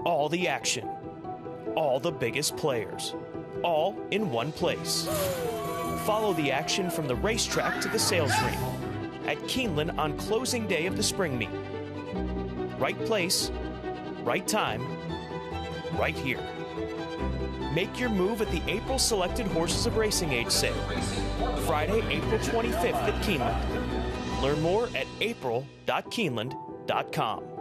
All the action, all the biggest players, all in one place. Follow the action from the racetrack to the sales ring at Keeneland on closing day of the spring meet. Right place, right time, right here. Make your move at the April Selected Horses of Racing Age sale, Friday, April 25th at Keeneland. Learn more at april.keeneland.com.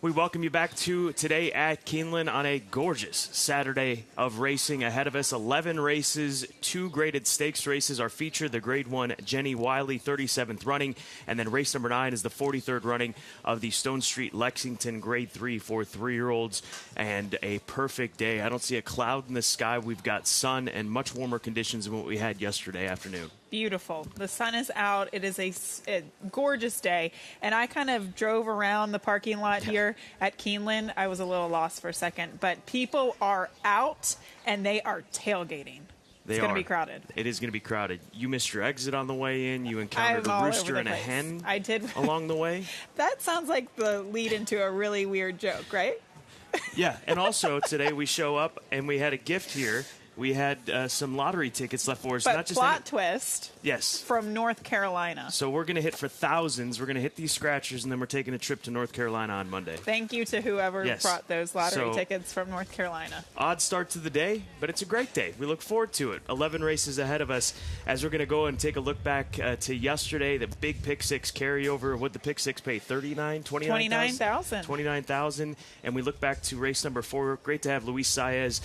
We welcome you back to Today at Keeneland on a gorgeous Saturday of racing ahead of us. 11 races, 2 graded stakes races are featured. The Grade 1 Jenny Wiley, 37th running, and then race number 9 is the 43rd running of the Stone Street Lexington Grade 3 for 3-year-olds. And a perfect day. I don't see a cloud in the sky. We've got sun and much warmer conditions than what we had yesterday afternoon. Beautiful. The sun is out. It is a gorgeous day. And I kind of drove around the parking lot here at Keeneland. I was a little lost for a second, but people are out and they are tailgating. It's going to be crowded. It is going to be crowded. You missed your exit on the way in. You encountered a rooster and a hen along the way. That sounds like the lead into a really weird joke, right? Yeah, and also today we show up and we had a gift here. We had some lottery tickets left for us. But plot twist. Yes. From North Carolina. So we're going to hit for thousands. We're going to hit these scratchers, and then we're taking a trip to North Carolina on Monday. Thank you to whoever brought those lottery tickets from North Carolina. Odd start to the day, but it's a great day. We look forward to it. 11 races ahead of us as we're going to go and take a look back to yesterday, the big Pick 6 carryover. What did the Pick 6 pay? $29,000? $29,000. And we look back to race number 4. Great to have Luis Saez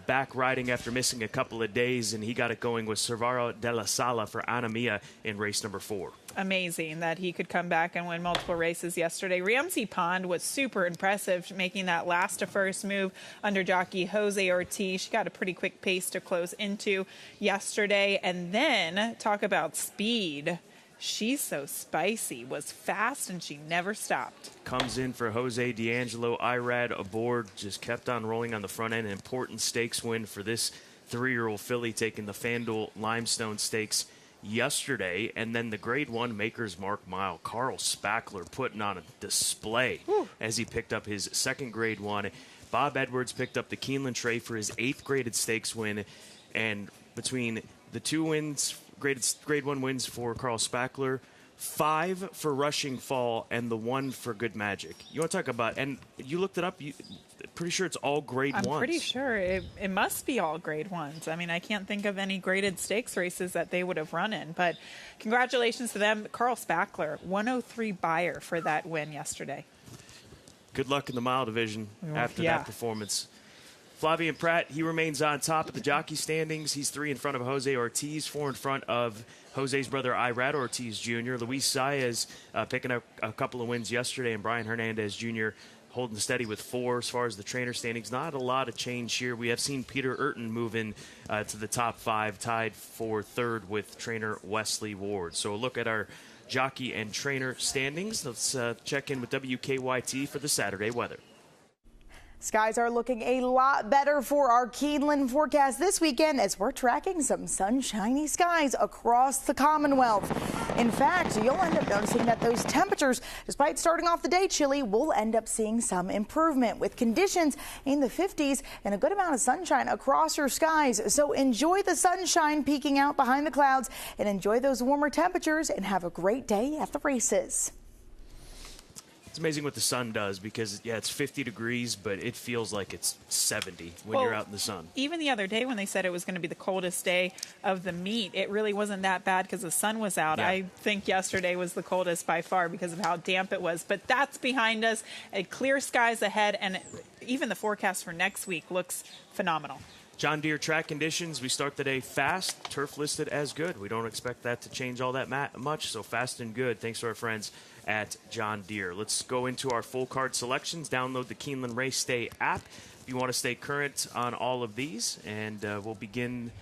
back riding after missing a couple of days, and he got it going with Cervaro de la Sala for Ana Mia in race number 4. Amazing that he could come back and win multiple races yesterday. Ramsey Pond was super impressive, making that last to first move under jockey Jose Ortiz. She got a pretty quick pace to close into yesterday. And then talk about speed. She's so spicy, was fast, and she never stopped. Comes in for Jose D'Angelo. Irad aboard, just kept on rolling on the front end. An important stakes win for this 3-year-old filly, taking the FanDuel Limestone Stakes yesterday. And then the Grade 1 Maker's Mark Mile. Carl Spackler putting on a display as he picked up his second Grade 1. Bob Edwards picked up the Keeneland Tray for his 8th graded stakes win. And between the 2 wins, Grade 1 wins for Carl Spackler, 5 for Rushing Fall, and the 1 for Good Magic. You want to talk about, and you looked it up, pretty sure it's all Grade 1s. I'm pretty sure it must be all Grade 1s. I mean, I can't think of any graded stakes races that they would have run in, but congratulations to them. Carl Spackler, 103 buyer for that win yesterday. Good luck in the mile division after that performance. Flavien Prat, he remains on top of the jockey standings. He's 3 in front of Jose Ortiz, 4 in front of Jose's brother Irad Ortiz Jr. Luis Saez picking up a couple of wins yesterday, and Brian Hernandez Jr. holding steady with 4 as far as the trainer standings. Not a lot of change here. We have seen Peter Urton move in to the top 5, tied for 3rd with trainer Wesley Ward. So a look at our jockey and trainer standings. Let's check in with WKYT for the Saturday weather. Skies are looking a lot better for our Keeneland forecast this weekend as we're tracking some sunshiny skies across the Commonwealth. In fact, you'll end up noticing that those temperatures, despite starting off the day chilly, will end up seeing some improvement with conditions in the 50s and a good amount of sunshine across your skies. So enjoy the sunshine peeking out behind the clouds and enjoy those warmer temperatures and have a great day at the races. It's amazing what the sun does because, it's 50 degrees, but it feels like it's 70 when you're out in the sun. Even the other day when they said it was going to be the coldest day of the meet, it really wasn't that bad because the sun was out. Yeah. I think yesterday was the coldest by far because of how damp it was. But that's behind us. Clear skies ahead, and even the forecast for next week looks phenomenal. John Deere track conditions, we start the day fast, turf listed as good. We don't expect that to change all that much, so fast and good. Thanks to our friends at John Deere. Let's go into our full card selections. Download the Keeneland Race Day app if you want to stay current on all of these, and we'll begin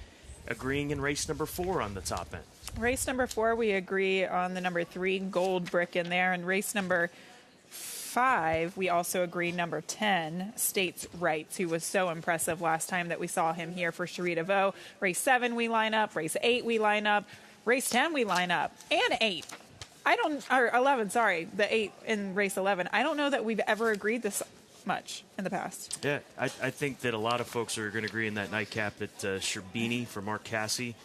agreeing in race number 4 on the top end. Race number 4, we agree on the number 3, Gold Brick in there, and race number 5, we also agree number 10, States Rights, who was so impressive last time that we saw him here for Sharita Vo. Race 7 we line up, race 8 we line up, race 10 we line up, and 8. Or 11, sorry, the 8 in race 11. I don't know that we've ever agreed this much in the past. Yeah, I think that a lot of folks are going to agree in that nightcap that Sherbini for Mark Cassie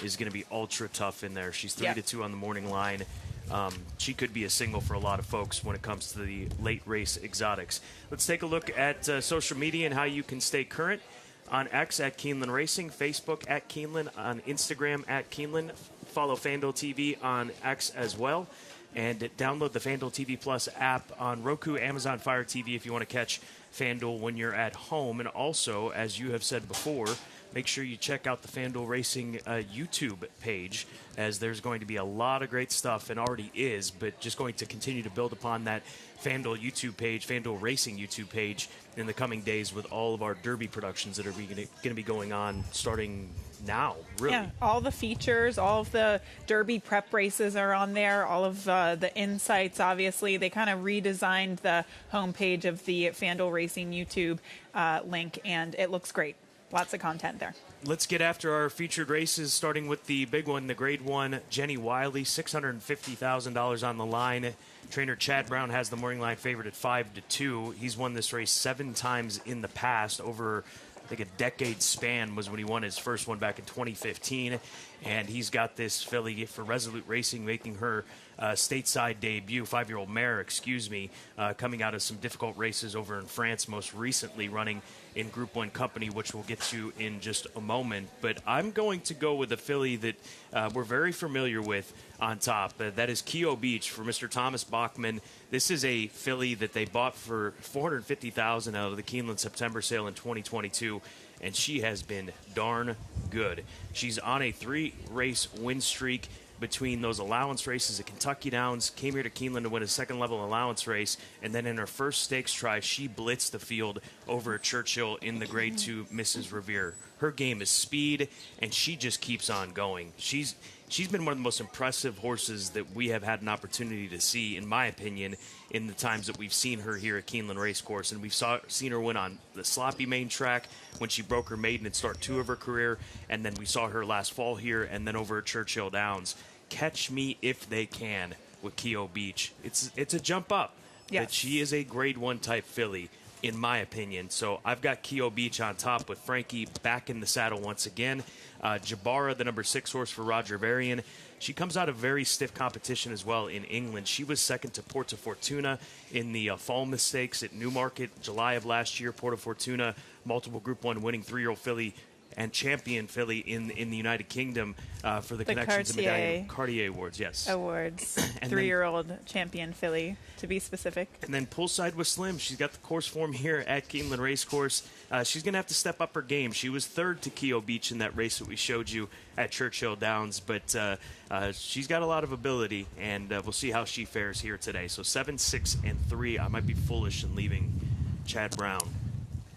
is going to be ultra tough in there. She's 3-2 on the morning line. She could be a single for a lot of folks when it comes to the late race exotics. Let's take a look at social media and how you can stay current. On X at Keeneland Racing, Facebook at Keeneland, on Instagram at Keeneland. Follow FanDuel TV on X as well. And download the FanDuel TV Plus app on Roku, Amazon Fire TV if you want to catch FanDuel when you're at home. And also, as you have said before, make sure you check out the FanDuel Racing YouTube page, as there's going to be a lot of great stuff, and already is, but just going to continue to build upon that FanDuel YouTube page, FanDuel Racing YouTube page in the coming days with all of our Derby productions that are going to be going on starting now, really. Yeah, all the features, all of the Derby prep races are on there, all of the insights, obviously. They kind of redesigned the homepage of the FanDuel Racing YouTube link, and it looks great. Lots of content there. Let's get after our featured races, starting with the big one, the Grade 1, Jenny Wiley, $650,000 on the line. Trainer Chad Brown has the morning line favorite at 5-2. He's won this race 7 times in the past. Over, I think, a decade span was when he won his first one back in 2015. And he's got this filly for Resolute Racing, making her stateside debut, 5-year-old mare, coming out of some difficult races over in France, most recently running in Group 1 company, which we'll get to in just a moment. But I'm going to go with a filly that we're very familiar with on top. That is Keo Beach for Mr. Thomas Bachman. This is a filly that they bought for $450,000 out of the Keeneland September sale in 2022, and she has been darn good. She's on a 3-race win streak between those allowance races at Kentucky Downs, came here to Keeneland to win a second-level allowance race, and then in her first stakes try, she blitzed the field over at Churchill in the Grade 2 Mrs. Revere. Her game is speed, and she just keeps on going. She's been one of the most impressive horses that we have had an opportunity to see, in my opinion, in the times that we've seen her here at Keeneland Racecourse. And we've seen her win on the Sloppy Main track when she broke her maiden at start 2 of her career, and then we saw her last fall here and then over at Churchill Downs. Catch me if they can with Keo Beach. It's a jump up. Yes. But she is a Grade 1 type filly, in my opinion. So I've got Keo Beach on top with Frankie back in the saddle once again. Jabara, the number 6 horse for Roger Varian. She comes out of very stiff competition as well in England. She was second to Porta Fortuna in the Falmouth Stakes at Newmarket, July of last year. Porta Fortuna, multiple Group 1 winning 3-year-old filly and champion filly in the United Kingdom for the Connections and Medallion Cartier Awards. Yes. Awards. 3-year-old champion filly, to be specific. And then poolside with Slim. She's got the course form here at Keeneland Racecourse. She's going to have to step up her game. She was third to Keo Beach in that race that we showed you at Churchill Downs, but she's got a lot of ability, and we'll see how she fares here today. So 7, 6, and 3. I might be foolish in leaving Chad Brown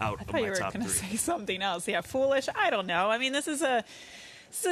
out I of thought my you were top going to 3. say something else. Yeah, foolish. I don't know. I mean, this is a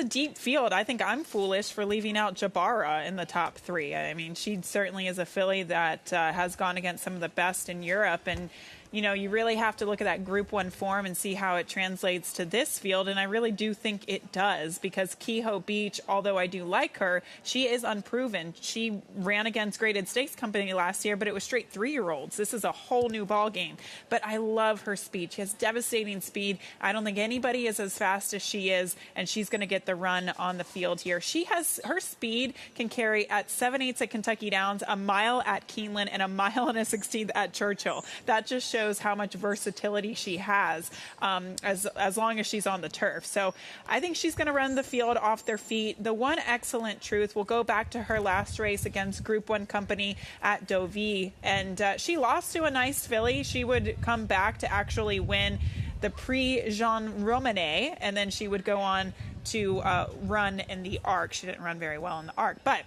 deep field. I think I'm foolish for leaving out Jabara in the top 3. I mean, she certainly is a filly that has gone against some of the best in Europe, and you know, you really have to look at that Group 1 form and see how it translates to this field, and I really do think it does, because Keo Beach, although I do like her, she is unproven. She ran against Graded Stakes Company last year, but it was straight 3-year-olds. This is a whole new ball game, but I love her speed. She has devastating speed. I don't think anybody is as fast as she is, and she's going to get the run on the field here. She has, her speed can carry at 7/8 at Kentucky Downs, a mile at Keeneland, and a mile and a 16th at Churchill. That just shows how much versatility she has as long as she's on the turf. So I think she's going to run the field off their feet. The one excellent truth, we'll go back to her last race against Group 1 company at Deauville, and she lost to a nice filly. She would come back to actually win the Prix Jean Romanet, and then she would go on to run in the Arc. She didn't run very well in the Arc, but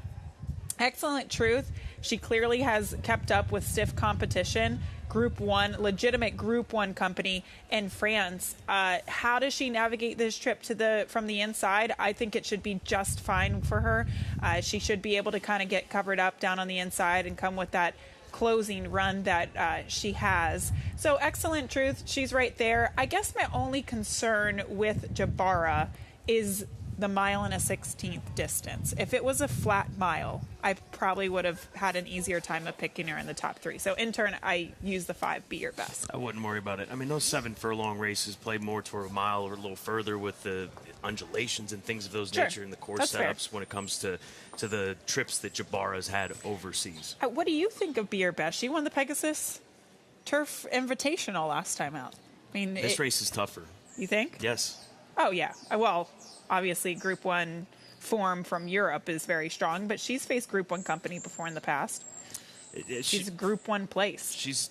excellent truth. She clearly has kept up with stiff competition. Group 1, legitimate Group 1 company in France. How does she navigate this trip from the inside? I think it should be just fine for her. She should be able to kind of get covered up down on the inside and come with that closing run that she has. So excellent truth. She's right there. I guess my only concern with Jabara is the mile and a 16th distance. If it was a flat mile, I probably would have had an easier time of picking her in the top 3. So in turn, I use the 5, be your best. I wouldn't worry about it. I mean, those 7 furlong races play more toward a mile or a little further with the undulations and things of those nature in the course That's setups fair. when it comes to the trips that Jabara's had overseas. What do you think of Be Your Best? She won the Pegasus Turf Invitational last time out. I mean, This race is tougher. You think? Yes. Oh, yeah. Well, obviously, Group 1 form from Europe is very strong, but she's faced Group 1 company before in the past. She's Group 1 place. She's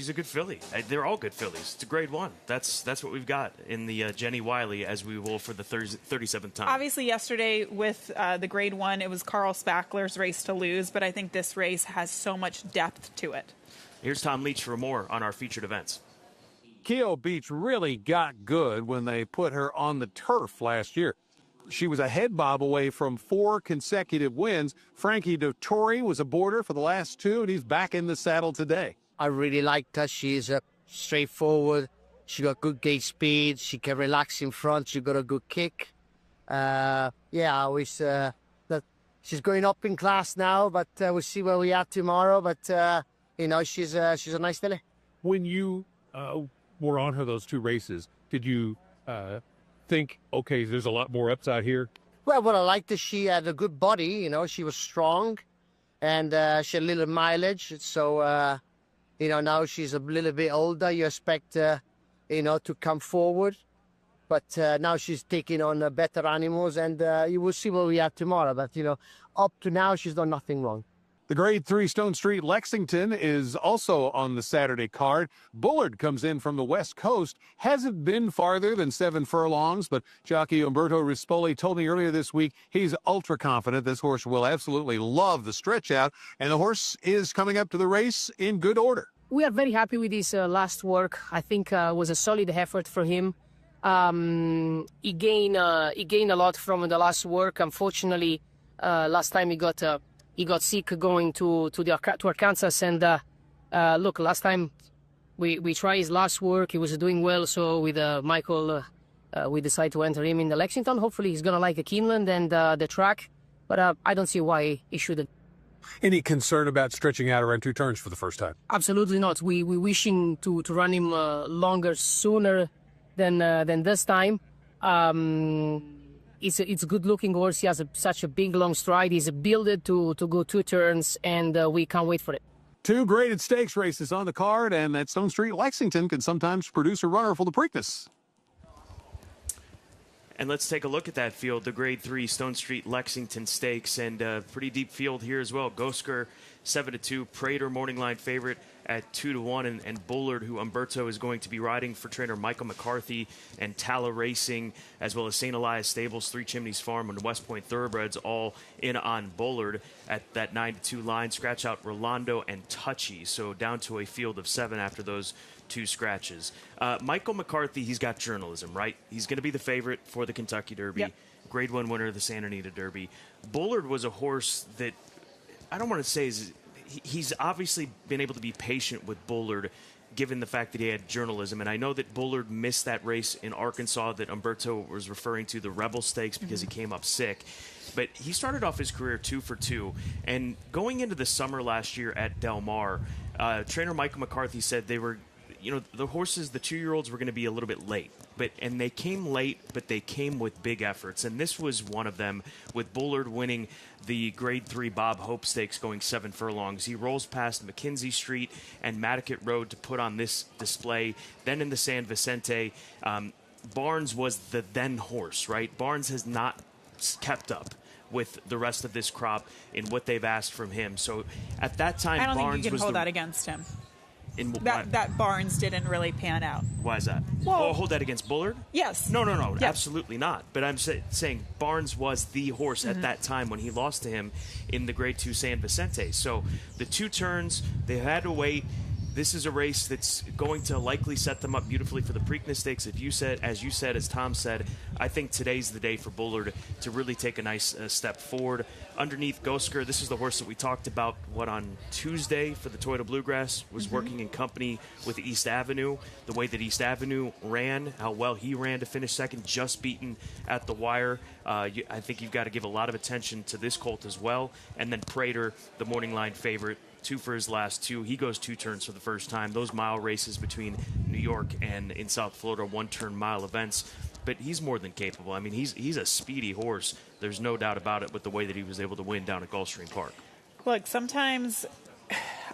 a good filly. They're all good fillies. It's a grade 1. That's what we've got in the Jenny Wiley, as we will for the 37th time. Obviously, yesterday with the grade 1, it was Carl Spackler's race to lose, but I think this race has so much depth to it. Here's Tom Leach for more on our featured events. Keogh Beach really got good when they put her on the turf last year. She was a head bob away from 4 consecutive wins. Frankie Dettori was aboard her for the last 2, and he's back in the saddle today. I really liked her. She's straightforward. She got good gate speed. She can relax in front. She got a good kick. I wish that she's going up in class now, but we'll see where we are tomorrow. But, she's a nice filly. When you were on her those 2 races, did you think, okay, there's a lot more upside here? Well, what I liked is she had a good body, she was strong, and she had a little mileage. So, now she's a little bit older. You expect, to come forward. But now she's taking on better animals, and you will see where we are tomorrow. But, up to now, she's done nothing wrong. The Grade 3 Stone Street Lexington is also on the Saturday card. Bullard comes in from the West Coast. Hasn't been farther than 7 furlongs, but jockey Umberto Rispoli told me earlier this week he's ultra confident this horse will absolutely love the stretch out, and the horse is coming up to the race in good order. We are very happy with his last work. I think it was a solid effort for him. He gained a lot from the last work. Unfortunately, last time he got sick going to Arkansas, and look, last time we tried his last work, he was doing well. So with Michael, we decided to enter him in the Lexington. Hopefully, he's gonna like the Keeneland and the track, but I don't see why he shouldn't. Any concern about stretching out around 2 turns for the first time? Absolutely not. We wishing to run him longer, sooner than this time. It's a good-looking horse. He has such a big, long stride. He's builded to go 2 turns, and we can't wait for it. 2 graded stakes races on the card, and that Stone Street Lexington can sometimes produce a runner for the Preakness. And let's take a look at that field, the Grade 3 Stone Street Lexington Stakes, and a pretty deep field here as well. Gosker, 7-2, Prater, morning line favorite at 2-1, and Bullard, who Umberto is going to be riding for trainer Michael McCarthy, and Tala Racing, as well as St. Elias Stables, 3 Chimneys Farm, and West Point Thoroughbreds, all in on Bullard at that 9-2 line. Scratch out Rolando and Touchy, so down to a field of 7 after those 2 scratches. Michael McCarthy, he's got journalism, right? He's going to be the favorite for the Kentucky Derby, yep. Grade 1 winner of the Santa Anita Derby. Bullard was a horse that I don't want to say he's obviously been able to be patient with Bullard given the fact that he had journalism. And I know that Bullard missed that race in Arkansas that Umberto was referring to, the Rebel Stakes, because he came up sick. But he started off his career 2 for 2. And going into the summer last year at Del Mar, trainer Michael McCarthy said they were, the horses, the 2-year-olds were going to be a little bit late. And they came late, but they came with big efforts. And this was one of them, with Bullard winning the Grade 3 Bob Hope Stakes going 7 furlongs. He rolls past McKenzie Street and Matticat Road to put on this display. Then in the San Vicente, Barnes was the then horse, right? Barnes has not kept up with the rest of this crop in what they've asked from him. So at that time, I don't Barnes think you can was hold that against him. Why? That Barnes didn't really pan out. Why is that? Well, hold that against Bullard? Yes. No, Yes. absolutely not. But I'm saying Barnes was the horse at that time when he lost to him in the Grade 2 San Vicente. So the 2 turns, they had to wait. This is a race that's going to likely set them up beautifully for the Preakness Stakes. As Tom said, I think today's the day for Bullard to really take a nice step forward. Underneath Gosker, this is the horse that we talked about, on Tuesday for the Toyota Bluegrass, was working in company with East Avenue. The way that East Avenue ran, how well he ran to finish second, just beaten at the wire. I think you've got to give a lot of attention to this colt as well. And then Prater, the morning line favorite, 2 for his last 2. He goes 2 turns for the first time. Those mile races between New York and in South Florida, 1-turn mile events. But he's more than capable. I mean, he's a speedy horse. There's no doubt about it with the way that he was able to win down at Gulfstream Park. Look, sometimes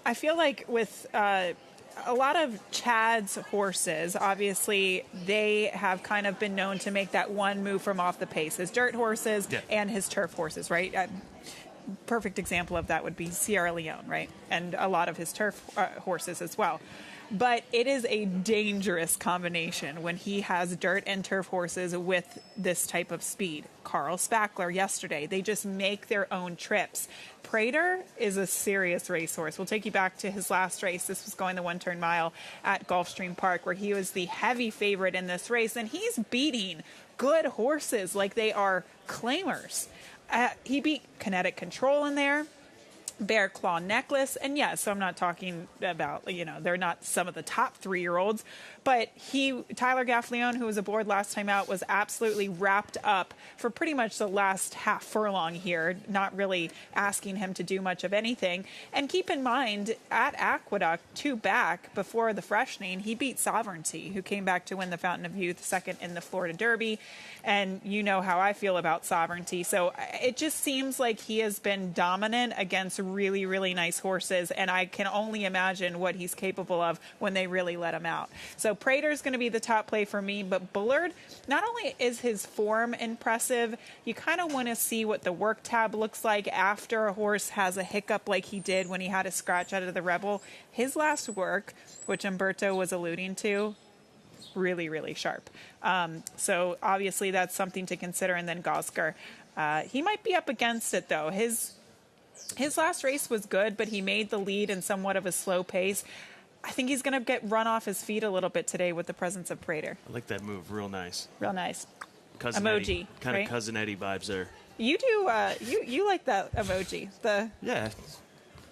I feel like with a lot of Chad's horses, obviously, they have kind of been known to make that one move from off the pace. His dirt horses and his turf horses, right? Perfect example of that would be Sierra Leone, right? And a lot of his turf horses as well. But it is a dangerous combination when he has dirt and turf horses with this type of speed. Carl Spackler yesterday, they just make their own trips. Prater is a serious racehorse. We'll take you back to his last race. This was going the one-turn mile at Gulfstream Park, where he was the heavy favorite in this race, and he's beating good horses like they are claimers. He beat Kinetic Control in there, Bear Claw Necklace, and yes, so I'm not talking about, they're not some of the top 3-year-olds, but Tyler Gaffleone, who was aboard last time out, was absolutely wrapped up for pretty much the last half furlong here, not really asking him to do much of anything. And keep in mind, at Aqueduct, 2 back before the freshening, he beat Sovereignty, who came back to win the Fountain of Youth, second in the Florida Derby. And you know how I feel about Sovereignty. So it just seems like he has been dominant against really, really nice horses, and I can only imagine what he's capable of when they really let him out. So Prater's going to be the top play for me, but Bullard, not only is his form impressive, you kind of want to see what the work tab looks like after a horse has a hiccup like he did when he had a scratch out of the Rebel. His last work, which Umberto was alluding to, really, really sharp. So obviously that's something to consider. And then Gosker, he might be up against it, though. His last race was good, but he made the lead in somewhat of a slow pace. I think he's going to get run off his feet a little bit today with the presence of Prater. I like that move. Real nice. Real nice. Cousin emoji. Eddie. Kind of Cousin Eddie vibes there. You do. You like that emoji. Yeah.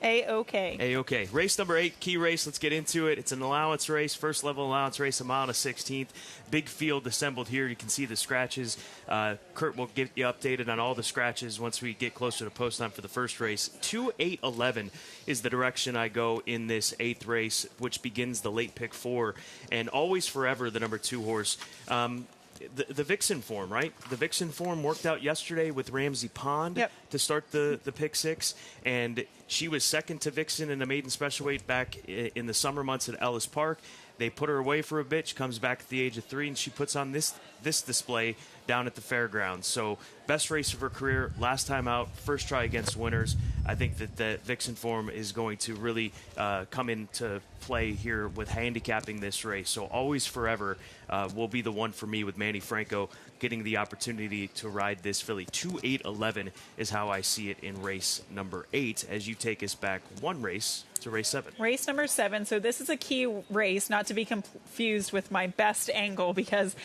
A-OK. A-OK. Race number 8, key race. Let's get into it. It's an allowance race, first level allowance race, a mile and a 16th. Big field assembled here. You can see the scratches. Kurt will get you updated on all the scratches once we get closer to post time for the first race. 2-8-11 is the direction I go in this 8th race, which begins the late pick 4. And Always Forever, the number 2 horse. The Vixen form, right? The Vixen form worked out yesterday with Ramsey Pond to start the pick 6, and she was second to Vixen in a maiden special weight back in the summer months at Ellis Park. They put her away for a bit. She comes back at the age of 3, and she puts on this display down at the fairgrounds. So best race of her career, last time out, first try against winners. I think that the Vixen form is going to really come into play here with handicapping this race. So Always Forever will be the one for me, with Manny Franco getting the opportunity to ride this filly. 2-8-11 is how I see it in race number 8, as you take us back one race to race 7. Race number 7. So this is a key race, not to be confused with my best angle, because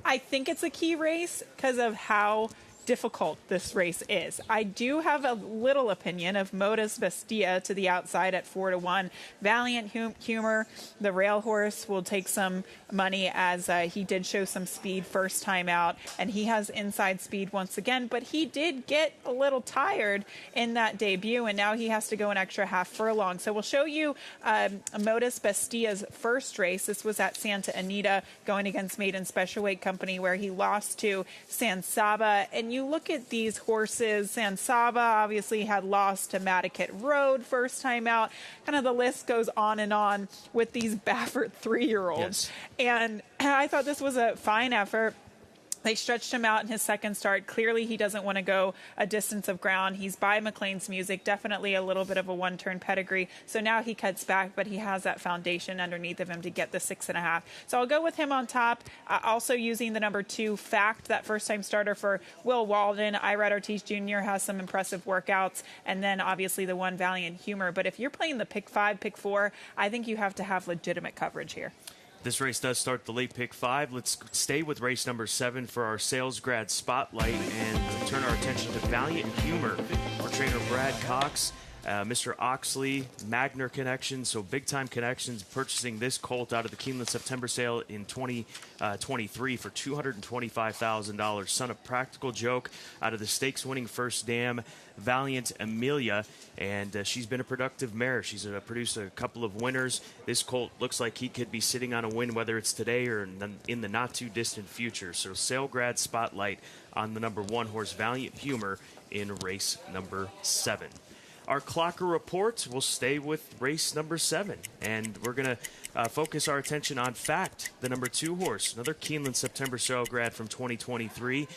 I think it's a key race because of how difficult this race is. I do have a little opinion of Modus Bestia to the outside at 4-1. Valiant Humor, the rail horse, will take some money, as he did show some speed first time out, and he has inside speed once again, but he did get a little tired in that debut, and now he has to go an extra half furlong. So we'll show you Modus Bestia's first race. This was at Santa Anita, going against Maiden Special Weight Company, where he lost to San Saba. And you look at these horses, San Saba obviously had lost to Madaket Road first time out. Kind of the list goes on with these Baffert 3-year-olds. Yes. And I thought this was a fine effort. They stretched him out in his second start. Clearly, he doesn't want to go a distance of ground. He's by McLean's Music, definitely a little bit of a one-turn pedigree. So now he cuts back, but he has that foundation underneath of him to get the 6.5. So I'll go with him on top. Also using the number 2, Fact, that first-time starter for Will Walden. Irad Ortiz Jr. has some impressive workouts. And then, obviously, the 1 Valiant Humor. But if you're playing the pick 5, pick 4, I think you have to have legitimate coverage here. This race does start the late pick 5. Let's stay with race number 7 for our sales grad spotlight and turn our attention to Valiant Humor. Our trainer Brad Cox, Mr. Oxley, Magner Connection, so big-time connections, purchasing this colt out of the Keeneland September sale in 2023 for $225,000. Son of Practical Joke out of the stakes-winning First Dam, Valiant Amelia, and she's been a productive mare. She's produced a couple of winners. This colt looks like he could be sitting on a win, whether it's today or in the not-too-distant future. So sale grad spotlight on the number 1 horse, Valiant Humor, in race number 7. our Clocker report will stay with race number 7, and we're going to focus our attention on Fact, the number 2 horse, another Keeneland September Sale grad from 2023.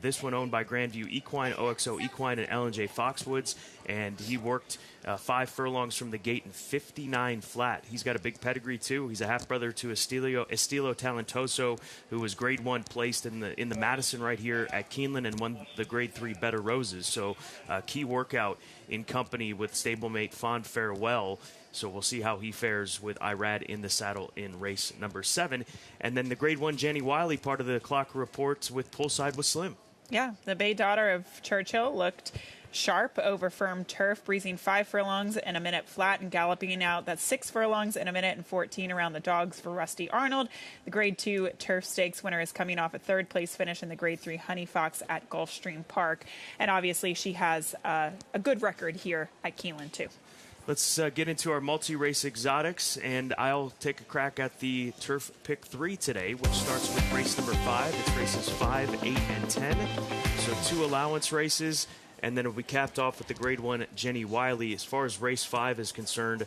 This one owned by Grandview Equine, OXO Equine, and L&J Foxwoods, and he worked 5 furlongs from the gate in 59 flat. He's got a big pedigree too. He's a half brother to Estilo Talentoso, who was Grade 1 placed in the Madison right here at Keeneland and won the Grade 3 Better Roses. So key workout in company with stablemate Fond Farewell. So we'll see how he fares with Irad in the saddle in race number 7. And then the Grade 1 Jenny Wiley, part of the Clocker reports with Poolside with Slim. Yeah, the bay daughter of Churchill looked sharp over firm turf, breezing 5 furlongs in a minute flat and galloping out. That's 6 furlongs in a minute and 14 around the dogs for Rusty Arnold. The Grade 2 Turf Stakes winner is coming off a 3rd place finish in the Grade 3 Honey Fox at Gulfstream Park. And obviously she has a good record here at Keeneland too. Let's get into our multi-race exotics, and I'll take a crack at the Turf Pick 3 today, which starts with race number 5. It's races 5, 8, and 10. So 2 allowance races, and then it'll be capped off with the Grade 1 Jenny Wiley. As far as race 5 is concerned,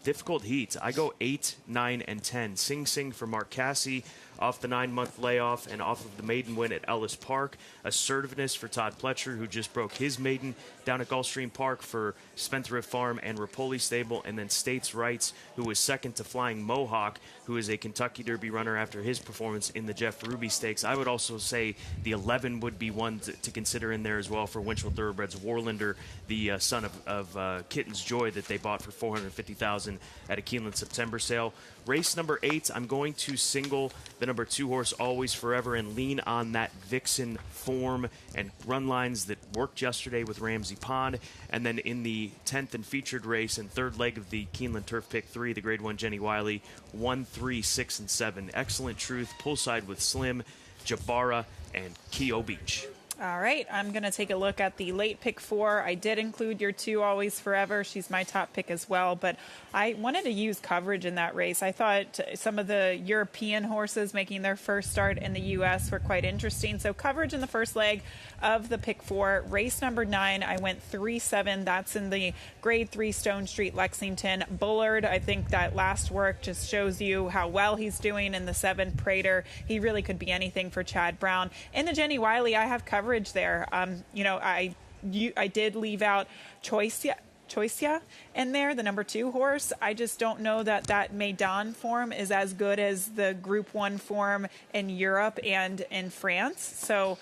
difficult heat. I go 8, 9, and 10. Sing Sing for Mark Casse off the 9-month layoff and off of the maiden win at Ellis Park. Assertiveness for Todd Pletcher, who just broke his maiden down at Gulfstream Park for Spendthrift Farm and Rapoli Stable. And then States Rights, who was second to Flying Mohawk, who is a Kentucky Derby runner after his performance in the Jeff Ruby Stakes. I would also say the 11 would be one to consider in there as well for Winchell Thoroughbreds. Warlander, the son of Kitten's Joy that they bought for $450,000 at a Keeneland September sale. Race number 8, I'm going to single the number 2 horse Always Forever and lean on that Vixen form and run lines that worked yesterday with Ramsey Pond. And then in the 10th and featured race and 3rd leg of the Keeneland Turf Pick 3, the Grade 1 Jenny Wiley, 1, 3, 6, and 7. Excellent Truth, Poolside with Slim, Jabara, and Keo Beach. All right, I'm going to take a look at the late pick 4. I did include your 2 Always Forever. She's my top pick as well, but I wanted to use coverage in that race. I thought some of the European horses making their first start in the U.S. were quite interesting. So coverage in the first leg of the pick 4. Race number 9, I went 3-7. That's in the Grade 3 Stone Street, Lexington. Bullard, I think that last work just shows you how well he's doing in the 7 Prater. He really could be anything for Chad Brown. In the Jenny Wiley, I have coverage there. I did leave out Choicia in there, the number 2 horse. I just don't know that Maiden form is as good as the Group 1 form in Europe and in France. So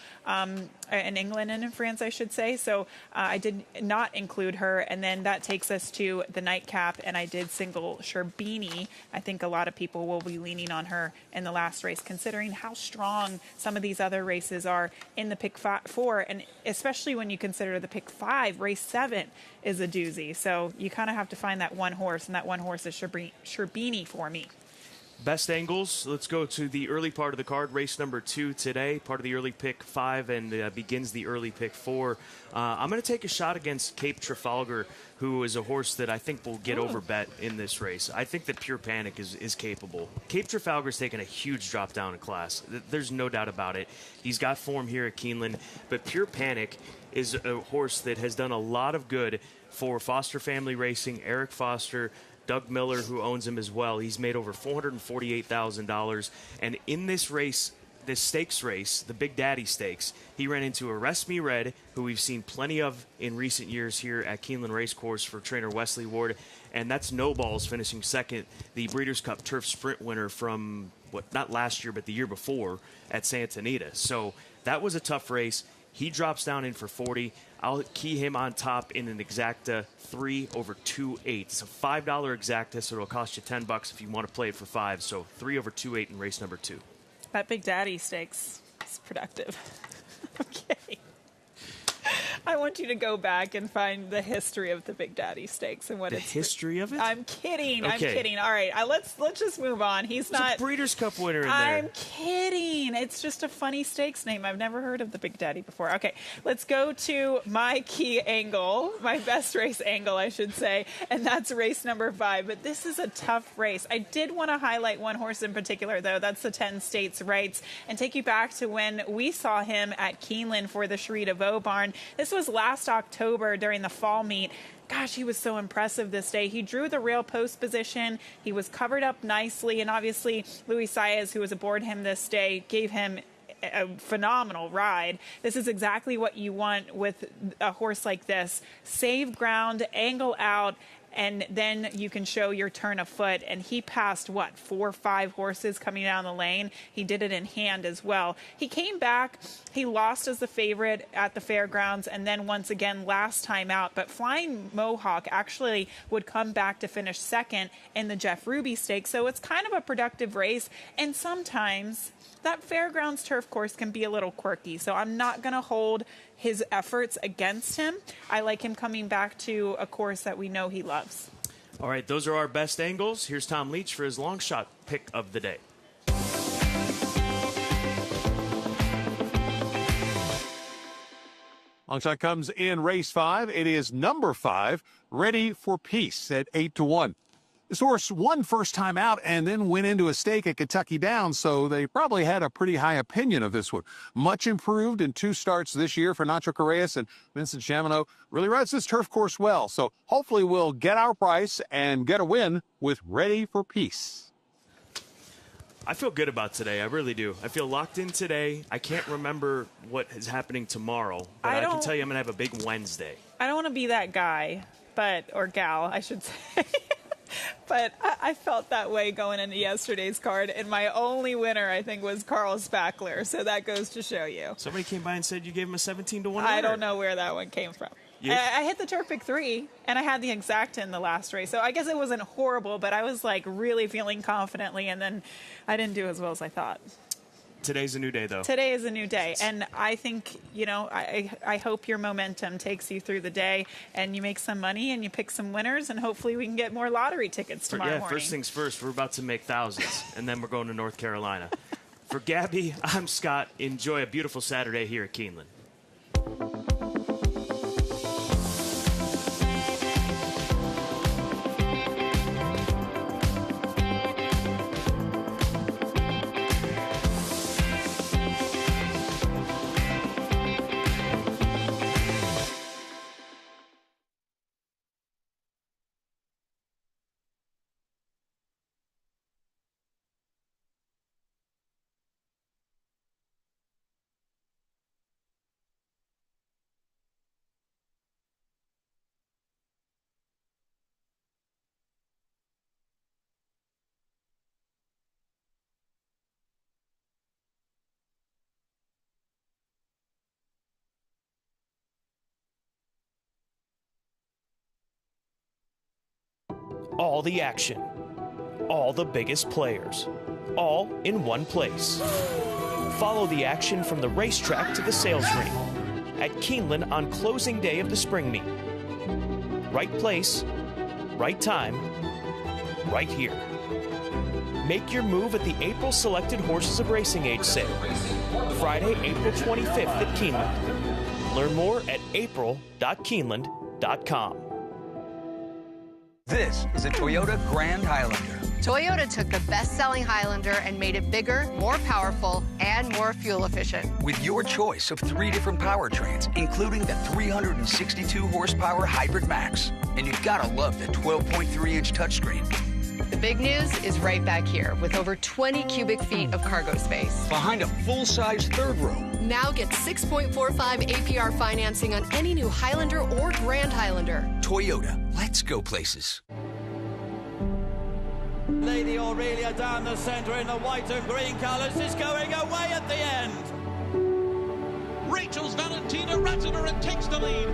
in England and in France, I should say. So I did not include her. And then that takes us to the nightcap, and I did single Sherbini. I think a lot of people will be leaning on her in the last race, considering how strong some of these other races are in the pick 4, and especially when you consider the pick 5, race 7 is a doozy. So you kind of have to find that one horse, and that one horse is Sherbini for me. Best angles, let's go to the early part of the card, race number 2 today, part of the early pick 5, and begins the early pick 4. I'm going to take a shot against Cape Trafalgar, who is a horse that I think will get overbet in this race. I think that Pure Panic is capable. Cape Trafalgar's taken a huge drop down in class. There's no doubt about it. He's got form here at Keeneland, but Pure Panic is a horse that has done a lot of good for Foster Family Racing, Eric Foster, Doug Miller, who owns him as well. He's made over $448,000. And in this race, this stakes race, the Big Daddy Stakes, he ran into Arrest Me Red, who we've seen plenty of in recent years here at Keeneland Racecourse for trainer Wesley Ward. And that's No Balls finishing second, the Breeders' Cup Turf Sprint winner from, not last year, but the year before at Santa Anita. So that was a tough race. He drops down in for 40. I'll key him on top in an exacta 3 over 2.8. It's a $5 exacta, so it'll cost you $10 if you want to play it for 5. So 3 over 2.8 in race number 2. That Big Daddy Stakes is productive. Okay. I want you to go back and find the history of the Big Daddy Stakes and what the history of it. I'm kidding. Okay. I'm kidding. All right, let's just move on. He's not a Breeders' Cup winner in there. I'm kidding. It's just a funny stakes name. I've never heard of the Big Daddy before. Okay, let's go to my key angle, my best race angle, I should say, and that's race number 5. But this is a tough race. I did want to highlight one horse in particular, though. That's the 10 States Rights, and take you back to when we saw him at Keeneland for the Sherita Vaux Barn. This was last October during the fall meet. Gosh, he was so impressive this day. He drew the rail post position. He was covered up nicely. And obviously, Luis Saez, who was aboard him this day, gave him a phenomenal ride. This is exactly what you want with a horse like this. Save ground, angle out, and then you can show your turn of foot. And he passed, 4 or 5 horses coming down the lane. He did it in hand as well. He came back. He lost as the favorite at the fairgrounds, and then once again last time out. But Flying Mohawk actually would come back to finish second in the Jeff Ruby Stakes. So it's kind of a productive race. And sometimes that fairgrounds turf course can be a little quirky. So I'm not going to hold his efforts against him. I like him coming back to a course that we know he loves. All right, those are our best angles. Here's Tom Leach for his long shot pick of the day. Long shot comes in race 5. It is number 5, Ready for Peace at 8-1. This horse won first time out and then went into a stake at Kentucky Downs, so they probably had a pretty high opinion of this one. Much improved in 2 starts this year for Nacho Correas, and Vincent Chamonix really rides this turf course well. So hopefully we'll get our price and get a win with Ready for Peace. I feel good about today. I really do. I feel locked in today. I can't remember what is happening tomorrow, but I can tell you I'm going to have a big Wednesday. I don't want to be that guy, or gal, I should say. But I felt that way going into yesterday's card, and my only winner, I think, was Carl Spackler, so that goes to show you. Somebody came by and said you gave him a 17-1 winner. I don't know where that one came from. I hit the turf pick 3, and I had the exacta in the last race, so I guess it wasn't horrible, but I was, really feeling confidently, and then I didn't do as well as I thought. Today's a new day, though. Today is a new day, and I think, I hope your momentum takes you through the day, and you make some money, and you pick some winners, and hopefully we can get more lottery tickets tomorrow morning. First things first, we're about to make thousands, and then we're going to North Carolina. For Gabby, I'm Scott. Enjoy a beautiful Saturday here at Keeneland. All the action, all the biggest players, all in one place. Follow the action from the racetrack to the sales ring at Keeneland on closing day of the spring meet. Right place, right time, right here. Make your move at the April Selected Horses of Racing Age sale, Friday, April 25th at Keeneland. Learn more at april.keeneland.com. This is a Toyota Grand Highlander. Toyota took the best-selling Highlander and made it bigger, more powerful, and more fuel efficient. With your choice of 3 different powertrains, including the 362-horsepower Hybrid Max. And you've got to love the 12.3-inch touchscreen. The big news is right back here, with over 20 cubic feet of cargo space. Behind a full-size third row. Now get 6.45 APR financing on any new Highlander or Grand Highlander. Toyota, let's go places. Lady Aurelia down the centre in the white and green colours is going away at the end. Rachel's Valentina Ratzener and takes the lead.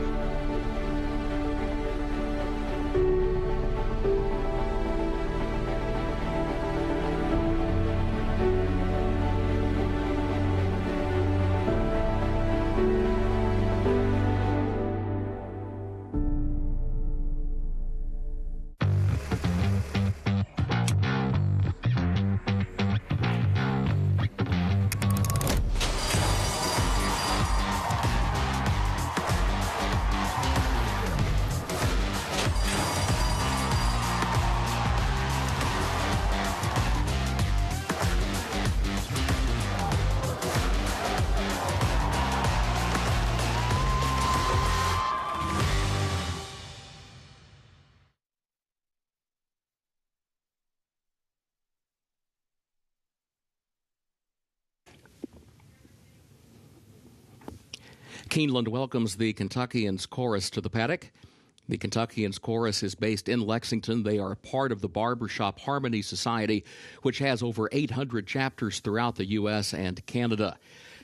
Keeneland welcomes the Kentuckians Chorus to the paddock. The Kentuckians Chorus is based in Lexington. They are part of the Barbershop Harmony Society, which has over 800 chapters throughout the U.S. and Canada.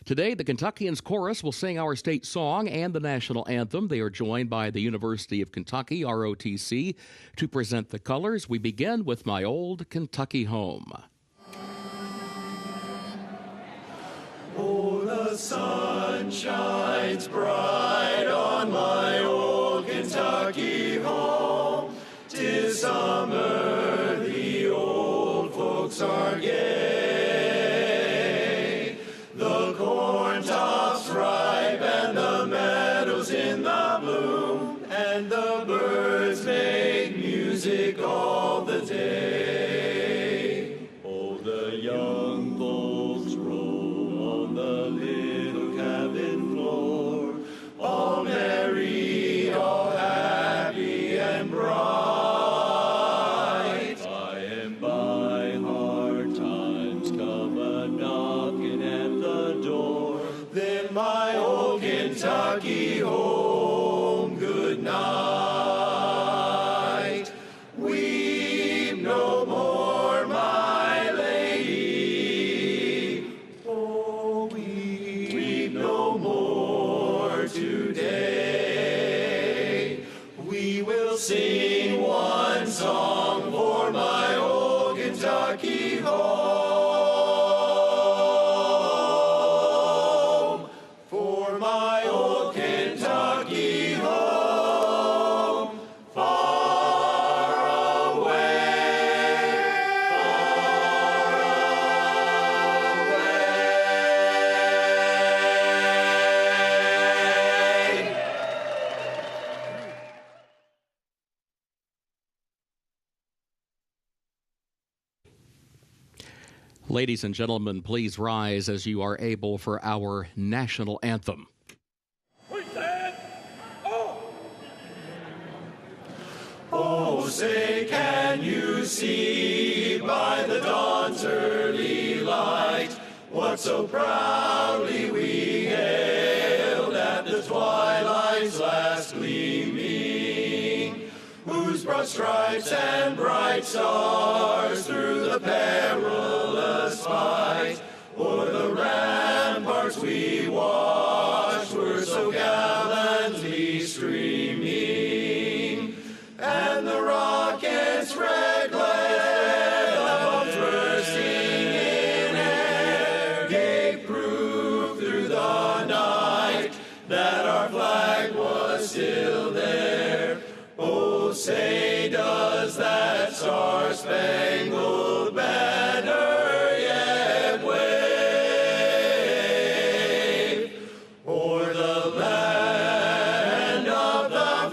Today, the Kentuckians Chorus will sing our state song and the national anthem. They are joined by the University of Kentucky, ROTC, to present the colors. We begin with My Old Kentucky Home. Oh, the sun shines bright on my old Kentucky home. 'Tis summer, the old folks are gay. The corn tops ripe and the meadows in the bloom, and the birds make music all the day. Oh, the young folks roll on the little cabin floor, all merry, all happy and bright. By and by hard times come a-knocking at the door, then my old Kentucky home, good night. Weep no more, my lady. Oh, weep no more today. We will sing one song for my old Kentucky home. For my old Kentucky home. Far away, far away. Ladies and gentlemen, please rise as you are able for our national anthem. Oh, say, can you see by the dawn's early light what so proudly we hailed at the twilight's last gleaming, whose broad stripes and bright stars through the perilous fight o'er the ramparts we watched were so gallantly streaming, and the rocket's red glare of bursting in air gave proof through the night that our flag was still there. Oh, say, does that star-spangled banner yet wave o'er the land of the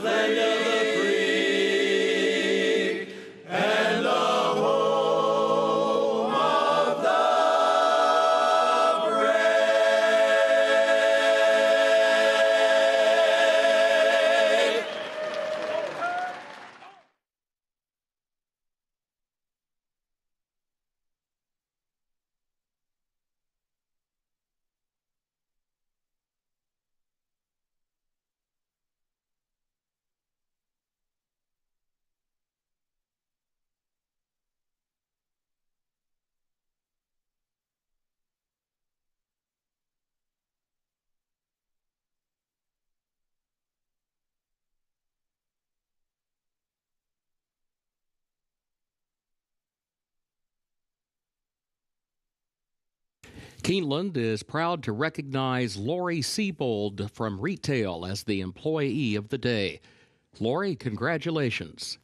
free and the home of the brave? Keeneland is proud to recognize Lori Siebold from retail as the Employee of the Day. Lori, congratulations.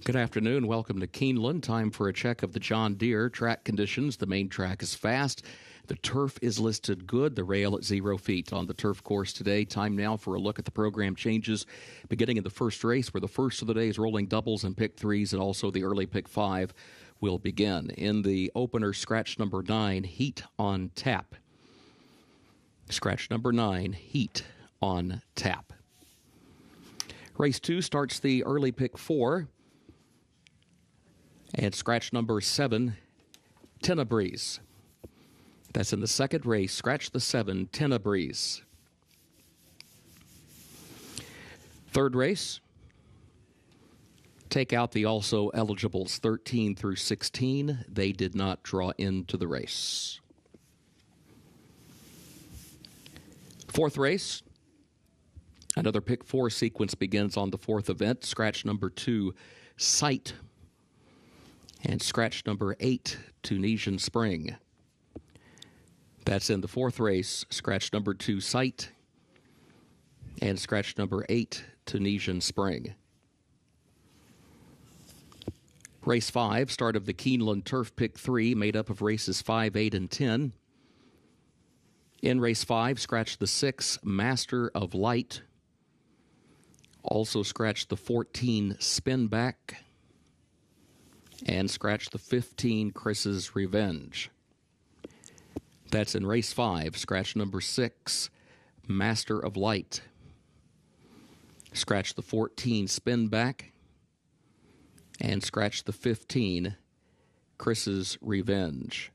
Good afternoon. Welcome to Keeneland. Time for a check of the John Deere track conditions. The main track is fast. The turf is listed good. The rail at 0 feet on the turf course today. Time now for a look at the program changes. Beginning in the first race, where the first of the day's rolling doubles and pick threes and also the early pick 5 will begin. In the opener, scratch number 9, Heat on Tap. Scratch number 9, Heat on Tap. Race 2 starts the early pick 4. And scratch number 7, Tenebreeze. That's in the second race. Scratch the 7, Tenebreeze. Third race. Take out the also eligibles 13 through 16. They did not draw into the race. Fourth race. Another pick 4 sequence begins on the fourth event. Scratch number 2, Sight. And scratch number 8, Tunisian Spring. That's in the fourth race. Scratch number 2, Sight. And scratch number 8, Tunisian Spring. Race 5, start of the Keeneland Turf Pick 3, made up of races 5, 8, and 10. In race 5, scratch the 6, Master of Light. Also scratch the 14, Spin Back. And scratch the 15, Chris's Revenge. That's in race 5. Scratch number 6, Master of Light. Scratch the 14, Spin Back. And scratch the 15, Chris's Revenge.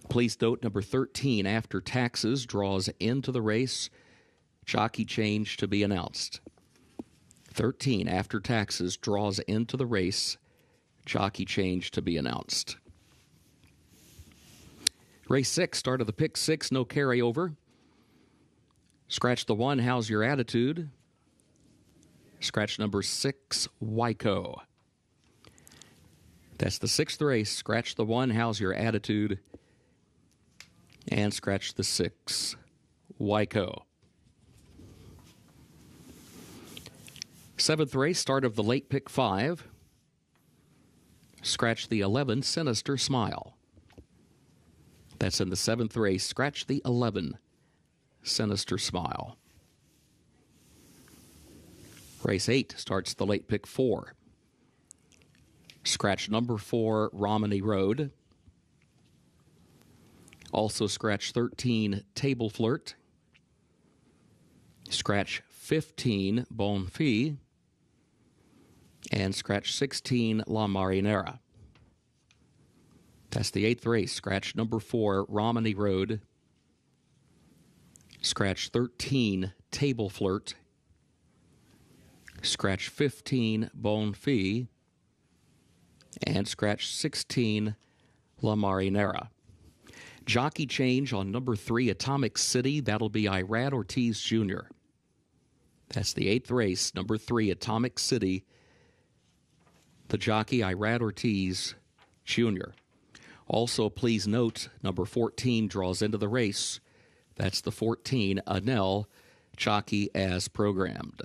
Please note number 13, After Taxes, draws into the race. Jockey change to be announced. 13, After Taxes, draws into the race. Jockey change to be announced. Race 6, start of the pick 6, no carryover. Scratch the 1, How's Your Attitude? Scratch number 6, Wyco. That's the 6th race. Scratch the 1, How's Your Attitude? And scratch the 6, Wyco. 7th race, start of the late pick 5. Scratch the 11, Sinister Smile. That's in the 7th race. Scratch the 11, Sinister Smile. Race 8 starts the late pick 4. Scratch number 4, Romney Road. Also scratch 13, Table Flirt. Scratch 15, Bon Fille. And scratch 16, La Marinera. That's the 8th race. Scratch number 4, Romney Road. Scratch 13, Table Flirt. Scratch 15, Bon Fille. And scratch 16, La Marinera. Jockey change on number 3, Atomic City. That'll be Irad Ortiz Jr. That's the 8th race. Number 3, Atomic City. The jockey, Irad Ortiz Jr. Also, please note, number 14 draws into the race. That's the 14, Anel, jockey as programmed.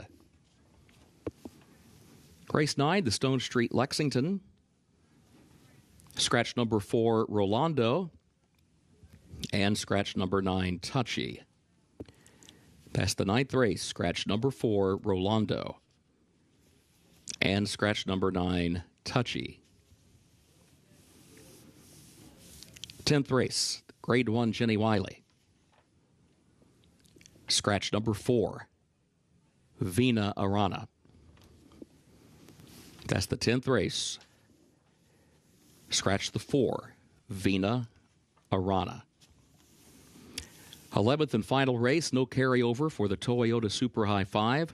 Race 9, the Stone Street Lexington. Scratch number 4, Rolando. And scratch number 9, Touchy. That's the 9th race. Scratch number 4, Rolando. And scratch number 9, Touchy. 10th race, Grade 1, Jenny Wiley. Scratch number 4, Vina Arana. That's the 10th race. Scratch the 4, Vina Arana. 11th and final race, no carryover for the Toyota Super High 5.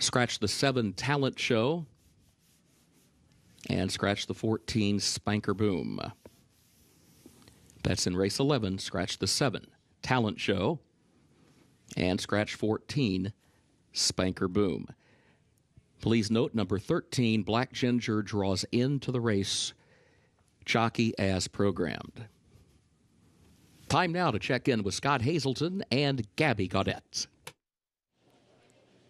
Scratch the 7, Talent Show. And scratch the 14, Spanker Boom. That's in race 11. Scratch the 7, Talent Show. And scratch 14, Spanker Boom. Please note number 13, Black Ginger, draws into the race. Jockey as programmed. Time now to check in with Scott Hazelton and Gabby Gaudette.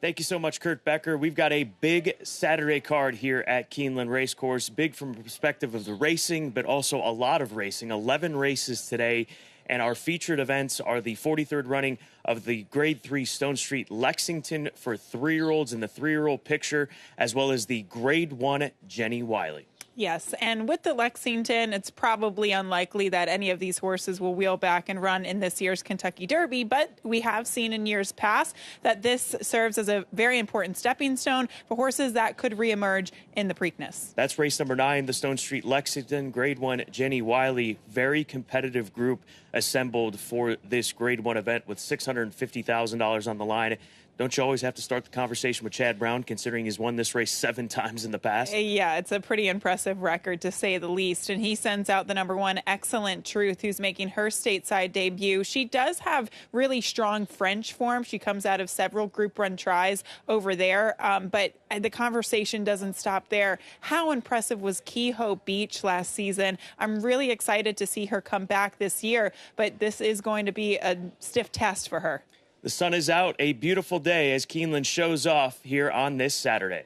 Thank you so much, Kurt Becker. We've got a big Saturday card here at Keeneland Racecourse. Big from the perspective of the racing, but also a lot of racing. 11 races today. And our featured events are the 43rd running of the Grade 3 Stone Street Lexington for 3-year-olds in the 3-year-old picture, as well as the Grade 1 Jenny Wiley. Yes, and with the Lexington, it's probably unlikely that any of these horses will wheel back and run in this year's Kentucky Derby, but we have seen in years past that this serves as a very important stepping stone for horses that could reemerge in the Preakness. That's race number 9, the Stone Street Lexington, Grade 1 Jenny Wiley. Very competitive group assembled for this Grade 1 event with $650,000 on the line. Don't you always have to start the conversation with Chad Brown, considering he's won this race 7 times in the past? Yeah, it's a pretty impressive record, to say the least. And he sends out the number 1, Excellent Truth, who's making her stateside debut. She does have really strong French form. She comes out of several group run tries over there. But the conversation doesn't stop there. How impressive was Kehoe Beach last season? I'm really excited to see her come back this year, but this is going to be a stiff test for her. The sun is out, a beautiful day as Keeneland shows off here on this Saturday.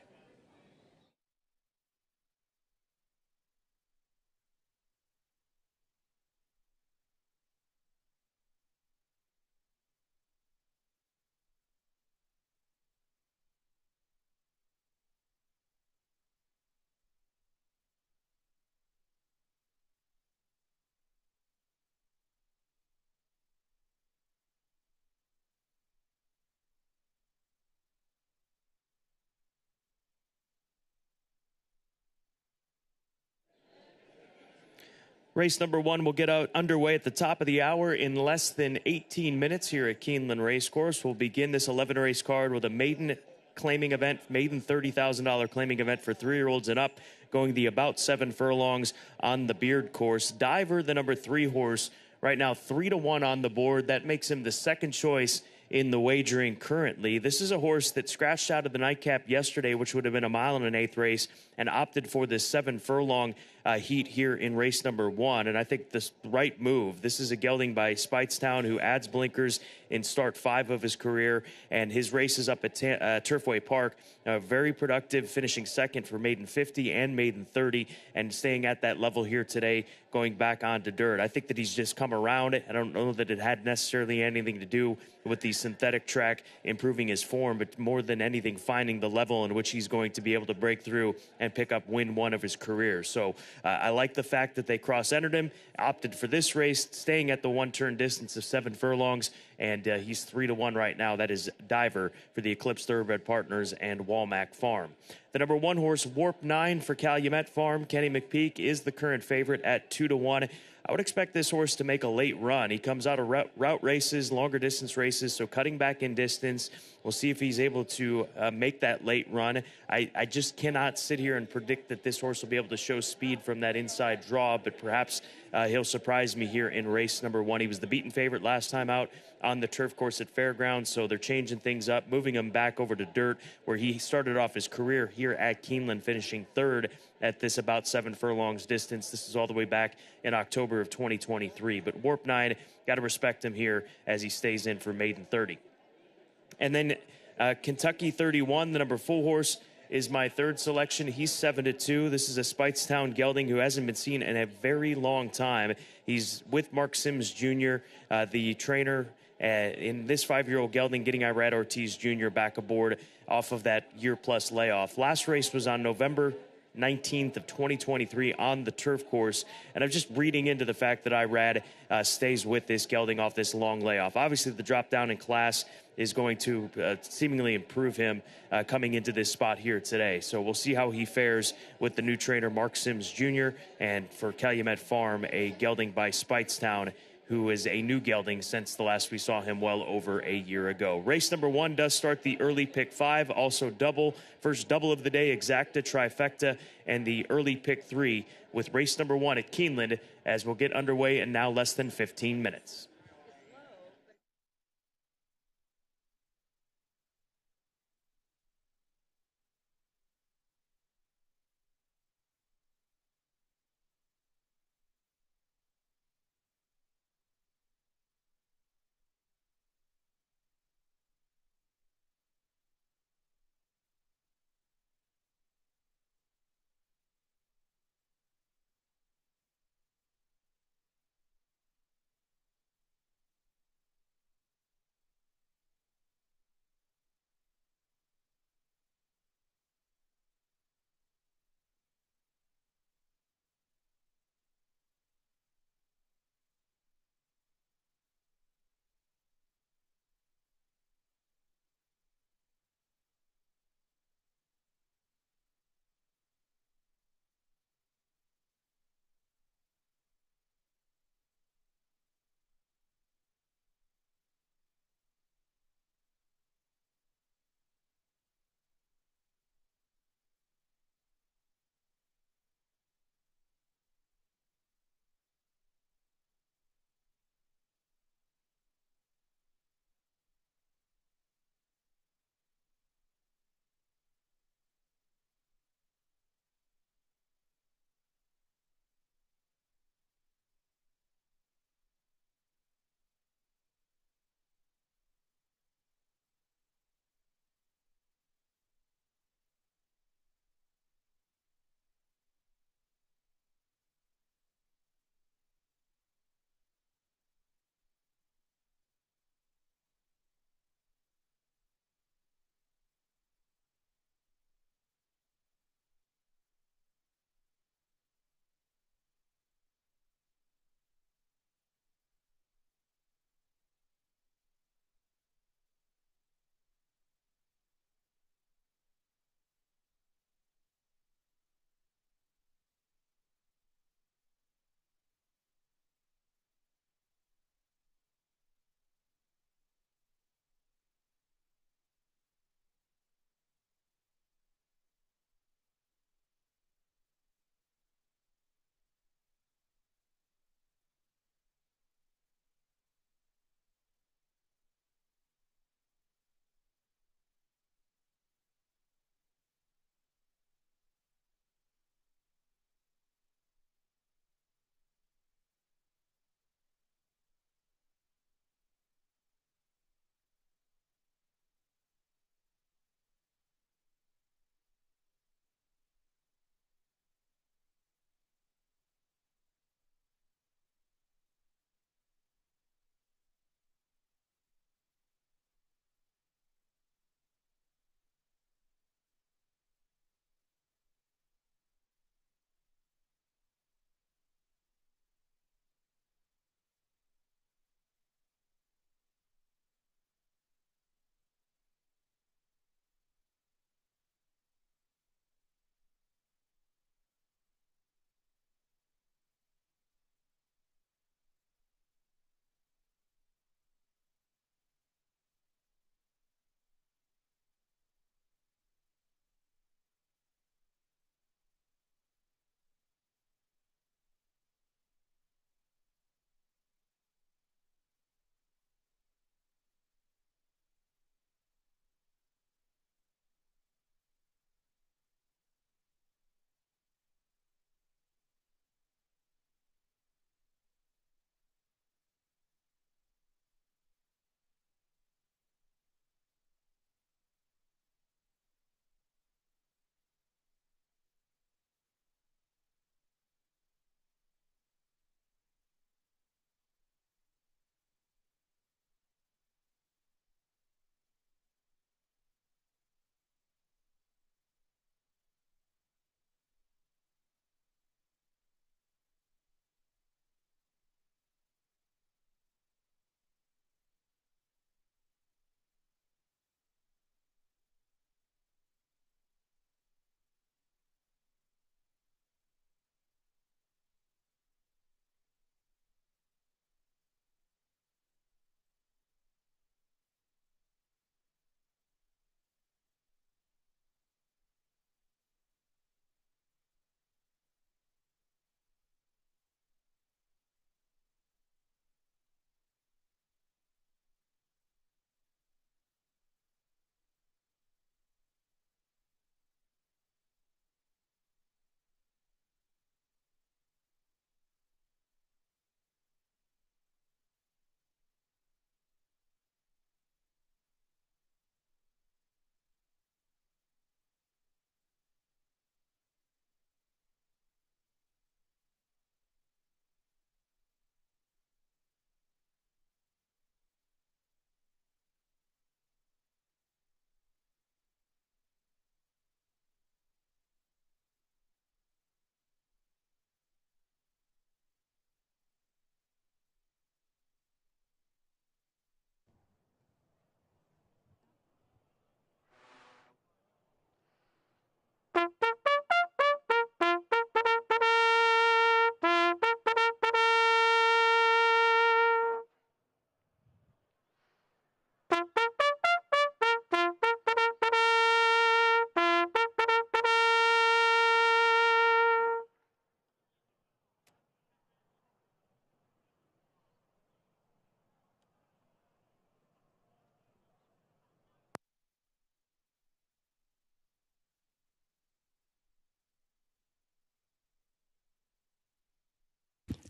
Race number 1 will get out underway at the top of the hour in less than 18 minutes here at Keeneland Racecourse. We'll begin this 11-race card with a maiden claiming event, maiden $30,000 claiming event for 3-year-olds and up, going the about 7 furlongs on the Beard course. Diver, the number 3 horse, right now 3-1 on the board. That makes him the second choice in the wagering currently. This is a horse that scratched out of the nightcap yesterday, which would have been a 1 1/8 race, and opted for this 7 furlong heat here in race number 1. And I think this right move. This is a gelding by Speightstown, who adds blinkers in start 5 of his career, and his races up at Turfway Park, very productive, finishing second for Maiden 50 and Maiden 30, and staying at that level here today, going back onto dirt. I think that he's just come around it. I don't know that it had necessarily anything to do with the synthetic track improving his form, but more than anything, finding the level in which he's going to be able to break through and pick up win 1 of his career. So I like the fact that they cross-entered him, opted for this race, staying at the 1-turn distance of 7 furlongs, and he's 3-1 right now. That is Diver for the Eclipse Thoroughbred Partners and Walmack Farm. The number 1 horse, Warp 9 for Calumet Farm, Kenny McPeak, is the current favorite at 2-1. I would expect this horse to make a late run. He comes out of route races, longer distance races, so cutting back in distance. We'll see if he's able to make that late run. I just cannot sit here and predict that this horse will be able to show speed from that inside draw, but perhaps he'll surprise me here in race number 1. He was the beaten favorite last time out on the turf course at Fairgrounds, so they're changing things up, moving him back over to dirt, where he started off his career here at Keeneland, finishing 3rd at this about 7 furlongs distance. This is all the way back in October of 2023. But Warp 9, got to respect him here as he stays in for Maiden 30. And then Kentucky 31, the number 4 horse, is my 3rd selection. He's 7-2. This is a Speightstown gelding who hasn't been seen in a very long time. He's with Mark Sims Jr., the trainer in this 5-year-old gelding, getting Irad Ortiz Jr. back aboard off of that year-plus layoff. Last race was on November 19th of 2023 on the turf course, and I'm just reading into the fact that Irad stays with this gelding off this long layoff. Obviously, the drop down in class is going to seemingly improve him coming into this spot here today. So we'll see how he fares with the new trainer, Mark Sims Jr., and for Calumet Farm, a gelding by Speightstown, who is a new gelding since the last we saw him well over a year ago. Race number 1 does start the early pick 5, also first double of the day, exacta, trifecta, and the early pick 3 with race number 1 at Keeneland, as we'll get underway in now less than 15 minutes.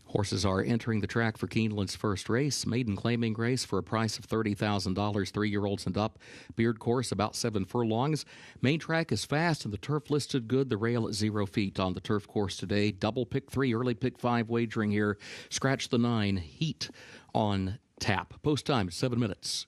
Horses are entering the track for Keeneland's first race. Maiden claiming race for a price of $30,000, 3-year-olds and up. Beard course about 7 furlongs. Main track is fast and the turf listed good. The rail at 0 feet on the turf course today. Double pick 3, early pick 5 wagering here. Scratch the 9, heat on tap. Post time, 7 minutes.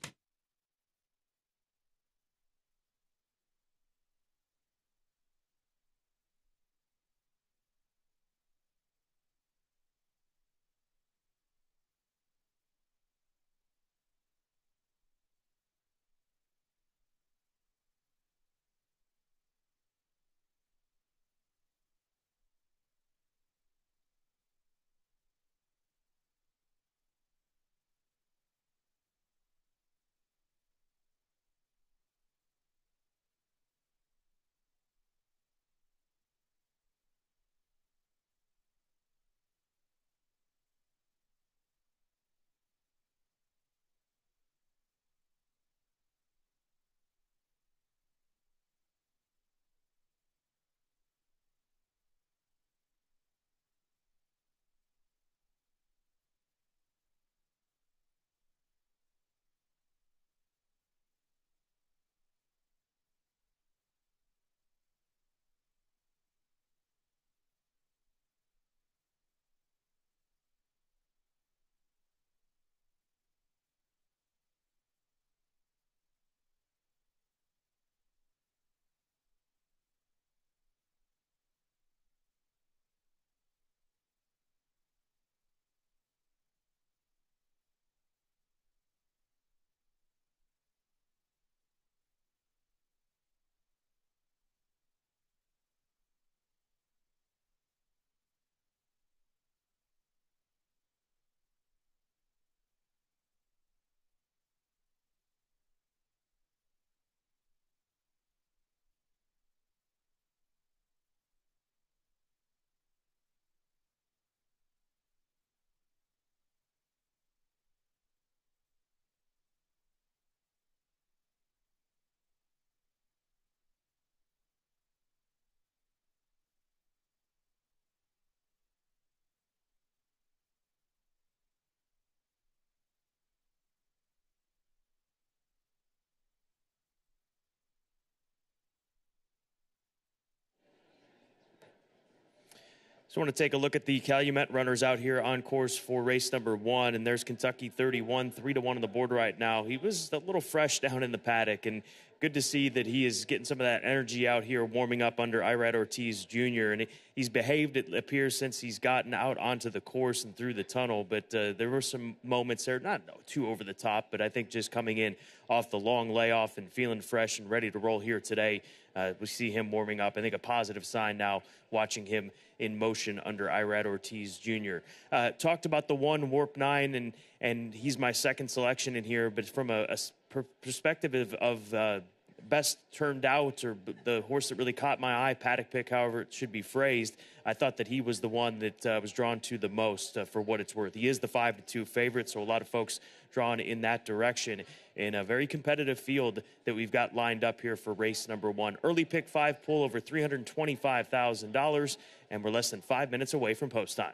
So I want to take a look at the Calumet runners out here on course for race number 1, and there's Kentucky 31, 3-1 on the board right now. He was a little fresh down in the paddock, and good to see that he is getting some of that energy out here warming up under Irad Ortiz Jr., and he's behaved, it appears, since he's gotten out onto the course and through the tunnel, but there were some moments there, not too over the top, but I think just coming in off the long layoff and feeling fresh and ready to roll here today. We see him warming up. I think a positive sign now watching him in motion under Irad Ortiz Jr. Talked about the 1 Warp 9, and he's my second selection in here, but from a perspective of best turned out, or the horse that really caught my eye, paddock pick, however it should be phrased, I thought that he was the one that was drawn to the most for what it's worth. He is the 5-2 favorite, so a lot of folks drawn in that direction in a very competitive field that we've got lined up here for race number 1. Early pick 5 pull over $325,000, and we're less than 5 minutes away from post time.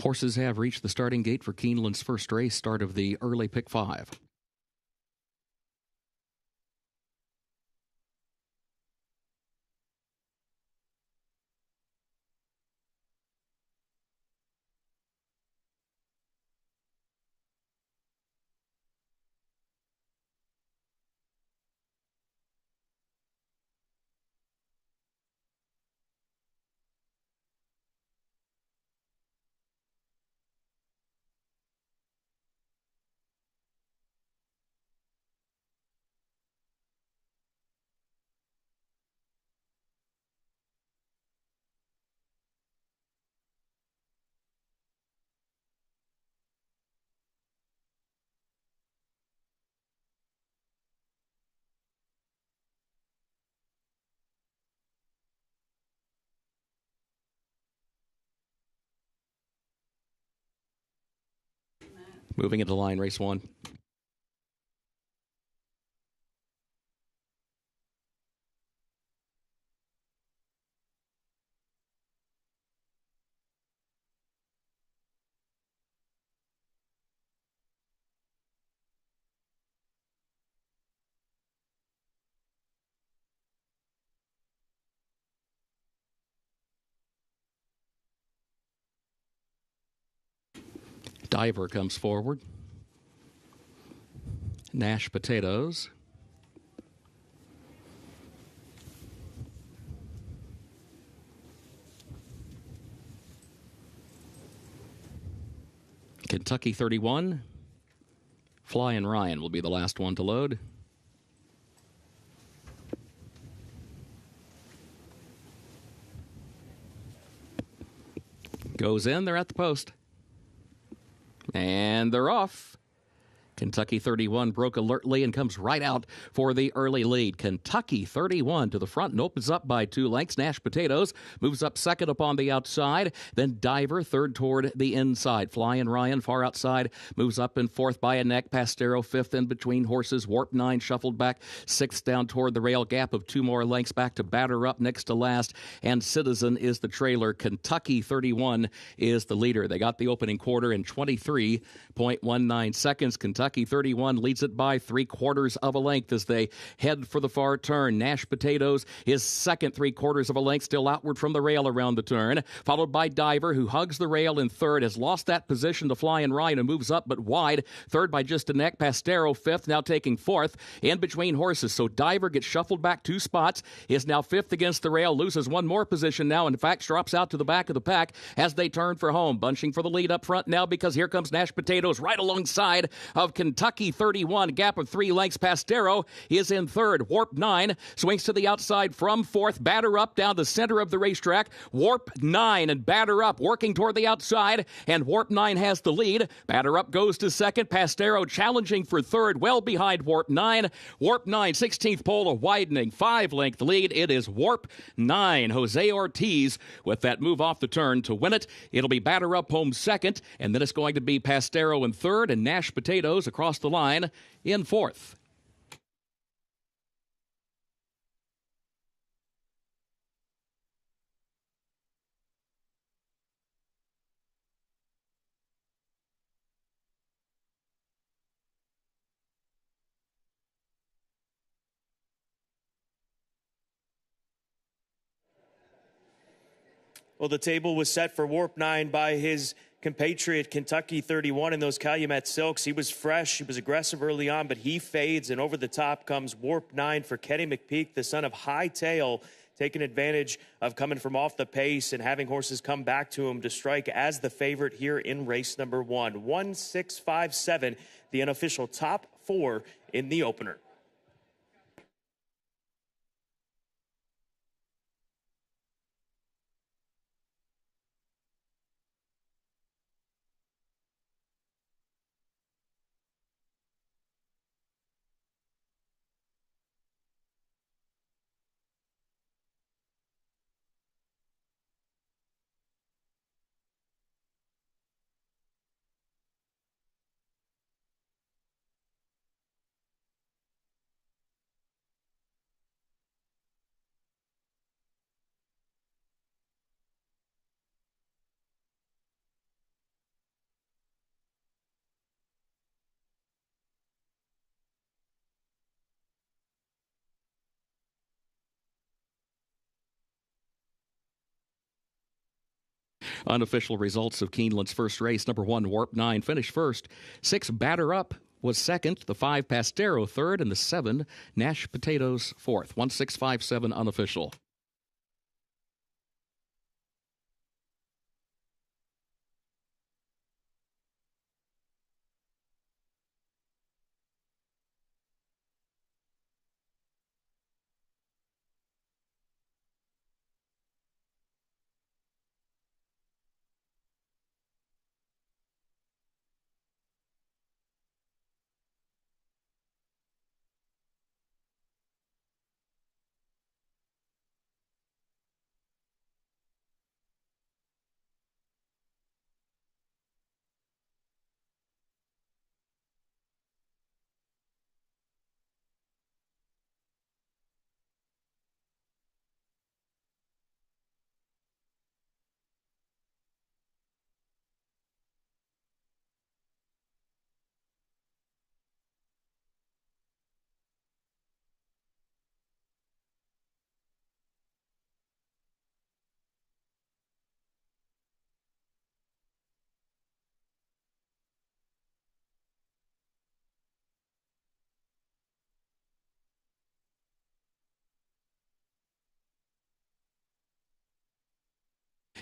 Horses have reached the starting gate for Keeneland's first race, start of the early pick 5. Moving into line, race 1. Diver comes forward. Nash Potatoes. Kentucky 31. Flying Ryan will be the last one to load. Goes in, they're at the post. And they're off. Kentucky 31 broke alertly and comes right out for the early lead. Kentucky 31 to the front and opens up by 2 lengths. Nash Potatoes moves up second upon the outside. Then Diver third toward the inside. Flying Ryan far outside moves up in fourth by a neck. Pastero fifth in between horses. Warp 9 shuffled back sixth down toward the rail. Gap of 2 more lengths back to Batter Up next to last. And Citizen is the trailer. Kentucky 31 is the leader. They got the opening quarter in 23.19 seconds. Kentucky 31 leads it by 3/4 of a length as they head for the far turn. Nash Potatoes is second, 3/4 of a length, still outward from the rail around the turn, followed by Diver, who hugs the rail in third, has lost that position to Flying Ryan and moves up but wide. Third by just a neck. Pastero fifth, now taking fourth in between horses. So Diver gets shuffled back 2 spots, is now fifth against the rail, loses 1 more position now, in fact drops out to the back of the pack as they turn for home. Bunching for the lead up front now because here comes Nash Potatoes right alongside of Kentucky 31, gap of 3 lengths. Pastero is in third. Warp 9 swings to the outside from fourth. Batter Up down the center of the racetrack. Warp 9 and Batter Up working toward the outside, and Warp 9 has the lead. Batter Up goes to second. Pastero challenging for third, well behind Warp 9. Warp 9, 16th pole, a widening 5-length lead. It is Warp 9. Jose Ortiz with that move off the turn to win it. It'll be Batter Up home second, and then it's going to be Pastero in third and Nash Potatoes across the line in fourth. Well, the table was set for Warp 9 by his compatriot Kentucky 31 in those Calumet Silks. He was fresh, he was aggressive early on, but he fades, and over the top comes Warp 9 for Kenny McPeak, the son of Hightail, taking advantage of coming from off the pace and having horses come back to him to strike as the favorite here in race number 1. 1-6-5-7, the unofficial top 4 in the opener. Unofficial results of Keeneland's first race. Number 1, Warp 9, finished first. 6, Batter Up was second. The 5, Pastero, third. And the 7, Nash Potatoes, fourth. 1657 unofficial.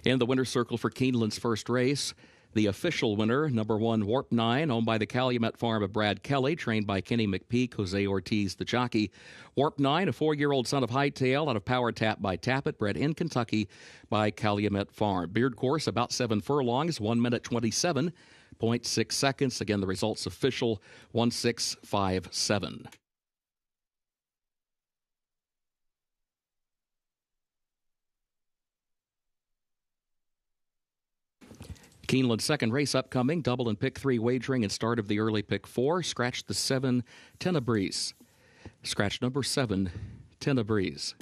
In the winner's circle for Keeneland's first race, the official winner, number 1, Warp 9, owned by the Calumet farm of Brad Kelly, trained by Kenny McPeak, Jose Ortiz, the jockey. Warp 9, a 4-year-old son of Hightail out of Power Tap by Tappet, bred in Kentucky by Calumet farm. Beard course, about 7 furlongs, 1 minute 27.6 seconds. Again, the results official, 1657. Keeneland's second race upcoming, double and pick 3 wagering and start of the early pick 4. Scratch the 7, Tenebris. Scratch number 7, Tenebris.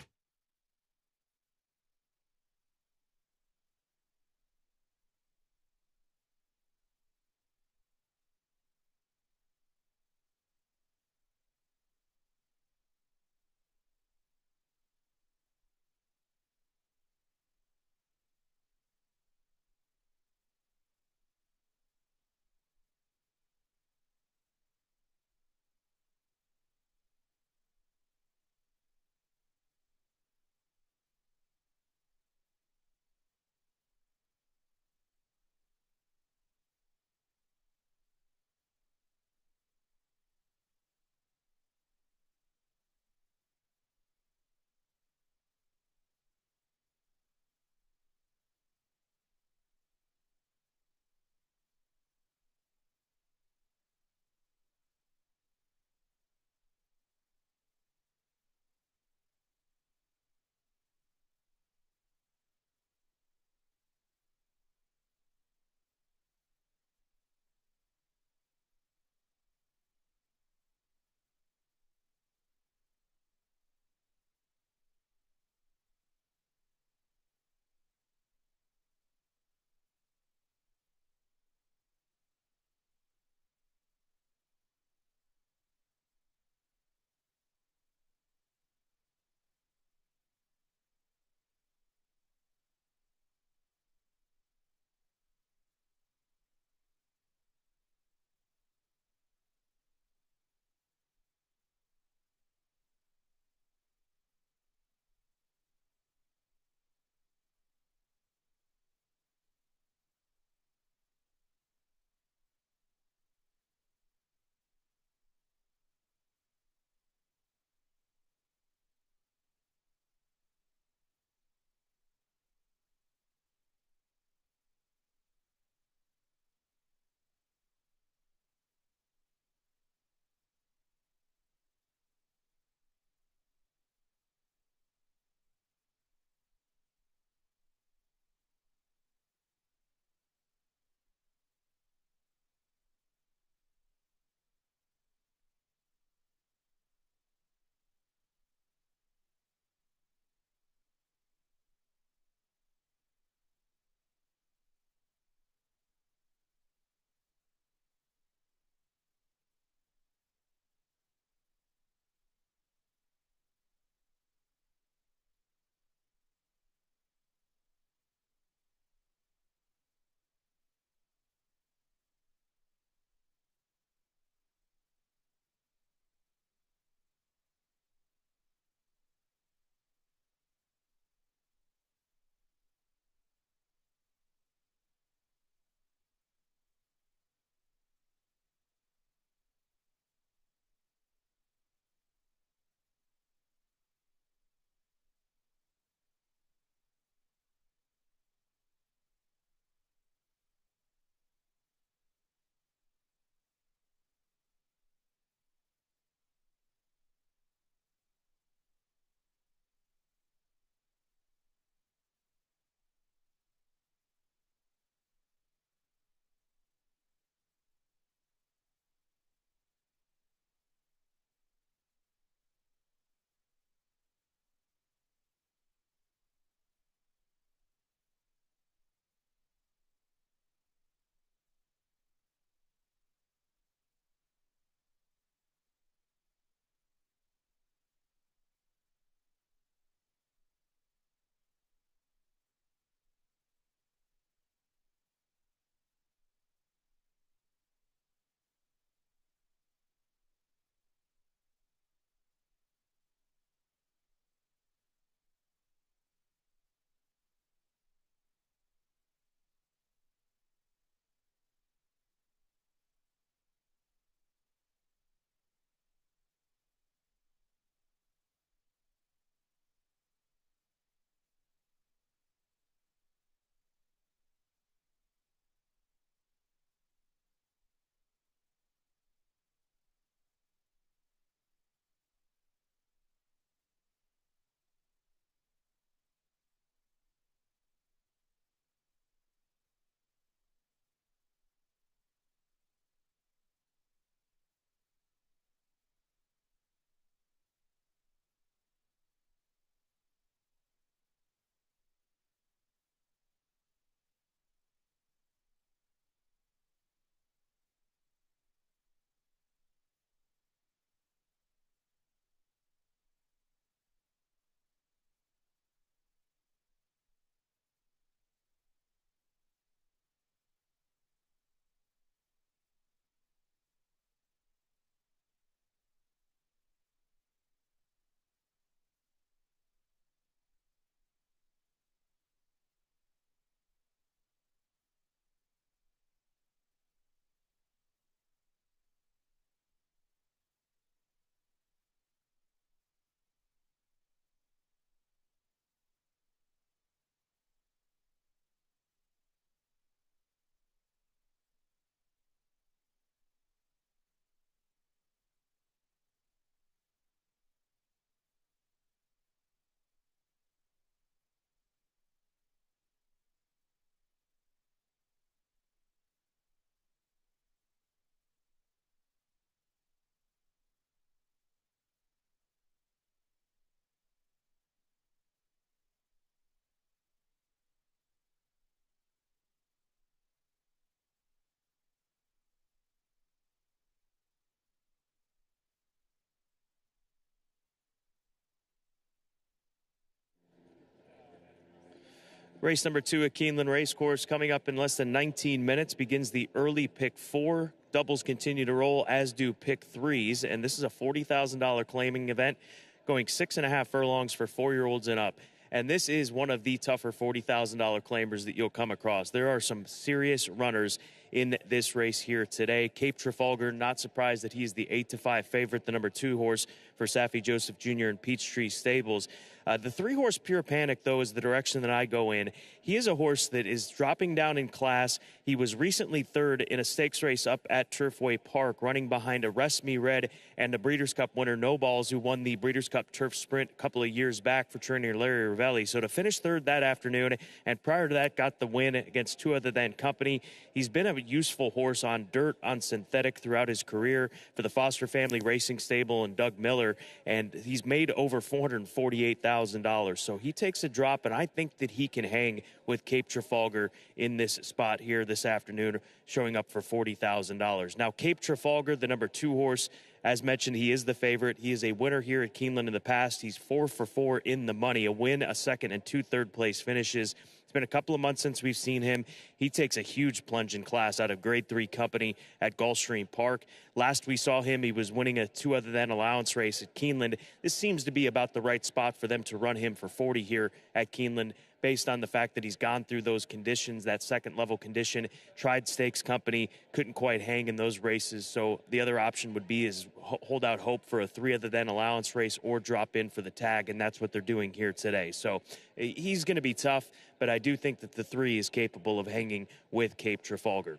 Race number 2 at Keeneland Racecourse coming up in less than 19 minutes. Begins the early pick 4. Doubles continue to roll, as do pick 3s. And this is a $40,000 claiming event going 6.5 furlongs for 4-year-olds and up. And this is one of the tougher $40,000 claimers that you'll come across. There are some serious runners in this race here today. Cape Trafalgar, not surprised that he's the 8-5 favorite, the number 2 horse for Saffie Joseph Jr. and Peachtree Stables. The 3-horse Pure Panic, though, is the direction that I go in. He is a horse that is dropping down in class. He was recently third in a stakes race up at Turfway Park, running behind a Rest Me Red and the Breeders' Cup winner, No Balls, who won the Breeders' Cup Turf Sprint a couple of years back for trainer Larry Ravelli. So to finish third that afternoon, and prior to that, got the win against Two Other Than Company. He's been a useful horse on dirt, on synthetic throughout his career for the Foster Family Racing Stable and Doug Miller, and he's made over $448,000. So he takes a drop, and I think that he can hang with Cape Trafalgar in this spot here this afternoon, showing up for $40,000. Now, Cape Trafalgar, the number 2 horse, as mentioned, he is the favorite. He is a winner here at Keeneland in the past. He's 4 for 4 in the money, a win, a second, and 2 third-place finishes. It's been a couple of months since we've seen him. He takes a huge plunge in class out of Grade 3 company at Gulfstream Park. Last we saw him, he was winning a Two Other Than Allowance race at Keeneland. This seems to be about the right spot for them to run him for 40 here at Keeneland, based on the fact that he's gone through those conditions, that second-level condition, tried stakes company, couldn't quite hang in those races. So the other option would be is hold out hope for a 3 Other Than Allowance race or drop in for the tag, and that's what they're doing here today. So he's going to be tough, but I do think that the 3 is capable of hanging with Cape Trafalgar.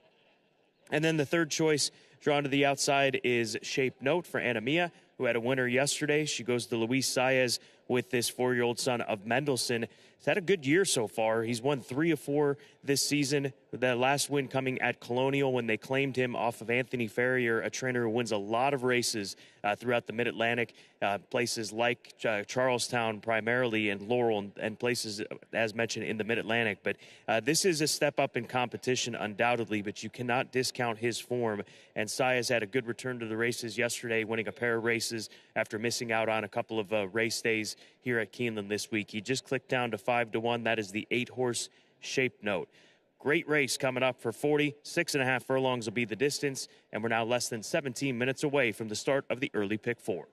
And then the third choice drawn to the outside is Shape Note for Anna Mia, who had a winner yesterday. She goes to Luis Saez with this 4-year-old son of Mendelssohn. He's had a good year so far. He's won 3 of 4 this season. The last win coming at Colonial when they claimed him off of Anthony Ferrier, a trainer who wins a lot of races throughout the Mid-Atlantic, places like Charlestown primarily, and Laurel, and places, as mentioned, in the Mid-Atlantic. But this is a step up in competition, undoubtedly, but you cannot discount his form. And Saez had a good return to the races yesterday, winning a pair of races after missing out on a couple of race days here at Keeneland this week. He just clicked down to 5-1. That is the 8-horse Shape Note. Great race coming up for 40. 6.5 furlongs will be the distance, and we're now less than 17 minutes away from the start of the early pick 4.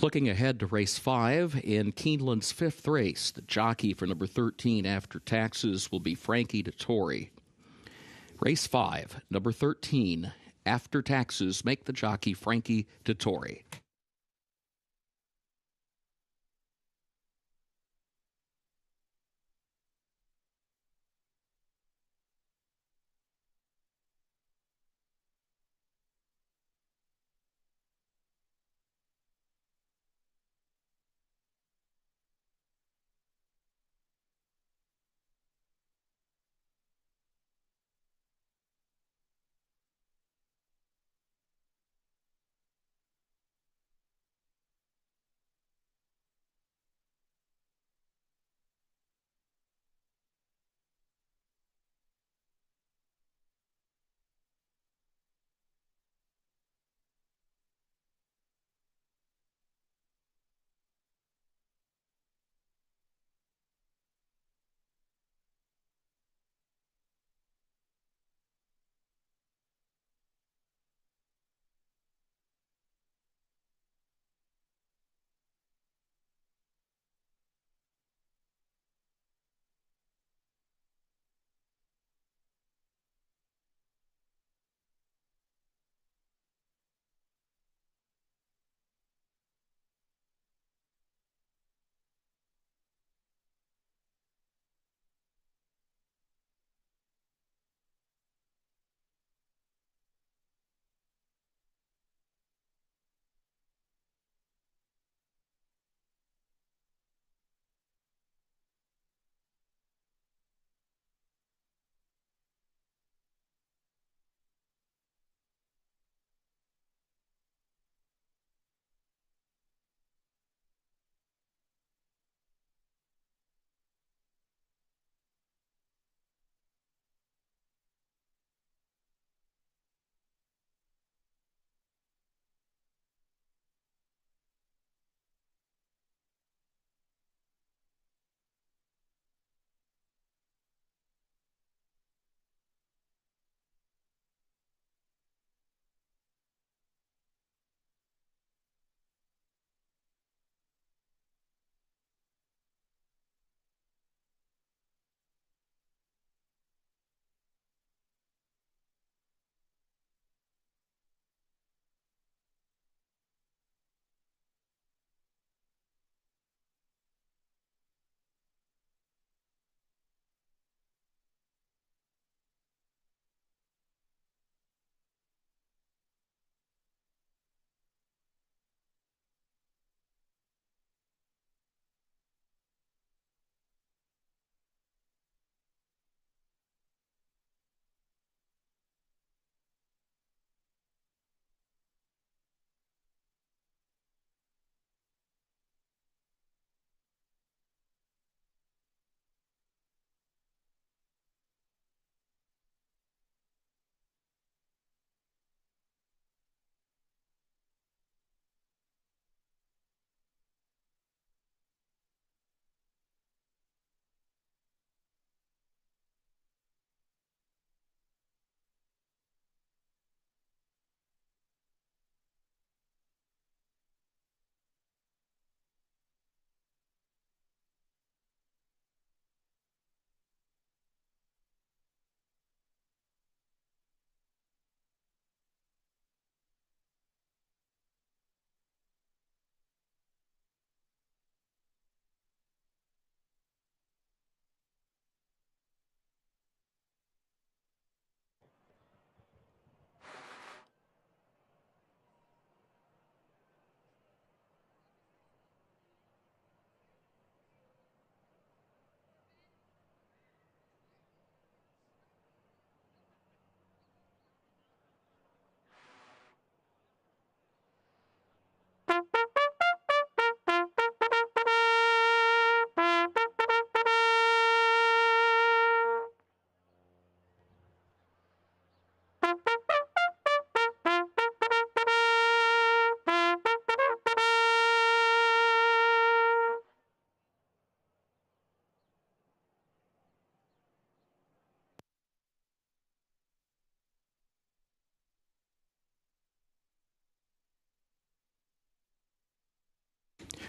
Looking ahead to race 5 in Keeneland's 5th race, the jockey for number 13 After Taxes will be Frankie Dettori. Race 5, number 13 After Taxes, make the jockey Frankie Dettori.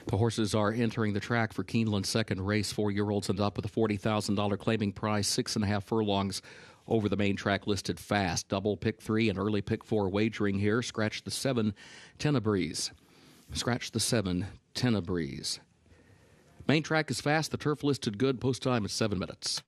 The horses are entering the track for Keeneland's second race, 4-year-olds and up, with a $40,000 claiming prize, 6.5 furlongs over the main track listed fast. Double pick 3 and early pick 4 wagering here. Scratch the 7, Tenebreeze. Scratch the 7, Tenebreeze. Main track is fast. The turf listed good. Post time is 7 minutes.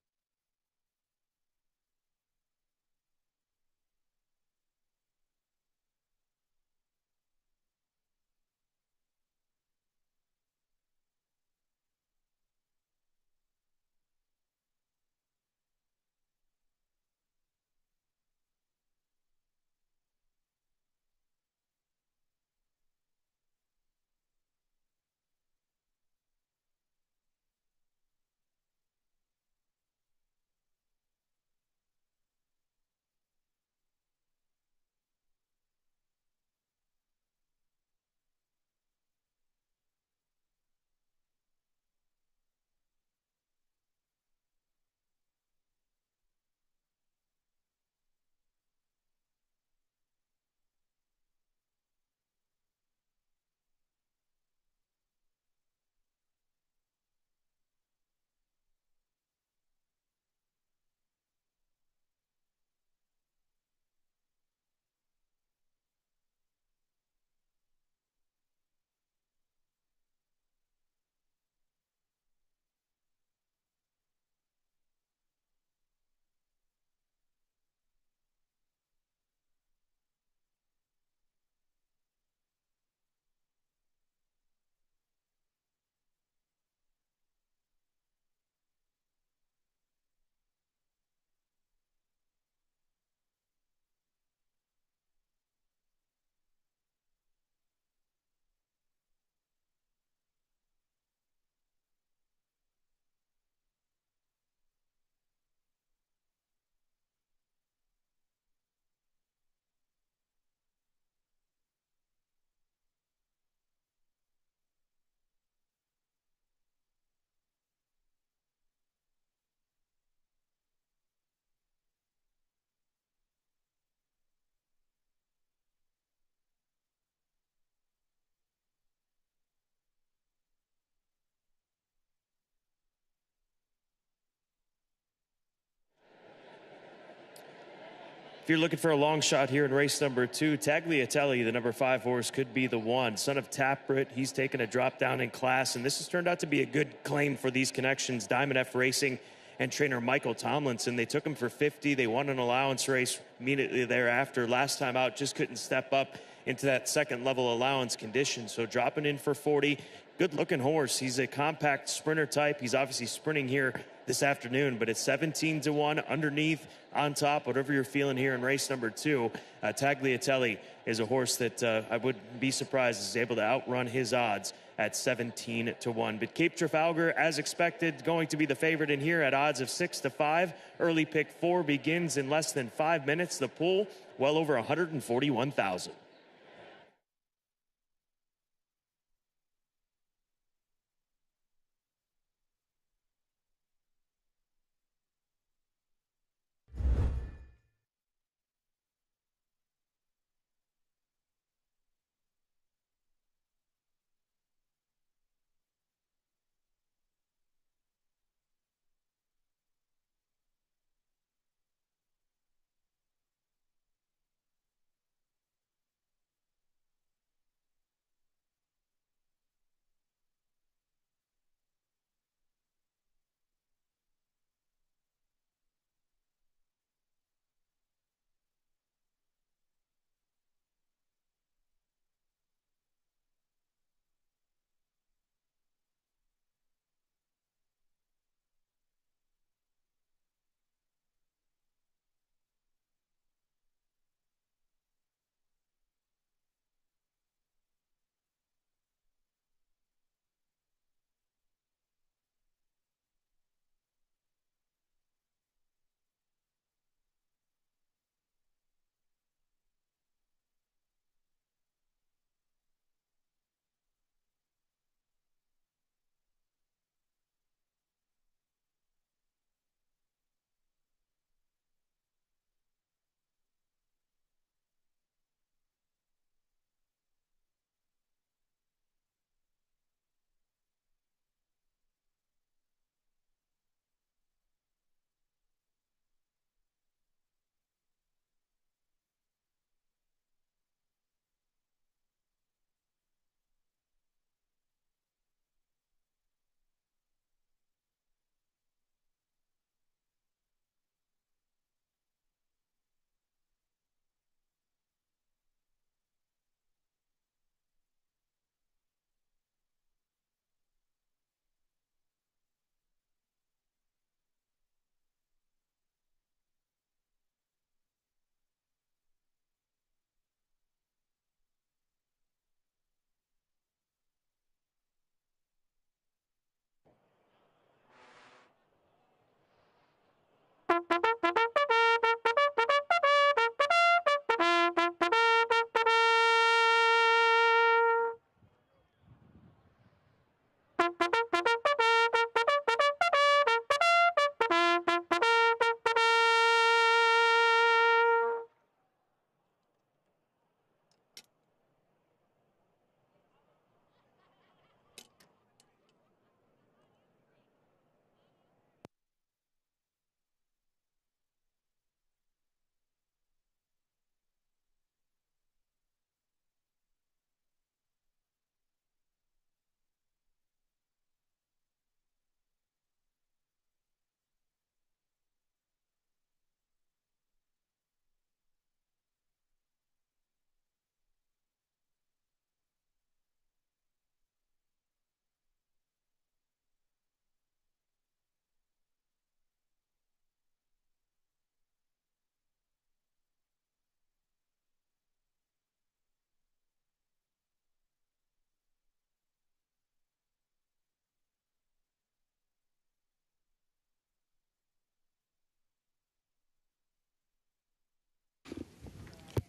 If you're looking for a long shot here in race number 2, Tagliatelle, the number 5 horse, could be the one. Son of Taproot, he's taken a drop down in class, and this has turned out to be a good claim for these connections. Diamond F Racing and trainer Michael Tomlinson, they took him for 50. They won an allowance race immediately thereafter. Last time out, just couldn't step up into that second level allowance condition. So dropping in for 40. Good looking horse. He's a compact sprinter type. He's obviously sprinting here this afternoon, but it's 17-1 underneath, on top, whatever you're feeling here in race number 2. Tagliatelle is a horse that I wouldn't be surprised is able to outrun his odds at 17-1. But Cape Trafalgar, as expected, going to be the favorite in here at odds of 6-5. Early pick 4 begins in less than 5 minutes. The pool, well over 141,000.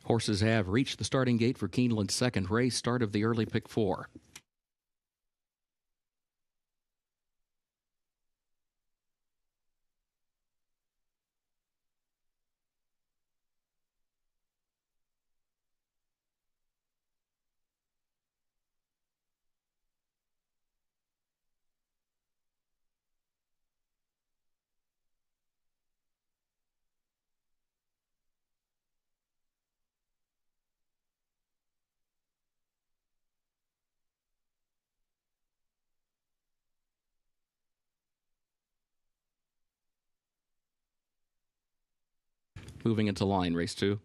Horses have reached the starting gate for Keeneland's second race, start of the early pick 4. Moving into line, race 2.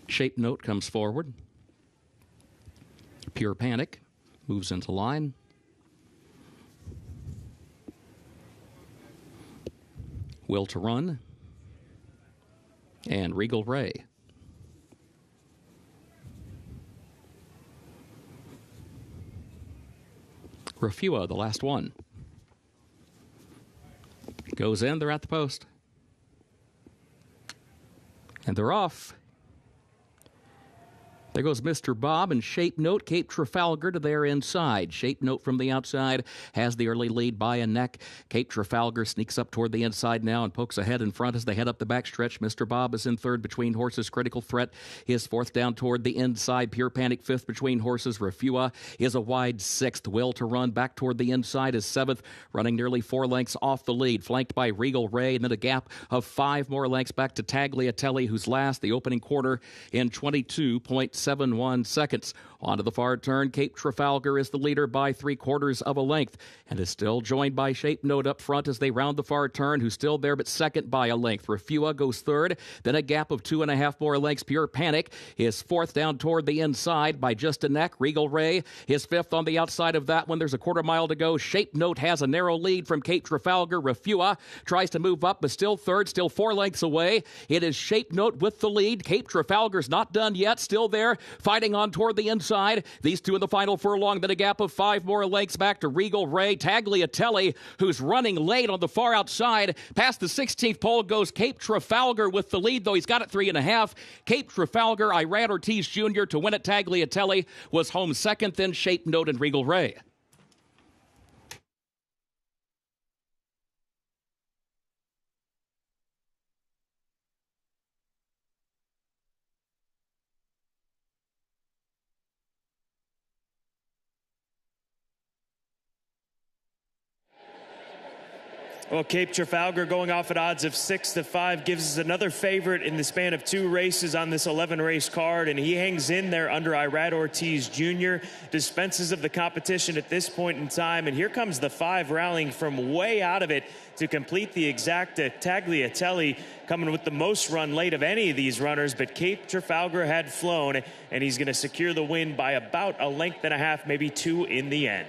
Shape Note comes forward. Pure Panic moves into line. Will to Run. And Regal Ray. Refua, the last one. Goes in, they're at the post. And they're off. There goes Mr. Bob and Shape Note, Cape Trafalgar to their inside. Shape Note from the outside has the early lead by a neck. Cape Trafalgar sneaks up toward the inside now and pokes ahead in front as they head up the backstretch. Mr. Bob is in third between horses. Critical Threat is fourth down toward the inside. Pure Panic fifth between horses. Refua is a wide sixth. Will to Run back toward the inside is seventh, running nearly 4 lengths off the lead, flanked by Regal Ray, and then a gap of 5 more lengths back to Tagliatelle, who's last the opening quarter in 22.71 seconds. Onto the far turn, Cape Trafalgar is the leader by 3/4 of a length and is still joined by Shape Note up front as they round the far turn, who's still there but second by a length. Refua goes third, then a gap of 2.5 more lengths. Pure Panic is fourth down toward the inside by just a neck. Regal Ray is fifth on the outside of that one. There's a 1/4 mile to go. Shape Note has a narrow lead from Cape Trafalgar. Refua tries to move up but still third, still 4 lengths away. It is Shape Note with the lead. Cape Trafalgar's not done yet, still there, fighting on toward the inside. These two in the final furlong, then a gap of 5 more lengths back to Regal Ray. Tagliatelle, who's running late on the far outside. Past the 16th pole goes Cape Trafalgar with the lead, though he's got it 3.5. Cape Trafalgar, Irad Ortiz Jr. to win it. Tagliatelle was home second, then Shape Note and Regal Ray. Well, Cape Trafalgar going off at odds of 6-5 gives us another favorite in the span of 2 races on this 11-race card, and he hangs in there under Irad Ortiz Jr., dispenses of the competition at this point in time, and here comes the 5 rallying from way out of it to complete the exacta. Tagliatelle coming with the most run late of any of these runners, but Cape Trafalgar had flown, and he's going to secure the win by about 1.5 lengths, maybe 2 in the end.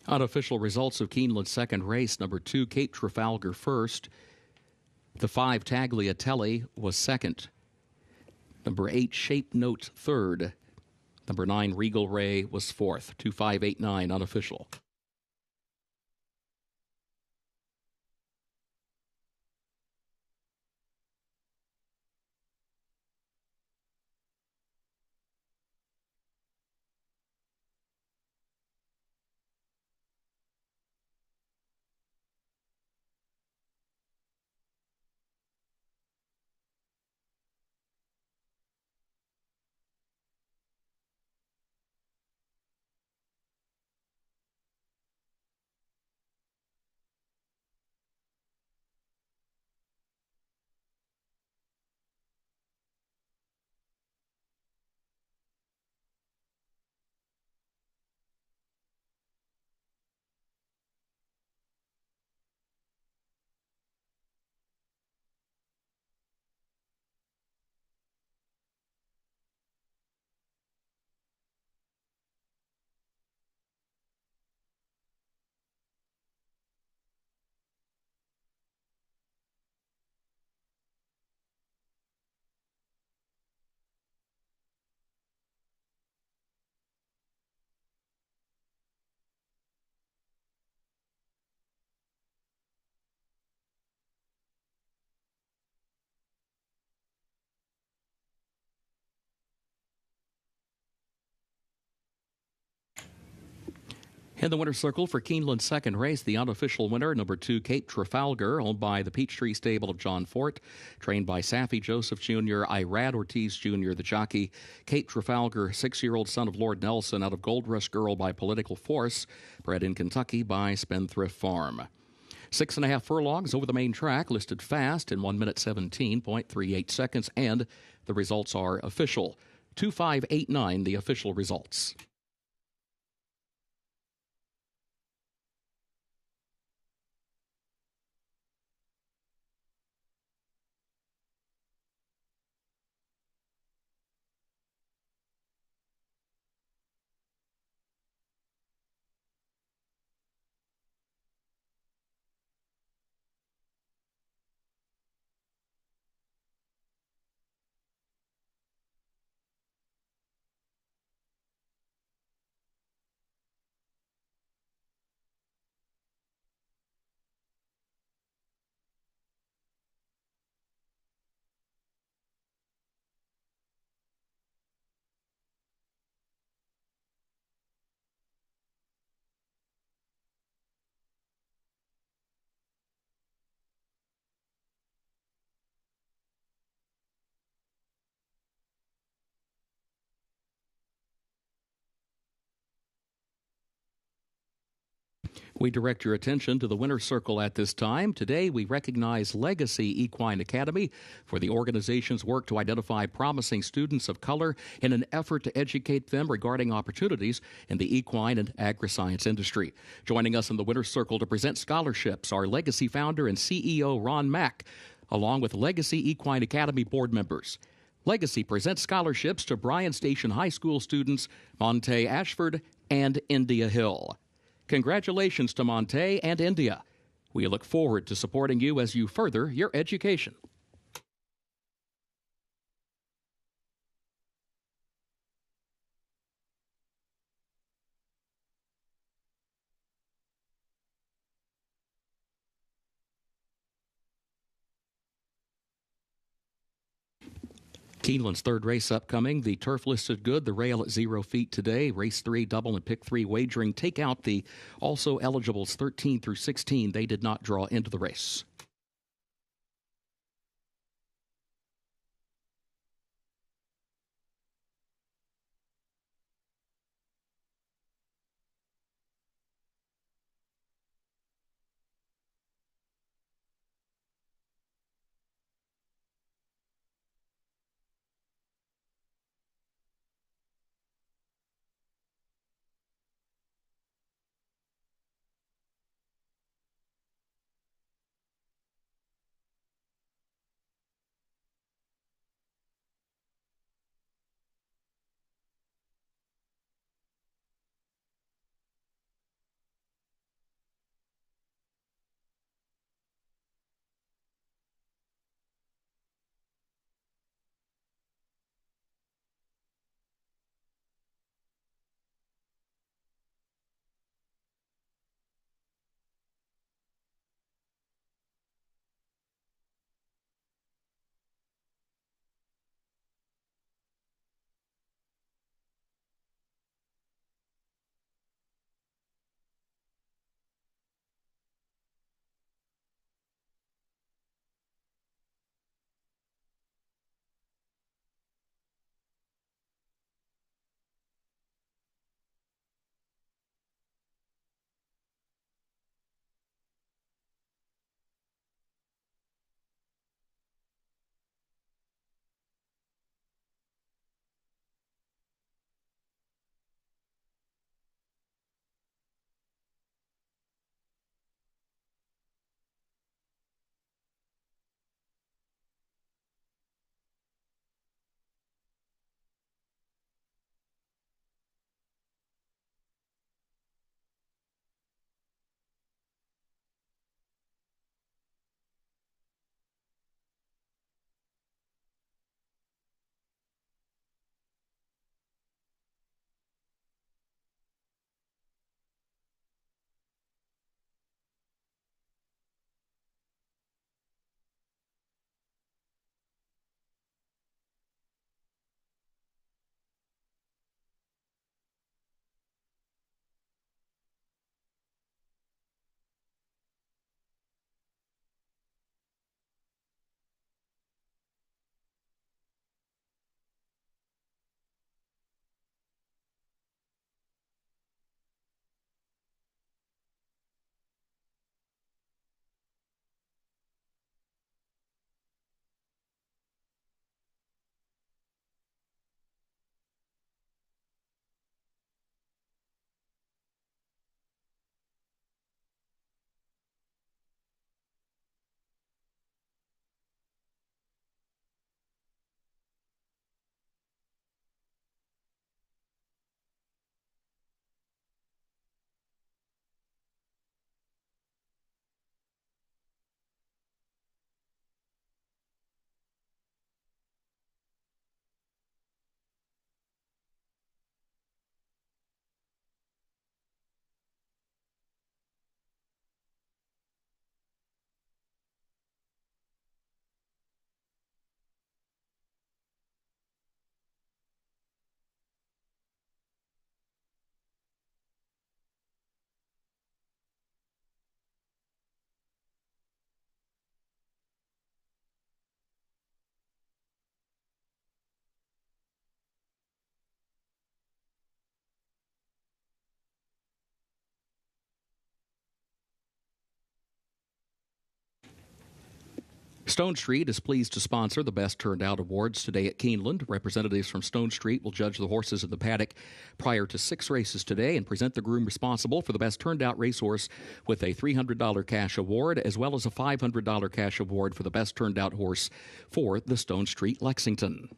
Unofficial results of Keeneland's second race. Number 2, Cape Trafalgar first. The 5, Tagliatelle, was second. Number 8, Shape Note, third. Number 9, Regal Ray was fourth. 2589 unofficial. In the winner's circle for Keeneland's second race, the unofficial winner, number 2, Cape Trafalgar, owned by the Peachtree Stable of John Fort, trained by Safi Joseph Jr., Irad Ortiz Jr., the jockey. Cape Trafalgar, 6-year-old son of Lord Nelson, out of Gold Rush Girl by Political Force, bred in Kentucky by Spendthrift Farm. 6.5 furlongs over the main track, listed fast in 1 minute 17.38 seconds, and the results are official. 2589, the official results. We direct your attention to the winner's circle at this time. Today, we recognize Legacy Equine Academy for the organization's work to identify promising students of color in an effort to educate them regarding opportunities in the equine and agri-science industry. Joining us in the winner's circle to present scholarships are Legacy founder and CEO Ron Mack, along with Legacy Equine Academy board members. Legacy presents scholarships to Bryan Station High School students Monte Ashford and India Hill. Congratulations to Monte and India. We look forward to supporting you as you further your education. Keeneland's third race upcoming. The turf listed good. The rail at 0 feet today. Race 3, double and pick 3 wagering. Take out the also eligibles 13 through 16. They did not draw into the race. Stone Street is pleased to sponsor the Best Turned Out Awards today at Keeneland. Representatives from Stone Street will judge the horses in the paddock prior to 6 races today and present the groom responsible for the Best Turned Out racehorse with a $300 cash award as well as a $500 cash award for the Best Turned Out horse for the Stone Street Lexington.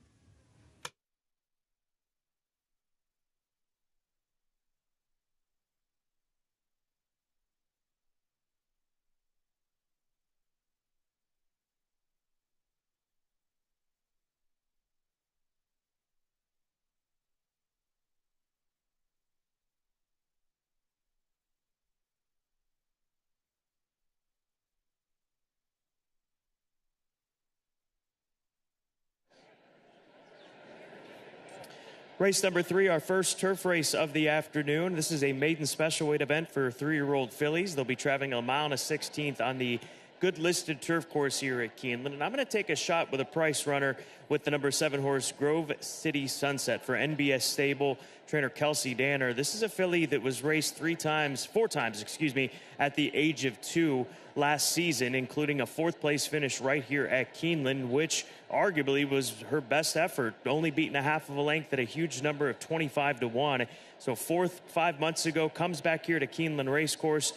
Race number 3, our first turf race of the afternoon. This is a maiden special weight event for 3-year-old fillies. They'll be traveling a mile and a 16th on the good listed turf course here at Keeneland. And I'm going to take a shot with a price runner with the number 7 horse, Grove City Sunset, for NBS Stable trainer Kelsey Danner. This is a filly that was raced 4 times, at the age of 2 last season, including a 4th place finish right here at Keeneland, which arguably was her best effort, only beaten a half of a length at a huge number of 25-1. So 4th 5 months ago, comes back here to Keeneland Racecourse.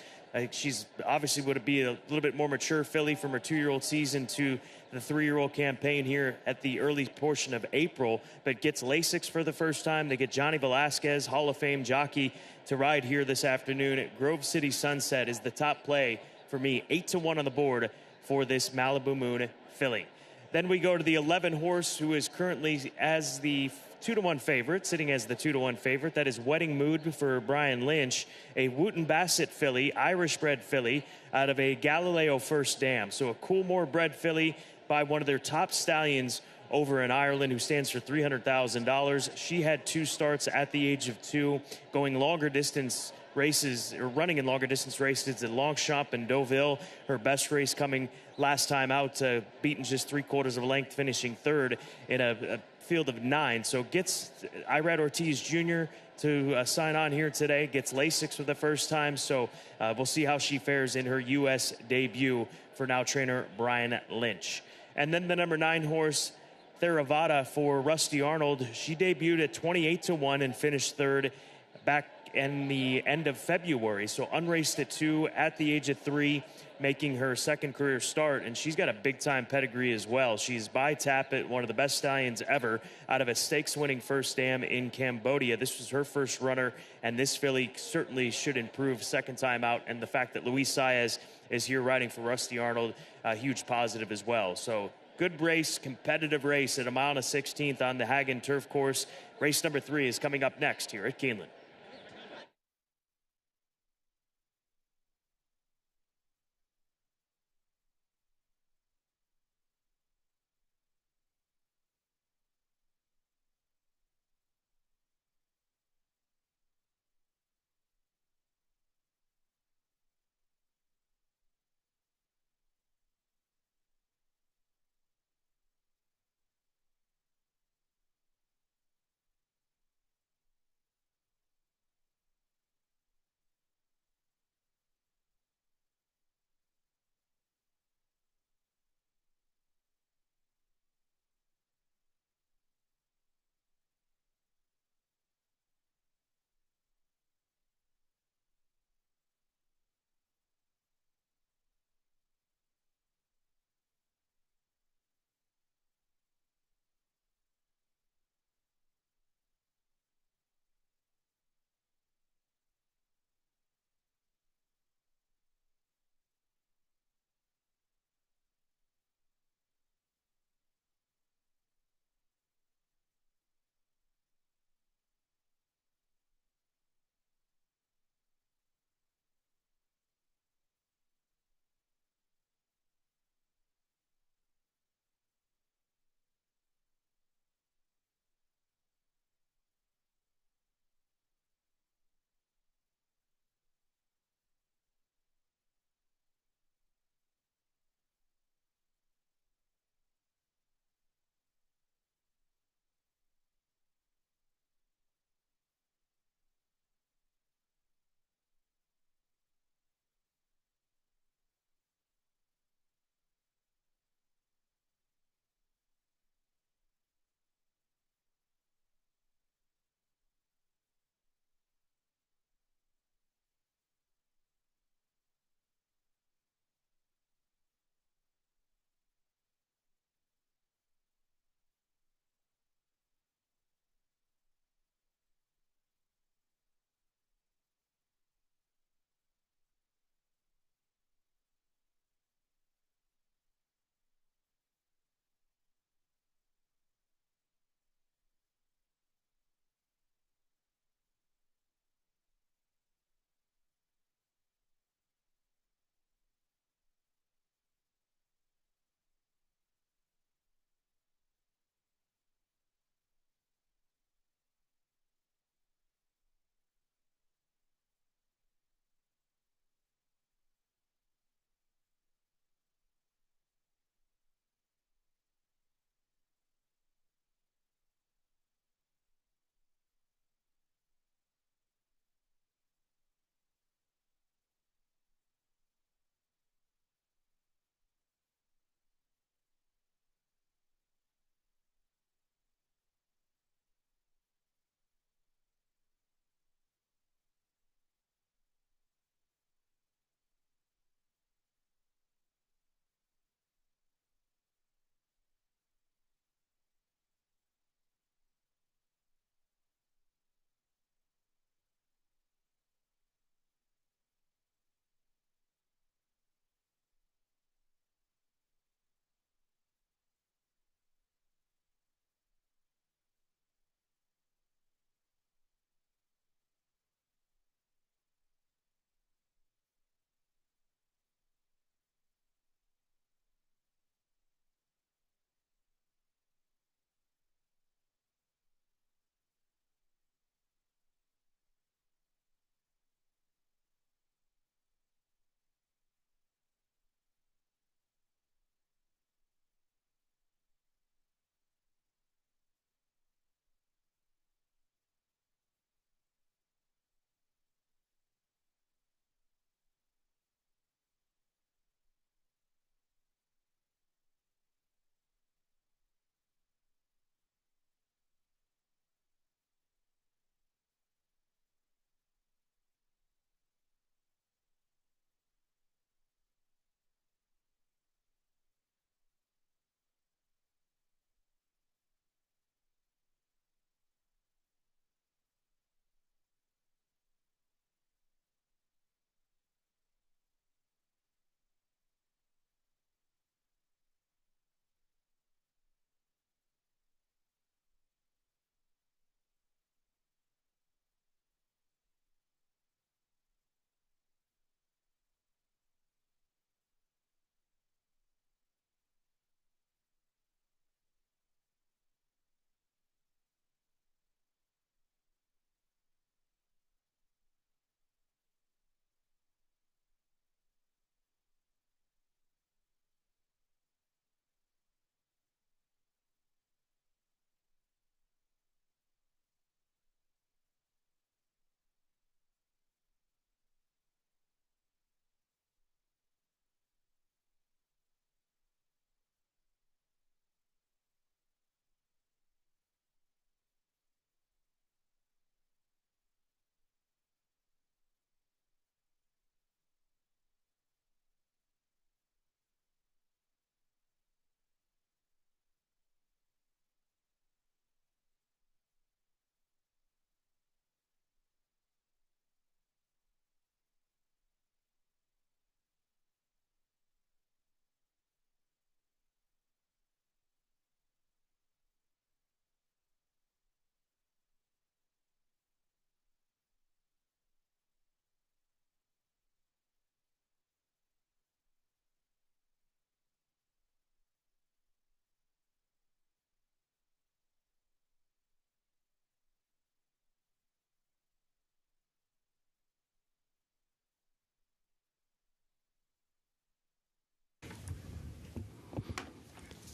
She's obviously would be a little bit more mature filly from her 2-year-old season to the 3-year-old campaign here at the early portion of April, but gets Lasix for the first time. They get Johnny Velasquez, Hall of Fame jockey, to ride here this afternoon. Grove City Sunset is the top play for me, 8-1 on the board for this Malibu Moon filly. Then we go to the 11 horse, who is currently as the 2-1 favorite, sitting as the 2-1 favorite. That is Wedding Mood for Brian Lynch, a Wooten Bassett filly, Irish-bred filly, out of a Galileo First Dam. So a Coolmore bred filly by one of their top stallions over in Ireland, who stands for $300,000. She had 2 starts at the age of 2, going longer distance races, or running in longer distance races at Longchamp and Deauville. Her best race coming last time out, beaten just 3/4 of a length, finishing 3rd in a field of 9. So gets Irad Ortiz Jr. to sign on here today, gets Lasix for the first time. So we'll see how she fares in her U.S. debut for now trainer Brian Lynch. And then the number 9 horse, Theravada for Rusty Arnold. She debuted at 28-1 and finished 3rd back in the end of February. So unraced at 2 at the age of 3, making her 2nd career start. And she's got a big-time pedigree as well. She's by Tappet, one of the best stallions ever, out of a stakes-winning First Dam in Cambodia. This was her first runner, and this filly certainly should improve 2nd time out. And the fact that Luis Saez is here riding for Rusty Arnold, a huge positive as well. So good race, competitive race at a mile and a 16th on the Hagen Turf Course. Race number 3 is coming up next here at Keeneland.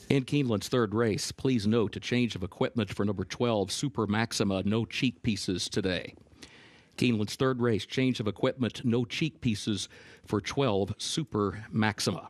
In Keeneland's third race, please note a change of equipment for number 12, Super Maxima, no cheek pieces today. Keeneland's third race, change of equipment, no cheek pieces for 12, Super Maxima.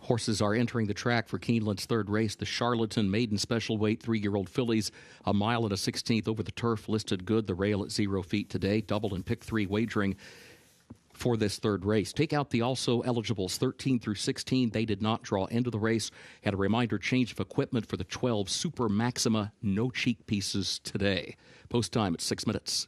Horses are entering the track for Keeneland's third race. The Charlatan Maiden special weight 3-year-old fillies, a mile and a 16th over the turf, listed good. The rail at 0 feet today. Double and pick 3 wagering for this third race. Take out the also eligibles 13 through 16. They did not draw into the race. Had a reminder change of equipment for the 12 Super Maxima. No cheek pieces today. Post time at 6 minutes.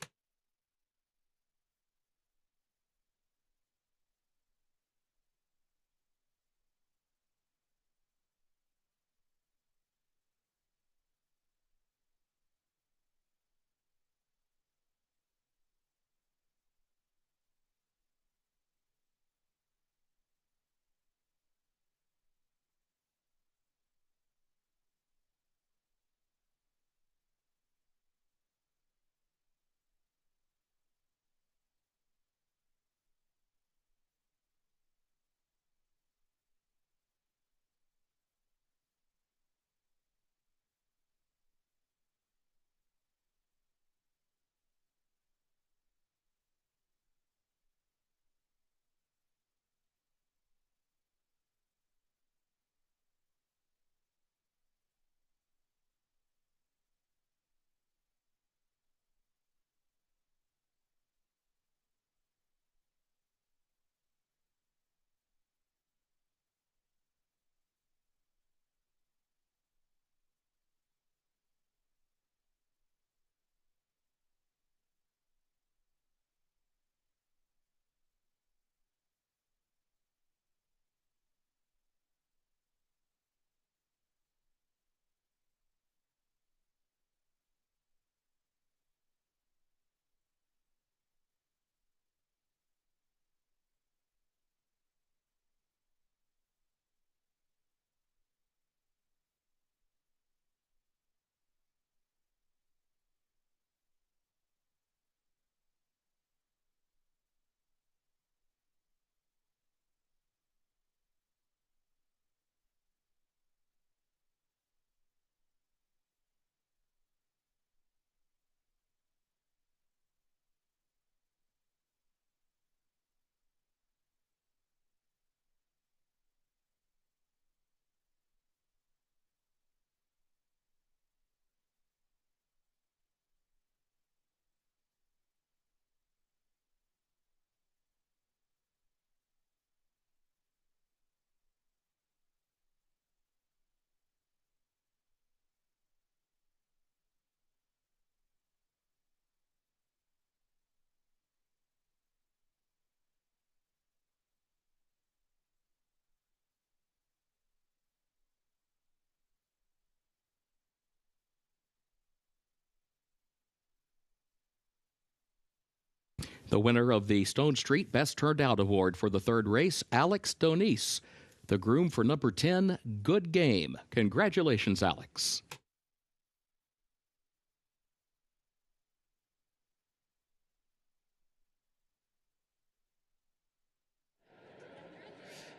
The winner of the Stone Street Best Turned Out Award for the third race, Alex Donice. The groom for number 10, Good Game. Congratulations, Alex.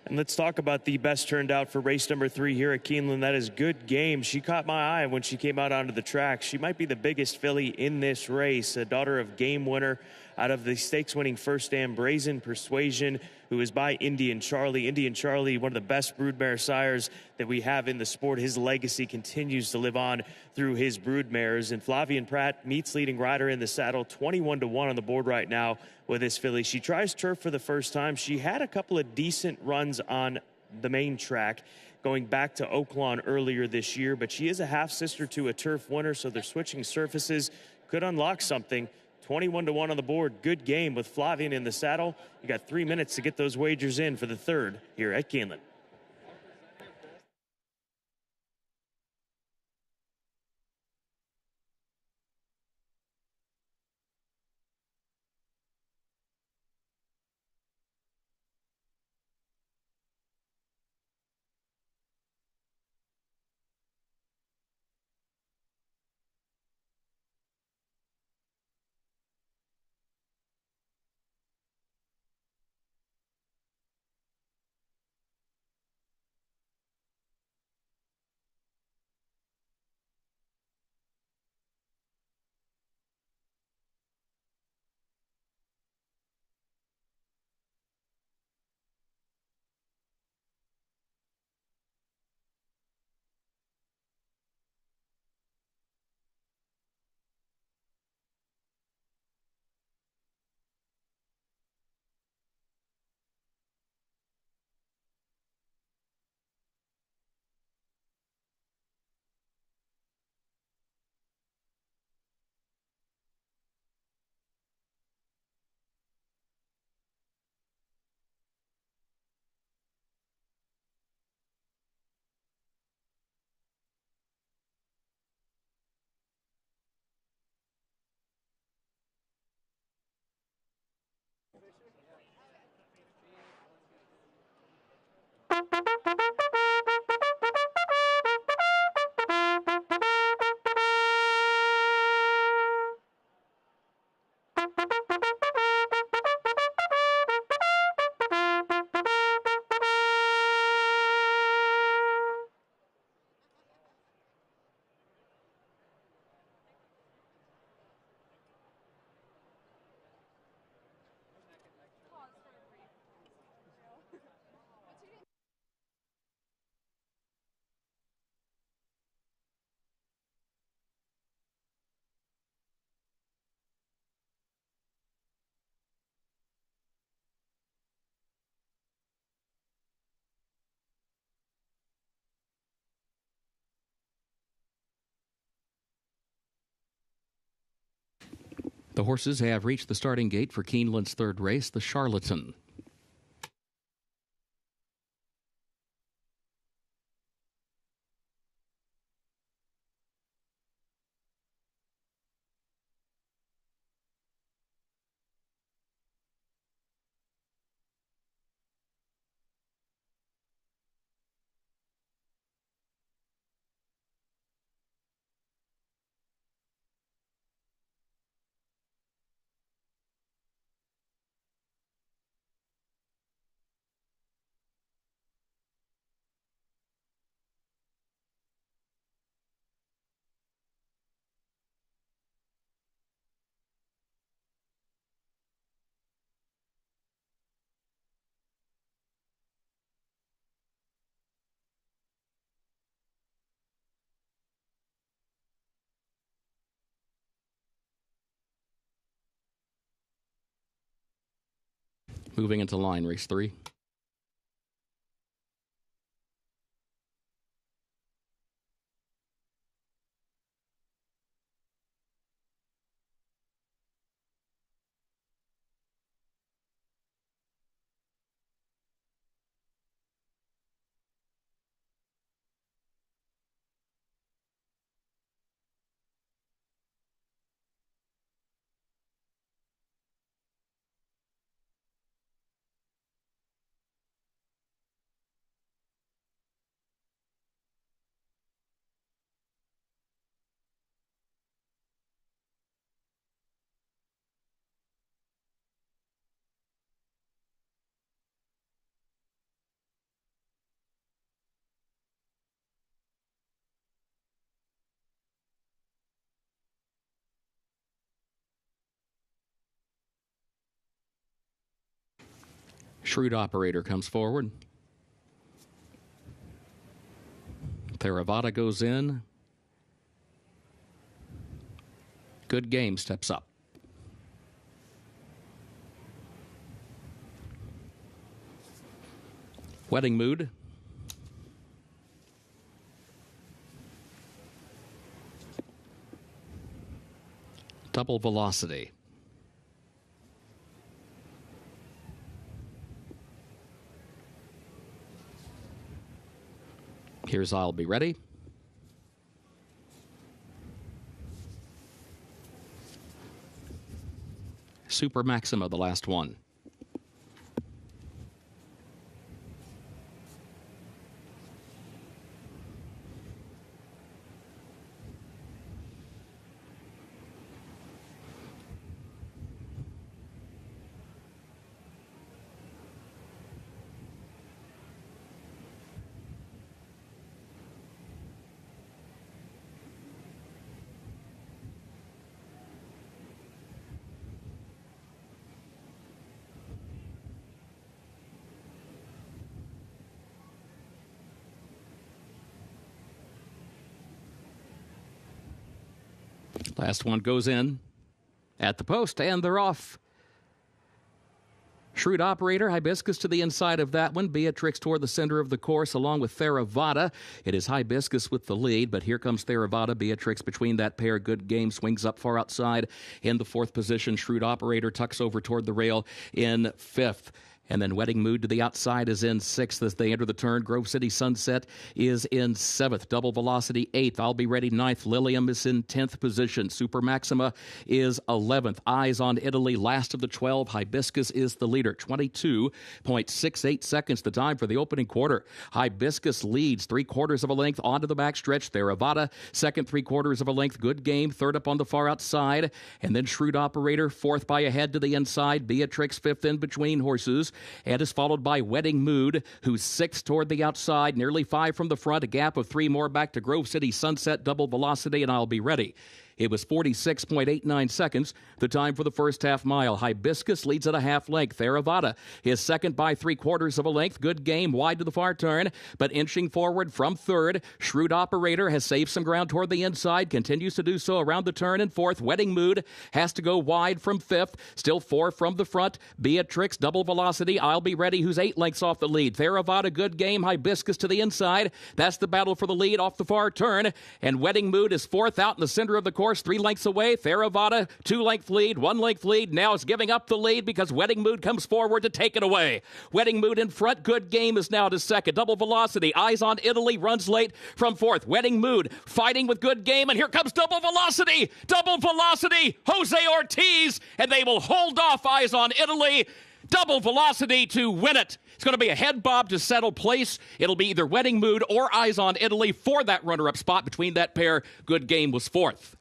And let's talk about the best turned out for race number 3 here at Keeneland. That is Good Game. She caught my eye when she came out onto the track. She might be the biggest filly in this race, a daughter of Game Winner out of the stakes-winning First Stand Brazen Persuasion, who is by Indian Charlie. Indian Charlie, one of the best broodmare sires that we have in the sport. His legacy continues to live on through his broodmares. And Flavian Pratt meets leading rider in the saddle, 21-1 on the board right now with this filly. She tries turf for the first time. She had a couple of decent runs on the main track going back to Oaklawn earlier this year, but she is a half-sister to a turf winner, so they're switching surfaces. Could unlock something. 21-1 on the board. Good Game with Flavian in the saddle. You got 3 minutes to get those wagers in for the third here at Keeneland. The horses have reached the starting gate for Keeneland's third race, the Charlatan. Moving into line, race 3. Shrewd Operator comes forward. Theravada goes in. Good Game steps up. Wedding Mood. Double Velocity. Here's I'll Be Ready. Super Maxima, the last one. Last one goes in at the post, and they're off. Shrewd Operator, Hibiscus to the inside of that one. Beatrix toward the center of the course along with Theravada. It is Hibiscus with the lead, but here comes Theravada. Beatrix between that pair. Good Game swings up far outside in the fourth position. Shrewd Operator tucks over toward the rail in fifth. And then Wedding Mood to the outside is in sixth as they enter the turn. Grove City Sunset is in seventh. Double Velocity eighth. I'll Be Ready ninth. Lilium is in 10th position. Super Maxima is 11th. Eyes on Italy, last of the 12. Hibiscus is the leader. 22.68 seconds the time for the opening quarter. Hibiscus leads 3/4 of a length onto the backstretch. Theravada, second 3/4 of a length. Good Game, third up on the far outside. And then Shrewd Operator, fourth by a head to the inside. Beatrix, fifth in between horses. And is followed by Wedding Mood, who's sixth toward the outside, nearly 5 from the front, a gap of 3 more back to Grove City Sunset, Double Velocity, and I'll Be Ready. It was 46.89 seconds, the time for the first half mile. Hibiscus leads at a half length. Theravada is second by 3/4 of a length. Good Game wide to the far turn, but inching forward from third. Shrewd Operator has saved some ground toward the inside, continues to do so around the turn in fourth. Wedding Mood has to go wide from fifth, still 4 from the front. Beatrix, Double Velocity, I'll Be Ready, who's 8 lengths off the lead. Theravada, Good Game, Hibiscus to the inside. That's the battle for the lead off the far turn, and Wedding Mood is fourth out in the center of the course. 3 lengths away. Theravada, 2-length lead, 1-length lead. Now is giving up the lead because Wedding Mood comes forward to take it away. Wedding Mood in front. Good Game is now to second. Double Velocity, Eyes on Italy, runs late from fourth. Wedding Mood fighting with Good Game, and here comes Double Velocity. Double Velocity, Jose Ortiz, and they will hold off Eyes on Italy. Double Velocity to win it. It's going to be a head bob to settle place. It'll be either Wedding Mood or Eyes on Italy for that runner-up spot. Between that pair, Good Game was fourth.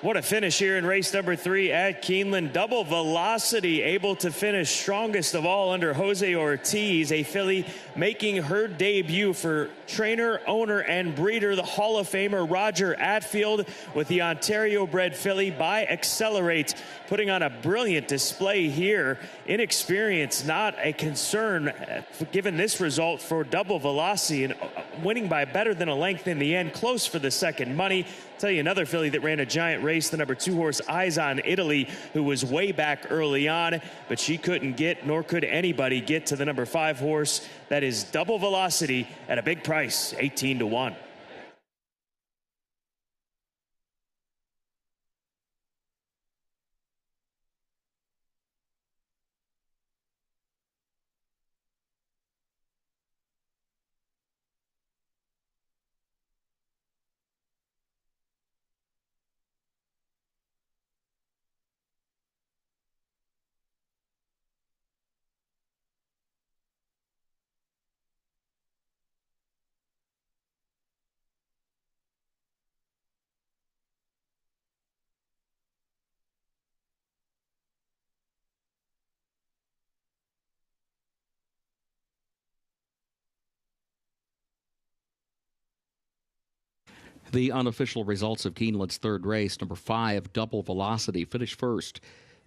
What a finish here in race number 3 at Keeneland. Double Velocity able to finish strongest of all under Jose Ortiz, a filly making her debut for trainer, owner, and breeder, the Hall of Famer Roger Atfield, with the Ontario-bred filly by Accelerate, putting on a brilliant display here. Inexperience, not a concern given this result for Double Velocity, and winning by better than a length in the end, close for the second money. Tell you another filly that ran a giant race, the number 2 horse Eyes on Italy, who was way back early on, but she couldn't get, nor could anybody get to the number 5 horse. That is Double Velocity at a big price, 18-1. The unofficial results of Keeneland's third race: number 5, Double Velocity, finished first.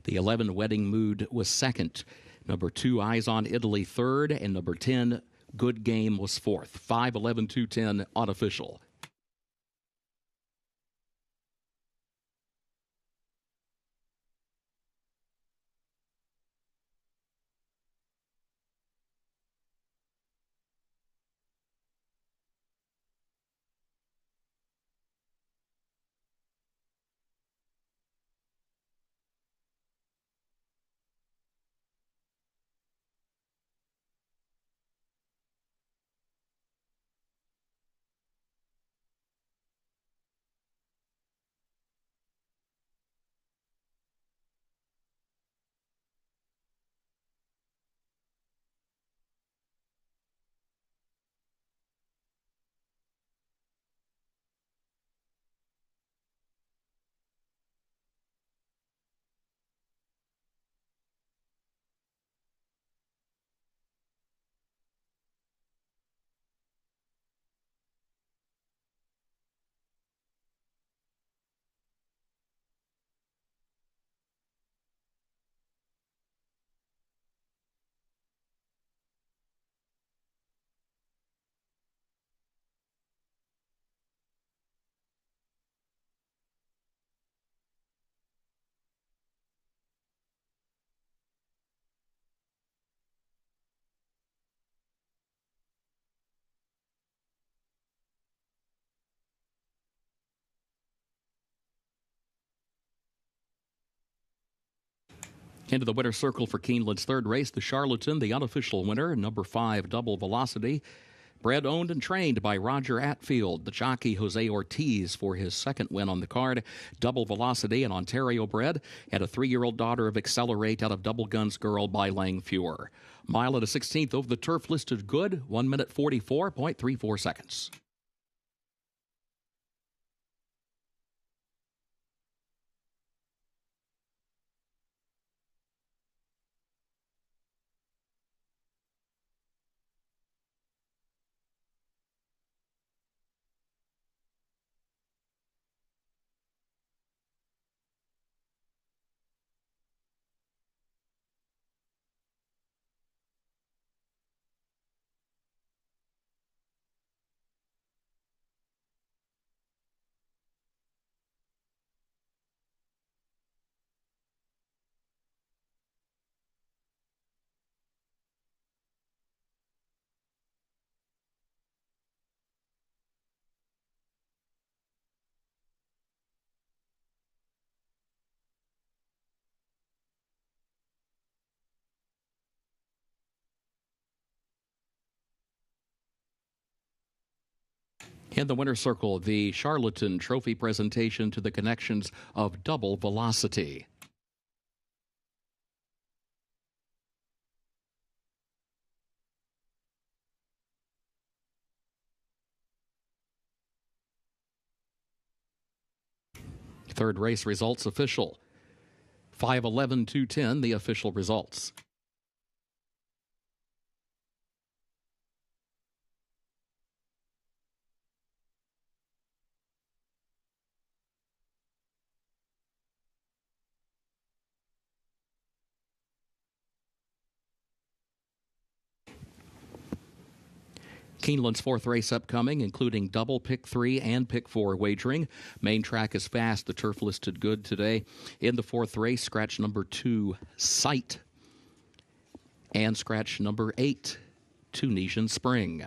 The 11, Wedding Mood, was second. Number 2, Eyes on Italy, third. And number 10, Good Game, was fourth. 5, 11, 2, 10, unofficial. Into the winner's circle for Keeneland's third race, the Charlatan, the unofficial winner, number 5, Double Velocity. Bred, owned, and trained by Roger Atfield. The jockey, Jose Ortiz, for his second win on the card. Double Velocity, an Ontario bred, and a 3-year-old daughter of Accelerate out of Double Guns Girl by Lang Fuhr. Mile and a 16th over the turf, listed good, 1 minute 44.34 seconds. In the winner's circle, the Charlatan Trophy presentation to the connections of Double Velocity. Third race results official. 5-11-2-10, the official results. Keeneland's fourth race upcoming, including double pick 3 and pick 4 wagering. Main track is fast. The turf listed good today. In the fourth race, scratch number 2, Sight. And scratch number 8, Tunisian Spring.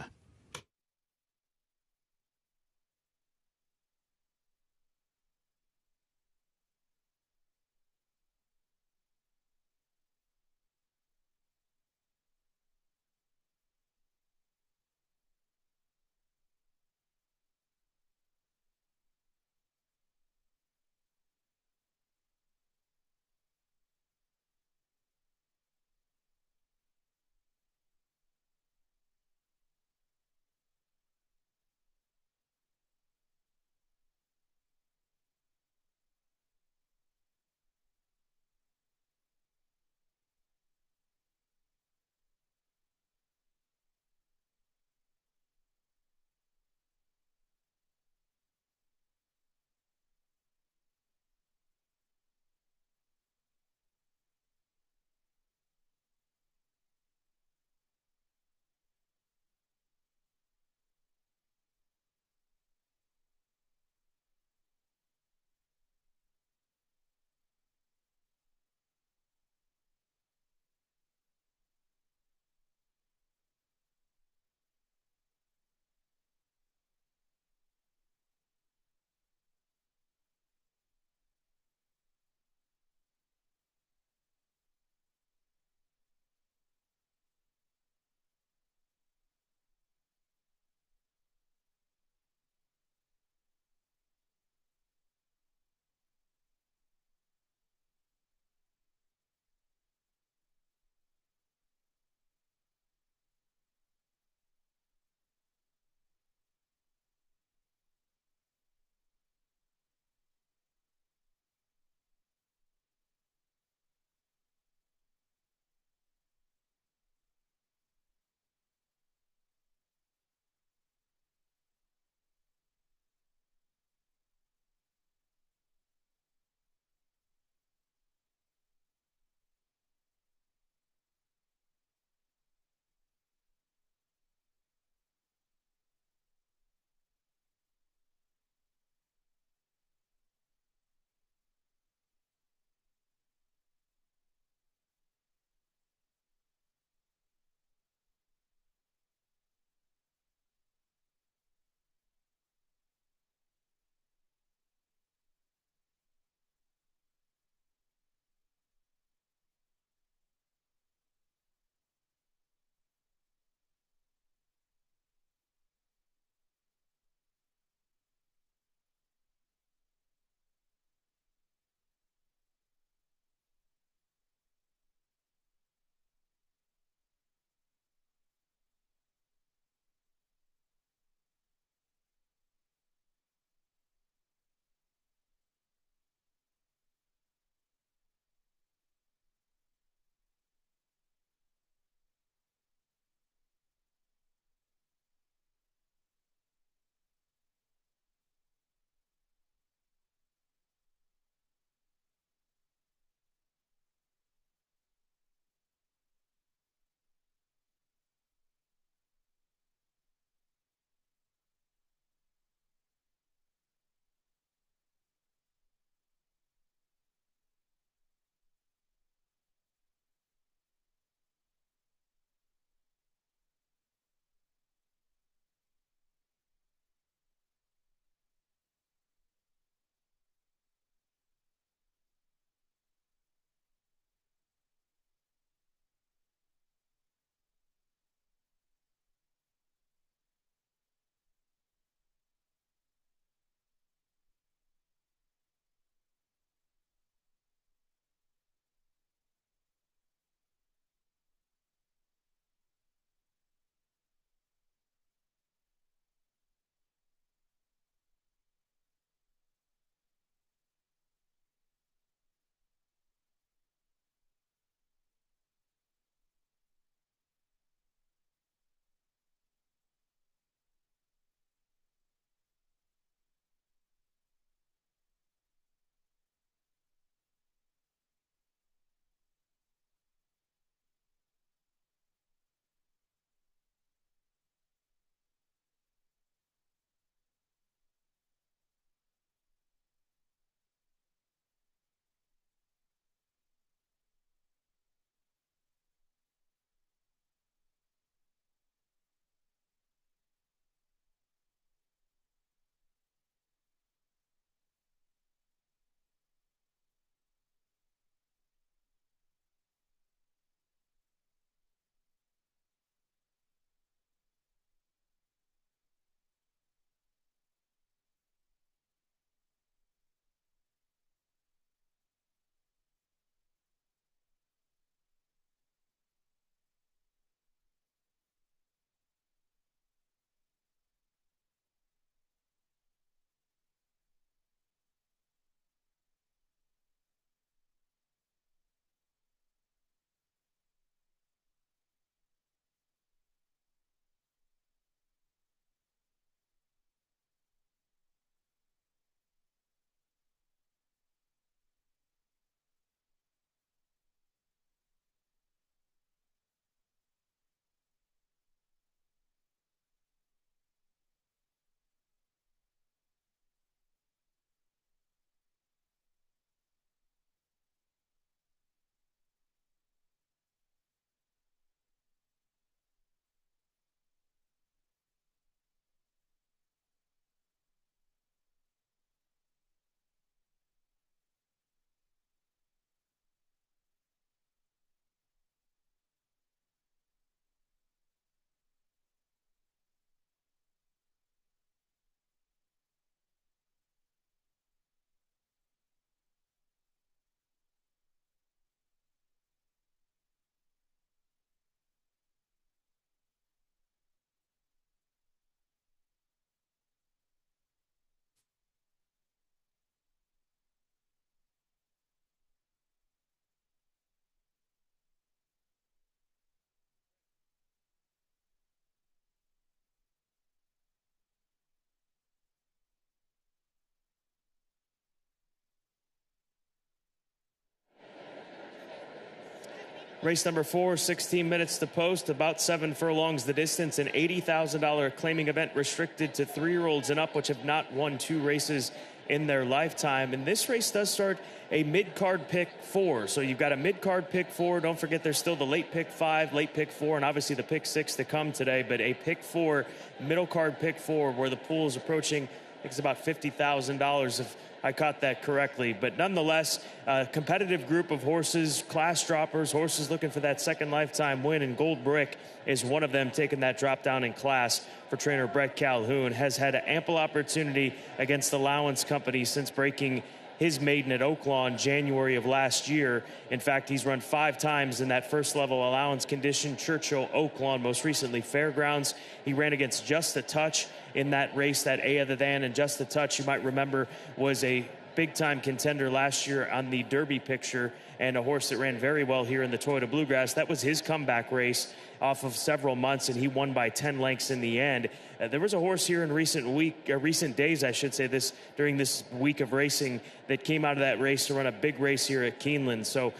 Race number 4, 16 minutes to post, about 7 furlongs the distance, an $80,000 claiming event restricted to 3-year-olds and up, which have not won 2 races in their lifetime. And this race does start a mid-card pick 4. So you've got a mid-card pick 4. Don't forget there's still the late pick 5, late pick 4, and obviously the pick 6 to come today. But a pick 4, middle card pick 4, where the pool is approaching, I think it's about $50,000 if I caught that correctly. But nonetheless, a competitive group of horses, class droppers, horses looking for that second lifetime win, and Gold Brick is one of them, taking that drop down in class for trainer Brett Calhoun. Has had an ample opportunity against Allowance Company since breaking his maiden at Oaklawn January of last year. In fact, he's run 5 times in that first level allowance condition, Churchill, Oaklawn, most recently Fairgrounds. He ran against Just a Touch in that race, that A other than, and Just a Touch, you might remember, was a big-time contender last year on the Derby picture, and a horse that ran very well here in the Toyota Bluegrass. That was his comeback race off of several months, and he won by 10 lengths in the end. There was a horse here in recent days, I should say, during this week of racing that came out of that race to run a big race here at Keeneland. So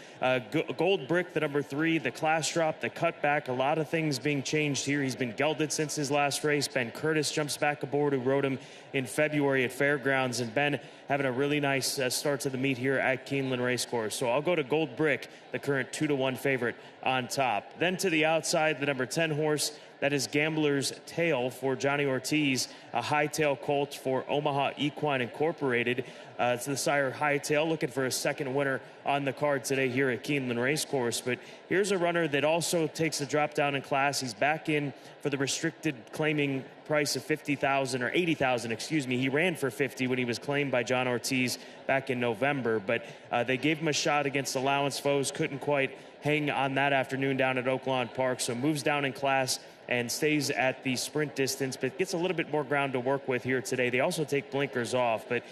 Gold Brick, the number 3, the class drop, the cutback, a lot of things being changed here. He's been gelded since his last race. Ben Curtis jumps back aboard, who rode him in February at Fairgrounds, and Ben having a really nice start to the meet here at Keeneland Racecourse. So I'll go to Gold Brick, the current 2-1 favorite on top. Then to the outside, the number 10 horse, that is Gambler's Tail for Johnny Ortiz, a Hightail colt for Omaha Equine Incorporated. It's the sire Hightail, looking for a second winner on the card today here at Keeneland Racecourse. But here's a runner that also takes a drop down in class. He's back in for the restricted claiming price of $50,000 or $80,000, excuse me. He ran for $50 when he was claimed by John Ortiz back in November, but they gave him a shot against Allowance foes, couldn't quite hang on that afternoon down at Oaklawn Park, so moves down in class and stays at the sprint distance, but gets a little bit more ground to work with here today. They also take blinkers off, but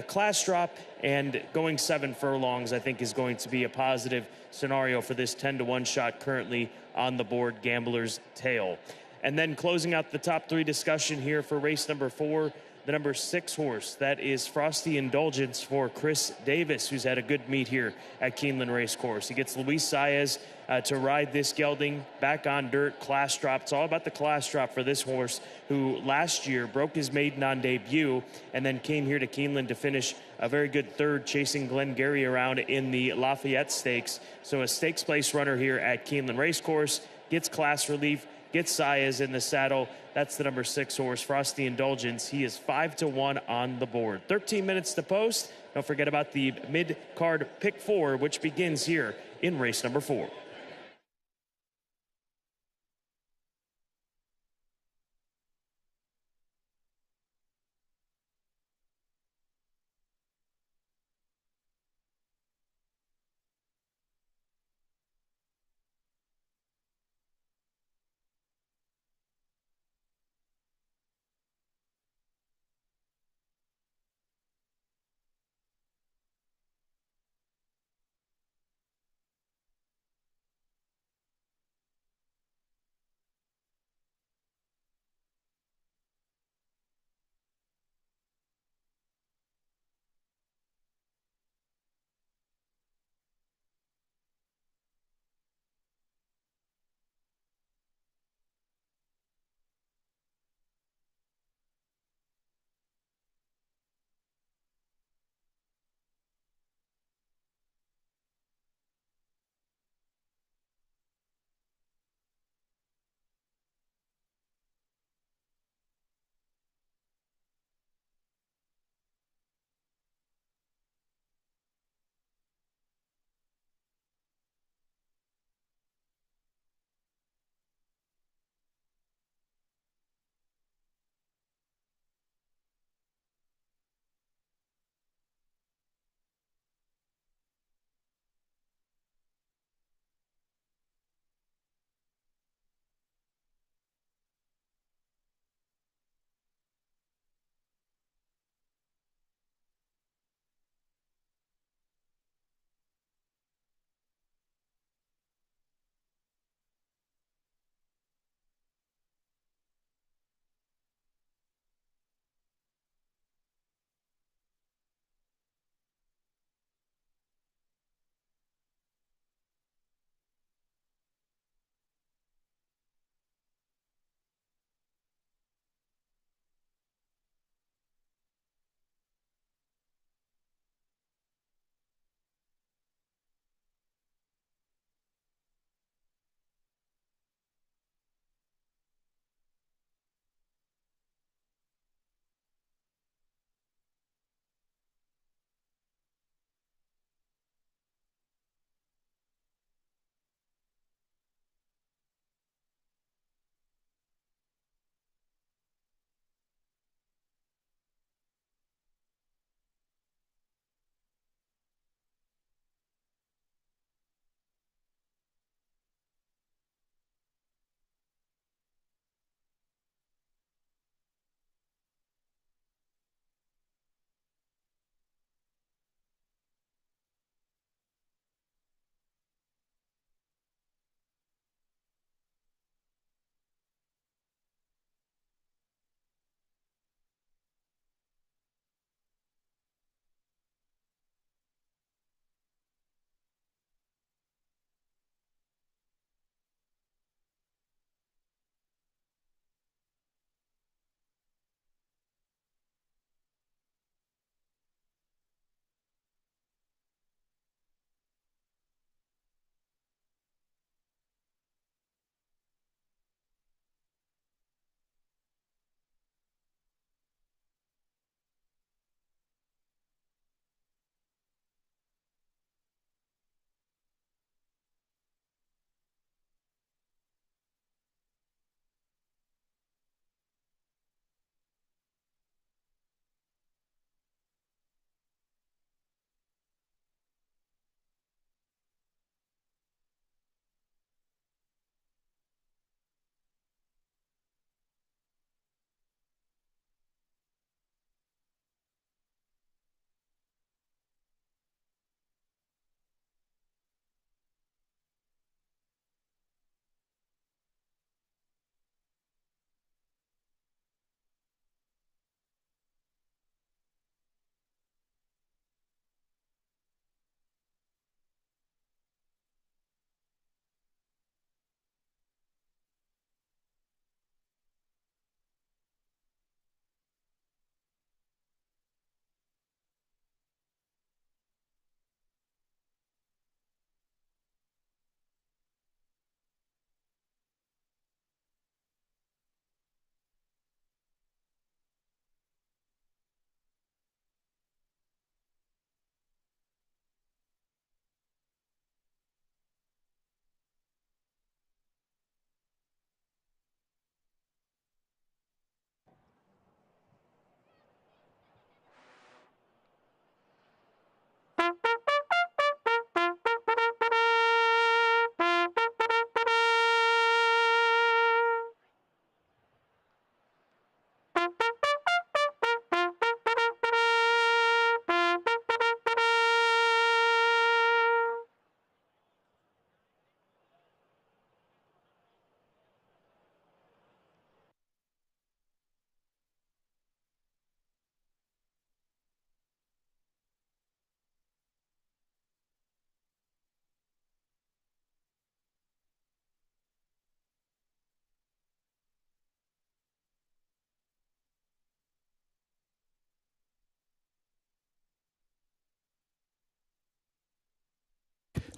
class drop and going 7 furlongs, I think, is going to be a positive scenario for this 10-1 shot currently on the board, Gambler's Tail. And then closing out the top 3 discussion here for race number 4, the number 6 horse, that is Frosty Indulgence for Chris Davis, who's had a good meet here at Keeneland Racecourse. He gets Luis Saez to ride this gelding back on dirt, class drop. It's all about the class drop for this horse, who last year broke his maiden on debut and then came here to Keeneland to finish a very good third, chasing Glenn Gary around in the Lafayette Stakes. So a stakes place runner here at Keeneland Racecourse, gets class relief, gets Saez in the saddle. That's the number 6 horse, Frosty Indulgence. He is 5-1 on the board. 13 minutes to post. Don't forget about the mid-card pick 4, which begins here in race number 4.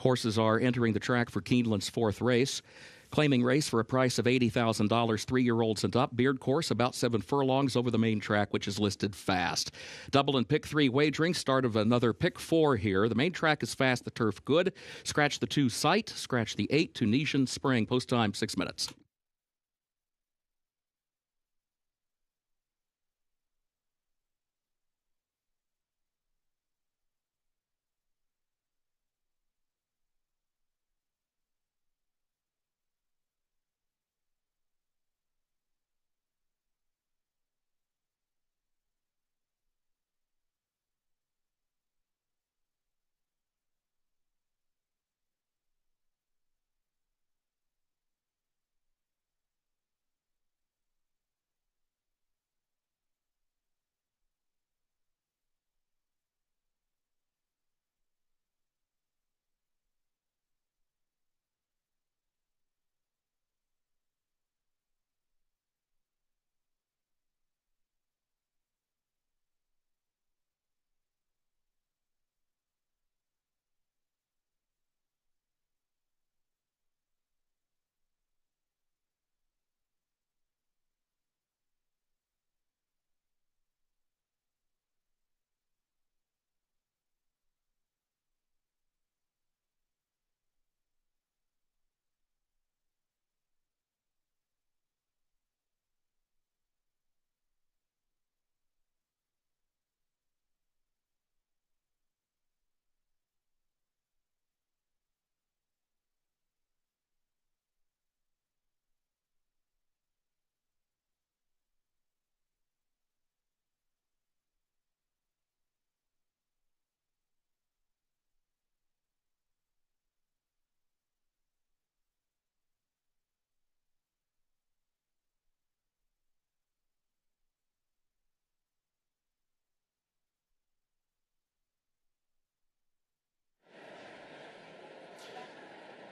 Horses are entering the track for Keeneland's fourth race. Claiming race for a price of $80,000, 3-year-olds and up. Beard course about 7 furlongs over the main track, which is listed fast. Double and pick 3 wagering. Start of another pick 4 here. The main track is fast, the turf good. Scratch the 2 Sight. Scratch the 8 Tunisian Spring. Post time 6 minutes.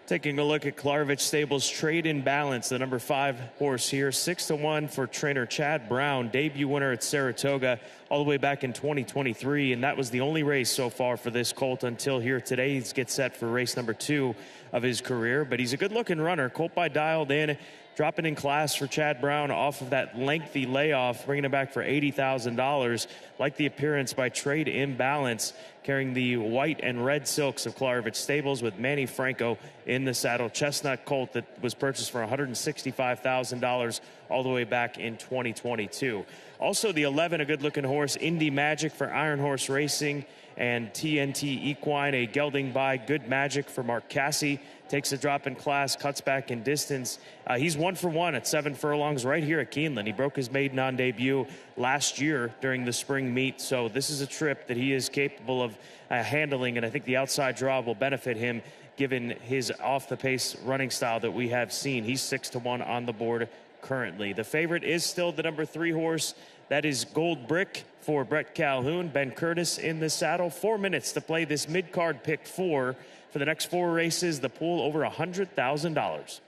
Taking a look at Klarvich Stables Trade in Balance, the number 5 horse here, 6-1 for trainer Chad Brown, debut winner at Saratoga all the way back in 2023, and that was the only race so far for this colt until here today. He gets set for race number 2 of his career, but he's a good-looking runner. Colt by dialed in, dropping in class for Chad Brown off of that lengthy layoff, bringing him back for $80,000. Like the appearance by Trade in Balance, carrying the white and red silks of Klarvich Stables with Manny Franco in the saddle. Chestnut colt that was purchased for $165,000 all the way back in 2022. Also the 11, a good-looking horse, Indy Magic for Iron Horse Racing, and TNT Equine, a gelding by Good Magic for Mark Cassie. Takes a drop in class, cuts back in distance. He's 1 for 1 at 7 furlongs right here at Keeneland. He broke his maiden on debut last year during the spring meet, so this is a trip that he is capable of handling, and I think the outside draw will benefit him given his off-the-pace running style that we have seen. He's 6-1 on the board currently. The favorite is still the number 3 horse. That is Gold Brick for Brett Calhoun. Ben Curtis in the saddle. 4 minutes to play this mid-card pick 4. For the next 4 races, the pool over $100,000.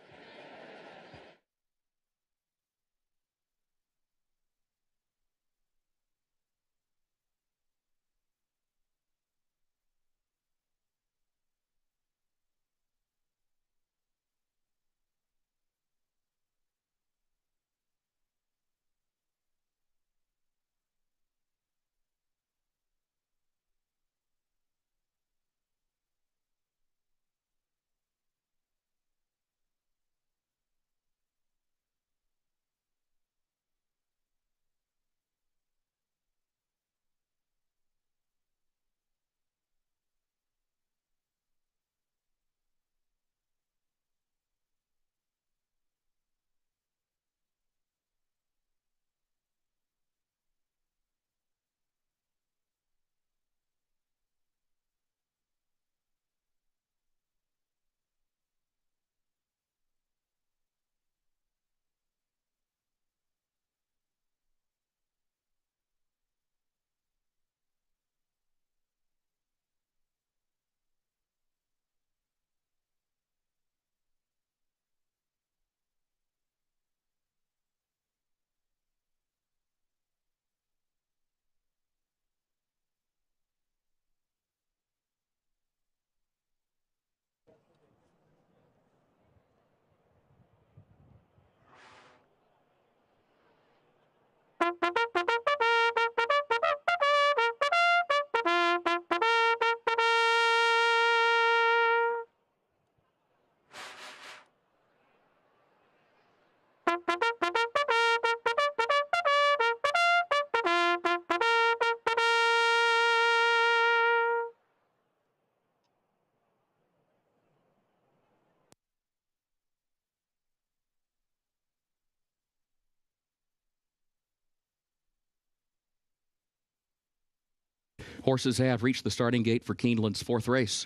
Horses have reached the starting gate for Keeneland's fourth race.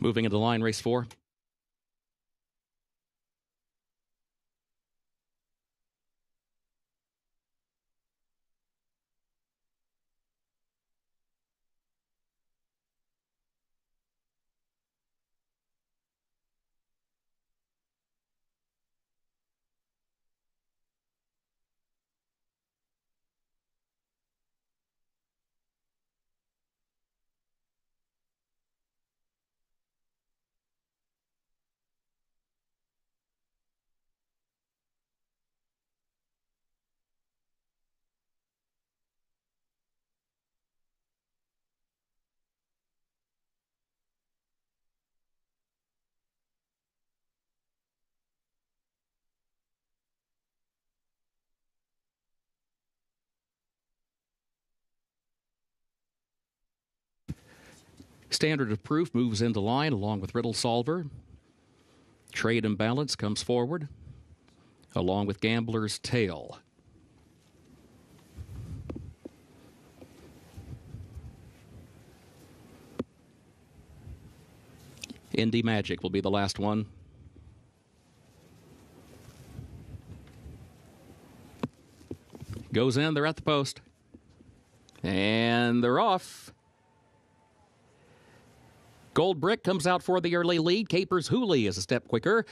Moving into line, race 4. Standard of Proof moves into line along with Riddle Solver. Trade and Balance comes forward along with Gambler's Tale. Indy Magic will be the last one. Goes in, they're at the post. And they're off. Gold Brick comes out for the early lead. Capers Hooley is a step quicker.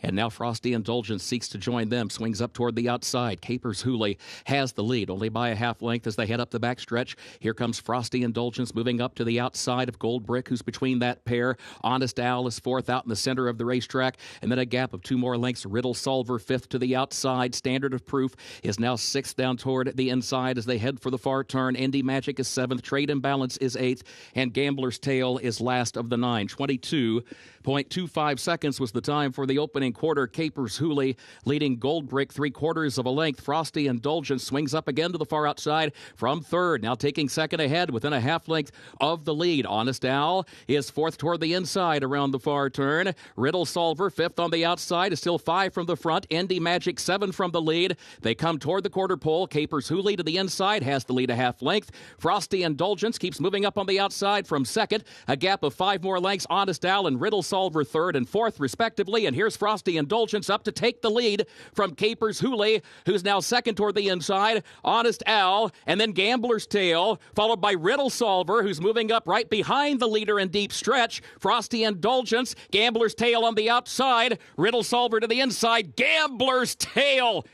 And now Frosty Indulgence seeks to join them, swings up toward the outside. Capers Hooley has the lead, only by a half length as they head up the backstretch. Here comes Frosty Indulgence moving up to the outside of Gold Brick, who's between that pair. Honest Owl is fourth out in the center of the racetrack. And then a gap of 2 more lengths. Riddle Solver fifth to the outside. Standard of Proof is now sixth down toward the inside as they head for the far turn. Indy Magic is seventh. Trade and Balance is eighth. And Gambler's Tale is last of the 9. 22.25 seconds was the time for the opening quarter. Capers Hooley leading Gold Brick 3/4 of a length. Frosty Indulgence swings up again to the far outside from third. Now taking second ahead within a half length of the lead. Honest Owl is fourth toward the inside around the far turn. Riddle Solver fifth on the outside is still 5 from the front. Indy Magic 7 from the lead. They come toward the quarter pole. Capers Hooley to the inside has the lead a half length. Frosty Indulgence keeps moving up on the outside from second. A gap of 5 more lengths. Honest Owl and Riddle Solver third and fourth respectively. And here's Frosty Indulgence up to take the lead from Capers Hooley, who's now second toward the inside. Honest Owl, and then Gambler's Tale, followed by Riddle Solver, who's moving up right behind the leader in deep stretch. Frosty Indulgence, Gambler's Tale on the outside, Riddle Solver to the inside. Gambler's Tale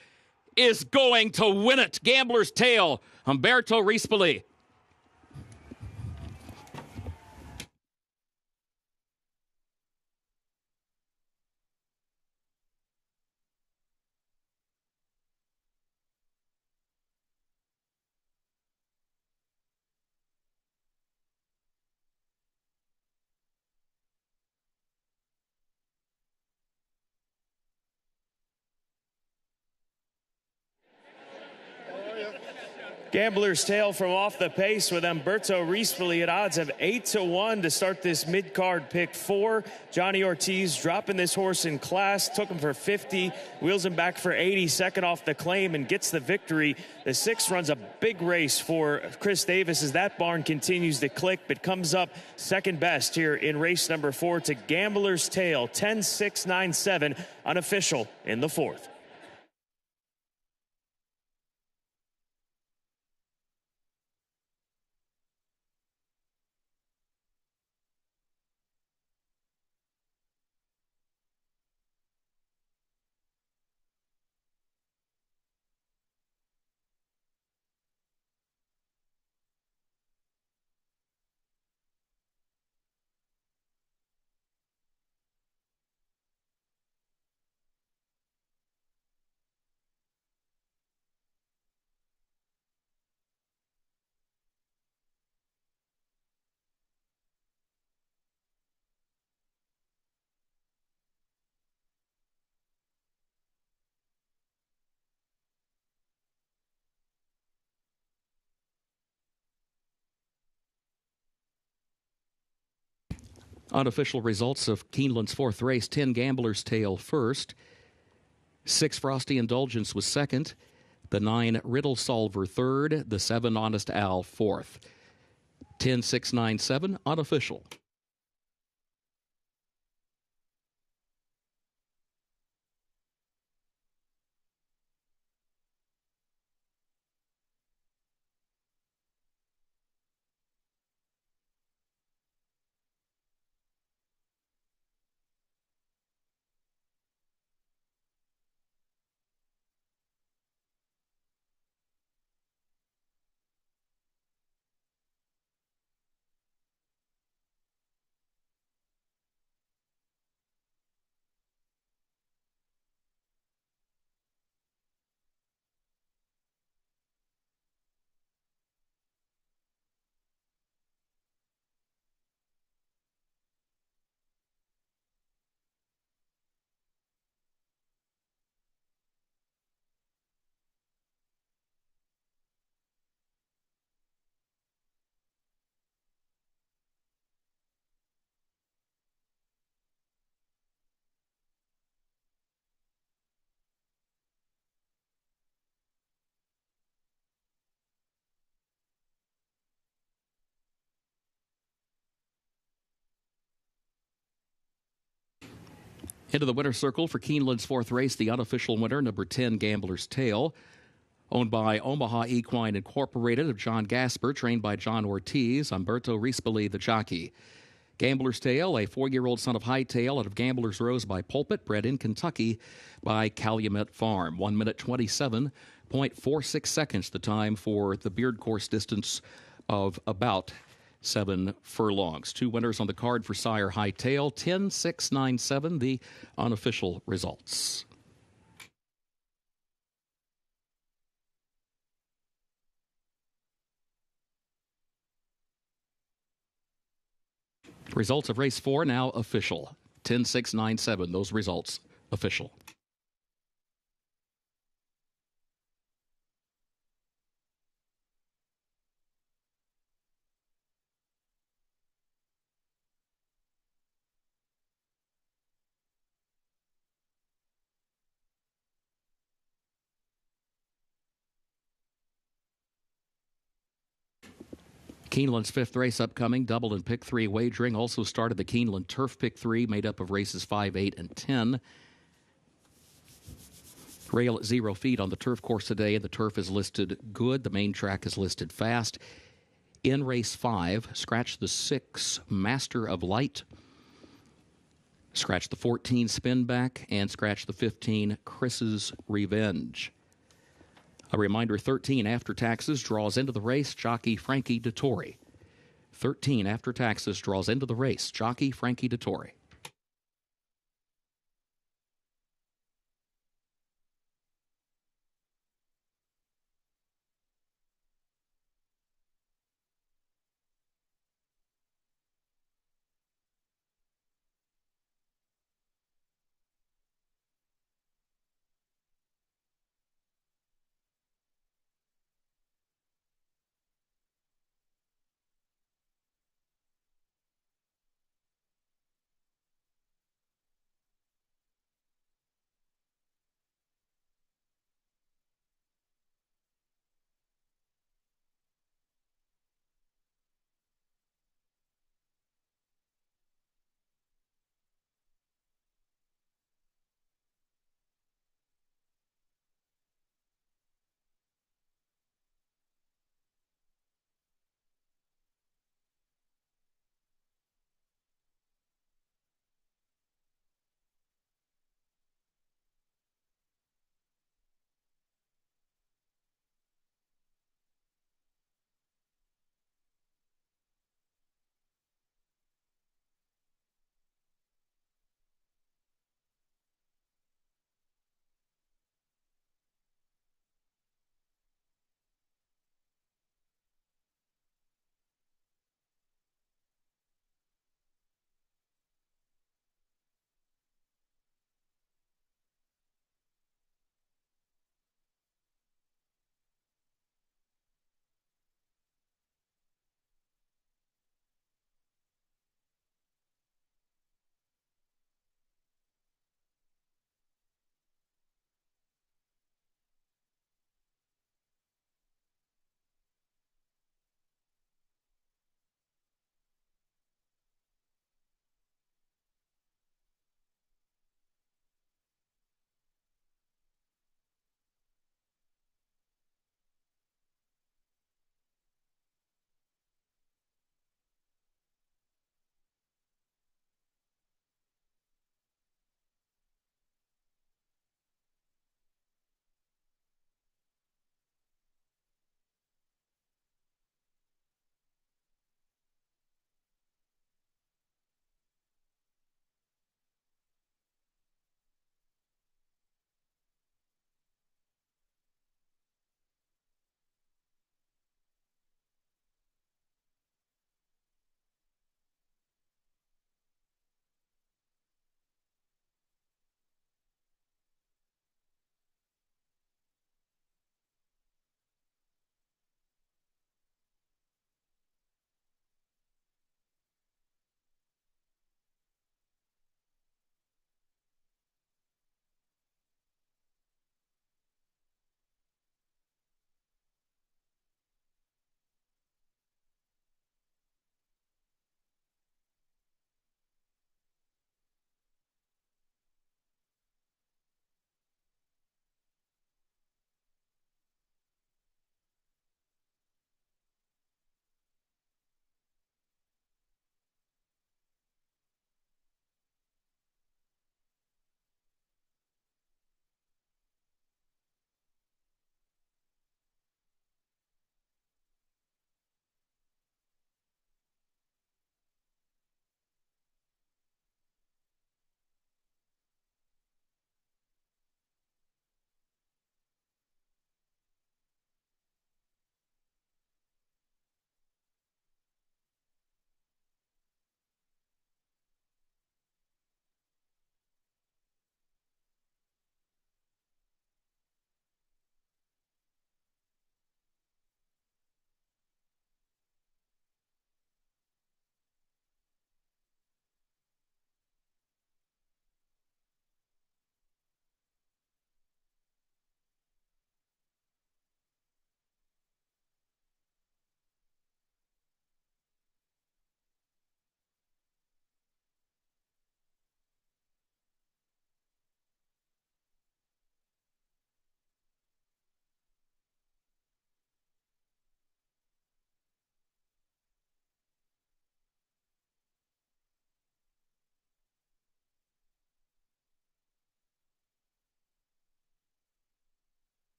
is going to win it. Gambler's Tale, Umberto Rispoli. Gambler's Tale from off the pace with Umberto Rispoli at odds of 8-1 to start this mid-card pick 4. Johnny Ortiz dropping this horse in class, took him for 50, wheels him back for 80, second off the claim and gets the victory. The 6 runs a big race for Chris Davis as that barn continues to click, but comes up second best here in race number 4 to Gambler's Tale, 10-6-9-7, unofficial in the 4th. Unofficial results of Keeneland's fourth race: 10 Gambler's Tale first, 6 Frosty Indulgence was second, the 9 Riddle Solver third, the 7 Honest Al fourth. 10-6-9-7 unofficial. Into the winner's circle for Keeneland's fourth race, the unofficial winner, number 10 Gambler's Tale, owned by Omaha Equine Incorporated of John Gasper, trained by John Ortiz, Umberto Rispoli, the jockey. Gambler's Tale, a 4-year-old son of Hightail out of Gambler's Rose by Pulpit, bred in Kentucky by Calumet Farm. 1 minute 27.46 seconds, the time for the beard course distance of about 7 furlongs. 2 winners on the card for Sire Hightail. 10-6-9-7, the unofficial results. Results of race 4 now official. 10-6-9-7, those results official. Keeneland's fifth race upcoming, double and pick 3 wagering. Also started the Keeneland Turf Pick 3, made up of races 5, 8, and 10. Rail at 0 feet on the turf course today, and the turf is listed good. The main track is listed fast. In race 5, scratch the 6, Master of Light. Scratch the 14, Spin Back, and scratch the 15, Chris's Revenge. A reminder, 13 after taxes draws into the race, jockey Frankie Dettori. 13 after taxes draws into the race, jockey Frankie Dettori.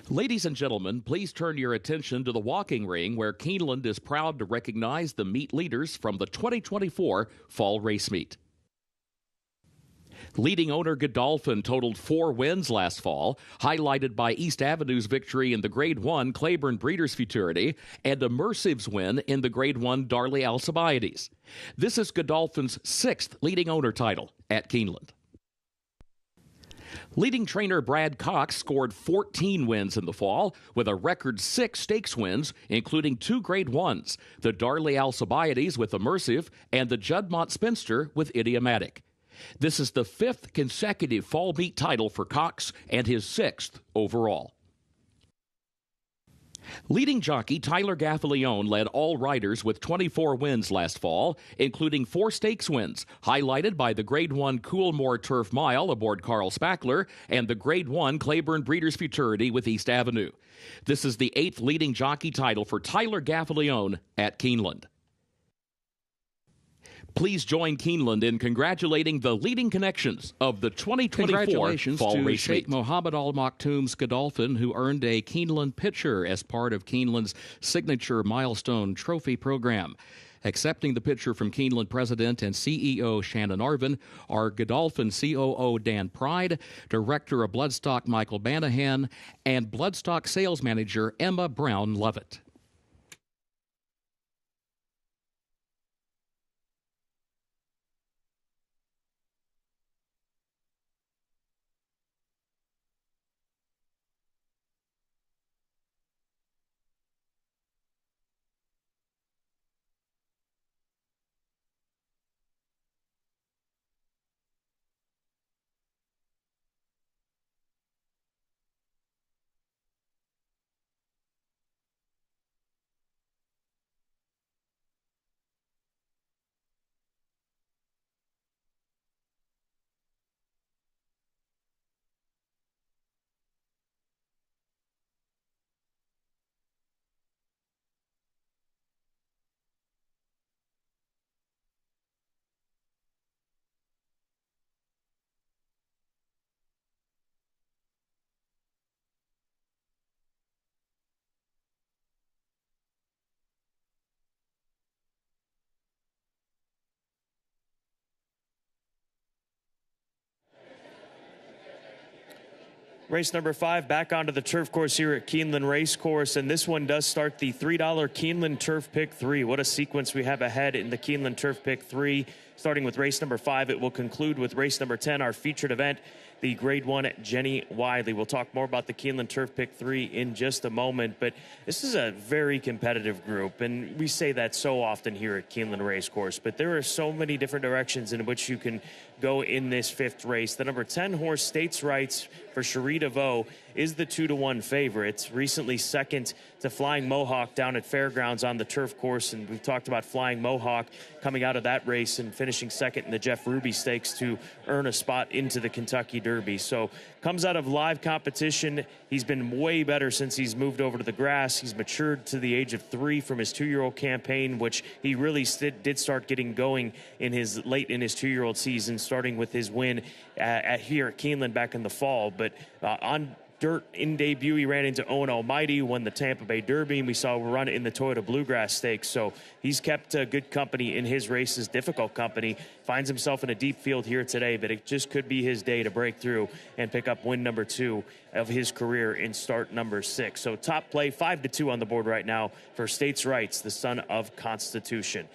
Ladies and gentlemen, please turn your attention to the walking ring, where Keeneland is proud to recognize the meet leaders from the 2024 Fall Race Meet. Leading owner Godolphin totaled 4 wins last fall, highlighted by East Avenue's victory in the Grade 1 Claiborne Breeders' Futurity and Immersive's win in the Grade 1 Darley Alcibiades. This is Godolphin's 6th leading owner title at Keeneland. Leading trainer Brad Cox scored 14 wins in the fall, with a record 6 stakes wins, including 2 Grade 1s, the Darley Alcibiades with Immersive and the Juddmonte Spinster with Idiomatic. This is the 5th consecutive fall meet title for Cox and his 6th overall. Leading jockey Tyler Gaffalione led all riders with 24 wins last fall, including 4 stakes wins, highlighted by the Grade 1 Coolmore Turf Mile aboard Carl Spackler and the Grade 1 Claiborne Breeders' Futurity with East Avenue. This is the 8th leading jockey title for Tyler Gaffalione at Keeneland. Please join Keeneland in congratulating the leading connections of the 2024 Congratulations Fall to Race Sheikh Meet. Mohammed Al Maktoum's Godolphin, who earned a Keeneland Pitcher as part of Keeneland's signature milestone trophy program. Accepting the picture from Keeneland President and CEO Shannon Arvin are Godolphin COO Dan Pride, Director of Bloodstock Michael Banahan, and Bloodstock Sales Manager Emma Brown-Levitt. Race number 5 back onto the turf course here at Keeneland Racecourse, and this one does start the $3 Keeneland Turf Pick 3. What a sequence we have ahead in the Keeneland Turf Pick 3. Starting with race number 5, it will conclude with race number 10, our featured event, the Grade 1 Jenny Wiley. We'll talk more about the Keeneland Turf Pick 3 in just a moment, but this is a very competitive group, and we say that so often here at Keeneland Racecourse, but there are so many different directions in which you can go in this 5th race. The number 10 horse, States Rights, for Cherie DeVoe, is the 2-1 favorite. Recently second to Flying Mohawk down at Fairgrounds on the turf course, and we've talked about Flying Mohawk coming out of that race and finishing second in the Jeff Ruby Stakes to earn a spot into the Kentucky Derby. So comes out of live competition. He's been way better since he's moved over to the grass. He's matured to the age of 3 from his 2-year-old campaign, which he really did start getting going in his late in his 2-year-old season, starting with his win here at Keeneland back in the fall. But on dirt in debut, he ran into Owen Almighty, won the Tampa Bay Derby, and we saw a run in the Toyota Bluegrass Stakes. So he's kept good company in his races, difficult company. Finds himself in a deep field here today, but it just could be his day to break through and pick up win number 2 of his career in start number 6. So top play, 5-2 on the board right now for States Rights, the son of Constitution.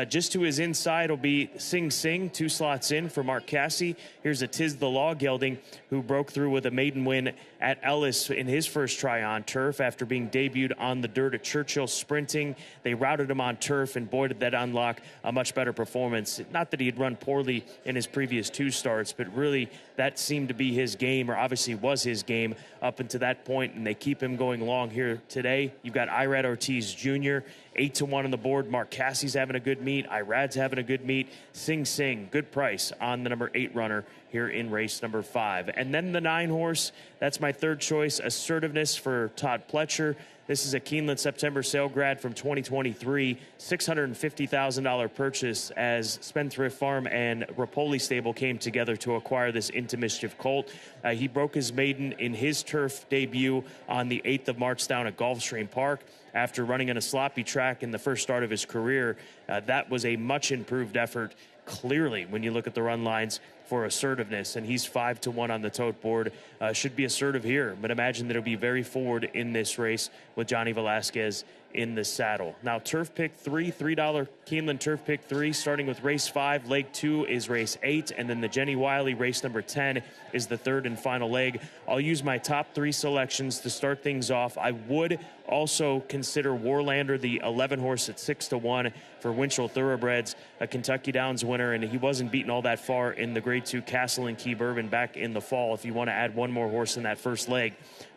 Just to his inside will be Sing Sing, 2 slots in for Mark Casse. Here's a Tis the Law gelding who broke through with a maiden win at Ellis in his first try on turf after being debuted on the dirt at Churchill sprinting. They routed him on turf, and boy, did that unlock a much better performance. Not that he had run poorly in his previous 2 starts, but really that seemed to be his game, or obviously was his game up until that point, and they keep him going along here today. You've got Irad Ortiz Jr., 8-1 on the board. Mark Cassie's having a good meet. Irad's having a good meet. Sing Sing, good price on the number 8 runner here in race number 5. And then the 9 horse, that's my third choice, Assertiveness for Todd Pletcher. This is a Keeneland September sale grad from 2023, $650,000 purchase as Spendthrift Farm and Rapoli Stable came together to acquire this Into Mischief colt. He broke his maiden in his turf debut on the 8th of March down at Gulfstream Park. After running on a sloppy track in the first start of his career, that was a much improved effort, clearly, when you look at the run lines for Assertiveness, and he's 5-1 on the tote board. Should be assertive here, but imagine that it'll be very forward in this race with Johnny Velasquez in the saddle. Now, Turf Pick 3, $3 Keeneland Turf Pick 3, starting with race 5. Leg 2 is race 8, and then the Jenny Wiley race number 10 is the third and final leg. I'll use my top 3 selections to start things off. I would also consider Warlander, the 11 horse at 6-1 for Winchell Thoroughbreds, a Kentucky Downs winner, and he wasn't beaten all that far in the Grade 2 Castle and Key Bourbon back in the fall if you want to add one more horse in that first leg.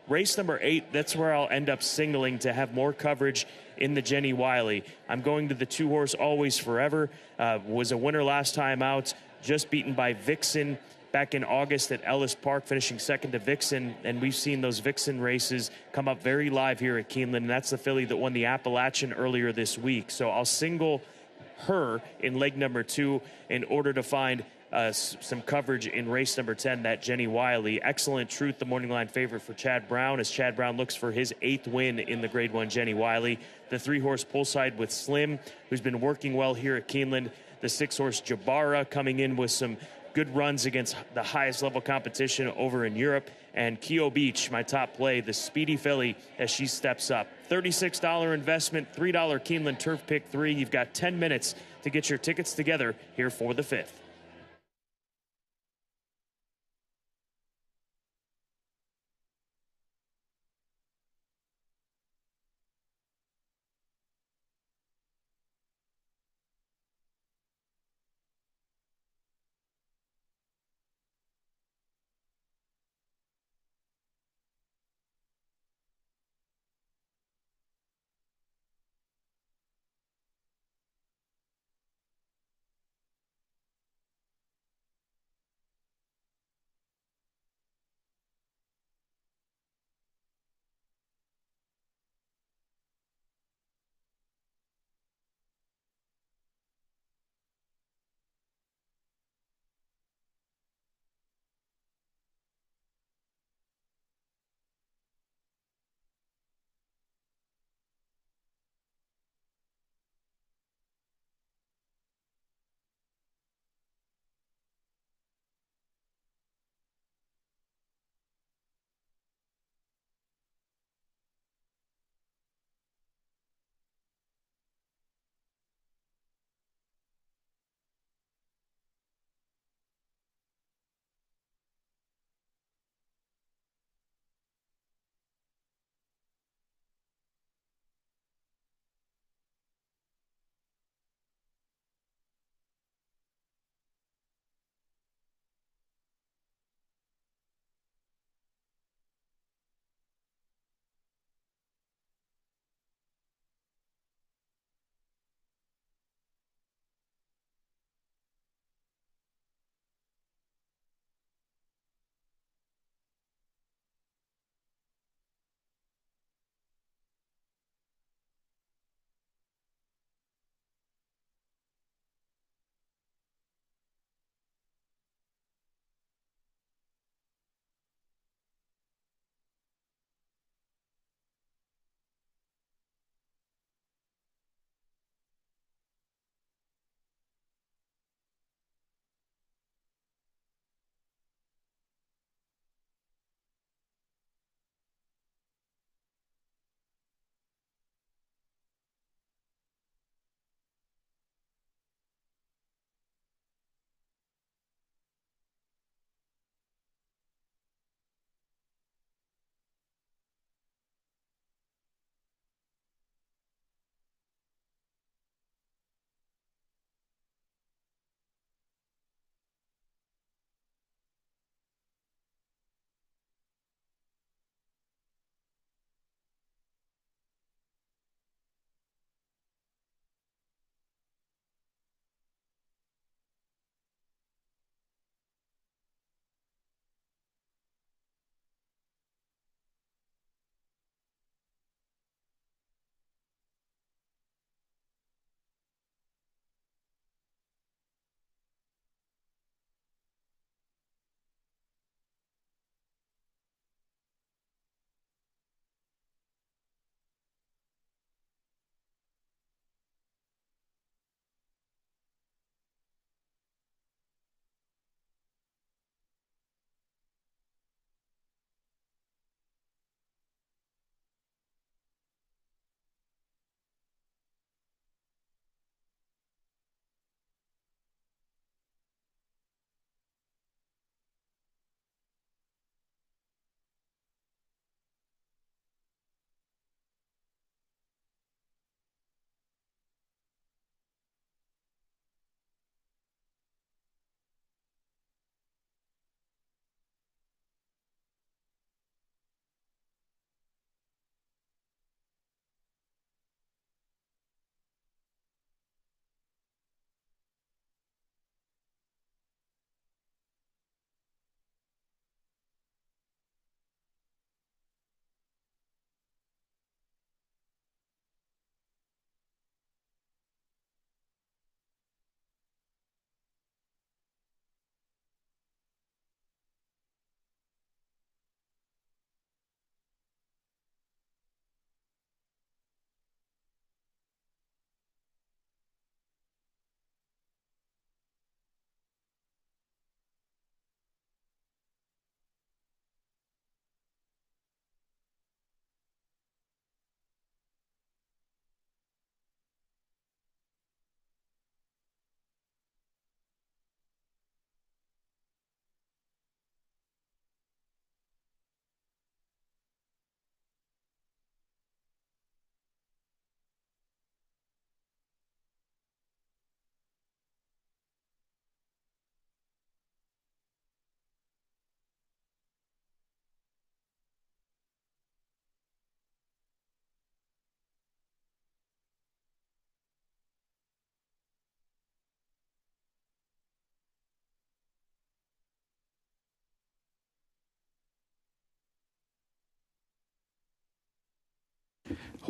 Race number 8, that's where I'll end up singling to have more coverage in the Jenny Wiley. I'm going to the 2 horse Always Forever. Was a winner last time out, just beaten by Vixen back in August at Ellis Park, finishing second to Vixen. And we've seen those Vixen races come up very live here at Keeneland. And that's the filly that won the Appalachian earlier this week. So I'll single her in leg number 2 in order to find some coverage in race number 10, that Jenny Wiley. Excellent Truth, the morning line favorite for Chad Brown, as Chad Brown looks for his 8th win in the Grade 1 Jenny Wiley. The 3-horse Poolside with Slim, who's been working well here at Keeneland. The 6-horse Jabara coming in with some good runs against the highest level competition over in Europe. And Keo Beach, my top play, the speedy filly as she steps up. $36 investment, $3 Keeneland Turf Pick 3. You've got 10 minutes to get your tickets together here for the 5th.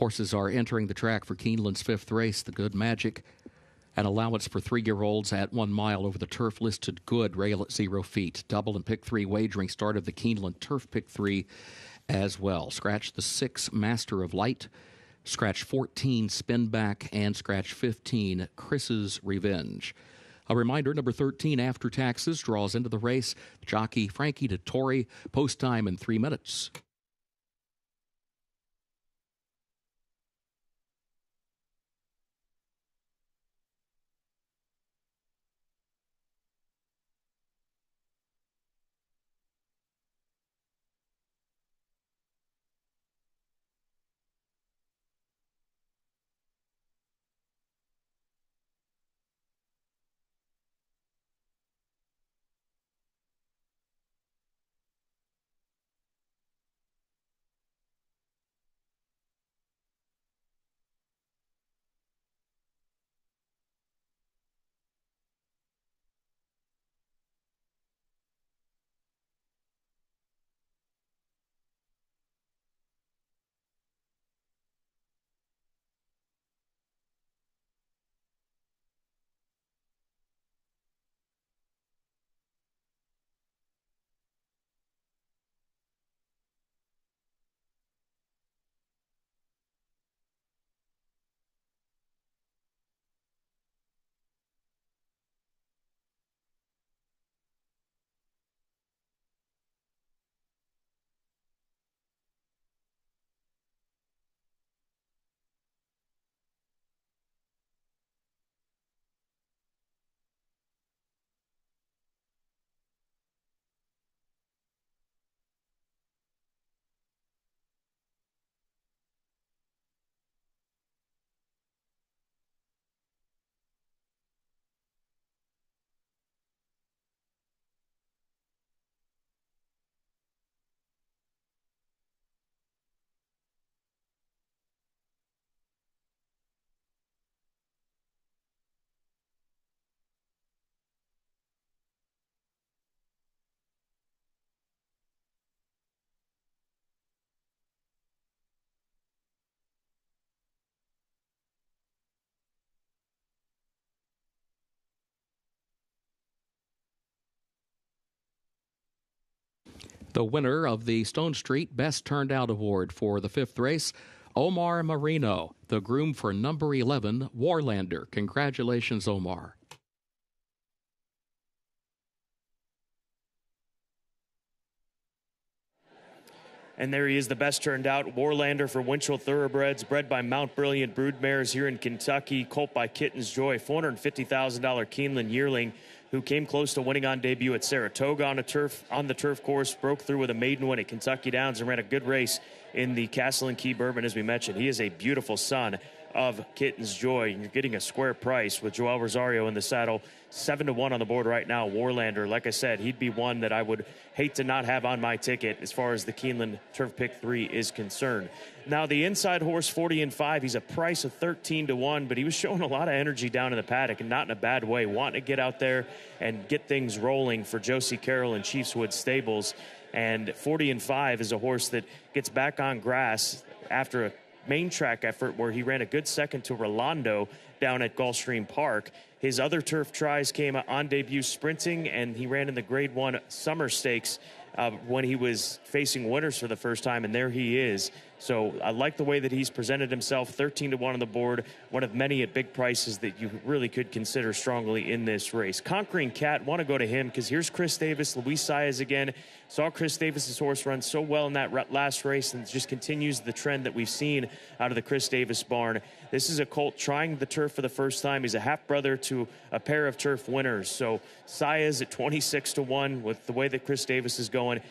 Horses are entering the track for Keeneland's 5th race, the Good Magic. An allowance for 3-year-olds at 1 mile over the turf listed good, rail at 0 feet. Double and pick 3 wagering started the Keeneland Turf Pick 3 as well. Scratch the 6 Master of Light, scratch 14 Spin Back, and scratch 15 Chris's Revenge. A reminder, number 13 After Taxes draws into the race. Jockey Frankie Dettori, post time in 3 minutes. The winner of the Stone Street Best Turned Out Award for the 5th race, Omar Marino, the groom for number 11, Warlander. Congratulations, Omar. And there he is, the best turned out, Warlander for Winchell Thoroughbreds, bred by Mount Brilliant Broodmares here in Kentucky, colt by Kitten's Joy, $450,000 Keeneland yearling, who came close to winning on debut at Saratoga on the turf course, broke through with a maiden win at Kentucky Downs, and ran a good race in the Castle and Key Bourbon, as we mentioned. He is a beautiful son of Kitten's Joy. You're getting a square price with Joel Rosario in the saddle. 7-1 on the board right now. Warlander, like I said, he'd be one that I would hate to not have on my ticket as far as the Keeneland Turf Pick 3 is concerned. Now, the inside horse, 40-5, he's a price of 13-1, but he was showing a lot of energy down in the paddock, and not in a bad way, wanting to get out there and get things rolling for Josie Carroll and Chiefswood Stables. And 40-5 is a horse that gets back on grass after a main track effort where he ran a good second to Rolando down at Gulfstream Park. His other turf tries came on debut sprinting, and he ran in the Grade 1 Summer Stakes when he was facing winners for the first time, and there he is. So I like the way that he's presented himself. 13-1 on the board, one of many at big prices that you really could consider strongly in this race. Conquering Cat, want to go to him because here's Chris Davis, Luis Saez again. Saw Chris Davis's horse run so well in that last race, and just continues the trend that we've seen out of the Chris Davis barn. This is a colt trying the turf for the first time. He's a half-brother to a pair of turf winners. So Saez at 26-1 with the way that Chris Davis is going.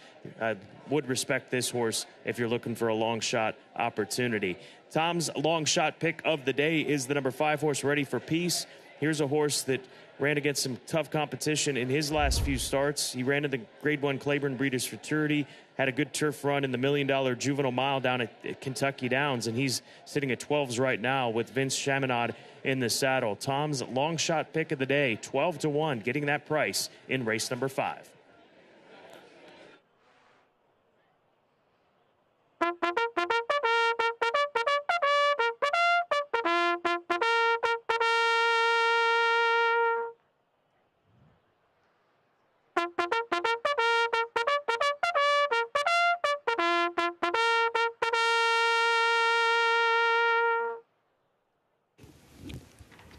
Would respect this horse if you're looking for a long shot opportunity. Tom's long shot pick of the day is the number 5 horse, Ready for Peace. Here's a horse that ran against some tough competition in his last few starts. He ran in the Grade 1 Claiborne Breeders' Futurity, had a good turf run in the $1 Million Juvenile Mile down at Kentucky Downs, and he's sitting at 12s right now with Vince Chaminade in the saddle. Tom's long shot pick of the day, 12-1, getting that price in race number 5.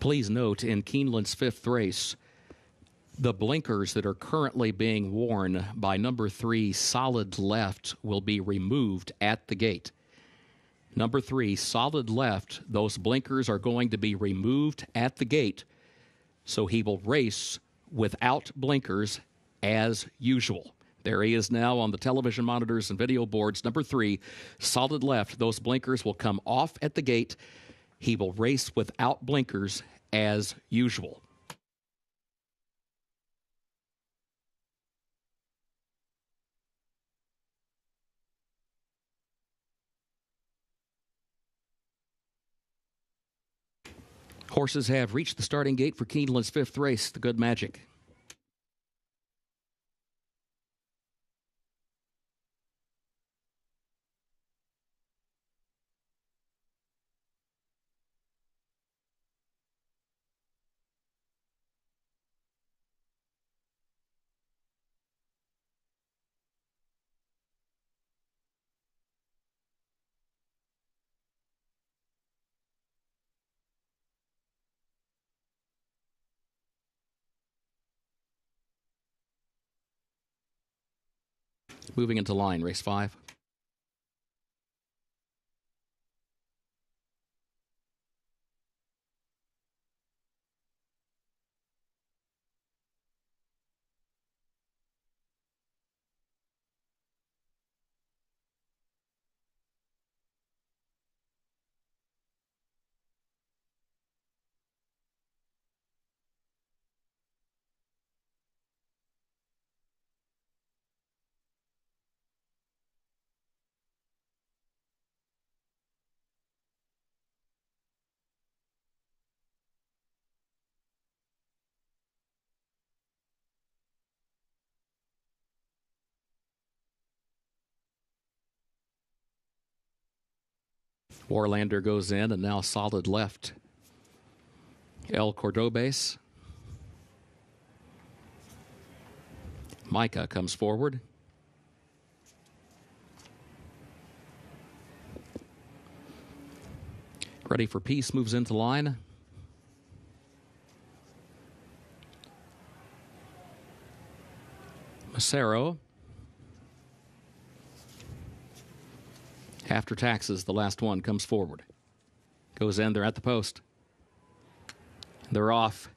Please note, in Keeneland's 5th race, the blinkers that are currently being worn by number 3, Solid Left, will be removed at the gate. Number 3, Solid Left, those blinkers are going to be removed at the gate, so he will race without blinkers as usual. There he is now on the television monitors and video boards. Number 3, Solid Left, those blinkers will come off at the gate. He will race without blinkers as usual. Horses have reached the starting gate for Keeneland's 5th race, the Good Magic. Moving into line, race 5. Warlander goes in, and now Solid Left. El Cordobés. Micah comes forward. Ready for Peace moves into line. Macero. After Taxes, the last one, comes forward. Goes in, they're at the post. They're off.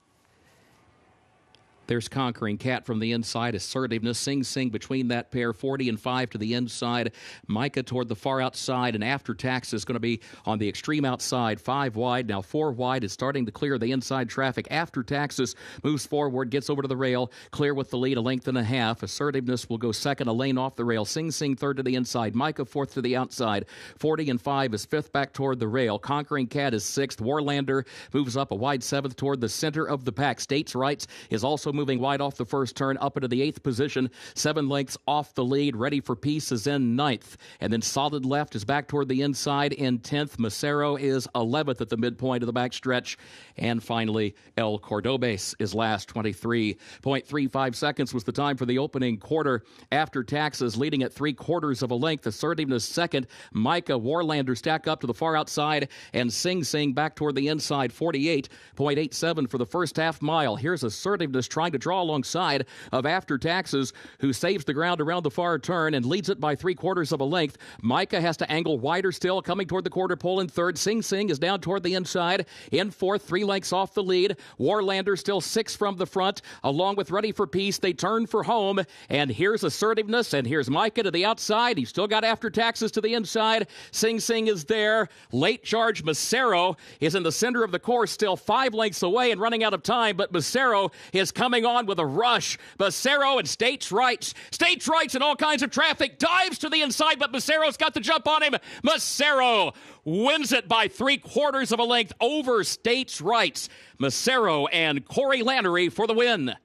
There's Conquering Cat from the inside. Assertiveness. Sing Sing between that pair. 40 and 5 to the inside. Micah toward the far outside. And After Taxes is going to be on the extreme outside. 5 wide. Now 4 wide is starting to clear the inside traffic. After Taxes moves forward. Gets over to the rail. Clear with the lead. A length and a half. Assertiveness will go second. A lane off the rail. Sing Sing third to the inside. Micah fourth to the outside. 40 and 5 is fifth back toward the rail. Conquering Cat is sixth. Warlander moves up a wide seventh toward the center of the pack. States Rights is also moving wide off the first turn up into the 8th position. 7 lengths off the lead. Ready for Peace is in 9th. And then Solid Left is back toward the inside in 10th. Macero is 11th at the midpoint of the backstretch. And finally, El Cordobés is last. 23.35 seconds was the time for the opening quarter. After Taxes leading at 3/4 of a length. Assertiveness second. Micah, Warlander stack up to the far outside. And Sing Sing back toward the inside. 48.87 for the first half mile. Here's Assertiveness trying to draw alongside of After Taxes, who saves the ground around the far turn and leads it by 3/4 of a length. Micah has to angle wider still, coming toward the quarter pole in third. Sing Sing is down toward the inside in fourth, 3 lengths off the lead. Warlander still 6 from the front, along with Ready for Peace. They turn for home, and here's Assertiveness, and here's Micah to the outside. He's still got After Taxes to the inside. Sing Sing is there. Late charge Macero is in the center of the course, still 5 lengths away and running out of time, but Macero is coming on with a rush. Macero and States Rights. States Rights and all kinds of traffic. Dives to the inside, but Macero's got the jump on him. Macero wins it by 3/4 of a length over States Rights. Macero and Corey Lannery for the win.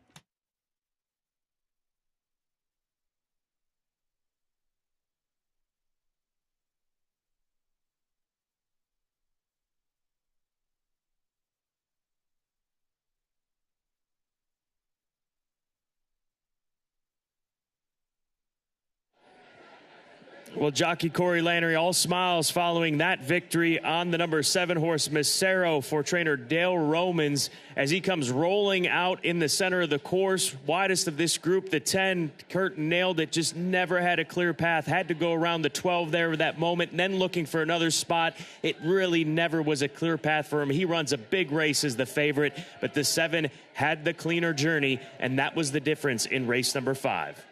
Well, jockey Corey Lannery all smiles following that victory on the number 7 horse Macero for trainer Dale Romans as he comes rolling out in the center of the course. Widest of this group, the 10, Kurt nailed it, just never had a clear path. Had to go around the 12 there at that moment, and then looking for another spot. It really never was a clear path for him. He runs a big race as the favorite, but the 7 had the cleaner journey, and that was the difference in race number 5.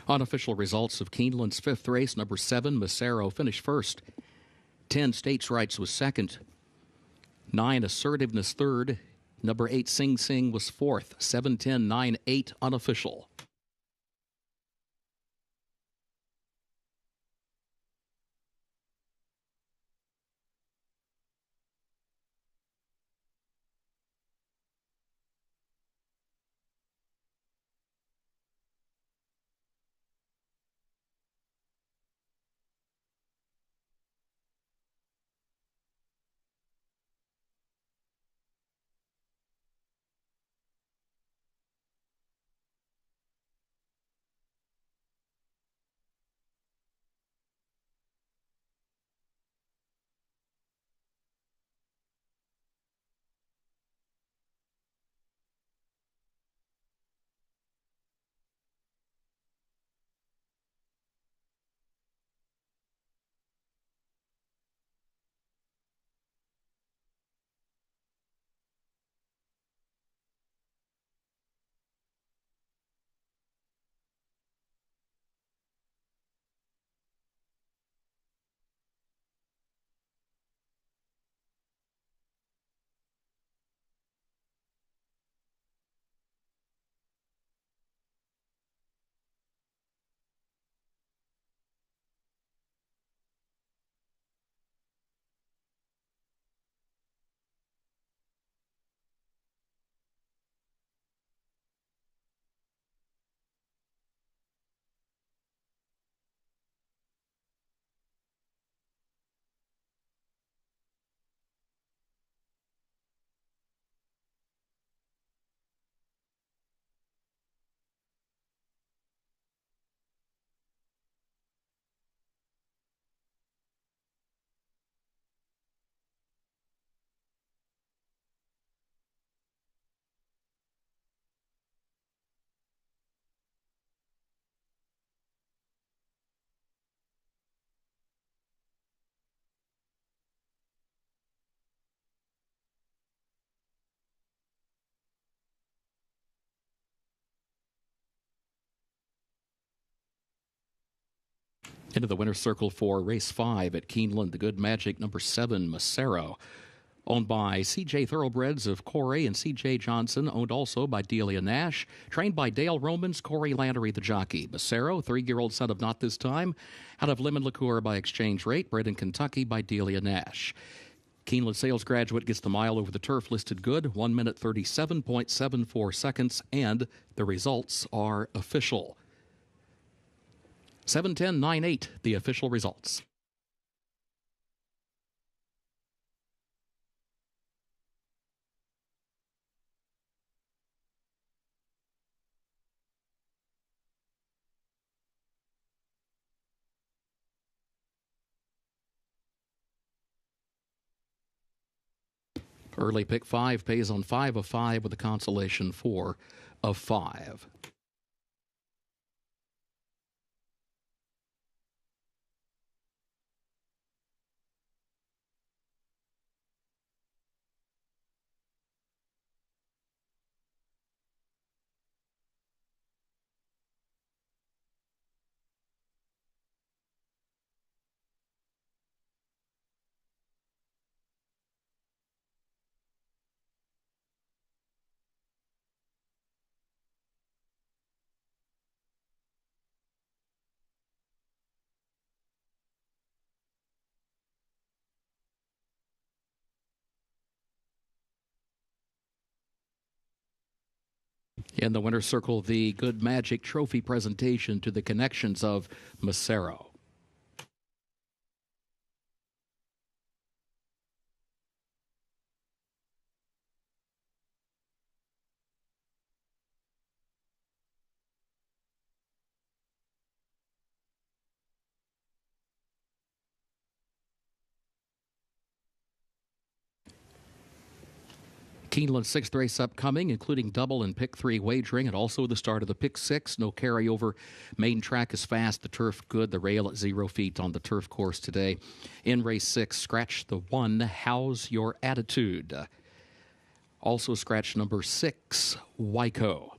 Unofficial results of Keeneland's 5th race, number 7, Macero, finished first. 10, States Rights was second. 9, Assertiveness third. Number 8, Sing Sing was fourth. 7, 10, 9, 8, unofficial. Into the winner's circle for race 5 at Keeneland, the Good Magic, number 7, Macero. Owned by C.J. Thoroughbreds of Corey and C.J. Johnson, owned also by Delia Nash. Trained by Dale Romans, Corey Lannery, the jockey. Macero, 3-year-old son of Not This Time, out of Lemon Liqueur by Exchange Rate, bred in Kentucky by Delia Nash. Keeneland sales graduate gets the mile over the turf listed good, 1 minute 37.74 seconds, and the results are official. 7:10.98, the official results. Early pick 5 pays on 5 of 5 with a consolation 4 of 5. In the winner's circle, the Good Magic Trophy presentation to the connections of Massaro. Keeneland's sixth race upcoming, including double and pick 3 wagering, and also the start of the pick 6. No carryover. Maiden track is fast, the turf good, the rail at 0 feet on the turf course today. In race 6, scratch the 1, How's Your Attitude? Also scratch number 6, Wyco.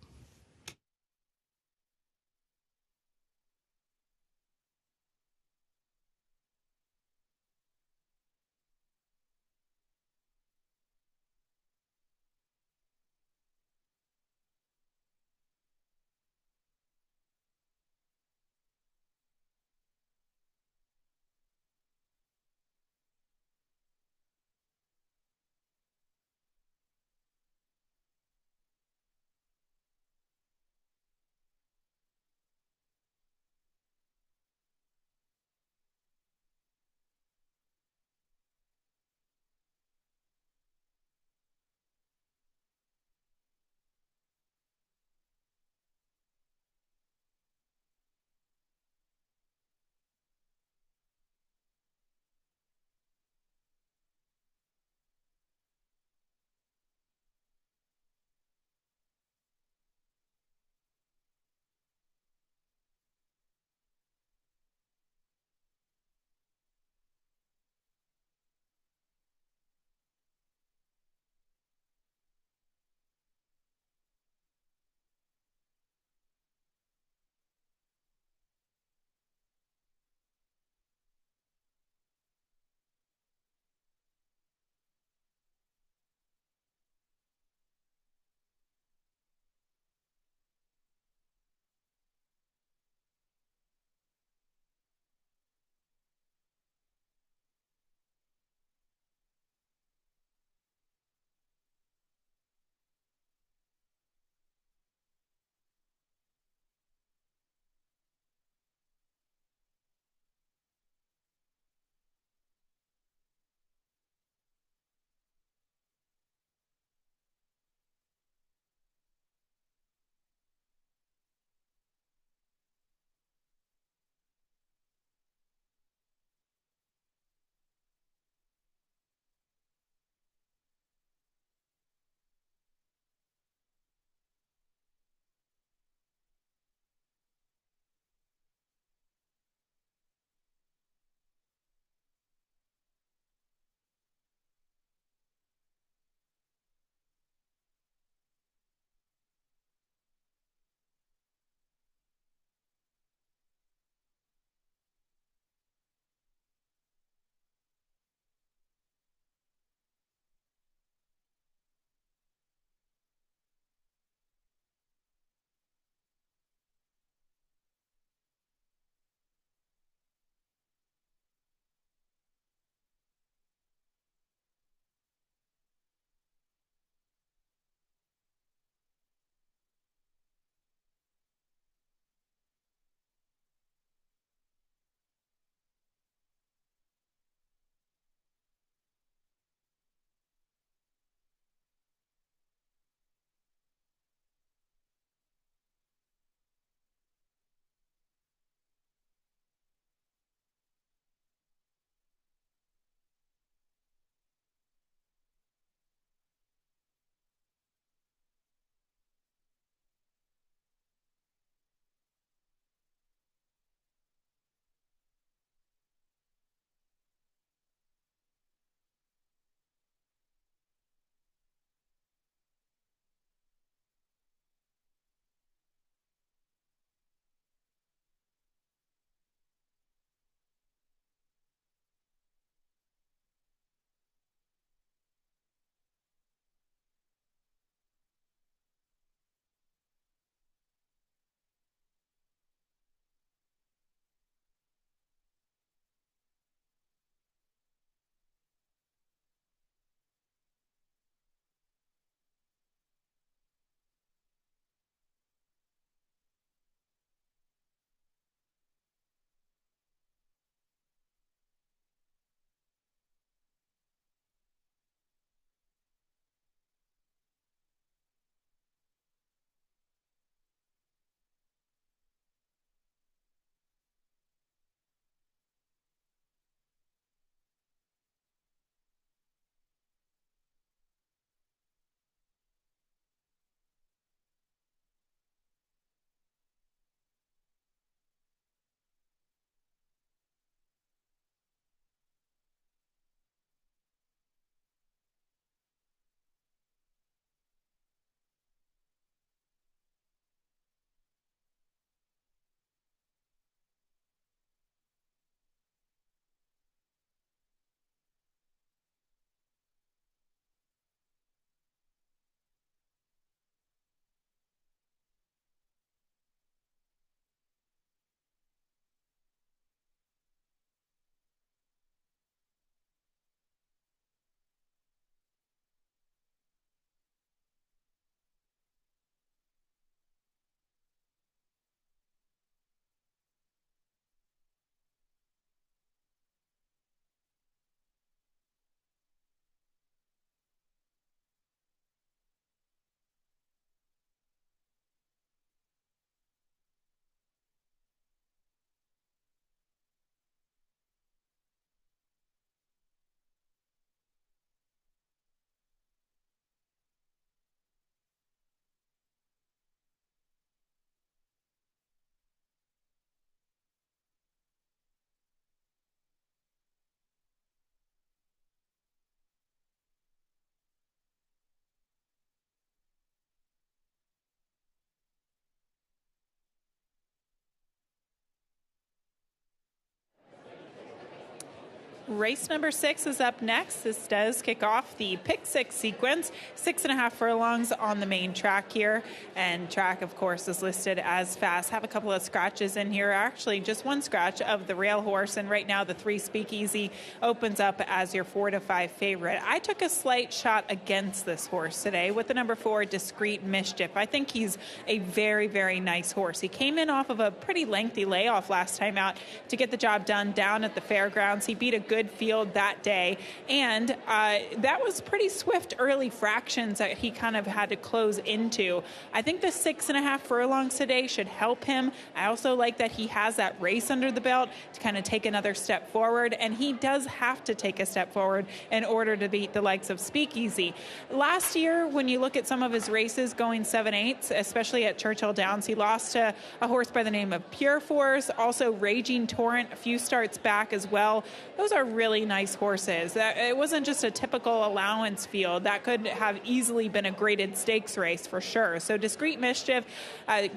Race number 6 is up next. This does kick off the pick 6 sequence. 6.5 furlongs on the main track here. And track, of course, is listed as fast. Have a couple of scratches in here. Actually, just one scratch of the rail horse. And right now, the 3 Speakeasy opens up as your 4 to 5 favorite. I took a slight shot against this horse today with the number 4, Discreet Mischief. I think he's a very, very nice horse. He came in off of a pretty lengthy layoff last time out to get the job done down at the fairgrounds. He beat a good field that day, and that was pretty swift early fractions that he kind of had to close into. I think the 6.5 furlongs today should help him. I also like that he has that race under the belt to kind of take another step forward, and he does have to take a step forward in order to beat the likes of Speakeasy. Last year, when you look at some of his races going 7/8, especially at Churchill Downs, he lost to a horse by the name of Pure Force, also Raging Torrent a few starts back as well. Those are really nice horses. It wasn't just a typical allowance field. That could have easily been a graded stakes race for sure. So Discreet Mischief,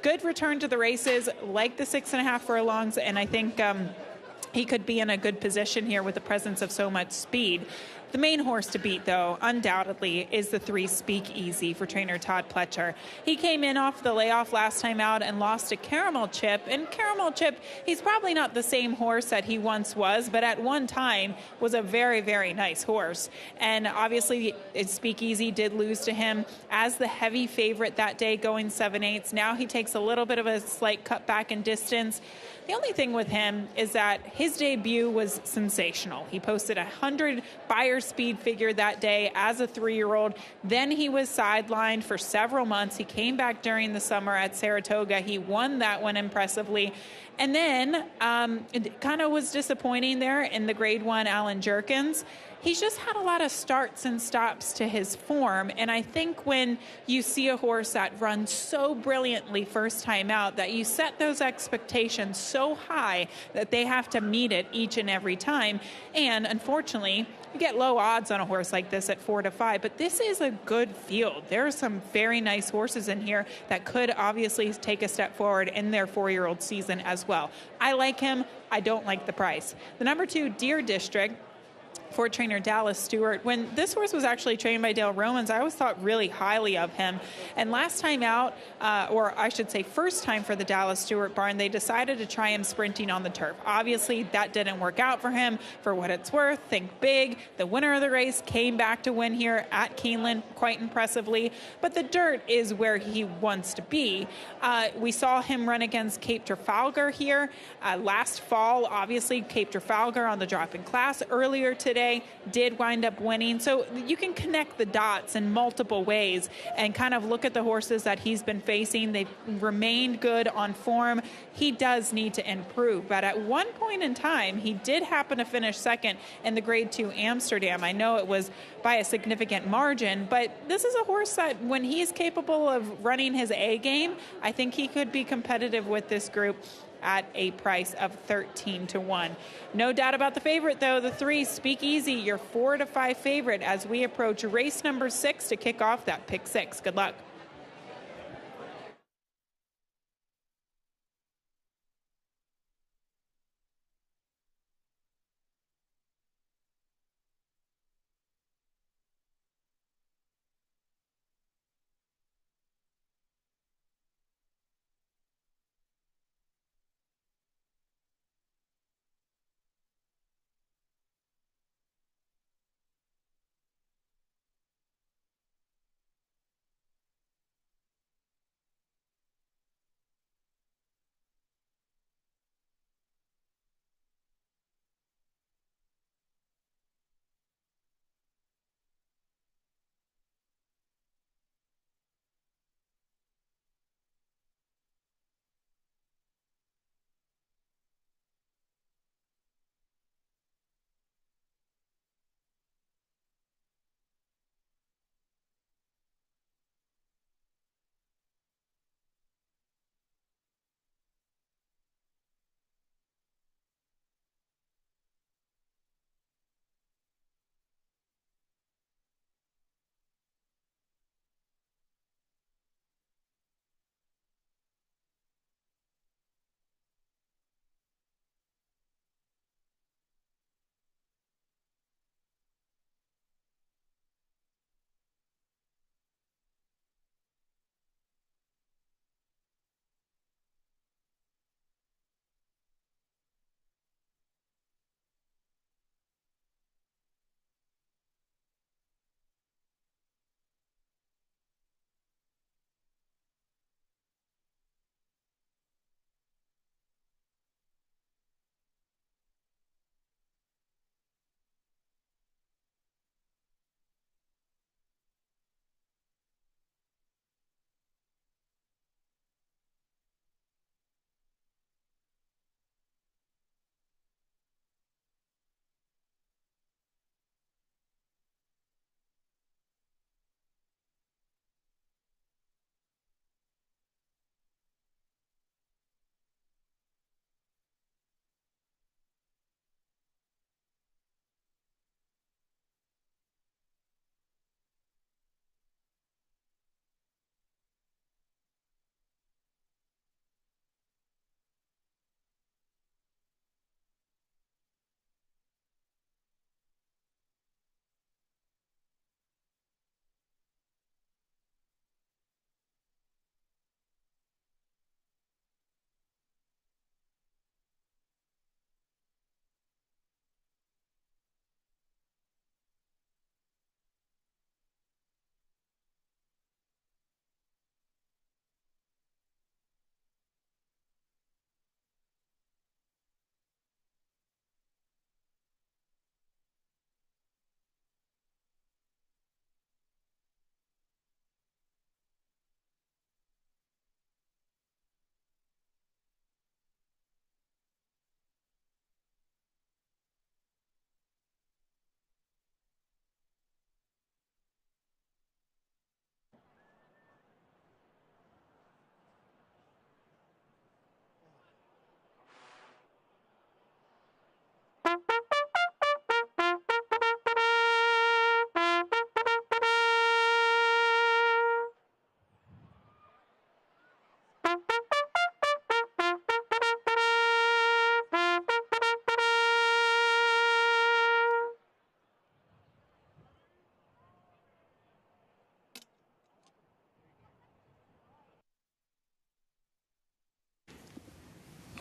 good return to the races, like the 6.5 furlongs, and I think he could be in a good position here with the presence of so much speed. The main horse to beat, though, undoubtedly, is the 3 Speakeasy for trainer Todd Pletcher. He came in off the layoff last time out and lost to Caramel Chip. And Caramel Chip, he's probably not the same horse that he once was, but at one time was a very, very nice horse. And obviously, Speakeasy did lose to him as the heavy favorite that day, going 7/8. Now he takes a little bit of a slight cutback in distance. The only thing with him is that his debut was sensational. He posted a 100 buyer speed figure that day as a 3-year-old. Then he was sidelined for several months. He came back during the summer at Saratoga. He won that one impressively. And then it kind of was disappointing there in the Grade 1 Alan Jerkins. He's just had a lot of starts and stops to his form. And I think when you see a horse that runs so brilliantly first time out, that you set those expectations so high that they have to meet it each and every time. And unfortunately, you get low odds on a horse like this at 4 to 5, but this is a good field. There are some very nice horses in here that could obviously take a step forward in their 4-year-old season as well. I like him. I don't like the price. The number 2, Deer District, for trainer Dallas Stewart. When this horse was actually trained by Dale Romans, I always thought really highly of him. And last time out, or I should say first time for the Dallas Stewart barn, they decided to try him sprinting on the turf. Obviously, that didn't work out for him. For what it's worth, think big. The winner of the race came back to win here at Keeneland quite impressively. But the dirt is where he wants to be. We saw him run against Cape Trafalgar here last fall. Obviously, Cape Trafalgar on the drop-in class earlier today did wind up winning. So you can connect the dots in multiple ways and kind of look at the horses that he's been facing. They've remained good on form. He does need to improve. But at one point in time, he did happen to finish second in the Grade 2 Amsterdam. I know it was by a significant margin, but this is a horse that when he's capable of running his A game, I think he could be competitive with this group at a price of 13 to 1. No doubt about the favorite, though, the 3 Speakeasy, your 4 to 5 favorite as we approach race number 6 to kick off that pick 6. Good luck.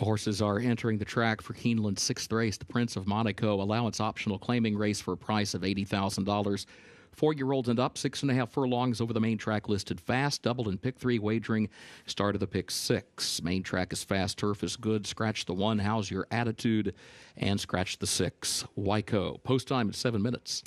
Horses are entering the track for Keeneland's sixth race, the Prince of Monaco Allowance optional claiming race for a price of $80,000. 4-year-olds and up, 6.5 furlongs over the main track listed fast. Doubled in pick 3 wagering. Start of the pick 6. Main track is fast, turf is good. Scratch the 1, how's your attitude? And scratch the 6. Wyco. Post time at 7 minutes.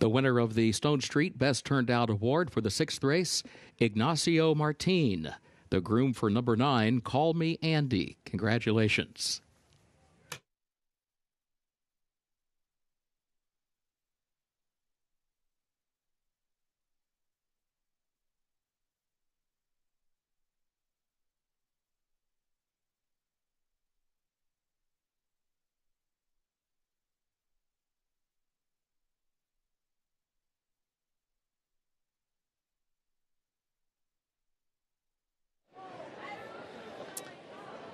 The winner of the Stone Street Best Turned Out Award for the 6th race, Ignacio Martin. The groom for number 9, Call Me Andy. Congratulations.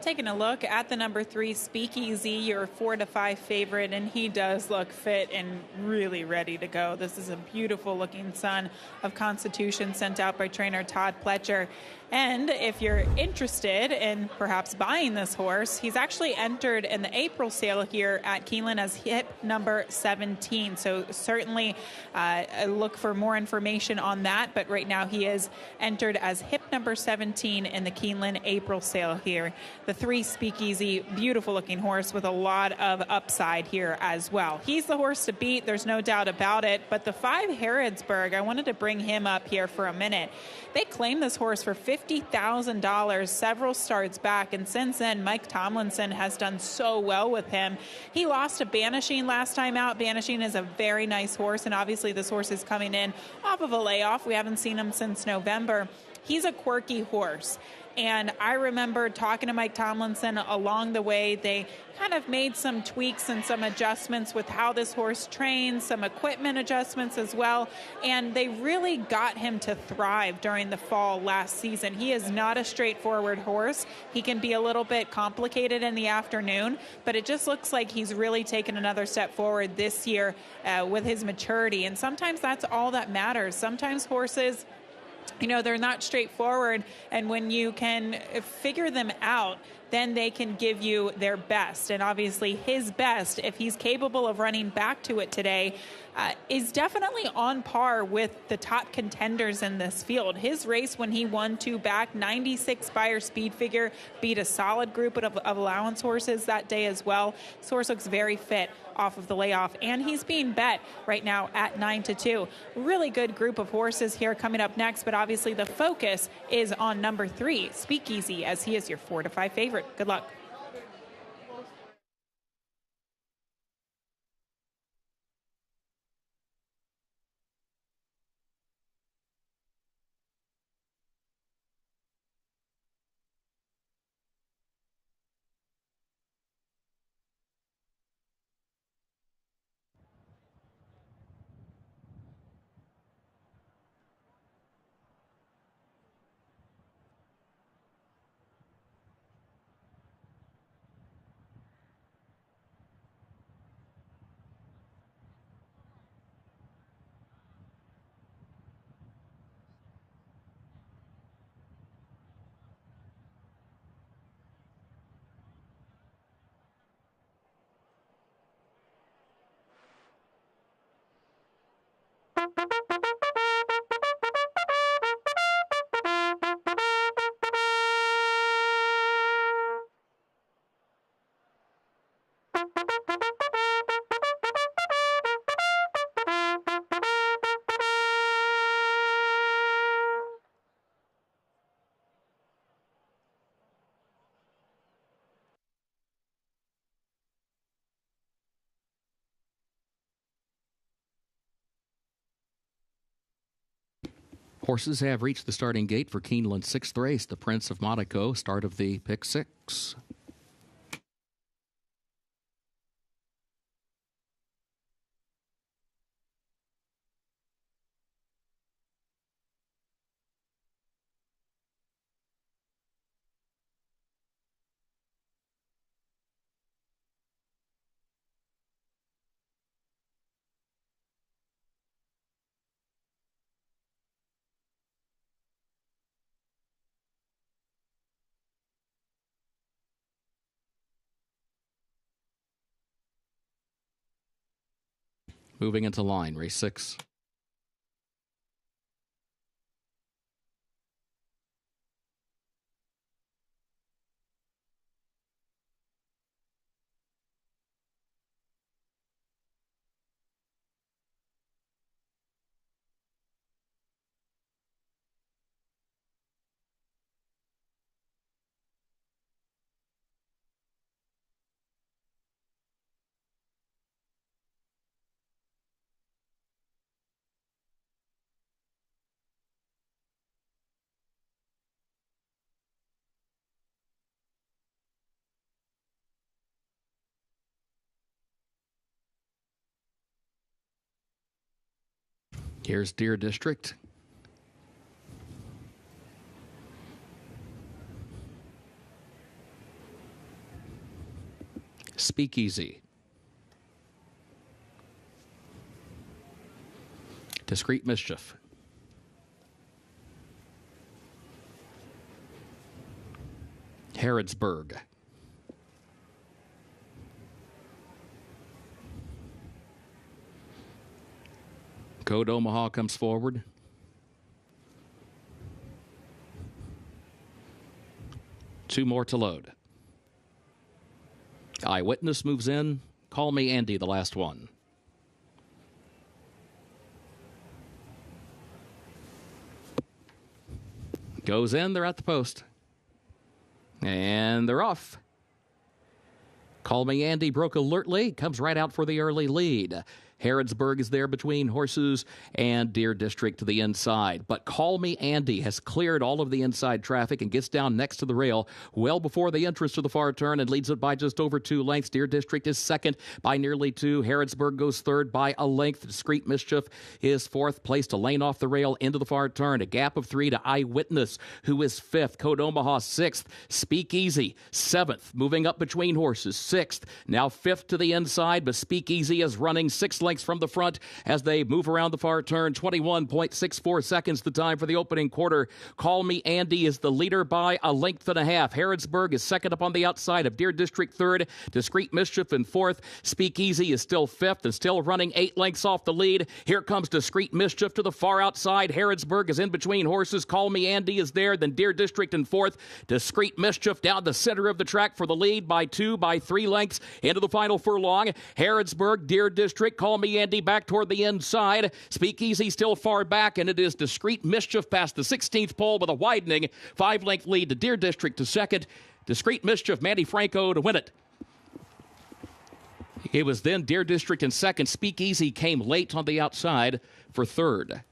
Taking a look at the number 3 Speakeasy, your 4-5 favorite, and he does look fit and really ready to go. This is a beautiful looking son of Constitution sent out by trainer Todd Pletcher. And if you're interested in perhaps buying this horse, he's actually entered in the April sale here at Keeneland as hip number 17. So certainly look for more information on that. But right now he is entered as hip number 17 in the Keeneland April sale here. The 3 Speakeasy, beautiful looking horse with a lot of upside here as well. He's the horse to beat. There's no doubt about it. But the 5 Harrodsburg, I wanted to bring him up here for a minute. They claimed this horse for $50,000 several starts back, and since then, Mike Tomlinson has done so well with him. He lost to Banishing last time out. Banishing is a very nice horse, and obviously this horse is coming in off of a layoff. We haven't seen him since November. He's a quirky horse. And I remember talking to Mike Tomlinson along the way. They kind of made some tweaks and some adjustments with how this horse trains, some equipment adjustments as well. And they really got him to thrive during the fall last season. He is not a straightforward horse. He can be a little bit complicated in the afternoon, but it just looks like he's really taken another step forward this year with his maturity. And sometimes that's all that matters. Sometimes horses, you know, they're not straightforward, and when you can figure them out, then they can give you their best. And obviously his best, if he's capable of running back to it today, is definitely on par with the top contenders in this field. His race when he won 2 back, 96 Spire speed figure, beat a solid group of Allowance horses that day as well. This horse looks very fit off of the layoff, and he's being bet right now at 9-2. Really good group of horses here coming up next, but obviously the focus is on number 3, Speakeasy, as he is your 4-5 favorite. Good luck. Horses have reached the starting gate for Keeneland's 6th race, the Prince of Monaco, start of the pick 6. Moving into line, race 6. Here's Deer District. Speakeasy. Discreet Mischief. Harrodsburg. Code Omaha comes forward. Two more to load. Eyewitness moves in. Call Me Andy, the last one. Goes in, they're at the post. And they're off. Call Me Andy broke alertly, comes right out for the early lead. Harrodsburg is there between Horses and Deer District to the inside. But Call Me Andy has cleared all of the inside traffic and gets down next to the rail well before the entrance to the far turn and leads it by just over 2 lengths. Deer District is second by nearly 2. Harrodsburg goes third by a length. Discreet Mischief is fourth, placed a lane off the rail into the far turn. A gap of 3 to Eyewitness, who is fifth. Code Omaha sixth. Speakeasy seventh. Moving up between Horses, sixth. Now fifth to the inside, but Speakeasy is running 6 lengths from the front as they move around the far turn. 21.64 seconds the time for the opening quarter. Call Me Andy is the leader by a length and a half. Harrodsburg is second up on the outside of Deer District third. Discreet Mischief in fourth. Speakeasy is still fifth and still running 8 lengths off the lead. Here comes Discreet Mischief to the far outside. Harrodsburg is in between Horses. Call Me Andy is there. Then Deer District in fourth. Discreet Mischief down the center of the track for the lead by 2, by 3 lengths into the final furlong. Harrodsburg, Deer District, Call Me Andy back toward the inside. Speakeasy still far back, and it is Discreet Mischief past the 16th pole with a widening 5-length lead to Deer District to second. Discreet Mischief, Manny Franco to win it. It was then Deer District in second. Speakeasy came late on the outside for third.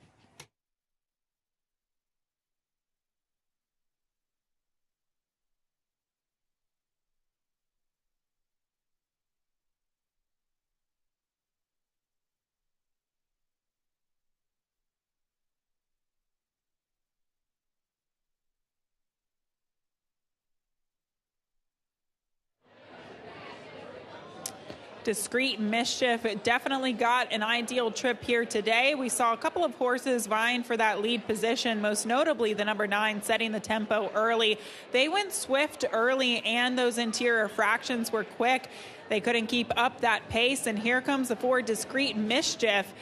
Discreet Mischief definitely got an ideal trip here today. We saw a couple of horses vying for that lead position, most notably the number 9 setting the tempo early. They went swift early, and those interior fractions were quick. They couldn't keep up that pace, and here comes the 4 Discreet Mischief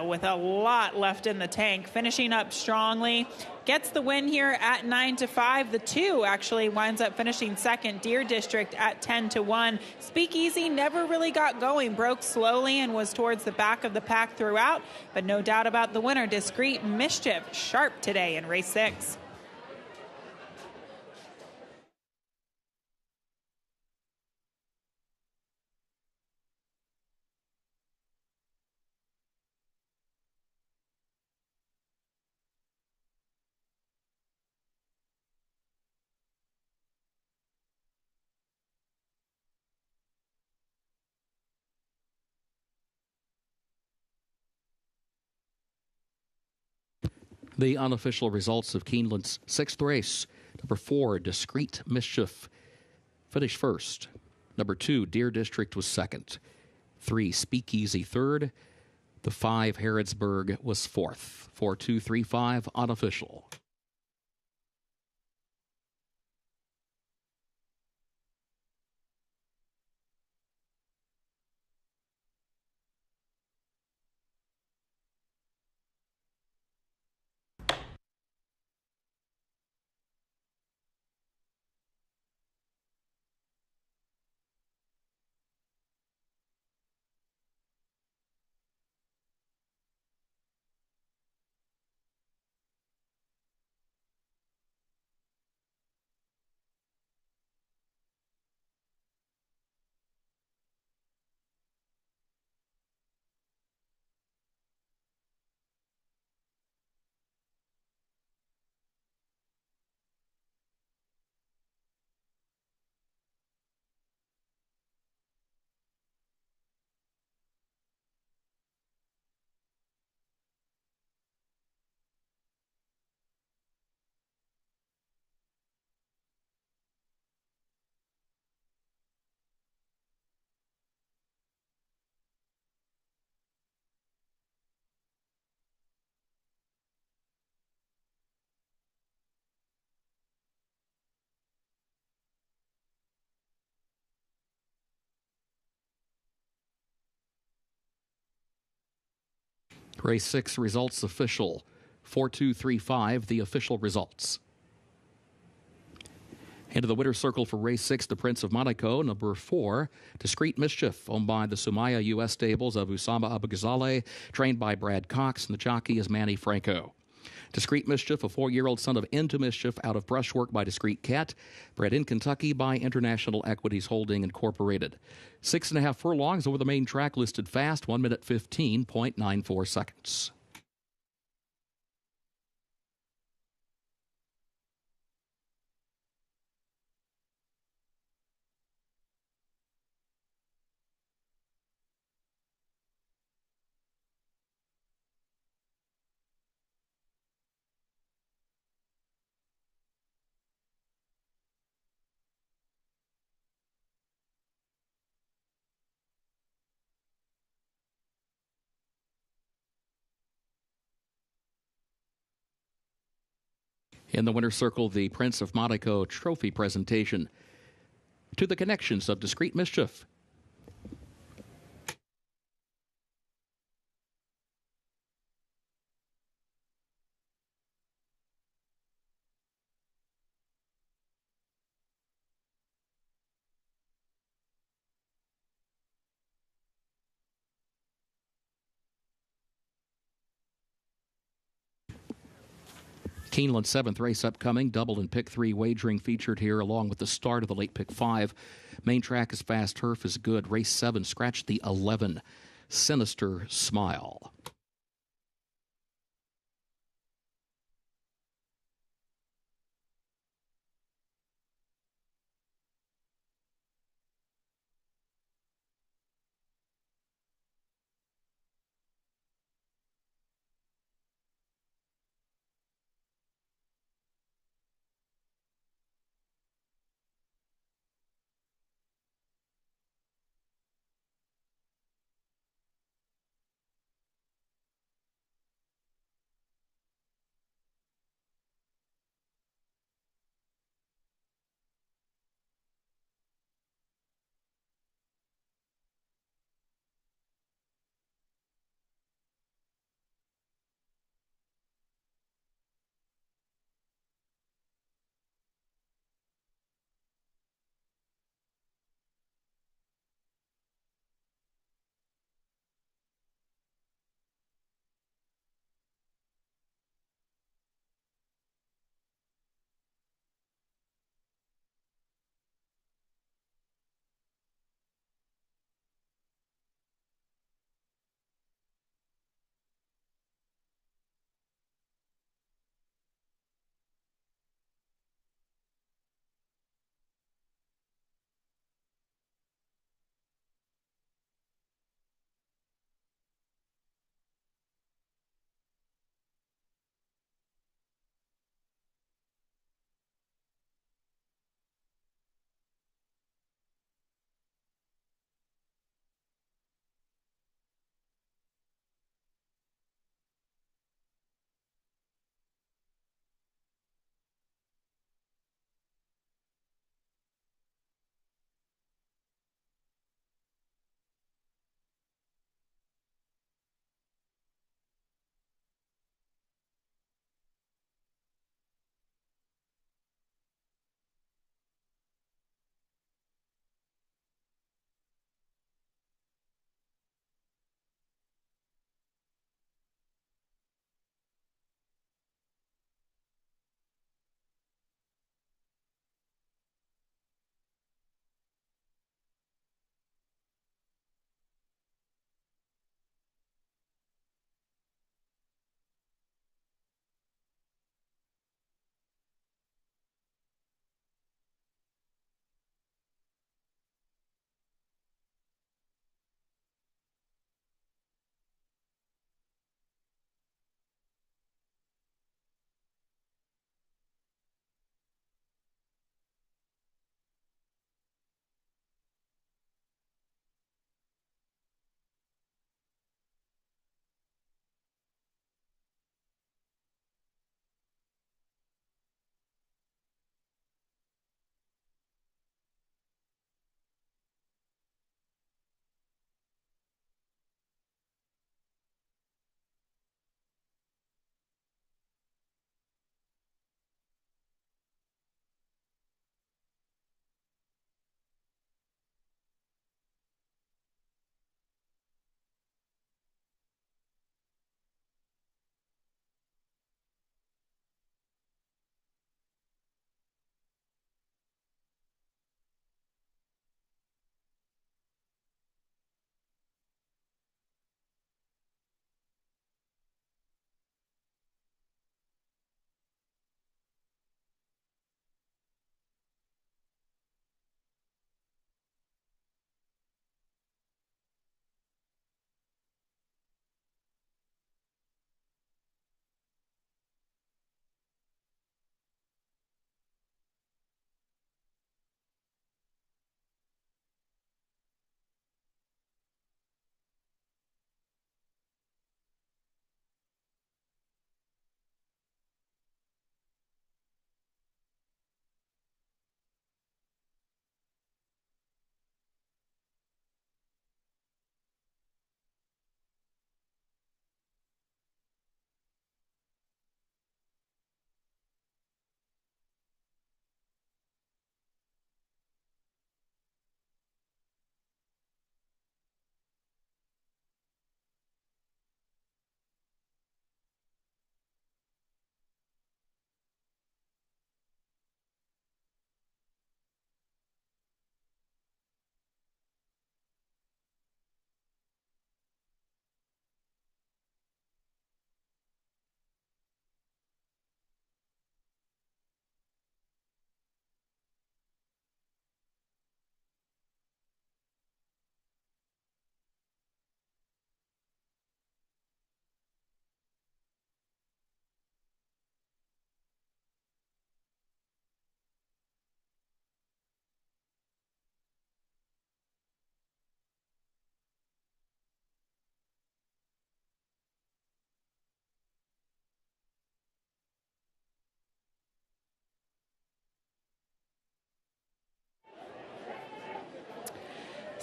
with a lot left in the tank, finishing up strongly. Gets the win here at 9-5. The 2 actually winds up finishing second. Deer District at 10-1. Speakeasy never really got going, broke slowly and was towards the back of the pack throughout, but no doubt about the winner, Discreet Mischief, sharp today in race 6. The unofficial results of Keeneland's sixth race. Number 4, Discreet Mischief, finished first. Number 2, Deer District, was second. 3, Speakeasy, third. The 5, Harrodsburg, was fourth. 4, 2, 3, 5, unofficial. Race 6 results official. 4, 2, 3, 5, the official results. Into the winner's circle for race 6, the Prince of Monaco. Number 4, Discreet Mischief, owned by the Sumaya U.S. stables of Usama Abu-Ghazaleh, trained by Brad Cox, and the jockey is Manny Franco. Discreet Mischief, a 4-year-old son of Into Mischief out of Brushwork by Discreet Cat, bred in Kentucky by International Equities Holding Incorporated. 6.5 furlongs over the main track, listed fast, 1 minute 15.94 seconds. In the winner's circle, the Prince of Monaco trophy presentation. To the connections of Discreet Mischief. Keeneland 7th race upcoming. Double and pick 3 wagering featured here along with the start of the late pick 5. Main track is fast, turf is good. Race 7, scratch the 11. Sinister Smile.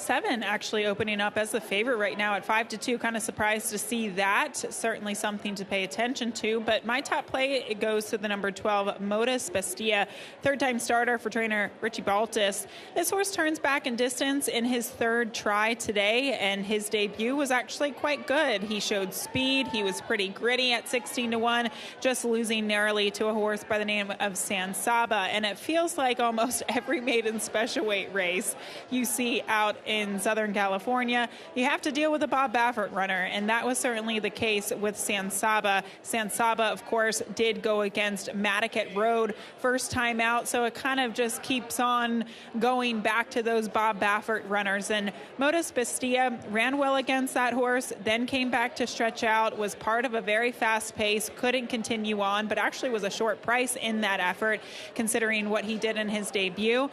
7 actually opening up as the favorite right now at 5-2. Kind of surprised to see that. Certainly something to pay attention to. But my top play, it goes to the number 12, Modus Bestia, third-time starter for trainer Richie Baltus. This horse turns back in distance in his third try today, and his debut was actually quite good. He showed speed. He was pretty gritty at 16-1, just losing narrowly to a horse by the name of San Saba. And it feels like almost every maiden special weight race you see out in Southern California, you have to deal with a Bob Baffert runner, and that was certainly the case with San Saba. San Saba, of course, did go against Madaket Road first time out, so it kind of just keeps on going back to those Bob Baffert runners. And Modus Bestia ran well against that horse, then came back to stretch out, was part of a very fast pace, couldn't continue on, but actually was a short price in that effort, considering what he did in his debut.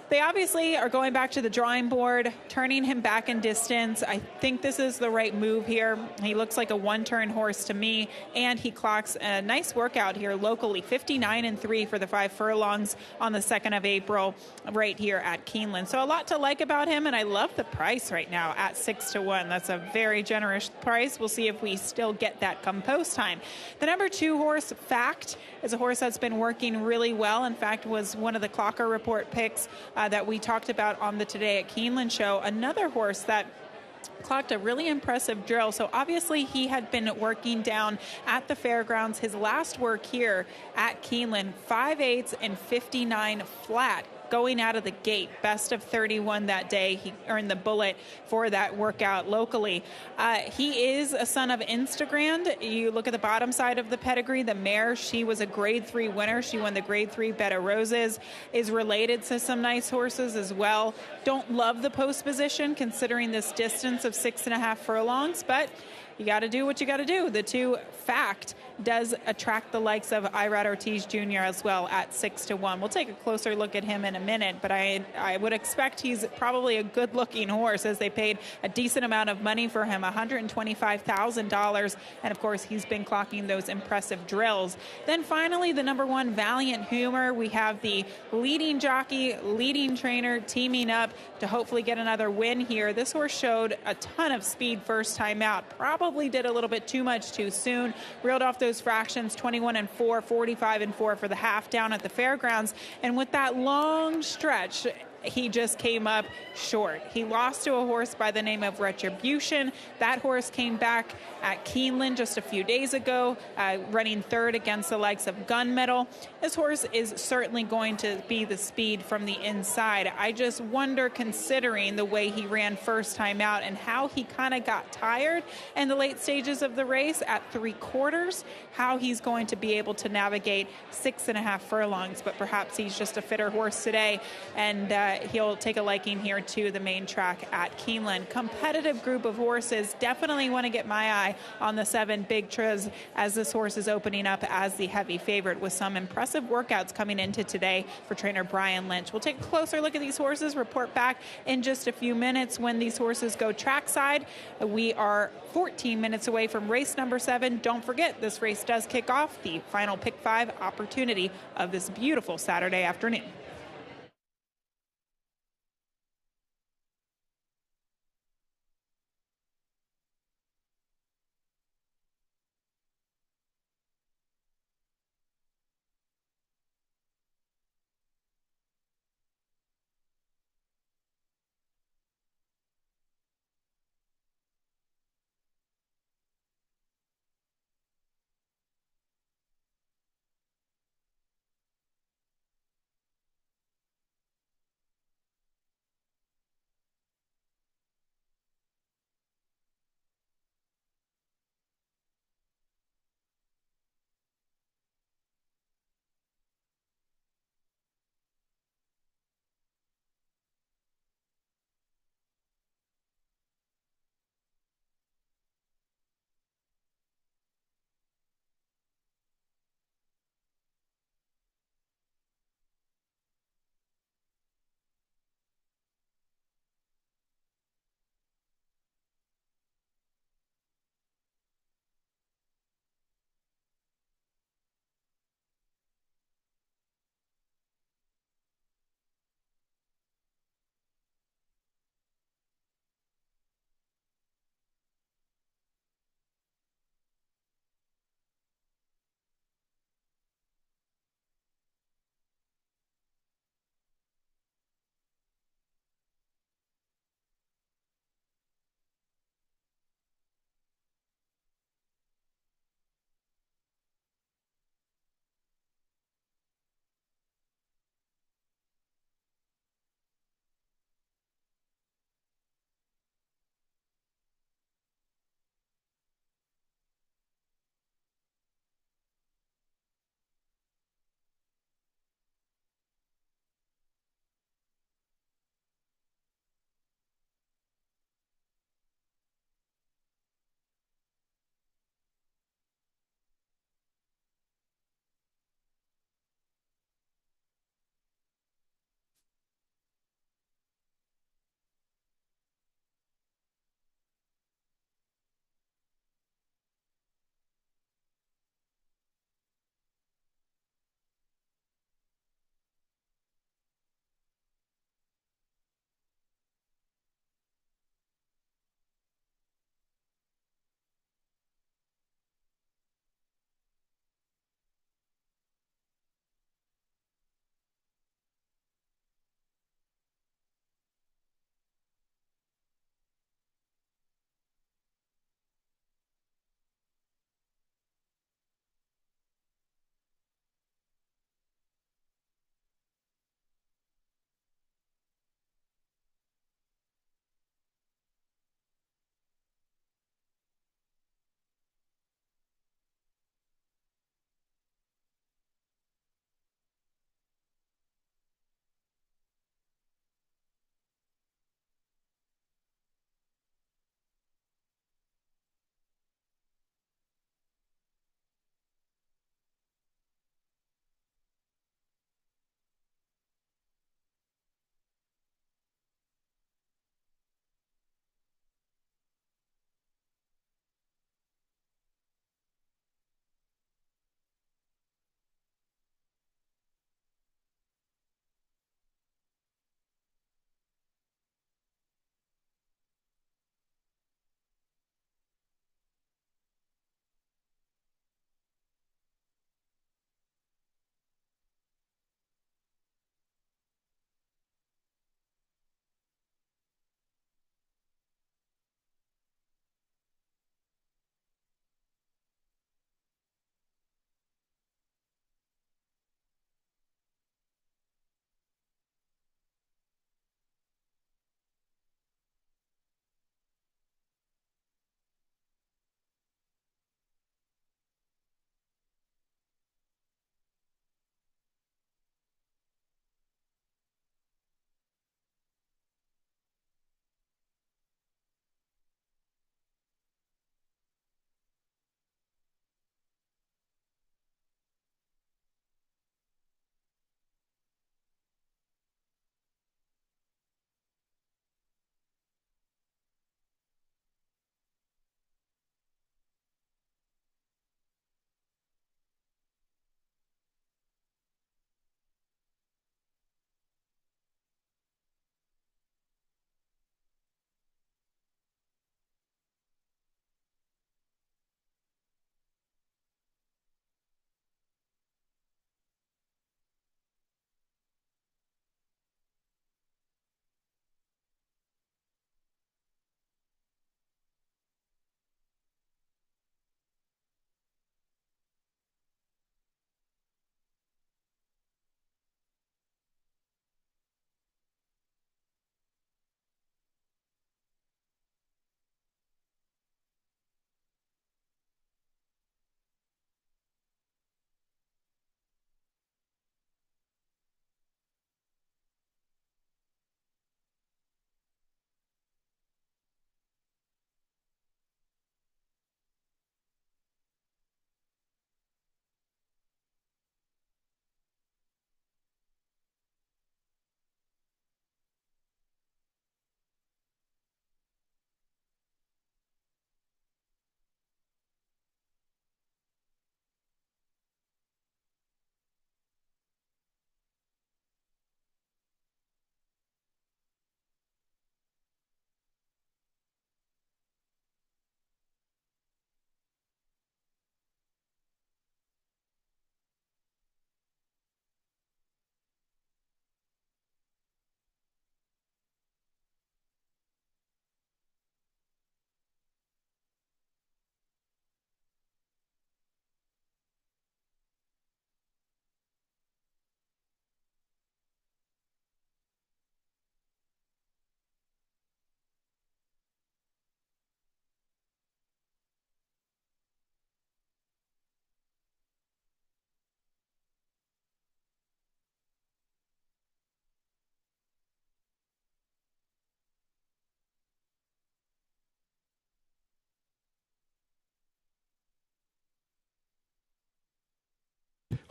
They obviously are going back to the drawing board, turning him back in distance. I think this is the right move here. He looks like a one-turn horse to me, and he clocks a nice workout here locally, 59-3 for the 5 furlongs on the 2nd of April right here at Keeneland. So a lot to like about him, and I love the price right now at 6-1. That's a very generous price. We'll see if we still get that come post time. The number 2 horse, Fact, is a horse that's been working really well. In fact, was one of the Clocker Report picks that we talked about on the Today at Keeneland show. Another horse that clocked a really impressive drill. So obviously he had been working down at the fairgrounds. His last work here at Keeneland, 5/8 and 59 flat. Going out of the gate, best of 31 that day. He earned the bullet for that workout locally. He is a son of Instagram. You look at the bottom side of the pedigree, the mare, she was a grade 3 winner. She won the grade 3 Bed of Roses, is related to some nice horses as well. Don't love the post position considering this distance of 6.5 furlongs, but you got to do what you got to do. The 2 Fact does attract the likes of Irad Ortiz Jr. as well at 6-1. We'll take a closer look at him in a minute, but I would expect he's probably a good-looking horse, as they paid a decent amount of money for him, $125,000, and of course he's been clocking those impressive drills. Then finally, the number 1 Valiant Humor. We have the leading jockey, leading trainer teaming up to hopefully get another win here. This horse showed a ton of speed first time out, probably did a little bit too much too soon, reeled off those fractions, 21-4, 45-4 for the half down at the fairgrounds. And with that long stretch, he just came up short. He lost to a horse by the name of Retribution. That horse came back at Keeneland just a few days ago, running third against the likes of Gunmetal. This horse is certainly going to be the speed from the inside. I just wonder, considering the way he ran first time out and how he kind of got tired in the late stages of the race at 3/4, how he's going to be able to navigate 6.5 furlongs. But perhaps he's just a fitter horse today, and he'll take a liking here to the main track at Keeneland. Competitive group of horses. Definitely want to get my eye on the 7 Big Triz, as this horse is opening up as the heavy favorite with some impressive workouts coming into today for trainer Brian Lynch. We'll take a closer look at these horses, report back in just a few minutes when these horses go trackside. We are 14 minutes away from race number 7. Don't forget, this race does kick off the final pick 5 opportunity of this beautiful Saturday afternoon.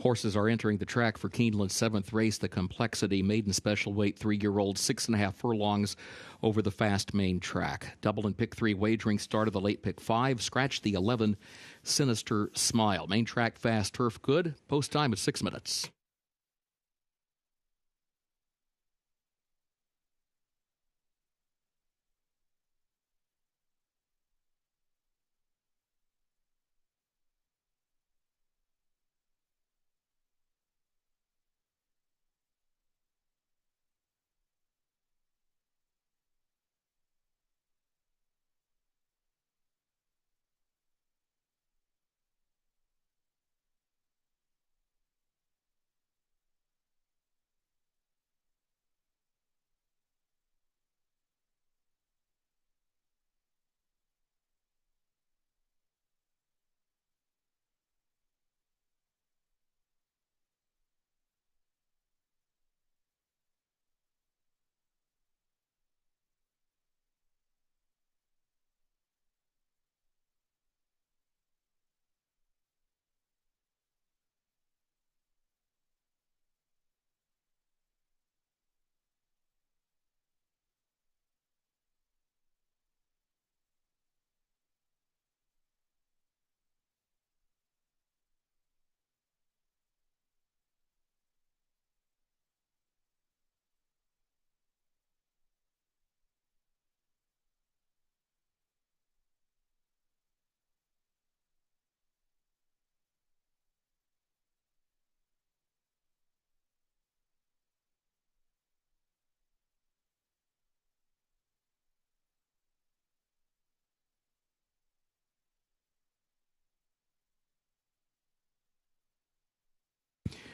Horses are entering the track for Keeneland's 7th race, the Complexity Maiden Special Weight 3-year-old, 6.5 furlongs over the fast main track. Double and pick 3 wagering started the late pick 5. Scratch the 11, Sinister Smile. Main track fast, turf good. Post time at 6 minutes.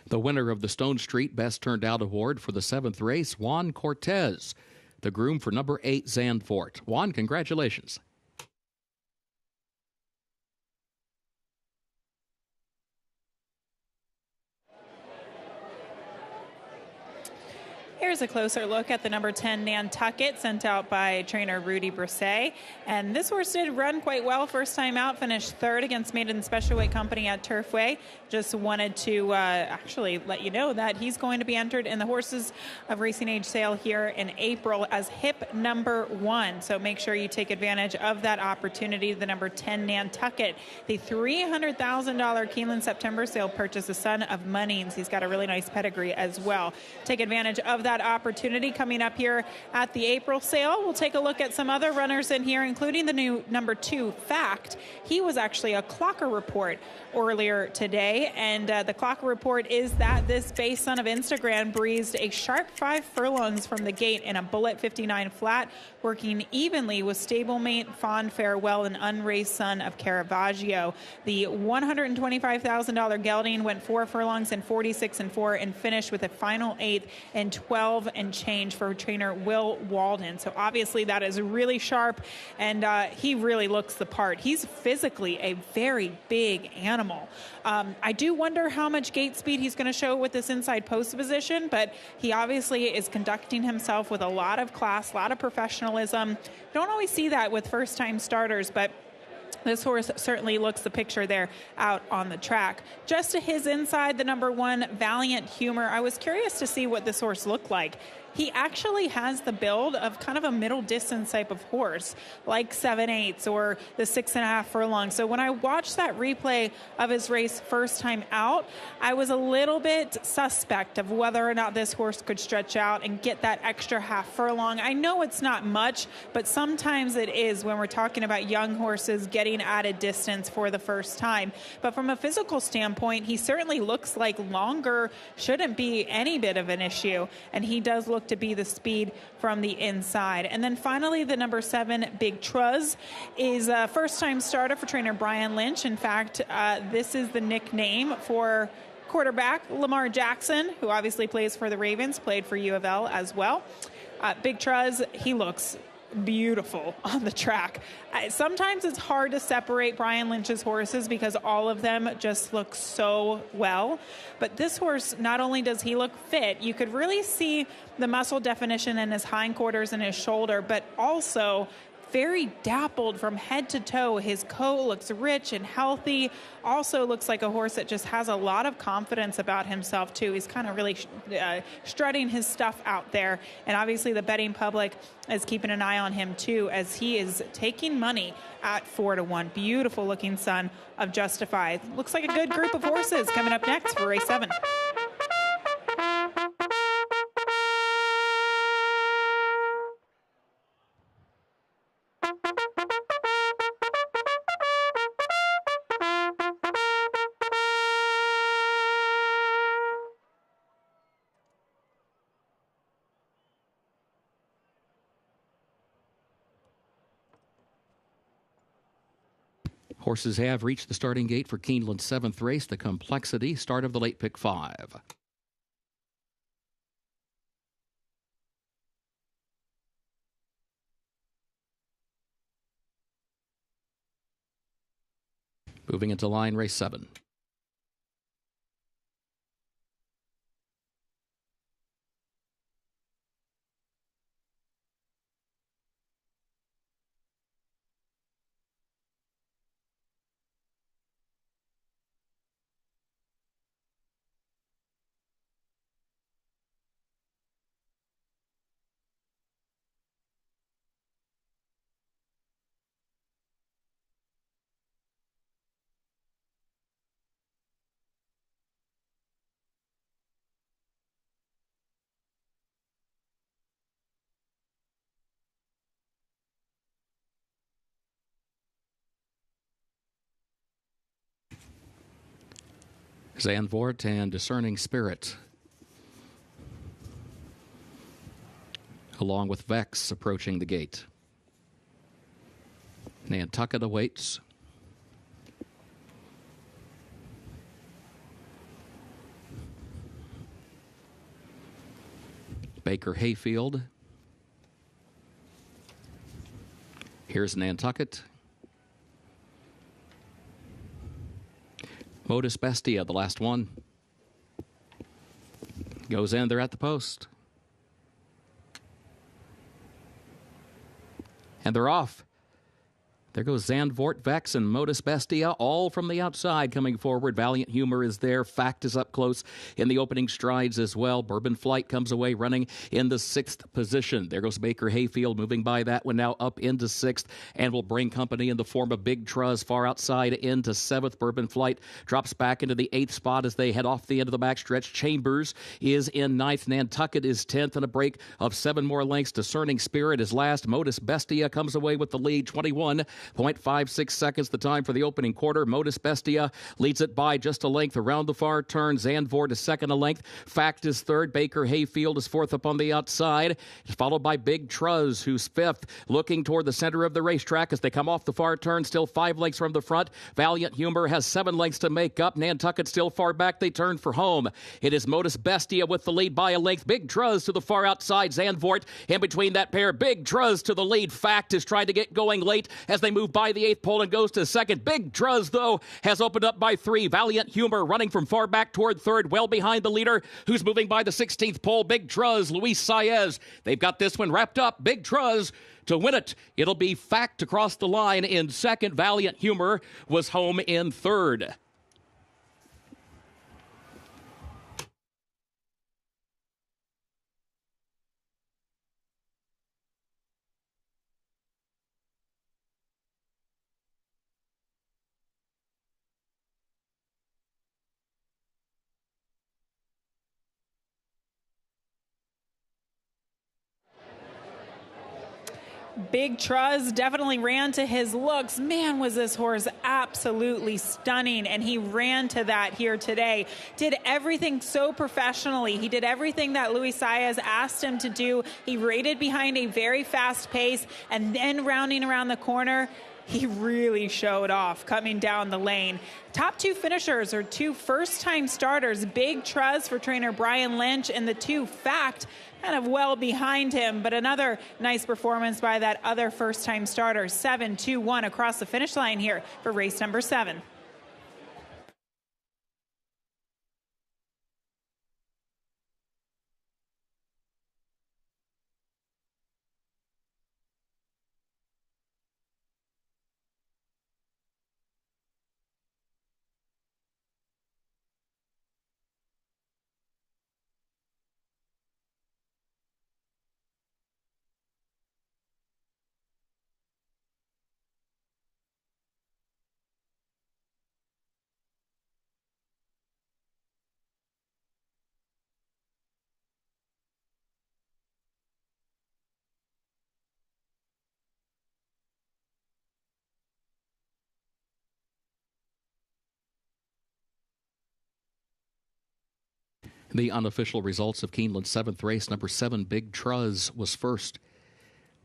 The winner of the Stone Street Best Turned Out Award for the 7th race, Juan Cortez, the groom for number 8, Zandvoort. Juan, congratulations. Here's a closer look at the number 10 Nantucket, sent out by trainer Rudy Brisset. And this horse did run quite well first time out, finished 3rd against Maiden Special Weight Company at Turfway. Just wanted to actually let you know that he's going to be entered in the Horses of Racing Age sale here in April as hip number 1. So make sure you take advantage of that opportunity. The number 10 Nantucket, the $300,000 Keeneland September sale purchase, the son of Munnings. He's got a really nice pedigree as well. Take advantage of that opportunity coming up here at the April sale. We'll take a look at some other runners in here, including the new number 2 Fact. He was actually a Clocker report earlier today, and the Clocker report is that this base son of Instagram breezed a sharp 5 furlongs from the gate in a bullet 59 flat, working evenly with stablemate Fond Farewell, an unraced son of Caravaggio. The $125,000 gelding went 4 furlongs in 46 and 4 and finished with a final 8th and 12 and change for trainer Will Walden. So obviously that is really sharp, and he really looks the part. He's physically a very big animal. I do wonder how much gate speed he's going to show with this inside post position, but he obviously is conducting himself with a lot of class, a lot of professionalism. Don't always see that with first-time starters, but this horse certainly looks the picture there out on the track. Just to his inside, the number 1 Valiant Humor. I was curious to see what this horse looked like. He actually has the build of kind of a middle distance type of horse, like 7/8 or the 6.5 furlongs. So when I watched that replay of his race first time out, I was a little bit suspect of whether or not this horse could stretch out and get that extra half furlong. I know it's not much, but sometimes it is when we're talking about young horses getting added distance for the first time. But from a physical standpoint, he certainly looks like longer shouldn't be any bit of an issue, and he does look to be the speed from the inside. And then finally, the number 7 Big Truz is a first-time starter for trainer Brian Lynch. In fact, this is the nickname for quarterback Lamar Jackson, who obviously plays for the Ravens, played for U of L as well. Big Truz, he looks beautiful on the track. Sometimes it's hard to separate Brian Lynch's horses because all of them just look so well. But this horse, not only does he look fit, you could really see the muscle definition in his hindquarters and his shoulder, but also very dappled from head to toe. His coat looks rich and healthy. Also looks like a horse that just has a lot of confidence about himself, too. He's kind of really strutting his stuff out there. And obviously the betting public is keeping an eye on him, too, as he is taking money at 4-1. Beautiful looking son of Justify. Looks like a good group of horses coming up next for race 7. Horses have reached the starting gate for Keeneland's 7th race, the Complexity, start of the late pick 5. Moving into line, race 7. Zandvoort and Discerning Spirit, along with Vex approaching the gate. Nantucket awaits. Baker Hayfield. Here's Nantucket. Modus Bestia, the last one. Goes in, they're at the post. And they're off. There goes Zandvoort, Vex, and Modus Bestia, all from the outside coming forward. Valiant Humor is there. Fact is up close in the opening strides as well. Bourbon Flight comes away running in the 6th position. There goes Baker Hayfield moving by that one now up into 6th and will bring company in the form of Big Truz far outside into 7th. Bourbon Flight drops back into the 8th spot as they head off the end of the backstretch. Chambers is in 9th. Nantucket is 10th and a break of 7 more lengths. Discerning Spirit is last. Modus Bestia comes away with the lead, 21.56 seconds the time for the opening quarter. Modus Bestia leads it by just a length around the far turn. Zandvoort is second a length. Fact is third. Baker Hayfield is fourth up on the outside. It's followed by Big Truz, who's fifth, looking toward the center of the racetrack as they come off the far turn, still 5 lengths from the front. Valiant Humor has 7 lengths to make up. Nantucket still far back. They turn for home. It is Modus Bestia with the lead by a length. Big Truz to the far outside. Zandvoort in between that pair. Big Truz to the lead. Fact is trying to get going late as they move by the 8th pole and goes to second. Big Truz, though, has opened up by 3. Valiant Humor running from far back toward third, well behind the leader, who's moving by the 16th pole. Big Truz, Luis Saez. They've got this one wrapped up. Big Truz to win it. It'll be Fact across the line in second. Valiant Humor was home in third. Big Truz definitely ran to his looks. Man, was this horse absolutely stunning, and he ran to that here today. Did everything so professionally. He did everything that Luis Saez asked him to do. He rated behind a very fast pace, and then rounding around the corner, he really showed off coming down the lane. Top 2 finishers are 2 first-time starters. Big Truz for trainer Brian Lynch, and the 2 Fact kind of well behind him, but another nice performance by that other first-time starter. 7-2-1 across the finish line here for race number 7. The unofficial results of Keeneland's 7th race, number 7, Big Truz, was first.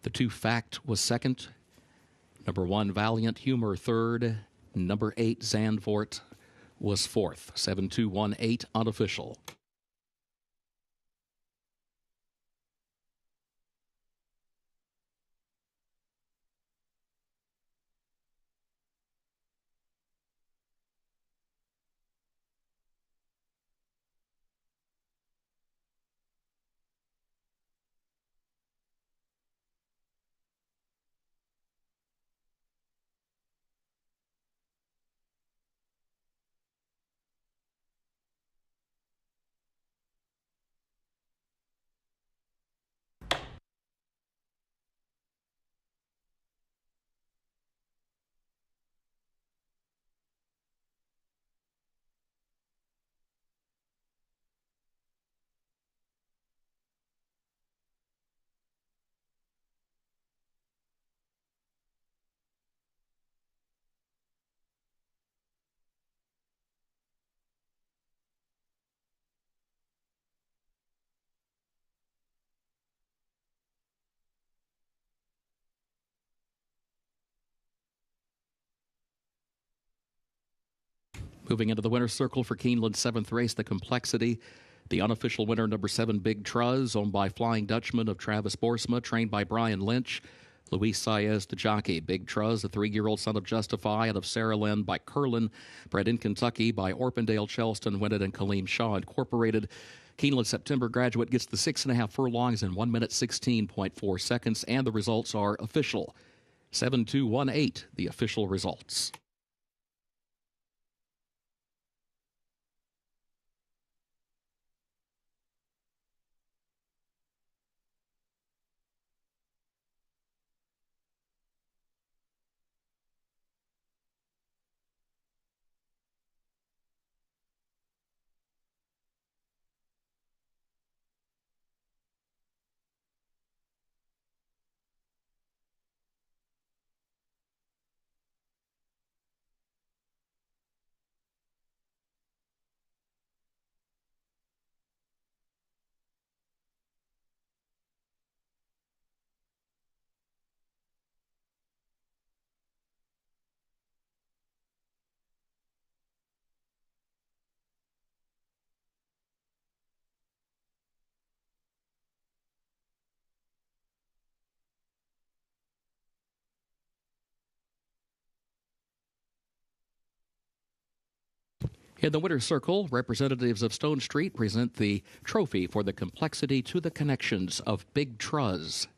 The 2 Fact was second. Number 1, Valiant Humor, third. Number 8, Zandvoort, was fourth. 7-2-1-8 unofficial. Moving into the winner's circle for Keeneland's 7th race, the Complexity. The unofficial winner, number 7, Big Truz, owned by Flying Dutchman of Travis Boersma, trained by Brian Lynch. Luis Saez, the jockey. Big Truz, the 3-year-old son of Justify, out of Saraland by Curlin. Bred in Kentucky by Orpendale, Chelston, Winnet, and Kaleem Shaw Incorporated. Keeneland September graduate gets the 6.5 furlongs in 1 minute 16.4 seconds, and the results are official. 7-2-1-8, the official results. In the winner's circle, representatives of Stone Street present the trophy for the Complexity to the Connections of Big Truz.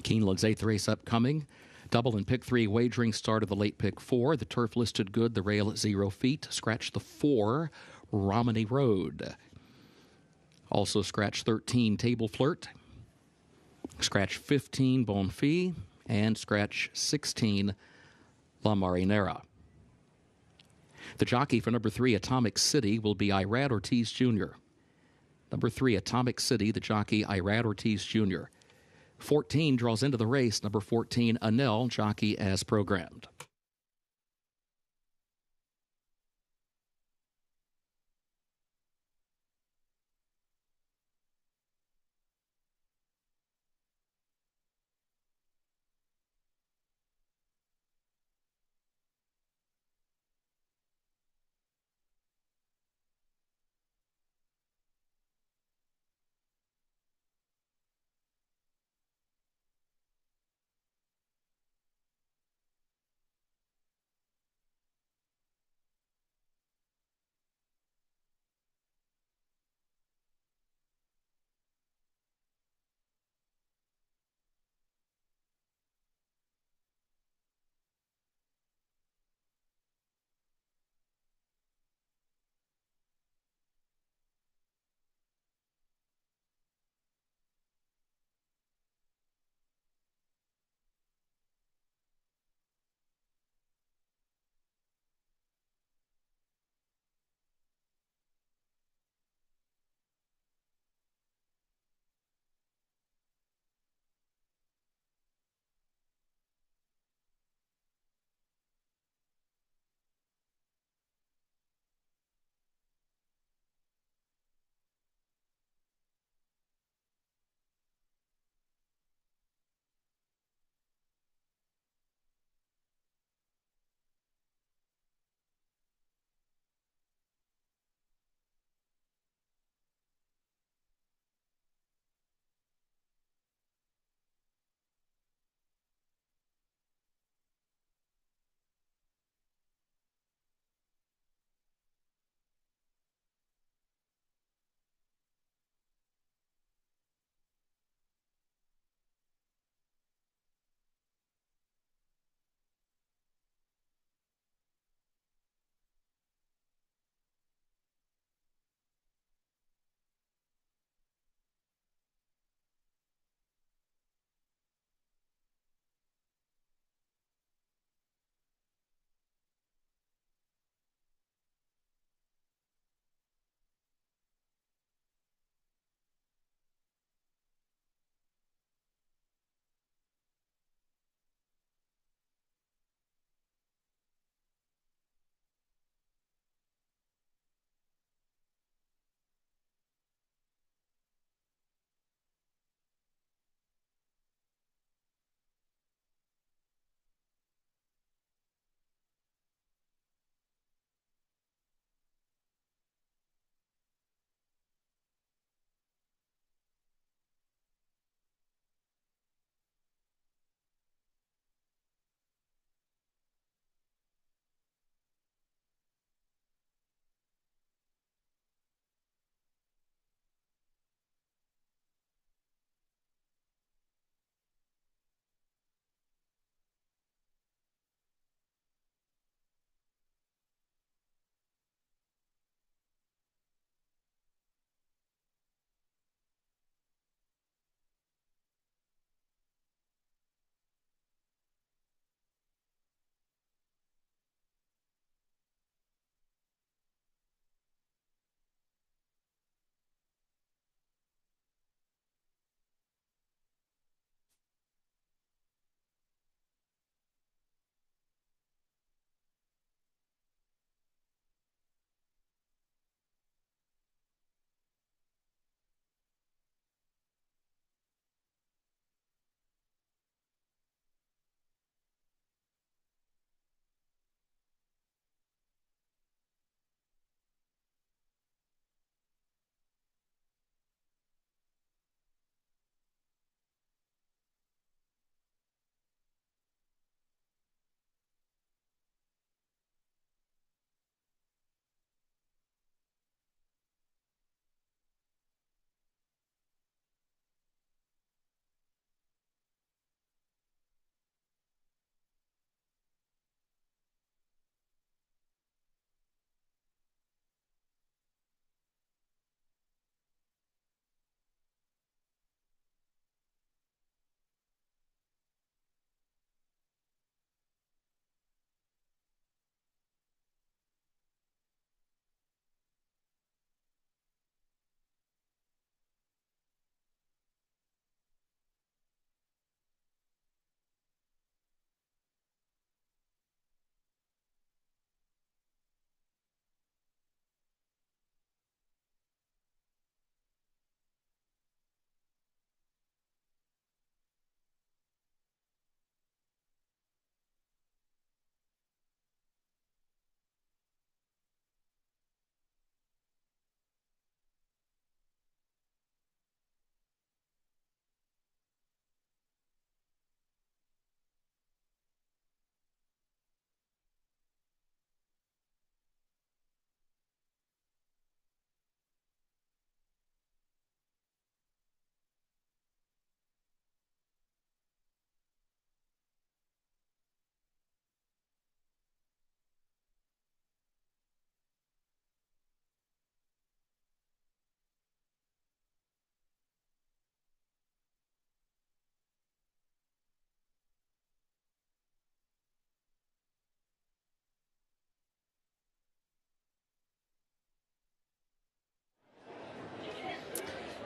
Keeneland's 8th race upcoming. Double and pick 3 wagering started the late pick 4. The turf listed good, the rail at 0 feet. Scratch the 4, Romney Road. Also scratch 13, Table Flirt. Scratch 15, Bonfille. And scratch 16, La Marinera. The jockey for number 3, Atomic City, will be Irad Ortiz Jr. Number 3, Atomic City, the jockey, Irad Ortiz Jr. 14 draws into the race. Number 14, Anel, jockey as programmed.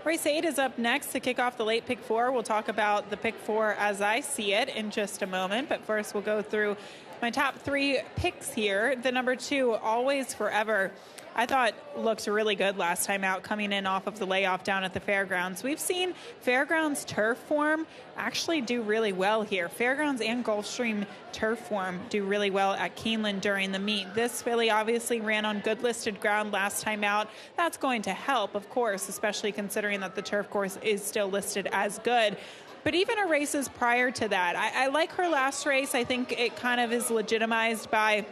Race 8 is up next to kick off the late pick 4. We'll talk about the pick 4 as I see it in just a moment. But first, we'll go through my top 3 picks here. The number 2, Always Forever, I thought looked really good last time out, coming in off of the layoff down at the fairgrounds. We've seen fairgrounds turf form actually do really well here. Fairgrounds and Gulfstream turf form do really well at Keeneland during the meet. This filly obviously ran on good listed ground last time out. That's going to help, of course, especially considering that the turf course is still listed as good. But even her races prior to that, I like her last race. I think it kind of is legitimized by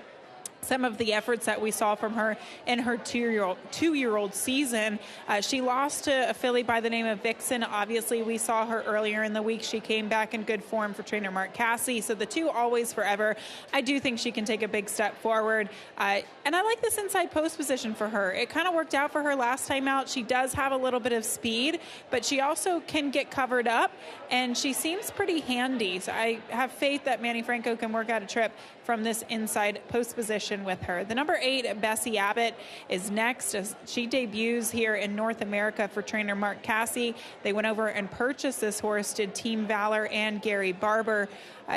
some of the efforts that we saw from her in her two-year-old season. She lost to a filly by the name of Vixen. Obviously, we saw her earlier in the week. She came back in good form for trainer Mark Casse. So the 2, Always Forever, I do think she can take a big step forward. And I like this inside post position for her. It kind of worked out for her last time out. She does have a little bit of speed, but she also can get covered up, and she seems pretty handy. So I have faith that Manny Franco can work out a trip from this inside post position with her. The number 8, Bessie Abbott, is next as she debuts here in North America for trainer Mark Casse. They went over and purchased this horse, did Team Valor and Gary Barber.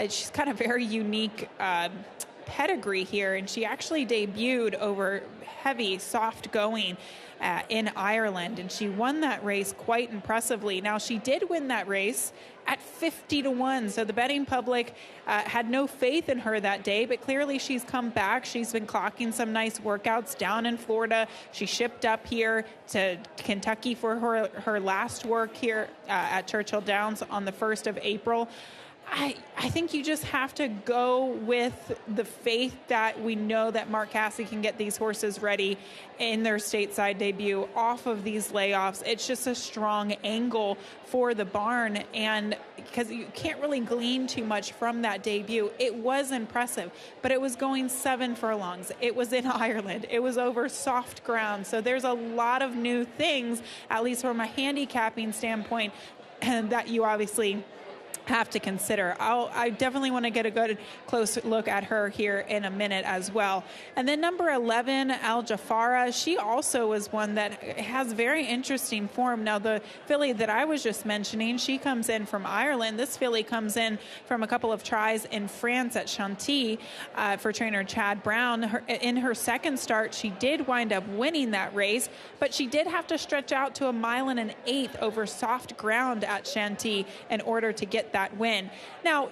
She's got a very unique pedigree here, and she actually debuted over heavy, soft going in Ireland, and she won that race quite impressively. Now, she did win that race at 50-1, so the betting public had no faith in her that day, but clearly she's come back. She's been clocking some nice workouts down in Florida. She shipped up here to Kentucky for her last work here at Churchill Downs on the 1st of April. I think you just have to go with the faith that we know that Mark Casse can get these horses ready in their stateside debut off of these layoffs. It's just a strong angle for the barn, and because you can't really glean too much from that debut. It was impressive, but it was going 7 furlongs. It was in Ireland. It was over soft ground. So there's a lot of new things, at least from a handicapping standpoint, that you obviously have to consider. I definitely want to get a good close look at her here in a minute as well. And then number 11, Al Jafara, she also was one that has very interesting form. Now, the filly that I was just mentioning, she comes in from Ireland. This filly comes in from a couple of tries in France at Chantilly for trainer Chad Brown. In her second start, she did wind up winning that race, but she did have to stretch out to 1 1/8 over soft ground at Chantilly in order to get that win. Now,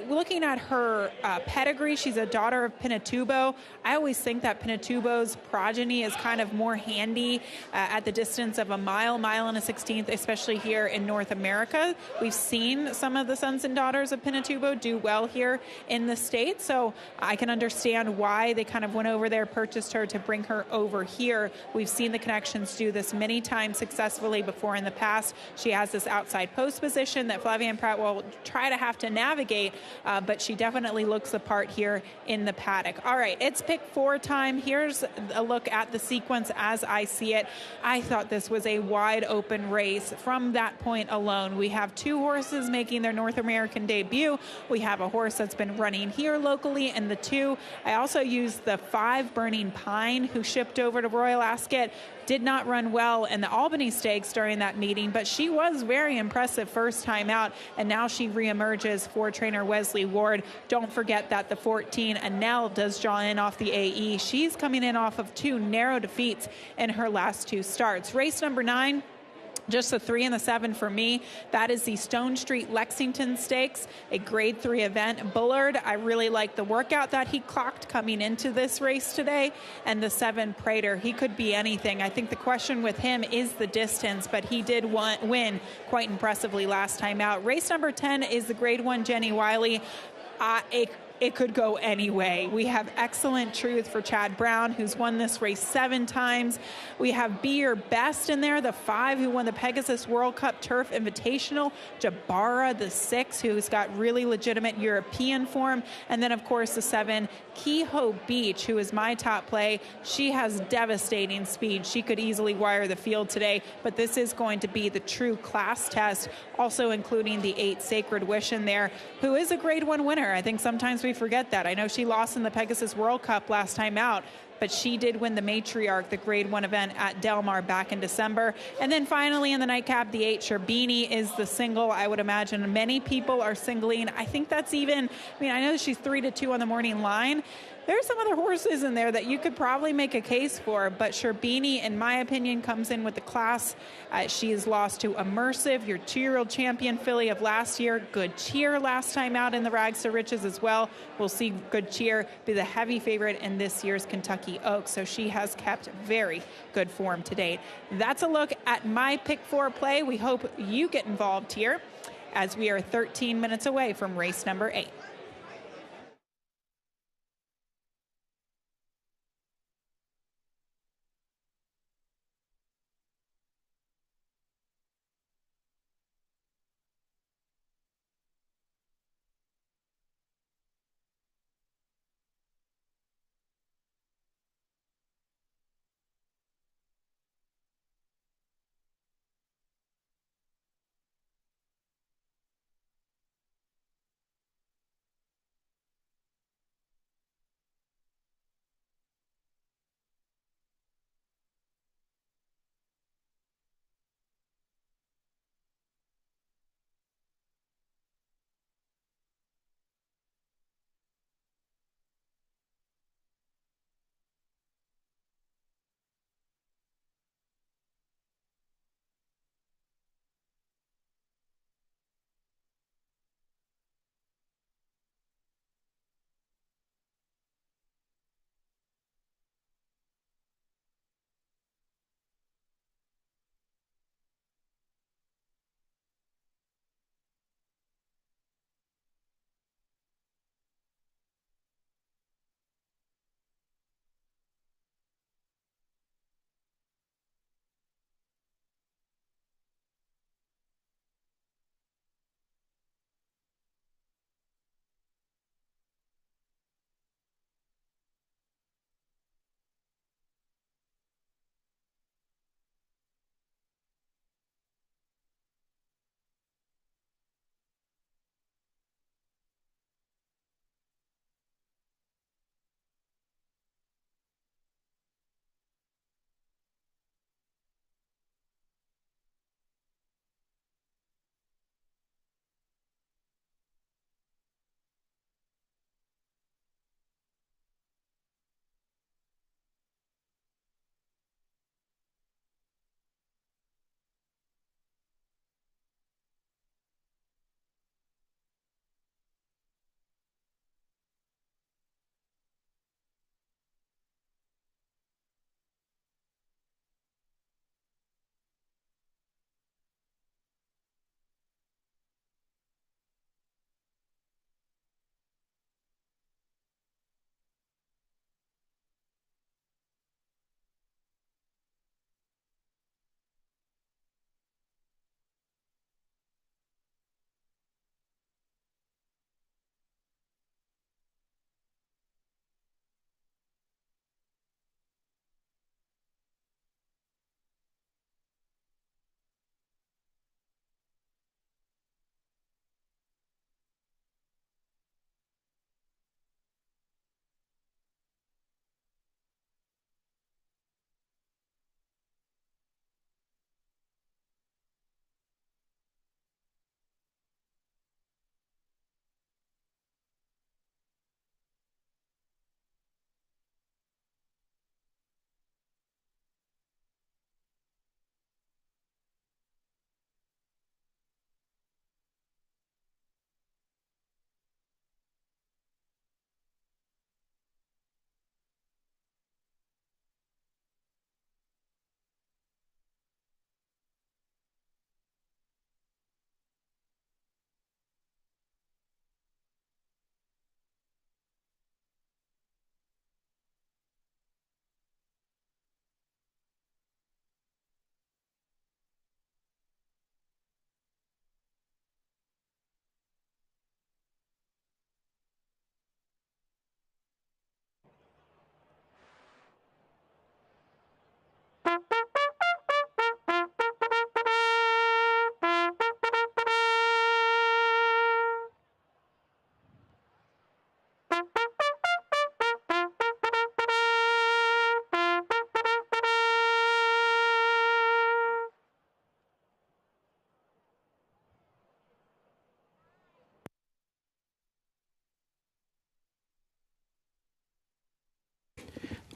looking at her pedigree, she's a daughter of Pinatubo. I always think that Pinatubo's progeny is kind of more handy at the distance of 1 mile, 1.1/16, especially here in North America. We've seen some of the sons and daughters of Pinatubo do well here in the States, so I can understand why they kind of went over there, purchased her to bring her over here. We've seen the connections do this many times successfully before in the past. She has this outside post position that Flavien Prat will try to have to navigate, but she definitely looks the part here in the paddock. All right, it's pick 4 time. Here's a look at the sequence as I see it. I thought this was a wide open race from that point alone. We have 2 horses making their North American debut. We have a horse that's been running here locally, and the 2. I also used the 5 Burning Pine, who shipped over to Royal Ascot. Did not run well in the Albany Stakes during that meeting, but she was very impressive first time out, and now she reemerges for trainer Wesley Ward. Don't forget that the 14, Annelle, does draw in off the AE. She's coming in off of 2 narrow defeats in her last 2 starts. Race number 9. Just the 3 and the 7 for me. That is the Stone Street Lexington Stakes, a grade 3 event. Bullard, I really like the workout that he clocked coming into this race today. And the 7, Prater, he could be anything. I think the question with him is the distance, but he did win quite impressively last time out. Race number 10 is the grade 1 Jenny Wiley. It could go any way. We have Excellent Truth for Chad Brown, who's won this race 7 times. We have Be Your Best in there, the 5 who won the Pegasus World Cup Turf Invitational. Jabara, the 6, who's got really legitimate European form. And then, of course, the 7, Kehoe Beach, who is my top play. She has devastating speed. She could easily wire the field today, but this is going to be the true class test, also including the 8 Sacred Wish in there, who is a grade 1 winner. I think sometimes we we forget that. I know she lost in the Pegasus World Cup last time out, but she did win the Matriarch, the Grade 1 event at Del Mar back in December. And then finally in the nightcap, the 8 Sherbini is the single. I would imagine many people are singling. I think that's even, I mean, I know she's 3-2 on the morning line. There are some other horses in there that you could probably make a case for, but Sherbini, in my opinion, comes in with the class. She is lost to Immersive, your 2-year-old champion filly of last year. Good Cheer last time out in the Rags to Riches as well. We'll see Good Cheer be the heavy favorite in this year's Kentucky Oaks, so she has kept very good form to date. That's a look at my pick 4 play. We hope you get involved here as we are 13 minutes away from race number 8.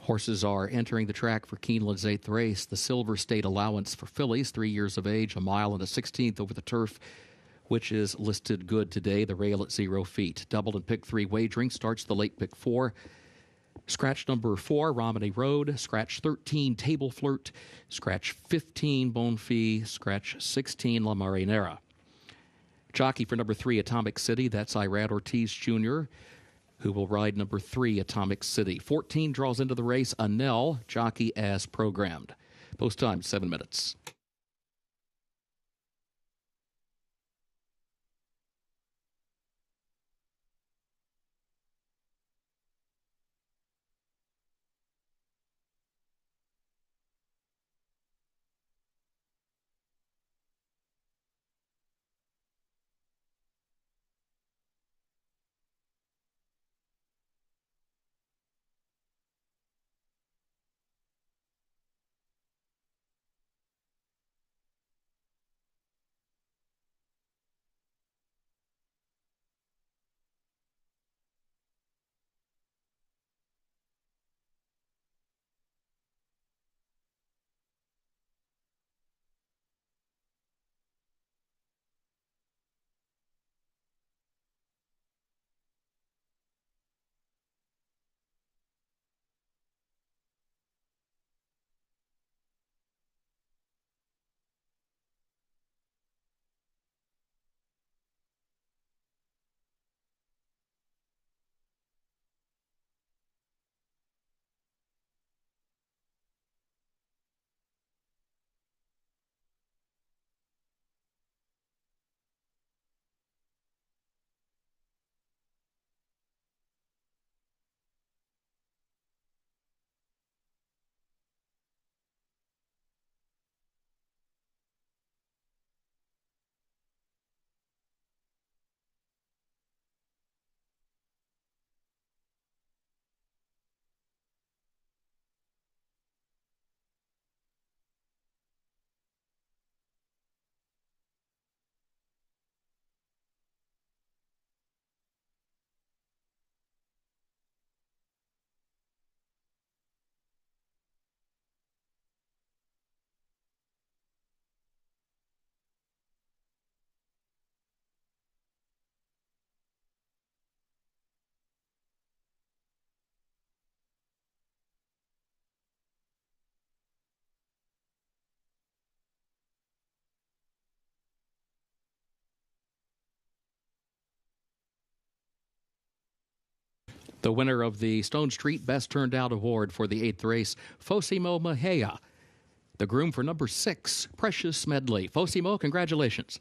Horses are entering the track for Keeneland's 8th race. The Silver State Allowance for fillies, 3 years of age, 1 mile and a 16th over the turf, which is listed good today. The rail at 0 feet. Double and pick 3 wagering starts the late pick 4. Scratch number 4, Romney Road. Scratch 13, Table Flirt. Scratch 15, Bonfille. Scratch 16, La Marinera. Jockey for number 3, Atomic City. That's Irad Ortiz Jr., who will ride number 3, Atomic City. 14 draws into the race. Anel, jockey as programmed. Post time, 7 minutes. The winner of the Stone Street Best Turned Out Award for the 8th race, Fosimo Mejia. The groom for number 6, Precious Medley. Fosimo, congratulations.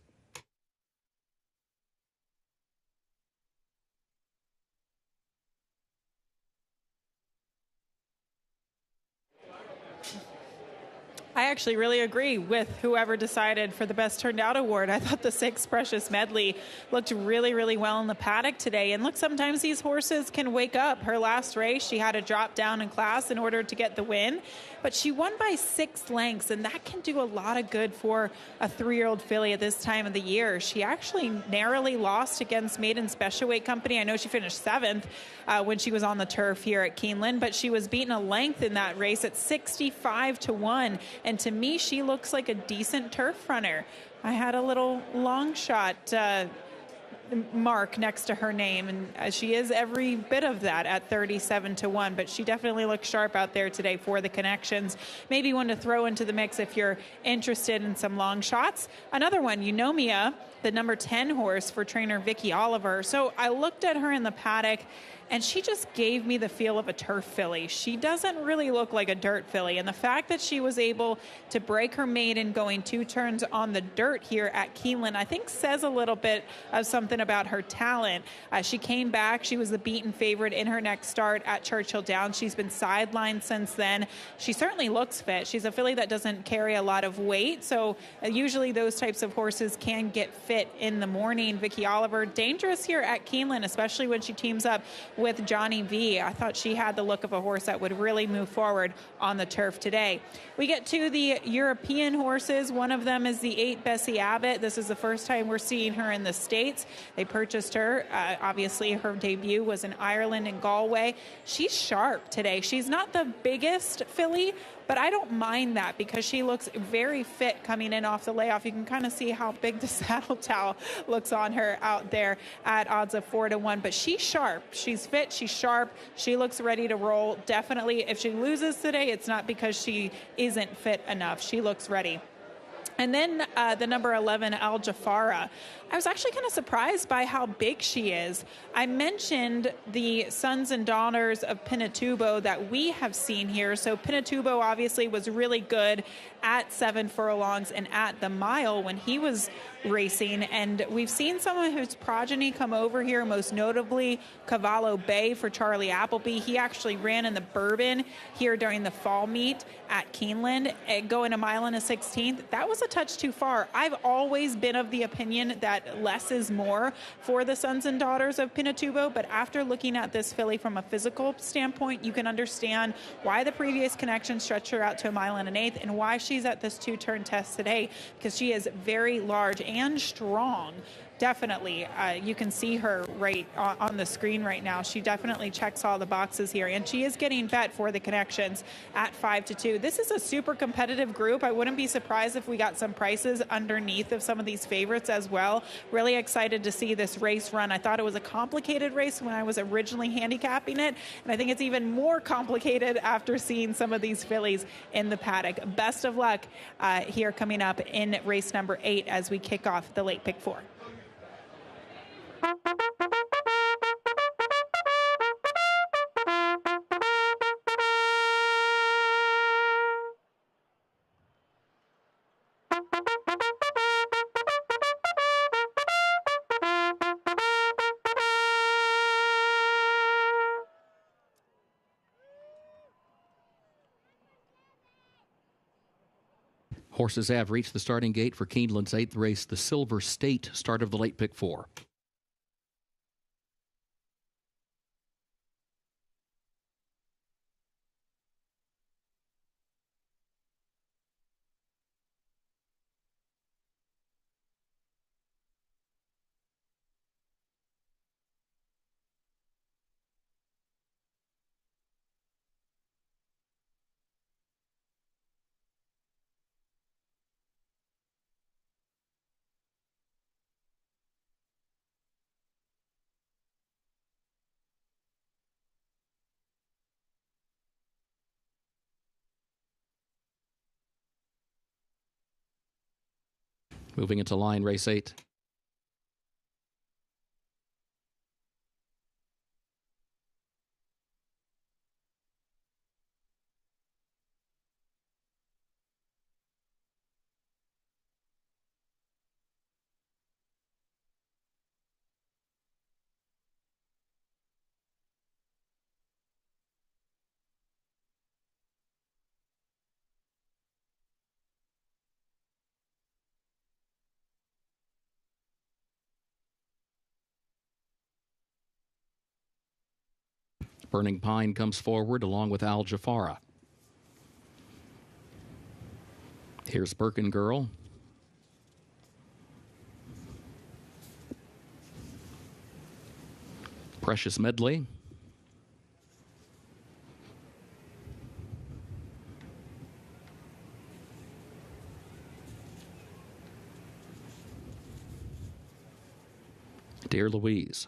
I actually really agree with whoever decided for the Best Turned Out Award. I thought the 6 Precious Medley looked really, really well in the paddock today. And look, sometimes these horses can wake up. Her last race, she had to drop down in class in order to get the win. But she won by 6 lengths, and that can do a lot of good for a 3-year-old filly at this time of the year. She actually narrowly lost against Maiden Special Weight Company. I know she finished 7th when she was on the turf here at Keeneland, but she was beaten a length in that race at 65-1. And to me, she looks like a decent turf runner. I had a little long shot mark next to her name, and she is every bit of that at 37-1, but she definitely looks sharp out there today for the connections. Maybe one to throw into the mix if you're interested in some long shots. Another one, Eunomia, the number 10 horse for trainer Vicky Oliver. So I looked at her in the paddock, and she just gave me the feel of a turf filly. She doesn't really look like a dirt filly. And the fact that she was able to break her maiden going 2 turns on the dirt here at Keeneland, I think says a little bit of something about her talent. She came back. She was the beaten favorite in her next start at Churchill Downs. She's been sidelined since then. She certainly looks fit. She's a filly that doesn't carry a lot of weight. So usually those types of horses can get fit in the morning. Vicky Oliver, dangerous here at Keeneland, especially when she teams up with Johnny V. I thought she had the look of a horse that would really move forward on the turf today. We get to the European horses. One of them is the 8 Bessie Abbott. This is the first time we're seeing her in the States. They purchased her. Obviously, her debut was in Ireland and Galway. She's sharp today. She's not the biggest filly, but I don't mind that because she looks very fit coming in off the layoff. You can kind of see how big the saddle towel looks on her out there at odds of 4-1. But she's sharp. She's fit. She's sharp. She looks ready to roll. Definitely, if she loses today, it's not because she isn't fit enough. She looks ready. And then the number 11, Al Jafara. I was actually kind of surprised by how big she is. I mentioned the sons and daughters of Pinatubo that we have seen here. So Pinatubo obviously was really good at 7 furlongs and at the mile when he was racing. And we've seen some of his progeny come over here, most notably Cavallo Bay for Charlie Appleby. He actually ran in the Bourbon here during the fall meet at Keeneland, going a mile and a 16th. That was a touch too far. I've always been of the opinion that less is more for the sons and daughters of Pinatubo, but after looking at this filly from a physical standpoint, you can understand why the previous connection stretched her out to a mile and an eighth and why she's at this 2-turn test today, because she is very large and strong. Definitely. You can see her right on the screen right now. She definitely checks all the boxes here, and she is getting bet for the connections at 5-2. This is a super competitive group. I wouldn't be surprised if we got some prices underneath of some of these favorites as well. Really excited to see this race run. I thought it was a complicated race when I was originally handicapping it, and I think it's even more complicated after seeing some of these fillies in the paddock. Best of luck here coming up in race number 8 as we kick off the late pick 4. Horses have reached the starting gate for Keeneland's 8th race, the Silver State, start of the late pick 4. Moving into line, race 8. Burning Pine comes forward along with Al Jafara. Here's Birkin Girl. Precious Medley. Dear Louise.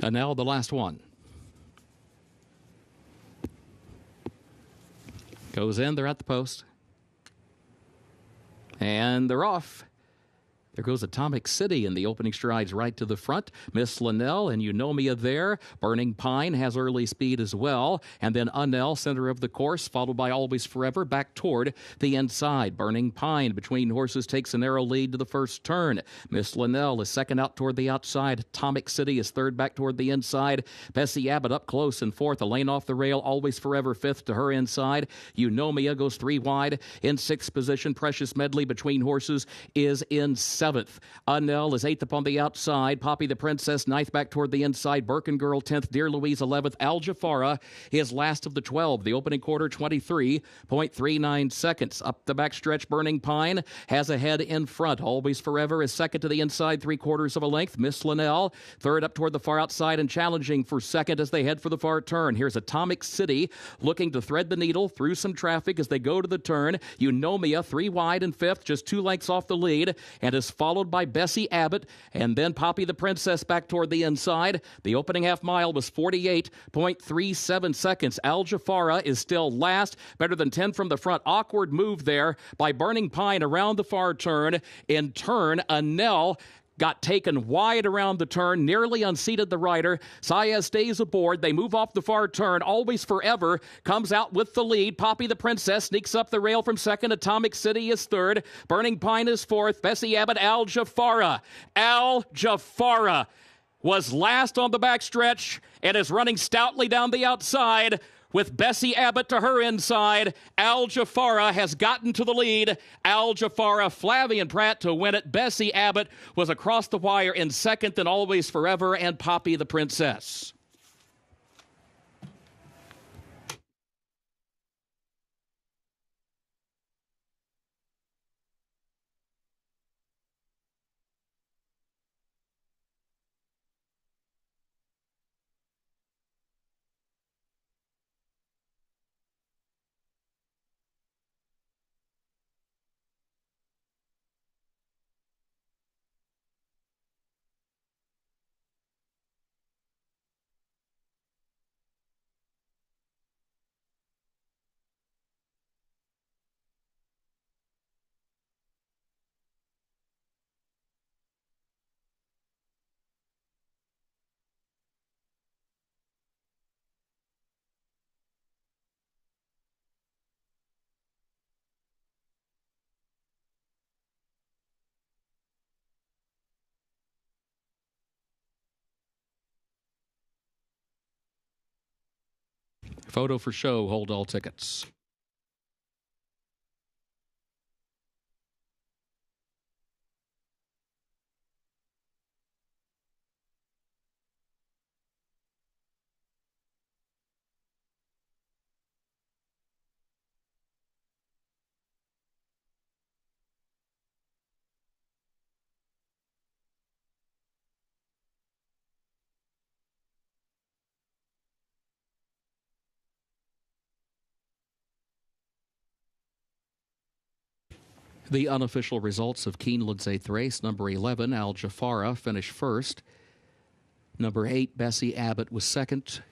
And now the last one. Goes in, they're at the post. And they're off. There goes Atomic City in the opening strides right to the front. Miss Linnell and Eunomia there. Burning Pine has early speed as well. And then Unnell, center of the course, followed by Always Forever, back toward the inside. Burning Pine between horses takes a narrow lead to the first turn. Miss Linnell is second out toward the outside. Atomic City is third back toward the inside. Bessie Abbott up close in fourth. A lane off the rail. Always Forever fifth to her inside. Eunomia goes three wide. In sixth position, Precious Medley between horses is in seventh. Unnell is eighth upon the outside. Poppy the Princess ninth back toward the inside. Birkin Girl 10th. Dear Louise 11th. Al Jafara is last of the 12. The opening quarter 23.39 seconds. Up the backstretch, Burning Pine has a head in front. Always Forever is second to the inside, 3/4 of a length. Miss Linnell third up toward the far outside and challenging for second as they head for the far turn. Here's Atomic City looking to thread the needle through some traffic as they go to the turn. Eunomia three wide and fifth, just 2 lengths off the lead, and is followed by Bessie Abbott and then Poppy the Princess back toward the inside. The opening half mile was 48.37 seconds. Al Jafara is still last, better than 10 from the front. Awkward move there by Burning Pine around the far turn. In turn, Unnell got taken wide around the turn, nearly unseated the rider. Saya stays aboard. They move off the far turn. Always Forever comes out with the lead. Poppy the Princess sneaks up the rail from second. Atomic City is third. Burning Pine is fourth. Bessie Abbott, Al Jafara. Al Jafara was last on the backstretch and is running stoutly down the outside. With Bessie Abbott to her inside, Al Jafara has gotten to the lead. Al Jafara, Flavian Pratt to win it. Bessie Abbott was across the wire in second, then Always Forever and Poppy the Princess. Photo for show. Hold all tickets. The unofficial results of Keeneland's 8th race. Number 11, Al Jafara, finished first. Number 8, Bessie Abbott was second.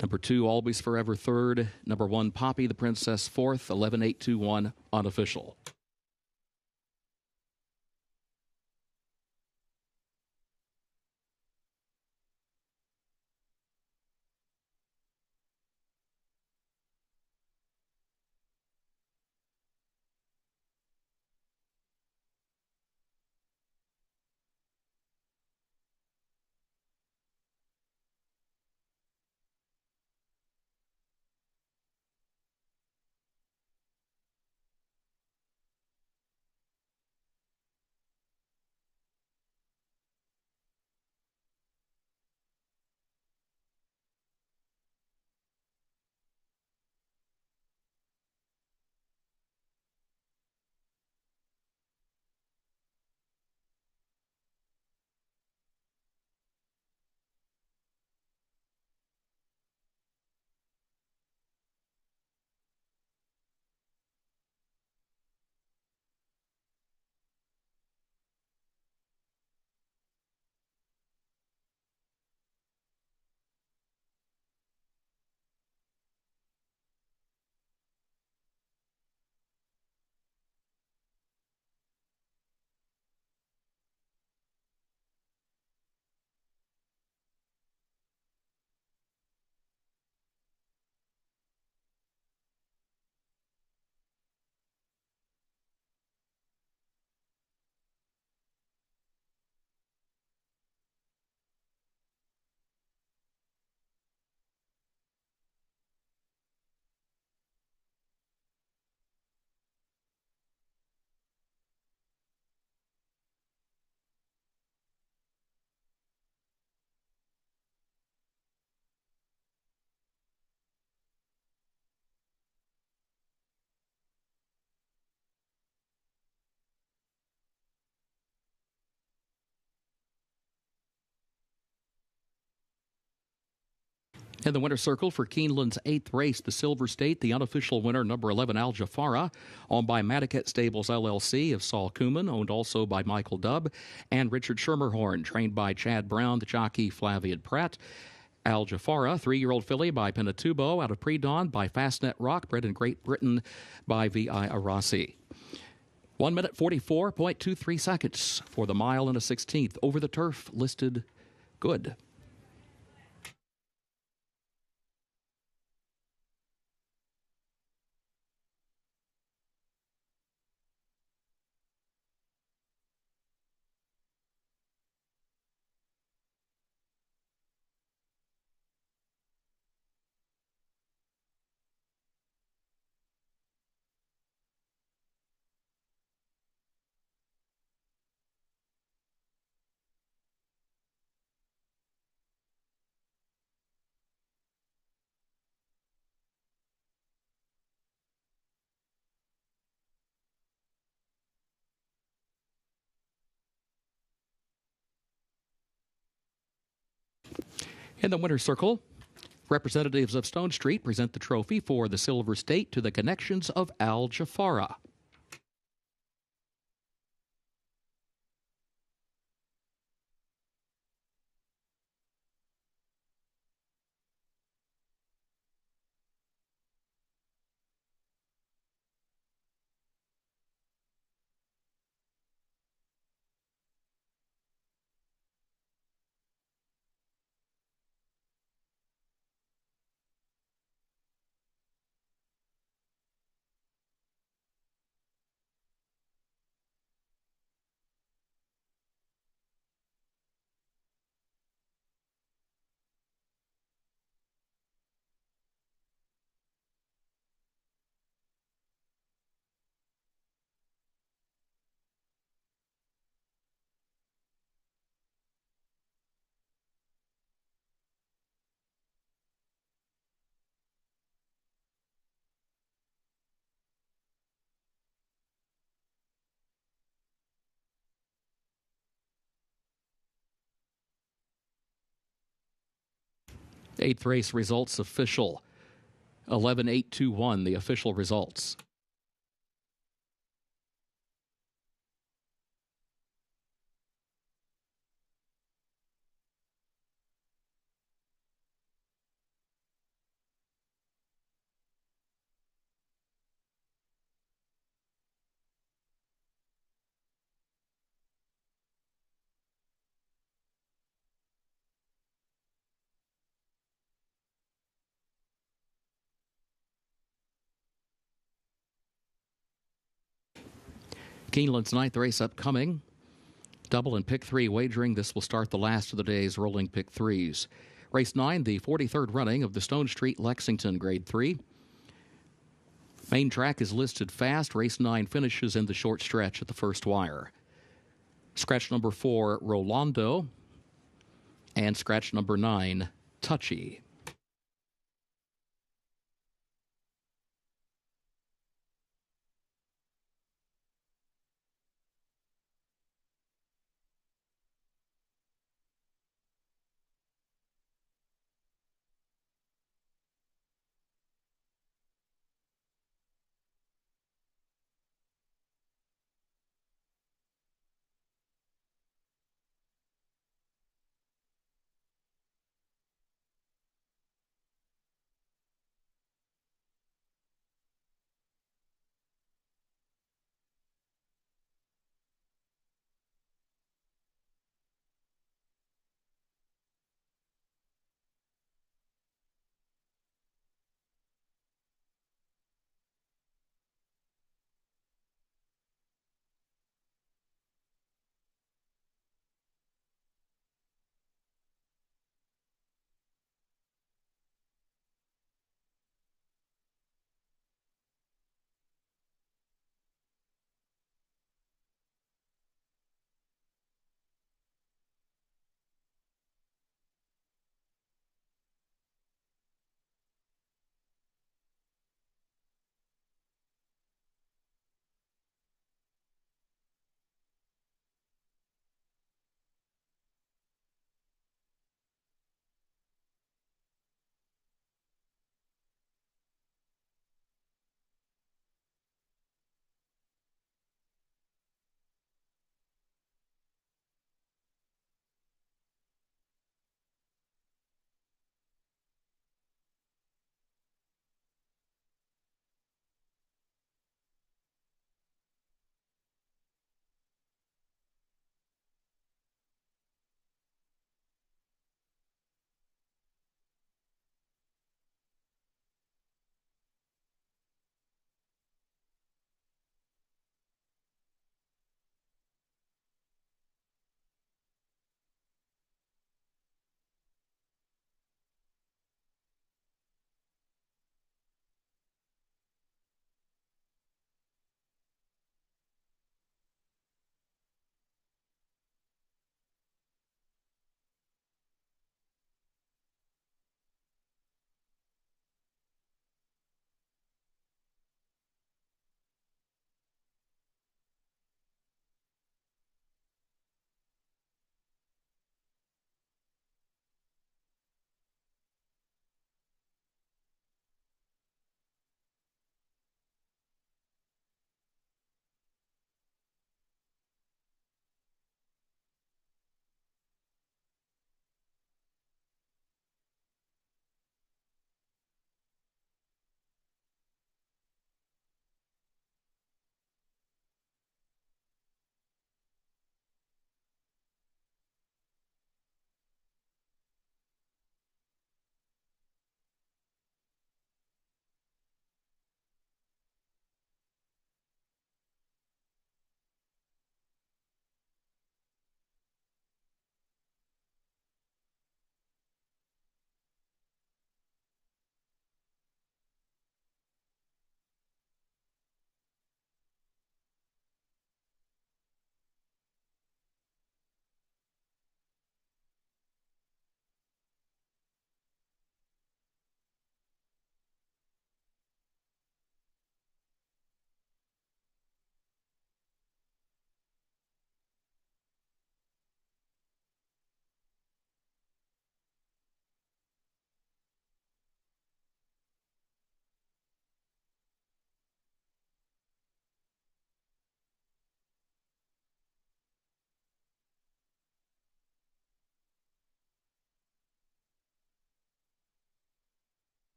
Number 2, Always Forever, third. Number 1, Poppy the Princess, fourth. 11-8-2-1, unofficial. In the winner's circle for Keeneland's 8th race, the Silver State, the unofficial winner, number 11, Al Jafara, owned by Madiket Stables LLC of Saul Kuman, owned also by Michael Dubb, and Richard Schermerhorn, trained by Chad Brown, the jockey Flavian Pratt. Al Jafara, 3-year-old filly by Pinatubo, out of Pre-Dawn by Fastnet Rock, bred in Great Britain by V.I. Arasi. 1 minute 44.23 seconds for the mile and a 16th. Over the turf, listed good. In the winner's circle, representatives of Stone Street present the trophy for the Silver State to the connections of Al Jafara. Eighth race results official. 11-8-2-1, the official results. Keeneland's 9th race upcoming. Double and pick 3 wagering. This will start the last of the day's rolling pick 3s. Race 9, the 43rd running of the Stone Street Lexington Grade 3. Main track is listed fast. Race 9 finishes in the short stretch at the first wire. Scratch number 4, Rolando. And scratch number 9, Touchy.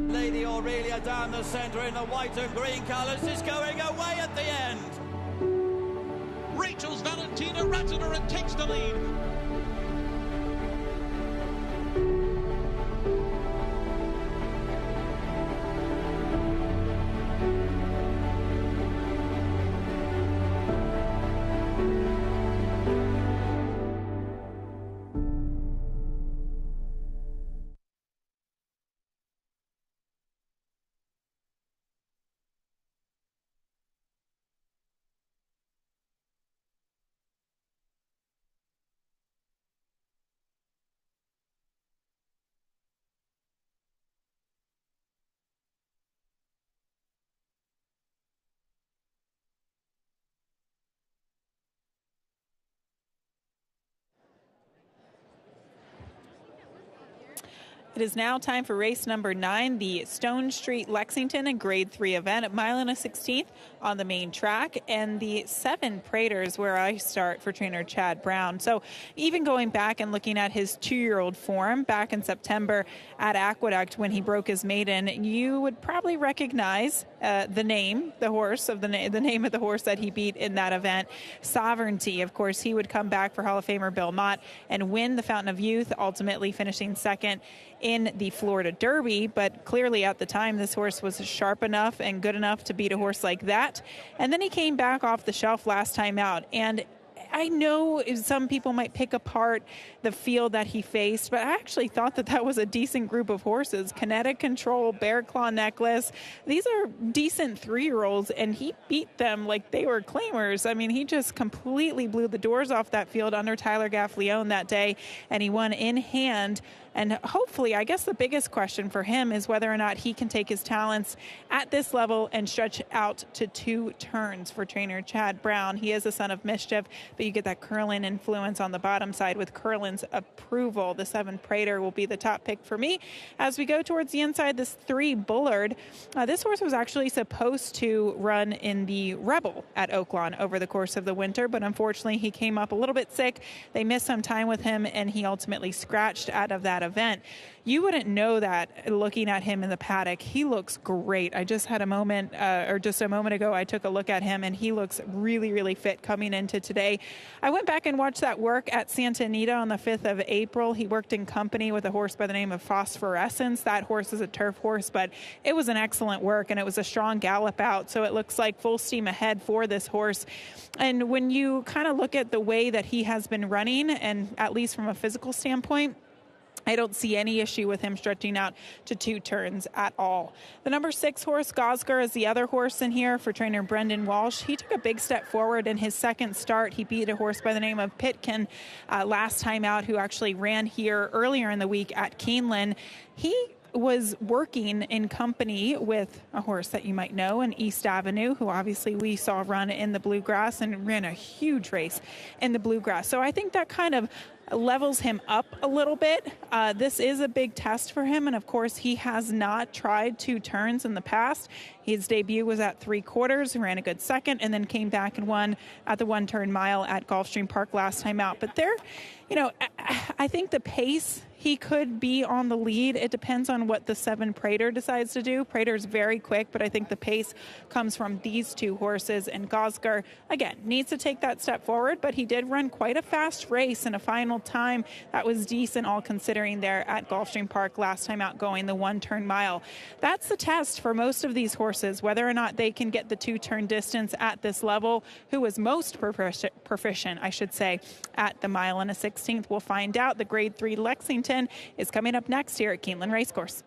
Lady Aurelia down the centre in the white and green colours is going away at the end. Rachel's Valentina Ratner and takes the lead. It is now time for race number 9, the Stone Street Lexington and Grade 3 event at mile and a 16th on the main track, and the 7 Praters where I start for trainer Chad Brown. So even going back and looking at his 2-year-old form back in September at Aqueduct when he broke his maiden, you would probably recognize the name of the horse that he beat in that event, Sovereignty. Of course, he would come back for Hall of Famer Bill Mott and win the Fountain of Youth, ultimately finishing second in the Florida Derby, but clearly at the time this horse was sharp enough and good enough to beat a horse like that. And then he came back off the shelf last time out, and I know some people might pick apart the field that he faced, but I actually thought that was a decent group of horses. Kinetic Control, Bear Claw Necklace, these are decent 3-year-olds, and he beat them like they were claimers. I mean, he just completely blew the doors off that field under Tyler Gaffleone that day, and he won in hand. And hopefully, I guess the biggest question for him is whether or not he can take his talents at this level and stretch out to 2 turns for trainer Chad Brown. He is a son of mischief, but you get that Curlin influence on the bottom side with Curlin's approval. The 7 Prater will be the top pick for me. As we go towards the inside, this 3 Bullard. This horse was actually supposed to run in the Rebel at Oaklawn over the course of the winter, but unfortunately he came up a little bit sick. They missed some time with him, and he ultimately scratched out of that event. You wouldn't know that looking at him in the paddock. He looks great. I just had a moment, just a moment ago, I took a look at him, and he looks really, really fit coming into today. I went back and watched that work at Santa Anita on the 5th of April. He worked in company with a horse by the name of Phosphorescence. That horse is a turf horse, but it was an excellent work, and it was a strong gallop out, so it looks like full steam ahead for this horse. And when you kind of look at the way that he has been running, and at least from a physical standpoint, I don't see any issue with him stretching out to 2 turns at all. The number 6 horse, Gosgar, is the other horse in here for trainer Brendan Walsh. He took a big step forward in his second start. He beat a horse by the name of Pitkin last time out, who actually ran here earlier in the week at Keeneland. He was working in company with a horse that you might know in East Avenue, who obviously we saw run in the Bluegrass and ran a huge race in the Bluegrass. So I think that kind of levels him up a little bit. This is a big test for him, and of course he has not tried 2 turns in the past. His debut was at 3/4, ran a good second, and then came back and won at the 1-turn mile at Gulfstream Park last time out. But there, I think the pace, he could be on the lead. It depends on what the 7 Prater decides to do. Prater's very quick, but I think the pace comes from these 2 horses. And Gosgar, again, needs to take that step forward, but he did run quite a fast race in a final time that was decent, all considering, there at Gulfstream Park last time out, going the 1-turn mile. That's the test for most of these horses, whether or not they can get the 2-turn distance at this level. Who is most proficient, I should say, at the mile and a 16th. We'll find out. The Grade 3 Lexington is coming up next here at Keeneland Racecourse.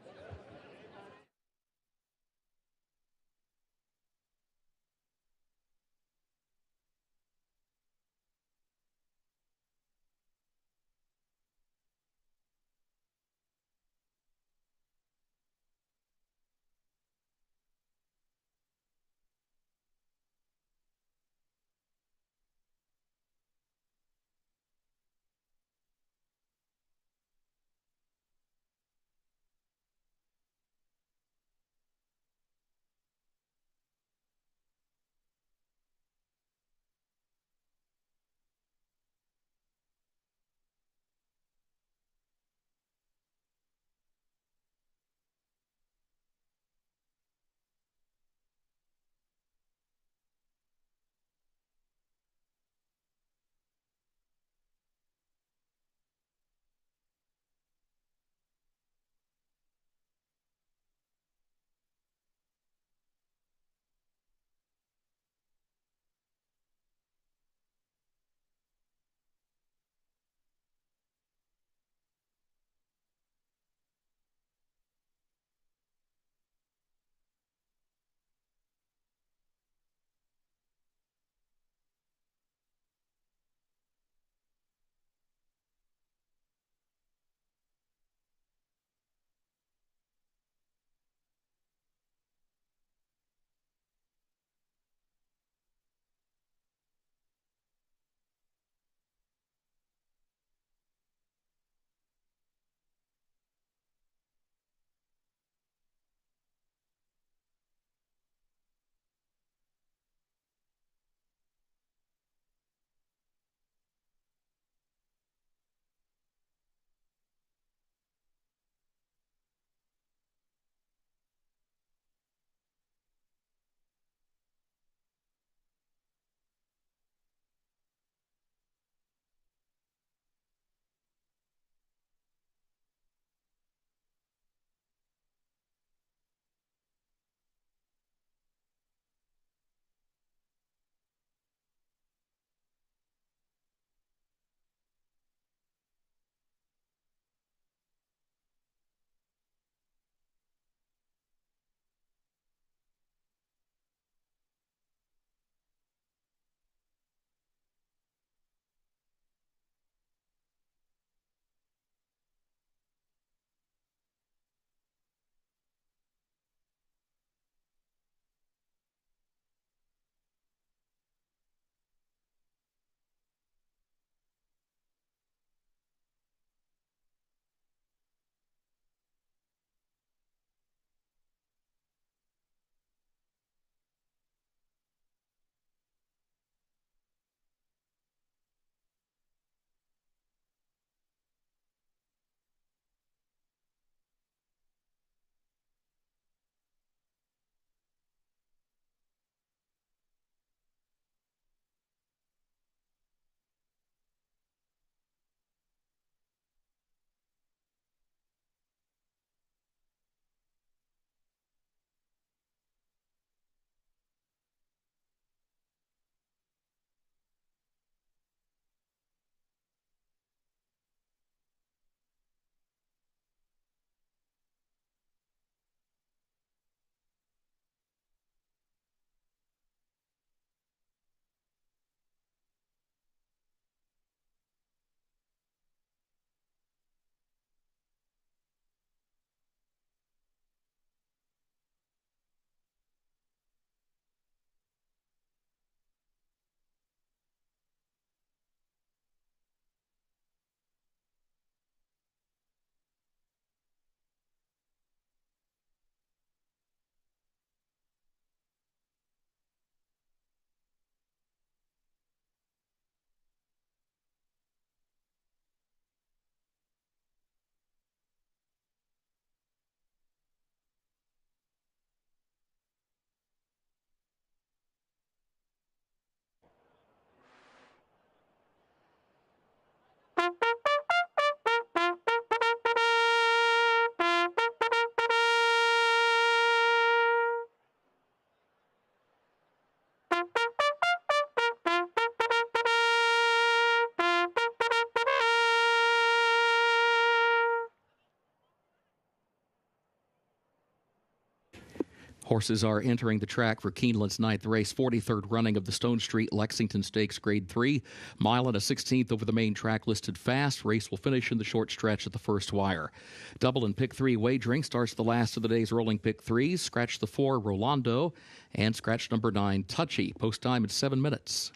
Horses are entering the track for Keeneland's 9th race, 43rd running of the Stone Street Lexington Stakes Grade 3. Mile and a 16th over the main track listed fast. Race will finish in the short stretch at the first wire. Double and pick 3 wagering starts the last of the day's rolling pick 3s. Scratch the 4, Rolando, and scratch number 9, Touchy. Post time at 7 minutes.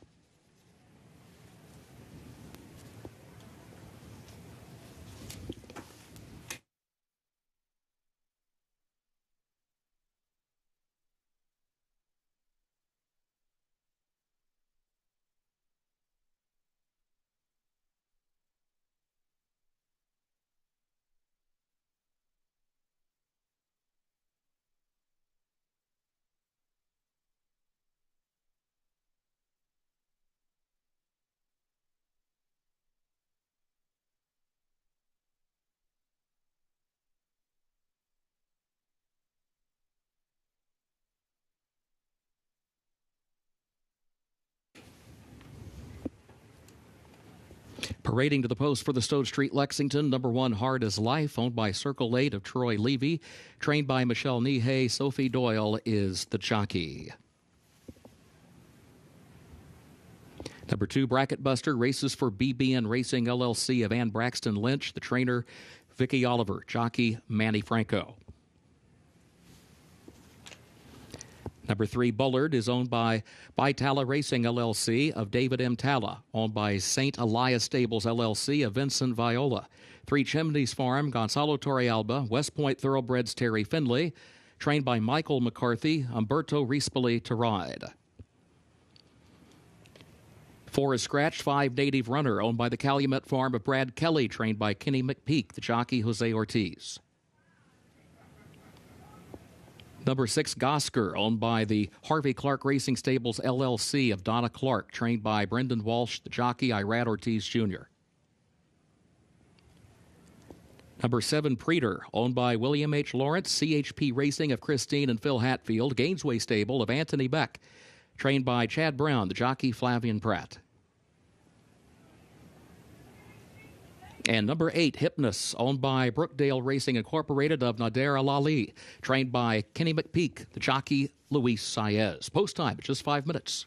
Parading to the post for the Stone Street Lexington, number 1, Hard as Life, owned by Circle 8 of Troy Levy. Trained by Michelle Nihei, Sophie Doyle is the jockey. Number 2, Bracket Buster, races for BBN Racing LLC of Ann Braxton Lynch. The trainer, Vicky Oliver. Jockey, Manny Franco. Number 3, Bullard, is owned by Tala Racing LLC of David M. Tala, owned by St. Elias Stables LLC of Vincent Viola. 3 Chimneys Farm, Gonzalo Torrealba, West Point Thoroughbreds Terry Finley, trained by Michael McCarthy, Umberto Rispoli to ride. 4 is Scratch, 5 Native Runner, owned by the Calumet Farm of Brad Kelly, trained by Kenny McPeak, the jockey Jose Ortiz. Number 6, Gosker, owned by the Harvey Clark Racing Stables LLC of Donna Clark, trained by Brendan Walsh, the jockey Irad Ortiz Jr. Number 7, Preeter, owned by William H. Lawrence, CHP Racing of Christine and Phil Hatfield, Gainesway Stable of Anthony Beck, trained by Chad Brown, the jockey Flavian Pratt. And number 8, Hypnos, owned by Brookdale Racing Incorporated of Nader Alali, trained by Kenny McPeak, the jockey Luis Saez. Post time, just 5 minutes.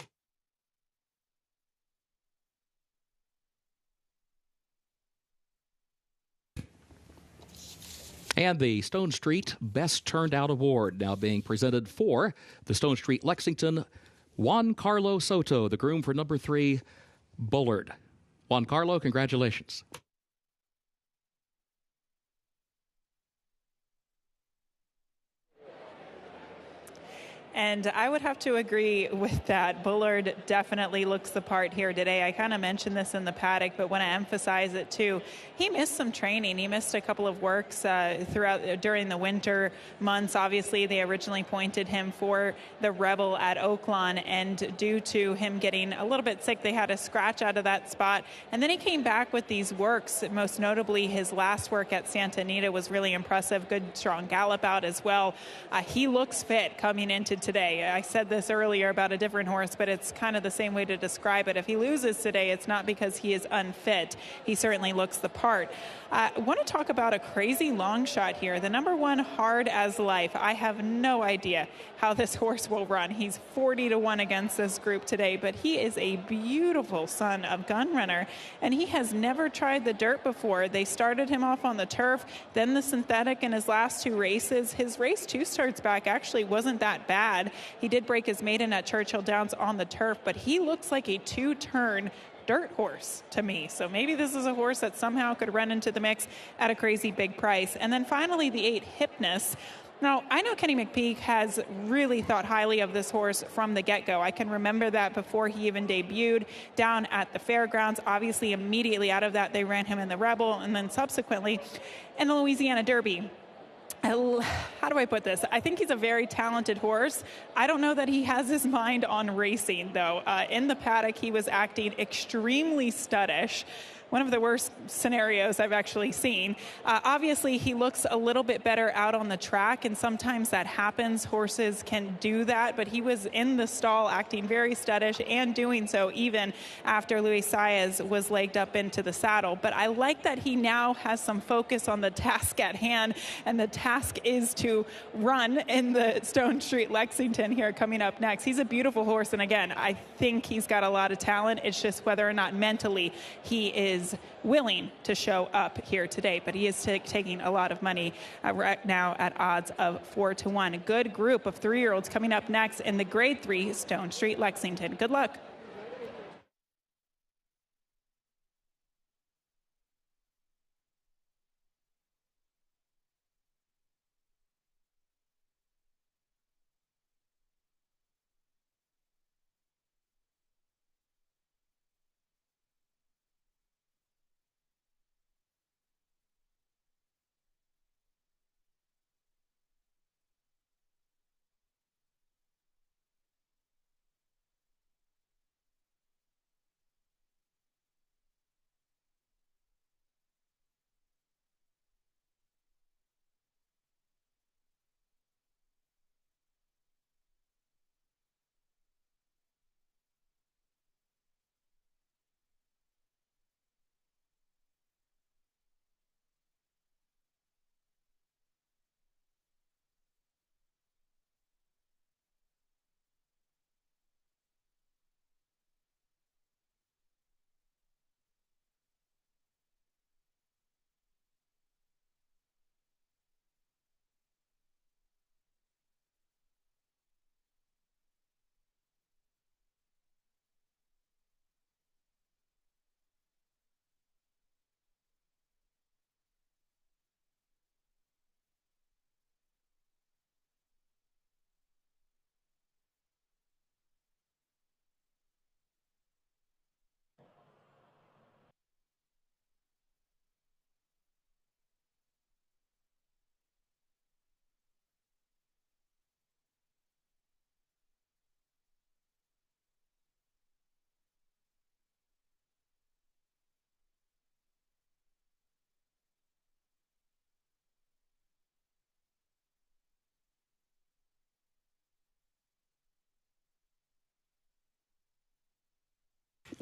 And the Stone Street Best Turned Out Award now being presented for the Stone Street Lexington, Juan Carlo Soto, the groom for number 3, Bullard. Juan Carlo, congratulations. And I would have to agree with that. Bullard definitely looks the part here today. I kind of mentioned this in the paddock, but want to emphasize it too. He missed some training. He missed a couple of works during the winter months. Obviously, they originally pointed him for the Rebel at Oaklawn, and due to him getting a little bit sick, they had to scratch out of that spot. And then he came back with these works. Most notably, his last work at Santa Anita was really impressive. Good, strong gallop out as well. He looks fit coming into today. I said this earlier about a different horse, but it's kind of the same way to describe it. If he loses today, it's not because he is unfit. He certainly looks the part. I want to talk about a crazy long shot here. The number 1, Hard as Life. I have no idea how this horse will run. He's 40-1 against this group today, but he is a beautiful son of Gun Runner, and he has never tried the dirt before. They started him off on the turf, then the synthetic in his last 2 races. His race 2 starts back actually wasn't that bad. He did break his maiden at Churchill Downs on the turf, but he looks like a 2-turn dirt horse to me. So maybe this is a horse that somehow could run into the mix at a crazy big price. And then finally, the 8, Hypnos. Now, I know Kenny McPeak has really thought highly of this horse from the get-go. I can remember that before he even debuted down at the fairgrounds. Obviously, immediately out of that, they ran him in the Rebel, and then subsequently in the Louisiana Derby. How do I put this? I think he's a very talented horse. I don't know that he has his mind on racing, though. In the paddock, he was acting extremely studdish. one of the worst scenarios I've actually seen. Obviously, he looks a little bit better out on the track, and sometimes that happens. Horses can do that, but he was in the stall acting very skittish and doing so even after Luis Saez was legged up into the saddle. But I like that he now has some focus on the task at hand, and the task is to run in the Stone Street Lexington here coming up next. He's a beautiful horse, and again, I think he's got a lot of talent. It's just whether or not mentally he is willing to show up here today. But he is taking a lot of money right now at odds of 4-1. A good group of 3-year-olds coming up next in the Grade 3 Stone Street Lexington. Good luck.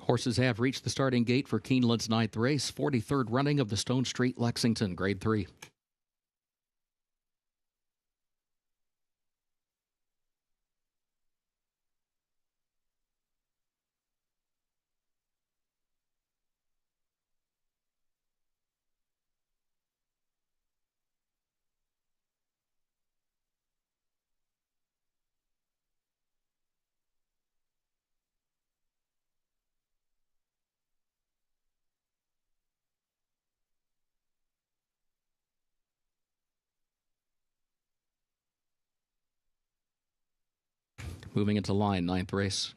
Horses have reached the starting gate for Keeneland's 9th race, 43rd running of the Stone Street Lexington, Grade 3. Moving into line, 9th race.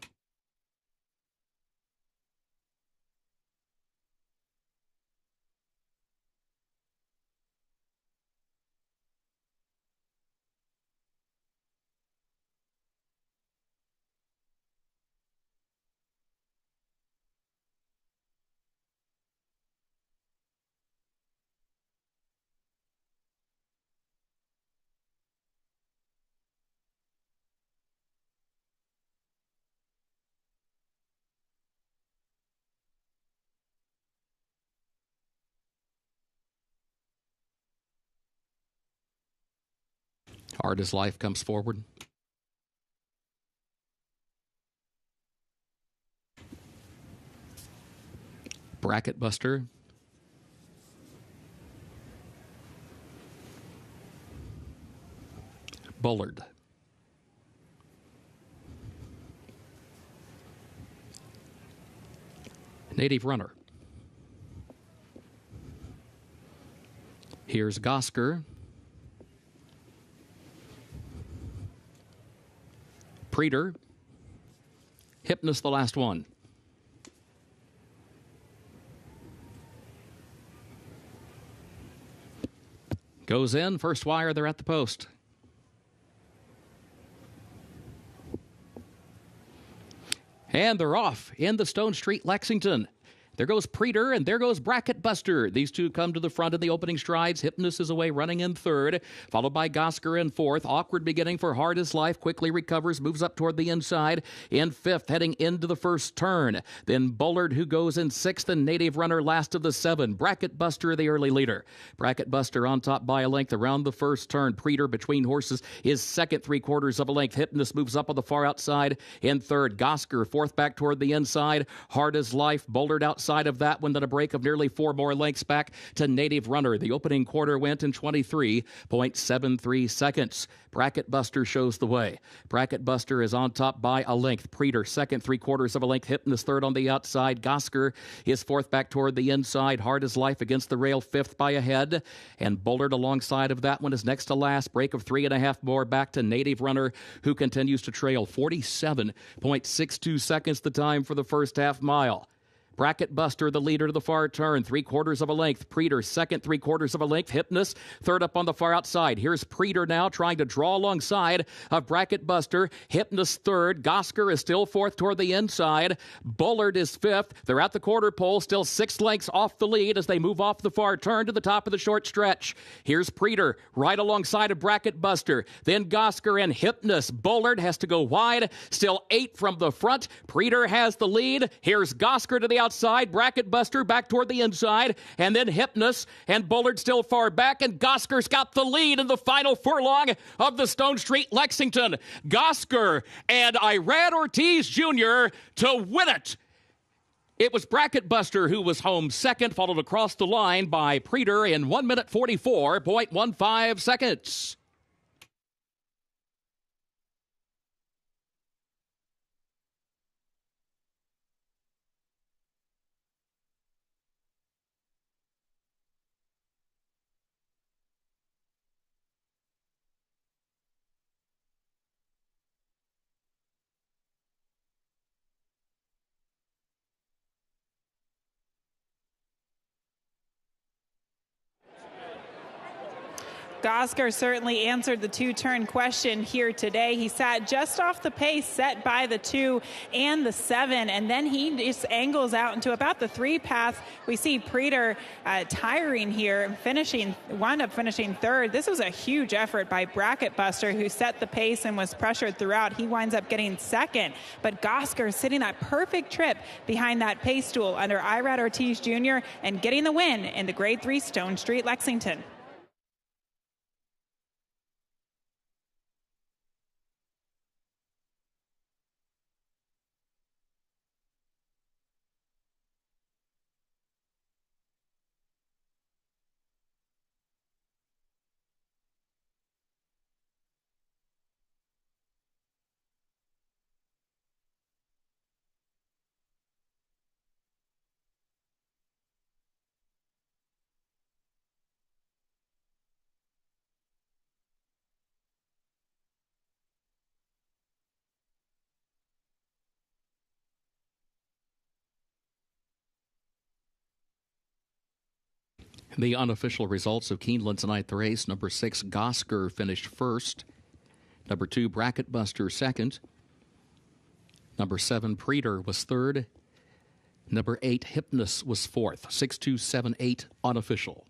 Hard as Life comes forward. Bracket Buster. Bullard. Native Runner. Here's Gosker. Preeter. Hypnus, the last one. Goes in, first wire, they're at the post. And they're off in the Stone Street Lexington. There goes Preeter, and there goes Bracket Buster. These two come to the front in the opening strides. Hypnus is away running in third, followed by Gosker in fourth. Awkward beginning for Hard as Life. Quickly recovers, moves up toward the inside. In fifth, heading into the first turn. Then Bullard, who goes in sixth, and Native Runner last of the seven. Bracket Buster, the early leader. Bracket Buster on top by a length around the first turn. Preeter between horses is second, 3/4 of a length. Hypnus moves up on the far outside in third. Gosker fourth back toward the inside. Hard as Life. Bullard outside of that one, then a break of nearly 4 more lengths back to Native Runner. The opening quarter went in 23.73 seconds. Bracket Buster shows the way. Bracket Buster is on top by a length. Preeter second, 3/4 of a length. Hypnus third on the outside. Gosker is fourth back toward the inside. Hard as Life against the rail, fifth by a head. And Bullard alongside of that one is next to last. Break of 3.5 more back to Native Runner, who continues to trail. 47.62 seconds the time for the first half mile. Bracket Buster, the leader to the far turn, 3/4 of a length. Preeter, second, 3/4 of a length. Hypnus, third up on the far outside. Here's Preeter now trying to draw alongside of Bracket Buster. Hypnus third. Gosker is still fourth toward the inside. Bullard is fifth. They're at the quarter pole, still 6 lengths off the lead as they move off the far turn to the top of the short stretch. Here's Preeter right alongside of Bracket Buster. Then Gosker and Hypnus. Bullard has to go wide, still 8 from the front. Preeter has the lead. Here's Gosker to the outside. Bracket Buster back toward the inside, and then Hypnus and Bullard still far back, and Gosker's got the lead in the final furlong of the Stone Street Lexington. Gosker and Irad Ortiz Jr. to win it. It was Bracket Buster who was home second, followed across the line by Preeter in 1 minute 44.15 seconds. Gosker certainly answered the two-turn question here today. He sat just off the pace set by the 2 and the 7, and then he just angles out into about the 3 path. We see Preeter tiring here and wound up finishing third. This was a huge effort by Bracket Buster, who set the pace and was pressured throughout. He winds up getting second, but Gosker sitting that perfect trip behind that pace stool under Irad Ortiz Jr. and getting the win in the Grade 3 Stone Street Lexington. The unofficial results of Keeneland's ninth race: number 6, Gosker, finished first. Number 2, Bracket Buster, second. Number 7, Preeter, was third. Number 8, Hypnus, was fourth. 6, 2, 7, 8, unofficial.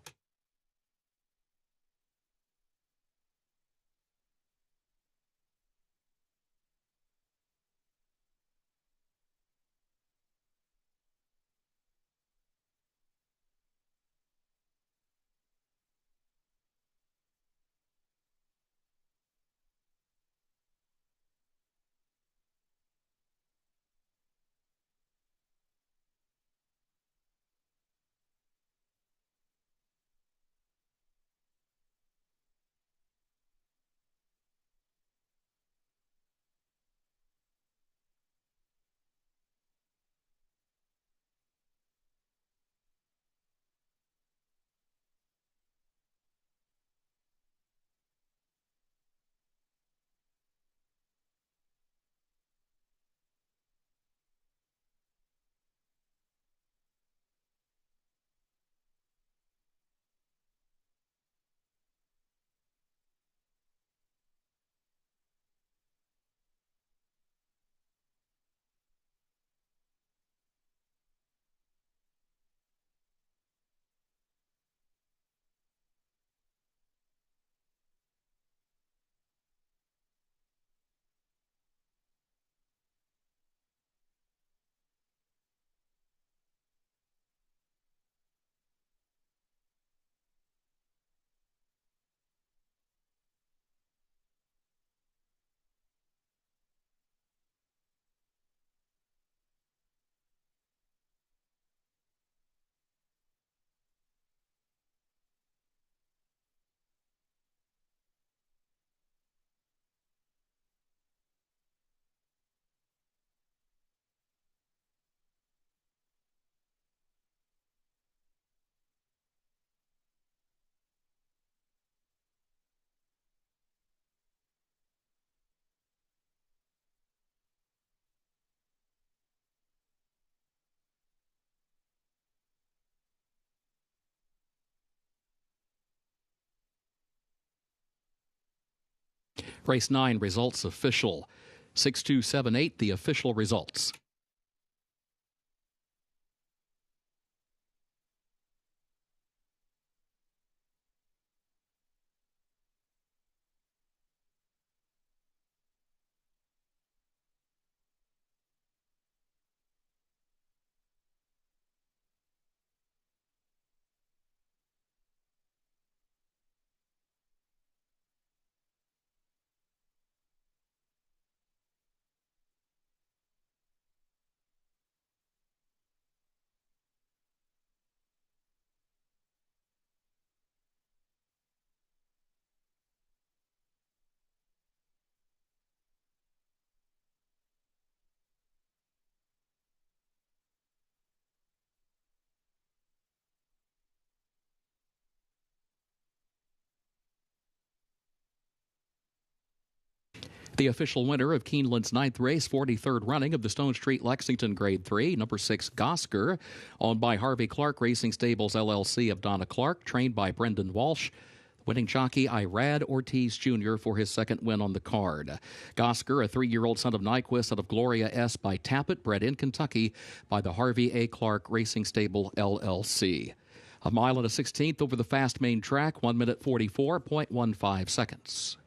Race 9 results official. 6-2-7-8, the official results. The official winner of Keeneland's 9th race, 43rd running of the Stone Street Lexington Grade 3, number 6 Gosker, owned by Harvey Clark Racing Stables LLC of Donna Clark, trained by Brendan Walsh. Winning jockey Irad Ortiz Jr. for his second win on the card. Gosker, a 3-year-old son of Nyquist out of Gloria S. by Tappet, bred in Kentucky by the Harvey A. Clark Racing Stable LLC. A mile and a 16th over the fast main track, 1 minute 44.15 seconds.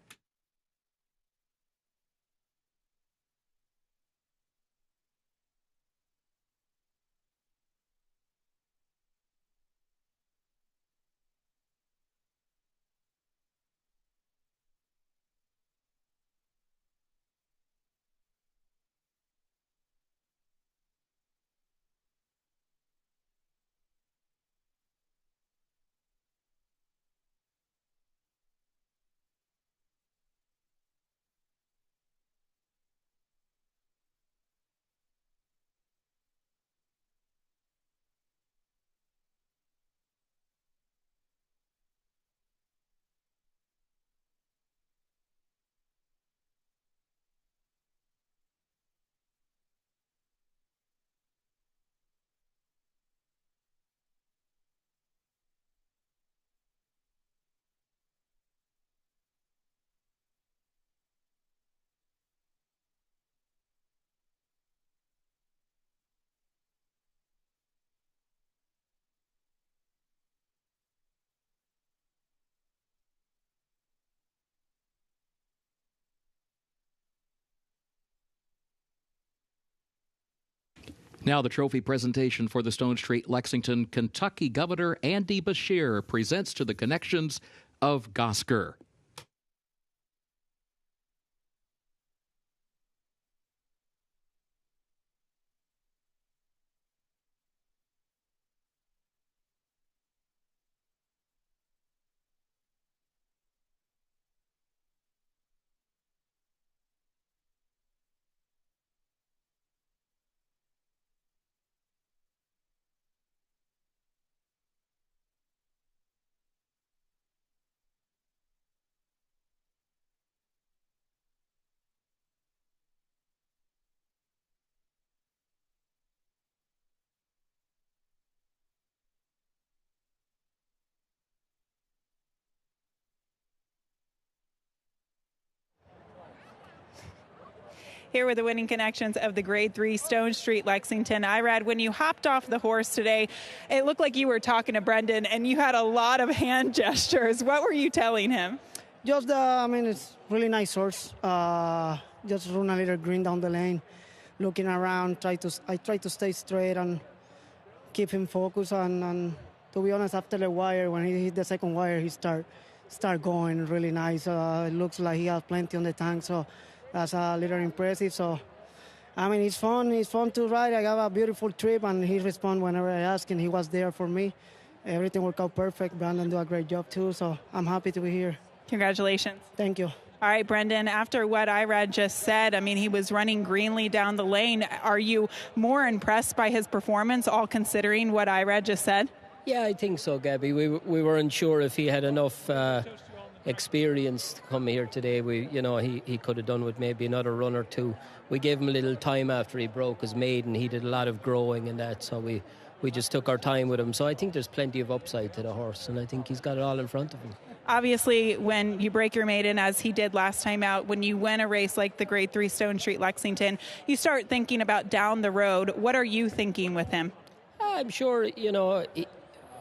Now the trophy presentation for the Stone Street Lexington. Kentucky Governor Andy Beshear presents to the connections of Gosker. Here with the winning connections of the Grade 3 Stone Street Lexington. Irad, when you hopped off the horse today, it looked like you were talking to Brendan, and you had a lot of hand gestures. What were you telling him? Just, it's really nice horse. Just run a little green down the lane, looking around. I try to stay straight and keep him focused. And to be honest, after the wire, when he hit the second wire, he start going really nice. It looks like he has plenty on the tank, so that's a little impressive. So, it's fun. It's fun to ride. I have a beautiful trip, and he responds whenever I ask, and he was there for me. Everything worked out perfect. Brandon did a great job, too, so I'm happy to be here. Congratulations. Thank you. All right, Brendan, after what Irad just said, he was running greenly down the lane. Are you more impressed by his performance, all considering what Irad just said? Yeah, I think so, Gabby. We were unsure if he had enough experience to come here today. He could have done with maybe another run or two. We gave him a little time after he broke his maiden. He did a lot of growing and that, so we just took our time with him. So I think there's plenty of upside to the horse, and I think he's got it all in front of him. Obviously, when you break your maiden, as he did last time out, when you win a race like the Grade 3 Stone Street Lexington, you start thinking about down the road. What are you thinking with him? I'm sure,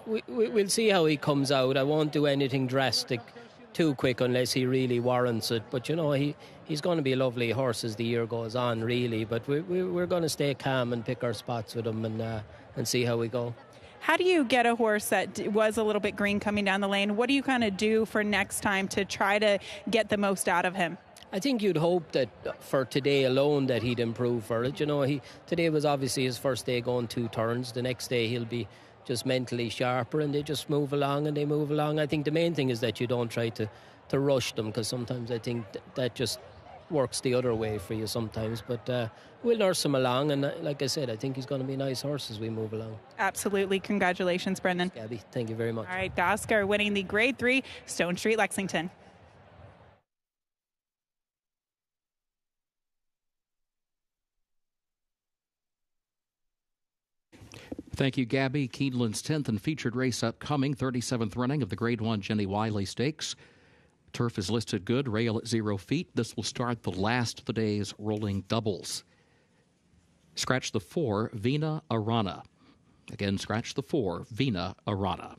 we'll see how he comes out. I won't do anything drastic too quick unless he really warrants it. But, he's going to be a lovely horse as the year goes on, really. But we're going to stay calm and pick our spots with him and see how we go. How do you get a horse that was a little bit green coming down the lane? What do you kind of do for next time to try to get the most out of him? I think you'd hope that for today alone that he'd improve for it. Today was obviously his first day going 2 turns. The next day he'll be just mentally sharper, and they just move along and they move along. I think the main thing is that you don't try to rush them, because sometimes I think that just works the other way for you sometimes. But we'll nurse him along, and like I said, I think he's going to be a nice horse as we move along. Absolutely. Congratulations, Brendan. Gabby, thank you very much. All right, Oscar winning the Grade 3 Stone Street Lexington. Thank you, Gabby. Keeneland's 10th and featured race upcoming, 37th running of the Grade 1 Jenny Wiley Stakes. Turf is listed good, rail at 0 feet. This will start the last of the day's rolling doubles. Scratch the 4, Vina Arana. Again, scratch the 4, Vina Arana.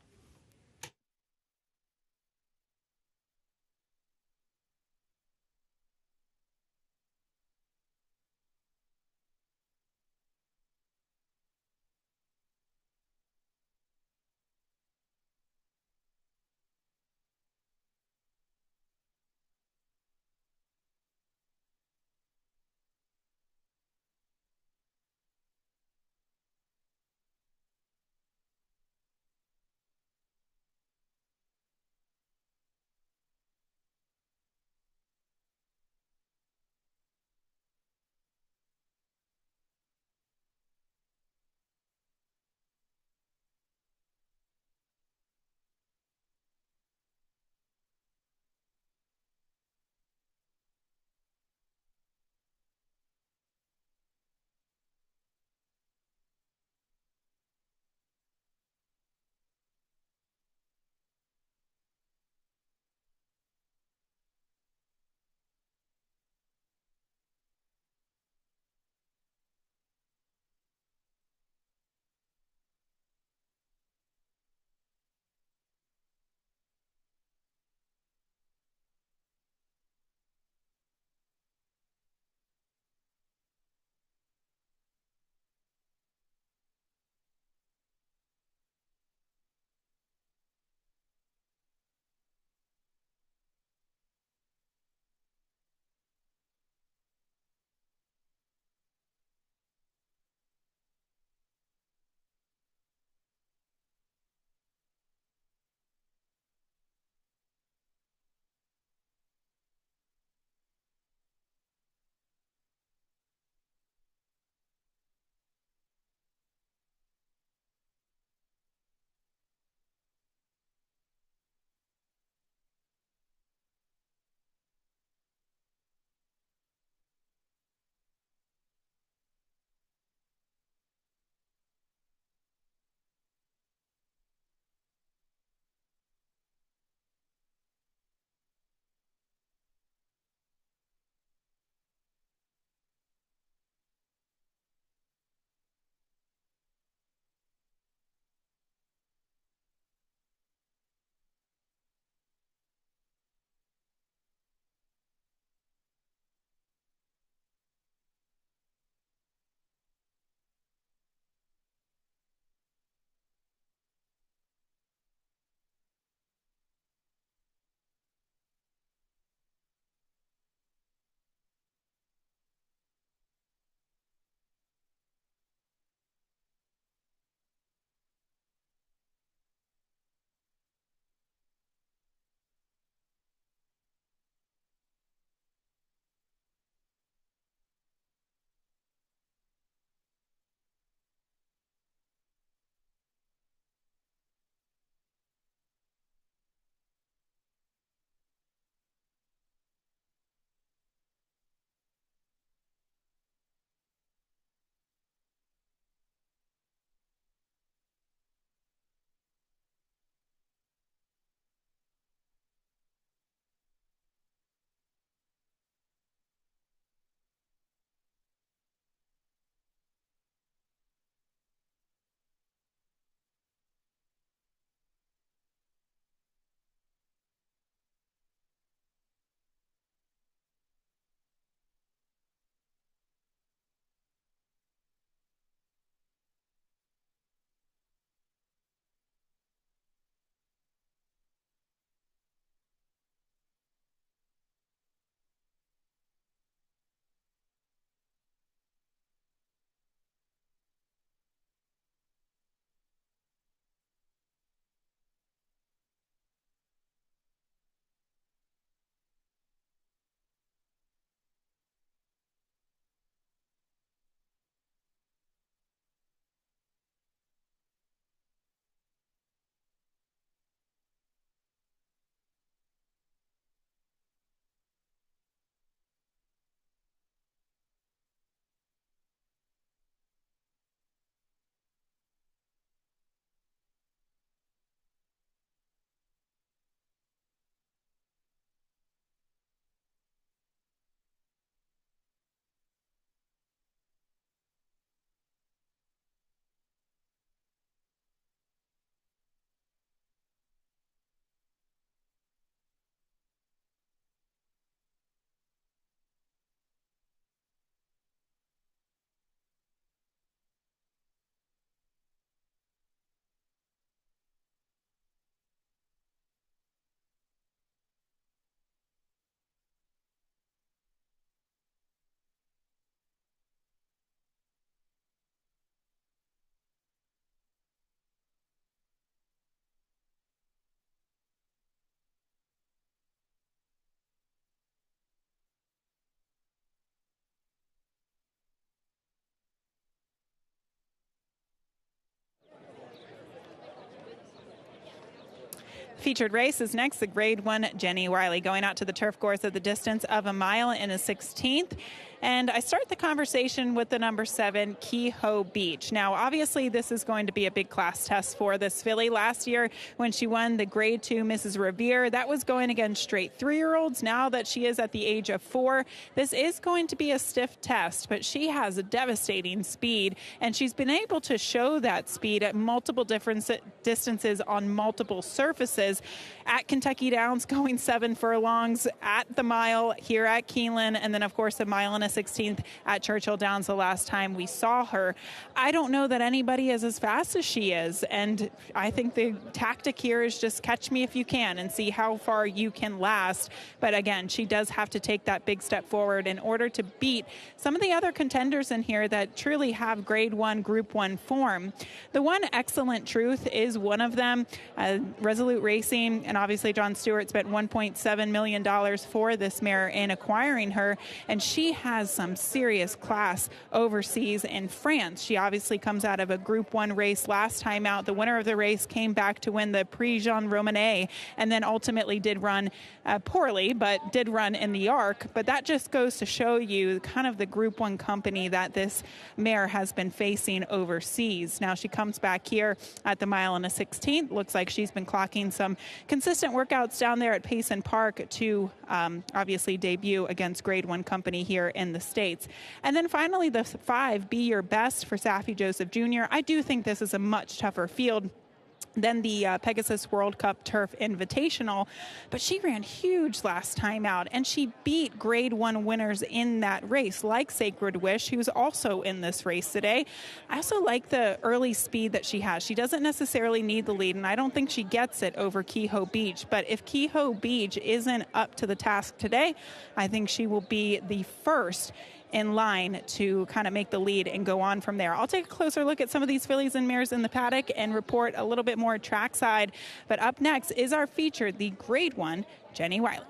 Featured race is next, the Grade 1 Jenny Wiley, going out to the turf course at the distance of a mile and a 16th. And I start the conversation with the number 7, Kehoe Beach. Now, obviously, this is going to be a big class test for this filly. Last year, when she won the Grade 2 Mrs. Revere, that was going against straight 3-year-olds. Now that she is at the age of 4, this is going to be a stiff test, but she has a devastating speed, and she's been able to show that speed at multiple different distances on multiple surfaces. At Kentucky Downs, going 7 furlongs, at the mile here at Keeneland, and then, of course, a mile and a 16th at Churchill Downs the last time we saw her. I don't know that anybody is as fast as she is, and I think the tactic here is just catch me if you can and see how far you can last. But again, she does have to take that big step forward in order to beat some of the other contenders in here that truly have Grade 1, Group 1 form. The one Excellent Truth is one of them. Resolute Racing and obviously John Stewart spent $1.7 million for this mare in acquiring her, and she has some serious class overseas in France. She obviously comes out of a Group 1 race last time out. The winner of the race came back to win the Prix Jean Romanet, and then ultimately did run poorly, but did run in the Arc. But that just goes to show you kind of the Group 1 company that this mare has been facing overseas. Now she comes back here at the mile and a 16th. Looks like she's been clocking some consistent workouts down there at Payson Park to obviously debut against Grade 1 company here in the States. And then finally, the 5, Be Your Best for Saffie Joseph Jr. I do think this is a much tougher field than the Pegasus World Cup Turf Invitational, but she ran huge last time out, and she beat Grade 1 winners in that race, like Sacred Wish, who's also in this race today. I also like the early speed that she has. She doesn't necessarily need the lead, and I don't think she gets it over Kehoe Beach, but if Kehoe Beach isn't up to the task today, I think she will be the first in line to kind of make the lead and go on from there. I'll take a closer look at some of these fillies and mares in the paddock and report a little bit more trackside. But up next is our feature, the Grade 1 Jenny Wiley.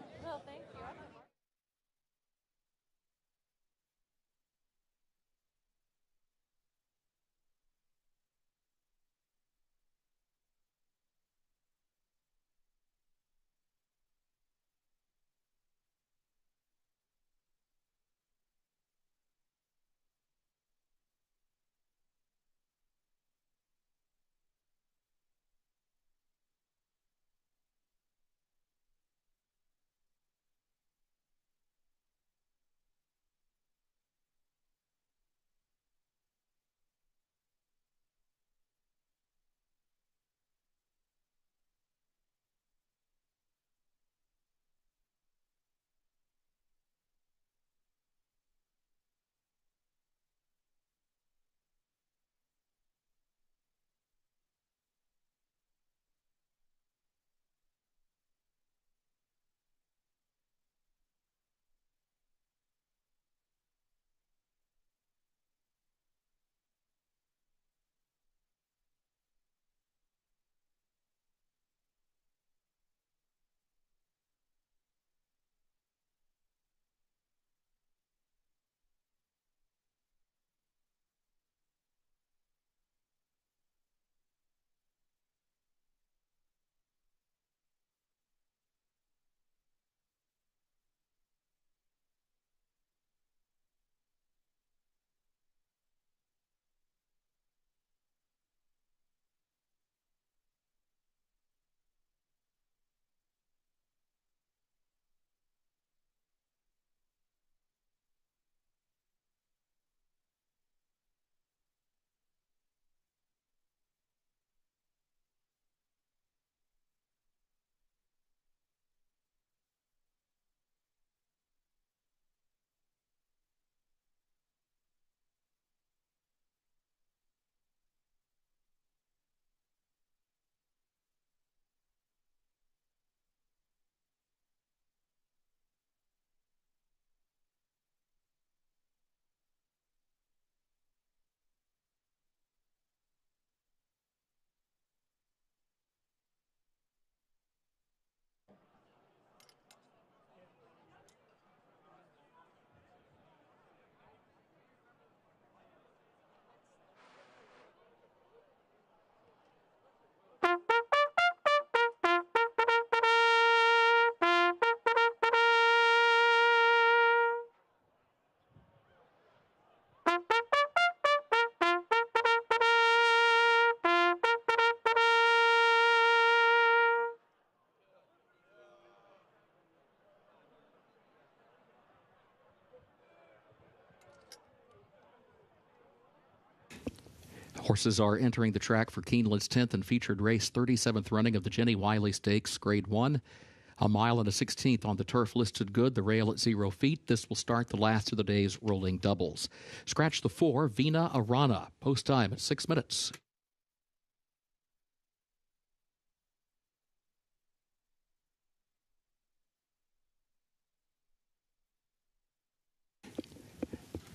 Horses are entering the track for Keeneland's 10th and featured race, 37th running of the Jenny Wiley Stakes, Grade 1. A mile and a 16th on the turf listed good, the rail at 0 feet. This will start the last of the day's rolling doubles. Scratch the 4, Vina Arana. Post time at 6 minutes.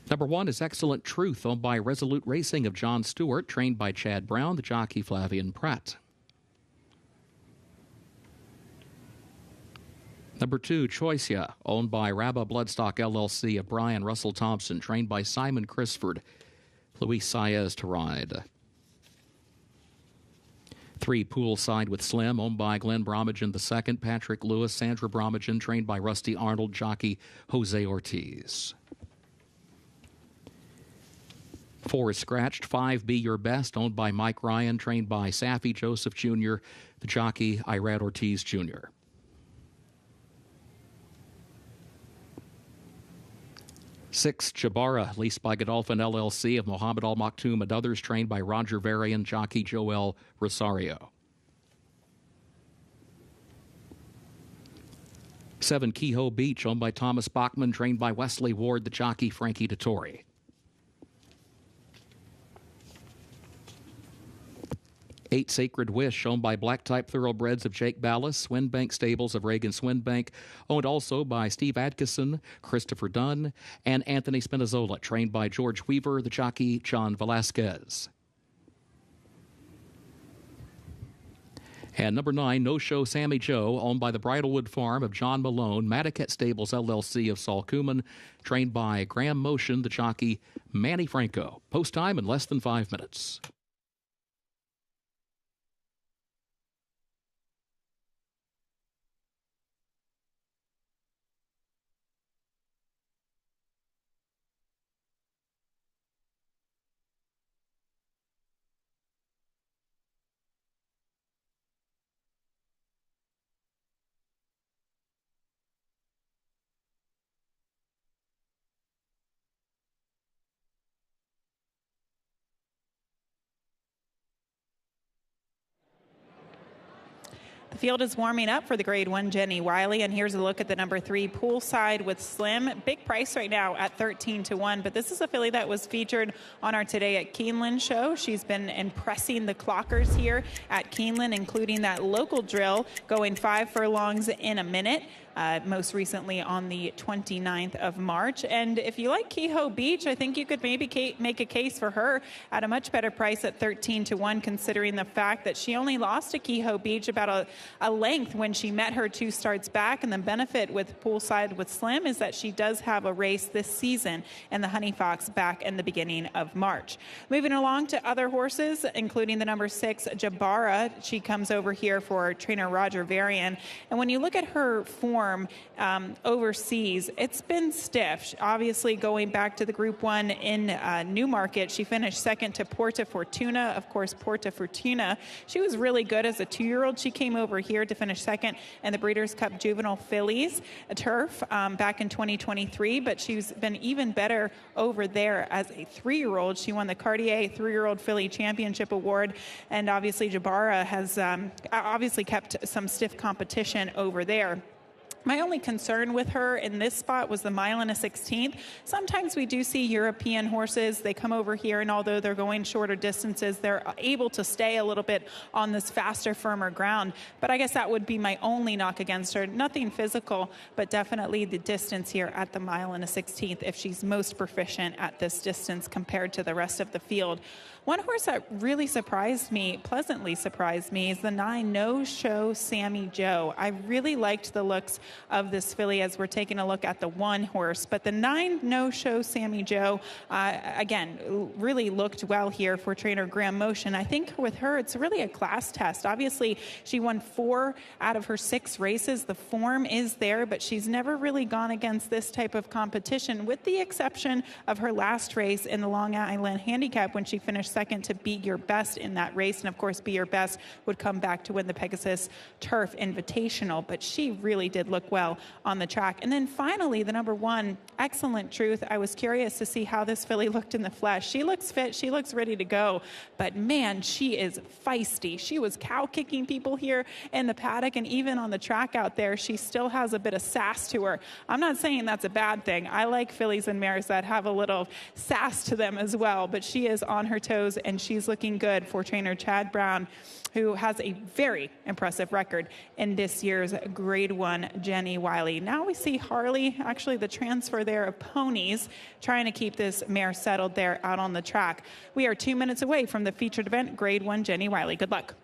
Number 1 is Excellent Truth, owned by Resolute Racing of John Stewart, trained by Chad Brown, the jockey Flavian Pratt. Number 2, Choicia, owned by Rabba Bloodstock LLC of Brian Russell Thompson, trained by Simon Crisford, Luis Saez to ride. 3, Poolside with Slim, owned by Glenn Bromagen II, Patrick Lewis, Sandra Bromagen, trained by Rusty Arnold, jockey Jose Ortiz. 4 is Scratched, 5, Be Your Best, owned by Mike Ryan, trained by Safi Joseph Jr., the jockey Irad Ortiz Jr. 6, Jabara, leased by Godolphin LLC of Mohammed Al Maktoum and others, trained by Roger Varian, jockey Joel Rosario. 7, Kehoe Beach, owned by Thomas Bachman, trained by Wesley Ward, the jockey Frankie Dettori. 8, Sacred Wish, owned by Black Type Thoroughbreds of Jake Ballas, Swinbank Stables of Reagan Swinbank, owned also by Steve Adkison, Christopher Dunn, and Anthony Spinazzola, trained by George Weaver, the jockey John Velasquez. And number 9, No Show Sammy Joe, owned by the Bridlewood Farm of John Malone, Madaket Stables LLC of Saul Kuman, trained by Graham Motion, the jockey Manny Franco. Post time in less than 5 minutes. The field is warming up for the Grade 1 Jenny Wiley, and here's a look at the number 3 Poolside with Slim. Big price right now at 13-1, but this is a filly that was featured on our Today at Keeneland show. She's been impressing the clockers here at Keeneland, including that local drill, going 5 furlongs in a minute. Most recently on the 29th of March. And if you like Kehoe Beach, I think you could maybe make a case for her at a much better price at 13-1, considering the fact that she only lost to Kehoe Beach about a length when she met her 2 starts back. And the benefit with Poolside with Slim is that she does have a race this season in the Honey Fox back in the beginning of March. Moving along to other horses, including the number 6, Jabara. She comes over here for trainer Roger Varian. And when you look at her form, overseas, it's been stiff. Obviously, going back to the Group 1 in Newmarket, she finished second to Porta Fortuna. Of course, Porta Fortuna, she was really good as a 2-year-old. She came over here to finish second in the Breeders' Cup Juvenile Fillies turf back in 2023, but she's been even better over there as a 3-year-old. She won the Cartier 3-year-old Filly Championship Award, and obviously Jabara has obviously kept some stiff competition over there. My only concern with her in this spot was the mile and a 16th. Sometimes we do see European horses. They come over here, and although they're going shorter distances, they're able to stay a little bit on this faster, firmer ground. But I guess that would be my only knock against her. Nothing physical, but definitely the distance here at the mile and a 16th, if she's most proficient at this distance compared to the rest of the field. One horse that really surprised me, pleasantly surprised me, is the 9 No Show Sammy Joe. I really liked the looks of this filly as we're taking a look at the 1 horse, but the 9 No Show Sammy Joe, again, really looked well here for trainer Graham Motion. I think with her, it's really a class test. Obviously, she won 4 out of her 6 races. The form is there, but she's never really gone against this type of competition, with the exception of her last race in the Long Island Handicap when she finished second to Be Your Best in that race. And of course, Be Your Best would come back to win the Pegasus Turf Invitational, but she really did look well on the track. And then finally, the number 1, Excellent Truth. I was curious to see how this filly looked in the flesh. She looks fit. She looks ready to go, but man, she is feisty. She was cow kicking people here in the paddock, and even on the track out there, she still has a bit of sass to her. I'm not saying that's a bad thing. I like fillies and mares that have a little sass to them as well, but she is on her toes, and she's looking good for trainer Chad Brown, who has a very impressive record in this year's Grade 1 Jenny Wiley. Now we see Harley, actually the transfer there of ponies, trying to keep this mare settled there out on the track. We are 2 minutes away from the featured event, Grade 1 Jenny Wiley. Good luck.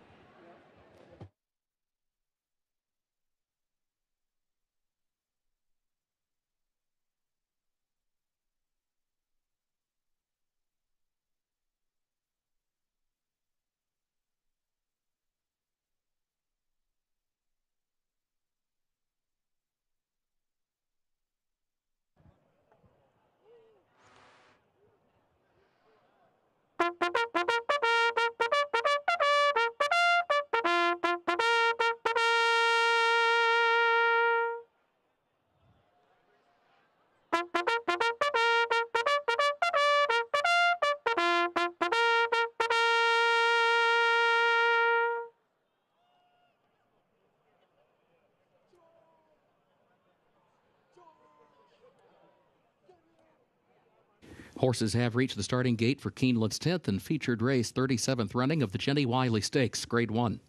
Horses have reached the starting gate for Keeneland's 10th and featured race, 37th running of the Jenny Wiley Stakes, Grade 1.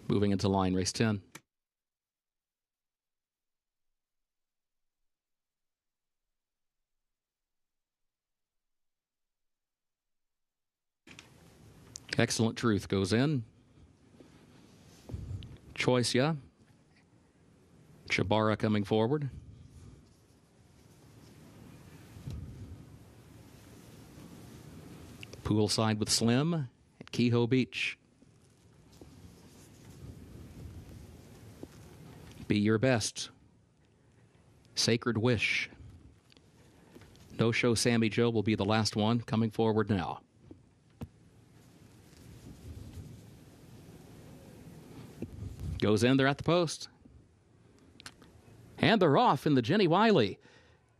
Moving into line, race 10. Excellent Truth goes in. Choicia. Chabara coming forward. Poolside with Slim at Kehoe Beach. Be Your Best. Sacred Wish. No Show Sammy Joe will be the last one coming forward now. Goes in there at the post. And they're off in the Jenny Wiley.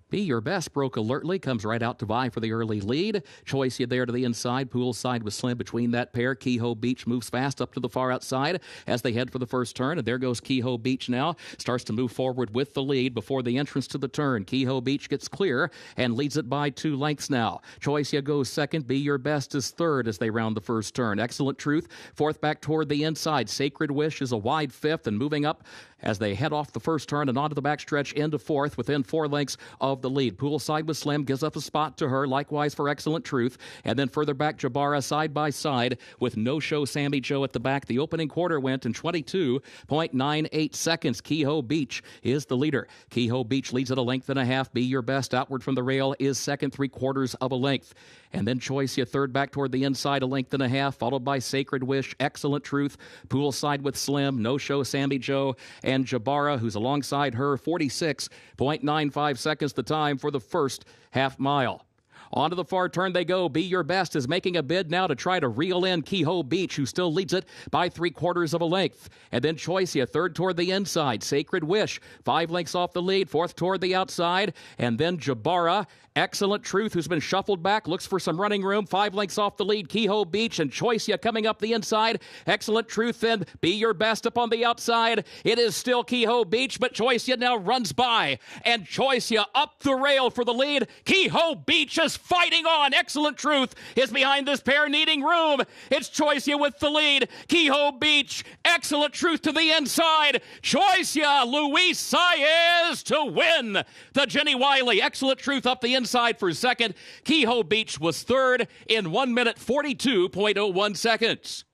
Be Your Best broke alertly, comes right out to vie for the early lead. Choicia there to the inside, Poolside with Slim between that pair. Kehoe Beach moves fast up to the far outside as they head for the first turn, and there goes Kehoe Beach now. Starts to move forward with the lead before the entrance to the turn. Kehoe Beach gets clear and leads it by 2 lengths now. Choicia goes second, Be Your Best is third as they round the first turn. Excellent Truth, fourth back toward the inside. Sacred Wish is a wide fifth and moving up as they head off the first turn and onto the backstretch into fourth within 4 lengths of the lead. Poolside with Slim gives up a spot to her, likewise for Excellent Truth. And then further back, Jabara side by side with No Show Sammy Joe at the back. The opening quarter went in 22.98 seconds. Kehoe Beach is the leader. Kehoe Beach leads at a length and a half. Be Your Best outward from the rail is second, 3/4 of a length. And then Choicia third back toward the inside, a length and a half, followed by Sacred Wish, Excellent Truth, Poolside with Slim, No Show Sammy Joe, and Jabara, who's alongside her, 46.95 seconds the time for the first half mile. Onto the far turn they go. Be Your Best is making a bid now to try to reel in Kehoe Beach, who still leads it by 3/4 of a length. And then Choicia, third toward the inside. Sacred Wish, 5 lengths off the lead, fourth toward the outside. And then Jabara, Excellent Truth, who's been shuffled back, looks for some running room, 5 lengths off the lead. Kehoe Beach and Choicia coming up the inside. Excellent Truth then, Be Your Best up on the outside. It is still Kehoe Beach, but Choicia now runs by. And Choicia up the rail for the lead. Kehoe Beach is fighting on. Excellent Truth is behind this pair, needing room. It's Choicia with the lead. Kehoe Beach, Excellent Truth to the inside. Choicia, Luis Saez to win the Jenny Wiley. Excellent Truth up the inside for second. Kehoe Beach was third in 1 minute 42.01 seconds.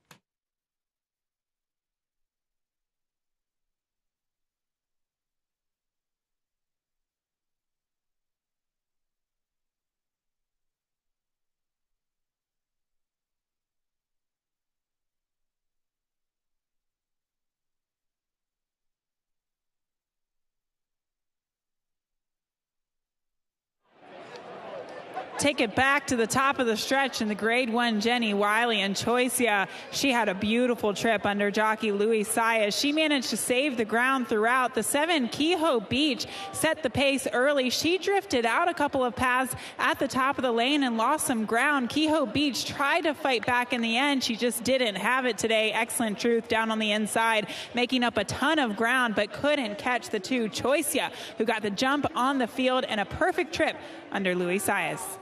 take it back to the top of the stretch in the Grade 1 Jenny Wiley and Choicia. She had a beautiful trip under jockey Louis Saez. She managed to save the ground throughout. The 7 Kehoe Beach set the pace early. She drifted out a couple of paths at the top of the lane and lost some ground. Kehoe Beach tried to fight back in the end. She just didn't have it today. Excellent Truth down on the inside, making up a ton of ground, but couldn't catch the 2 Choicia, who got the jump on the field and a perfect trip under Louis Saez.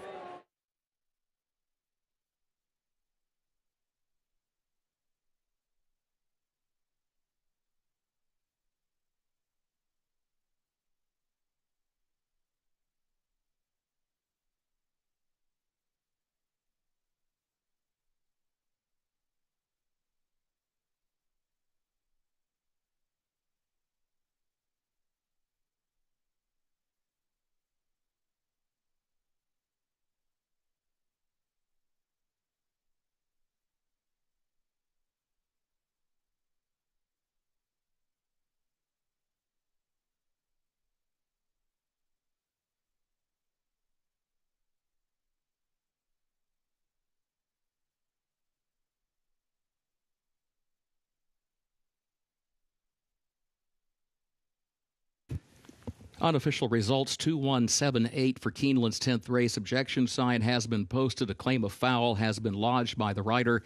Unofficial results 2-1-7-8 for Keeneland's 10th race. Objection sign has been posted. A claim of foul has been lodged by the rider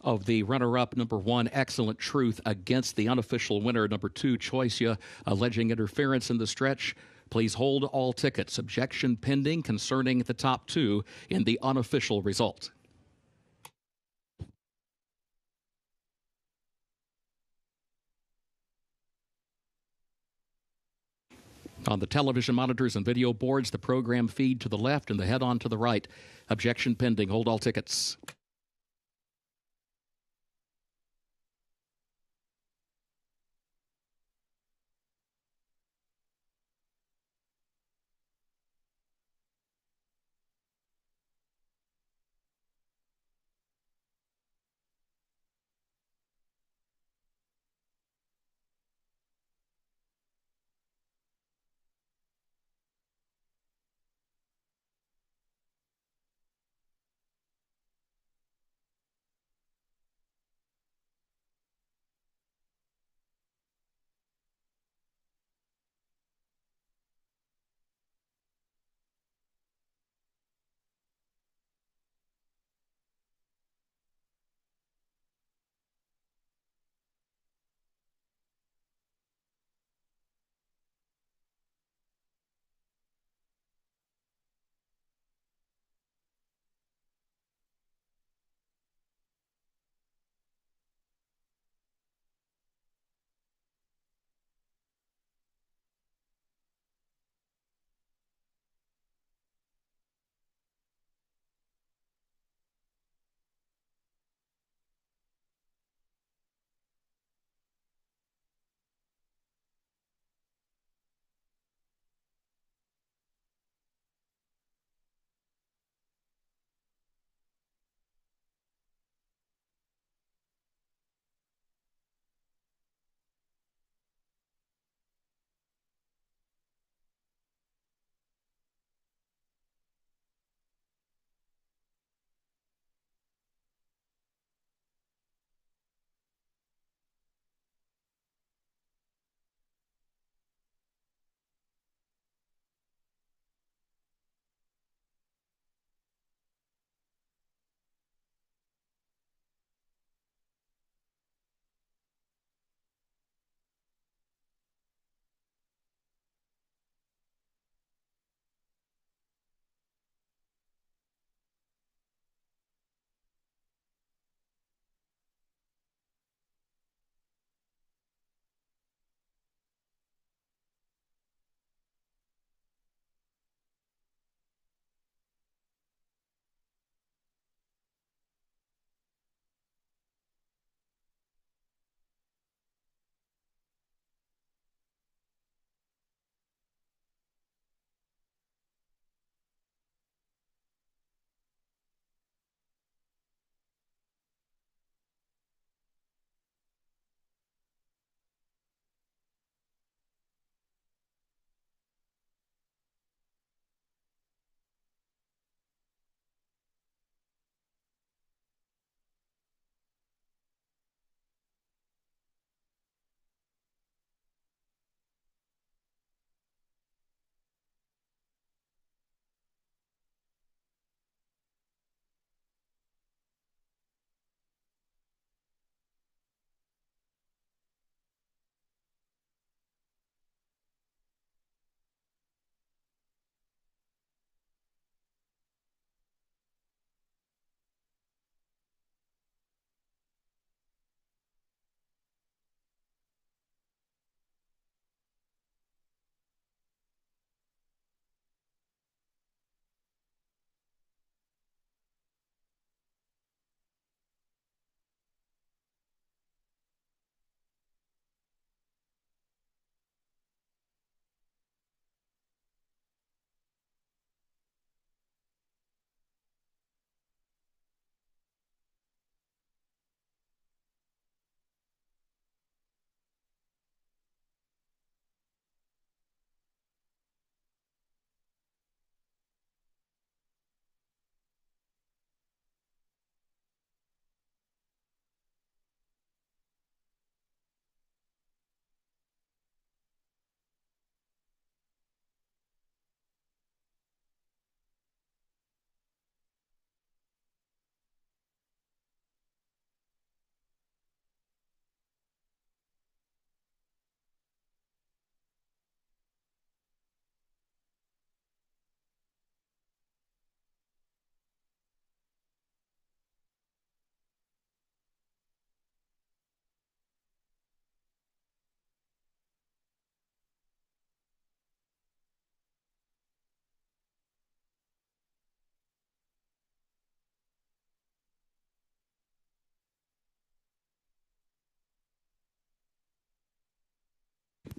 of the runner-up, number 1, Excellent Truth, against the unofficial winner, number 2, Choicia, alleging interference in the stretch. Please hold all tickets. Objection pending concerning the top 2 in the unofficial result. On the television monitors and video boards, the program feed to the left and the head-on to the right. Objection pending. Hold all tickets.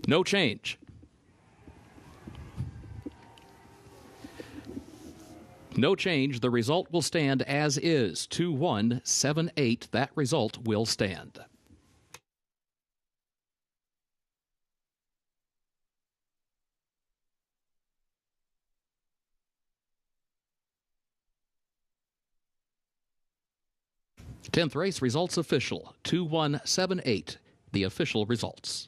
No change. No change. The result will stand as is. 2-1-7-8. That result will stand. Tenth race results official. 2-1-7-8. The official results.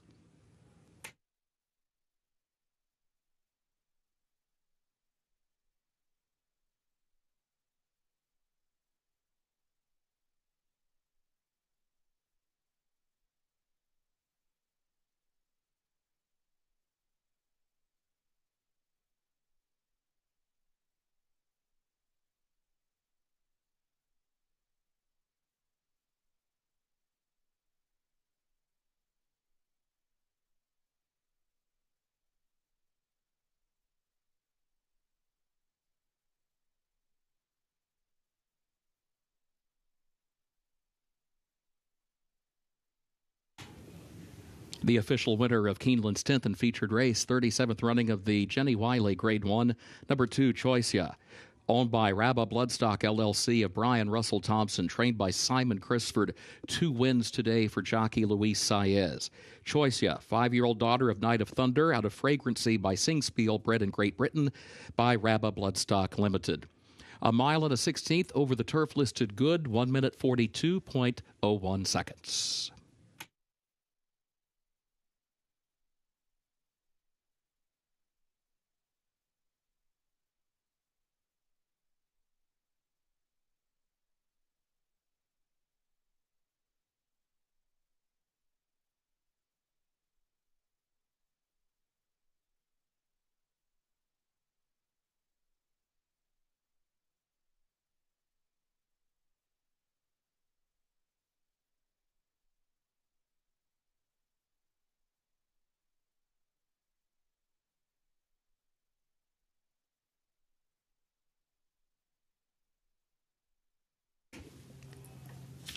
The official winner of Keeneland's 10th and featured race, 37th running of the Jenny Wiley Grade 1, number 2, Choicia. Owned by Rabba Bloodstock LLC of Brian Russell Thompson, trained by Simon Crisford. 2 wins today for jockey Luis Saez. Choicia, 5-year-old daughter of Knight of Thunder, out of Fragrancy by Singspiel, bred in Great Britain by Rabba Bloodstock Limited. A mile and a 16th over the turf listed good, 1 minute 42.01 seconds.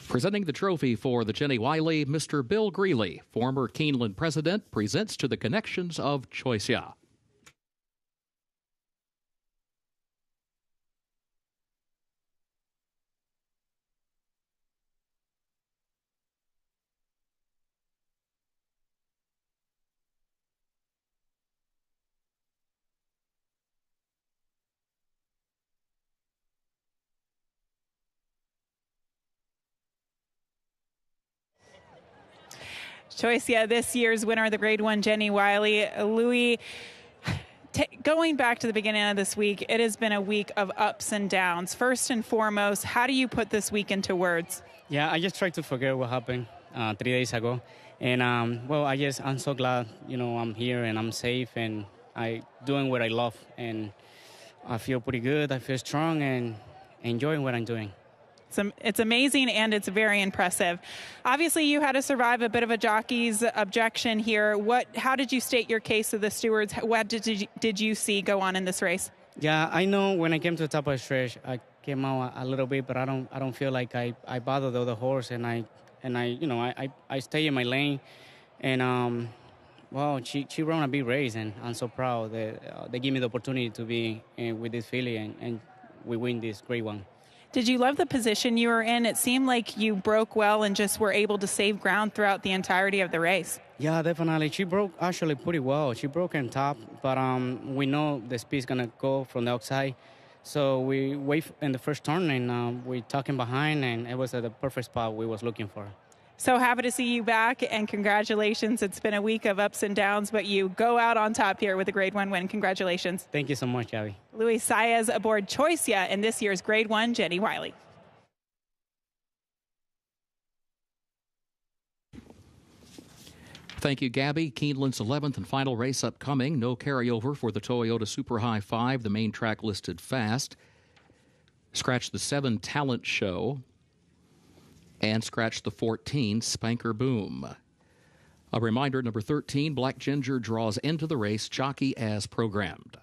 Presenting the trophy for the Jenny Wiley, Mr. Bill Greeley, former Keeneland president, presents to the connections of Choicia. Choicia, this year's winner of the Grade 1, Jenny Wiley. Louis, going back to the beginning of this week, it has been a week of ups and downs. First and foremost, how do you put this week into words? Yeah, I just tried to forget what happened 3 days ago. And, I'm so glad, I'm here and I'm safe and I doing what I love. And I feel pretty good. I feel strong and enjoying what I'm doing. It's amazing and it's very impressive. Obviously, you had to survive a bit of a jockey's objection here. How did you state your case to the stewards? What did you see go on in this race? Yeah, I know when I came to the top of the stretch, I came out a little bit, but I don't feel like I bothered the other horse, and I stay in my lane, and she ran a big race, and I'm so proud that they give me the opportunity to be with this filly, and we win this great one. Did you love the position you were in? It seemed like you broke well and just were able to save ground throughout the entirety of the race. Yeah, definitely. She broke actually pretty well. She broke in top, but we know the speed's going to go from the outside. So we wait in the first turn, and we tuck in behind, and it was at the perfect spot we was looking for. So happy to see you back, and congratulations. It's been a week of ups and downs, but you go out on top here with a Grade 1 win. Congratulations. Thank you so much, Abby. Luis Saez aboard Choicia in this year's Grade 1, Jenny Wiley. Thank you, Gabby. Keeneland's 11th and final race upcoming. No carryover for the Toyota Super High 5, the main track listed fast. Scratch the 7 Talent Show. And scratch the 14 Spanker Boom. A reminder, number 13, Black Ginger, draws into the race, jockey as programmed.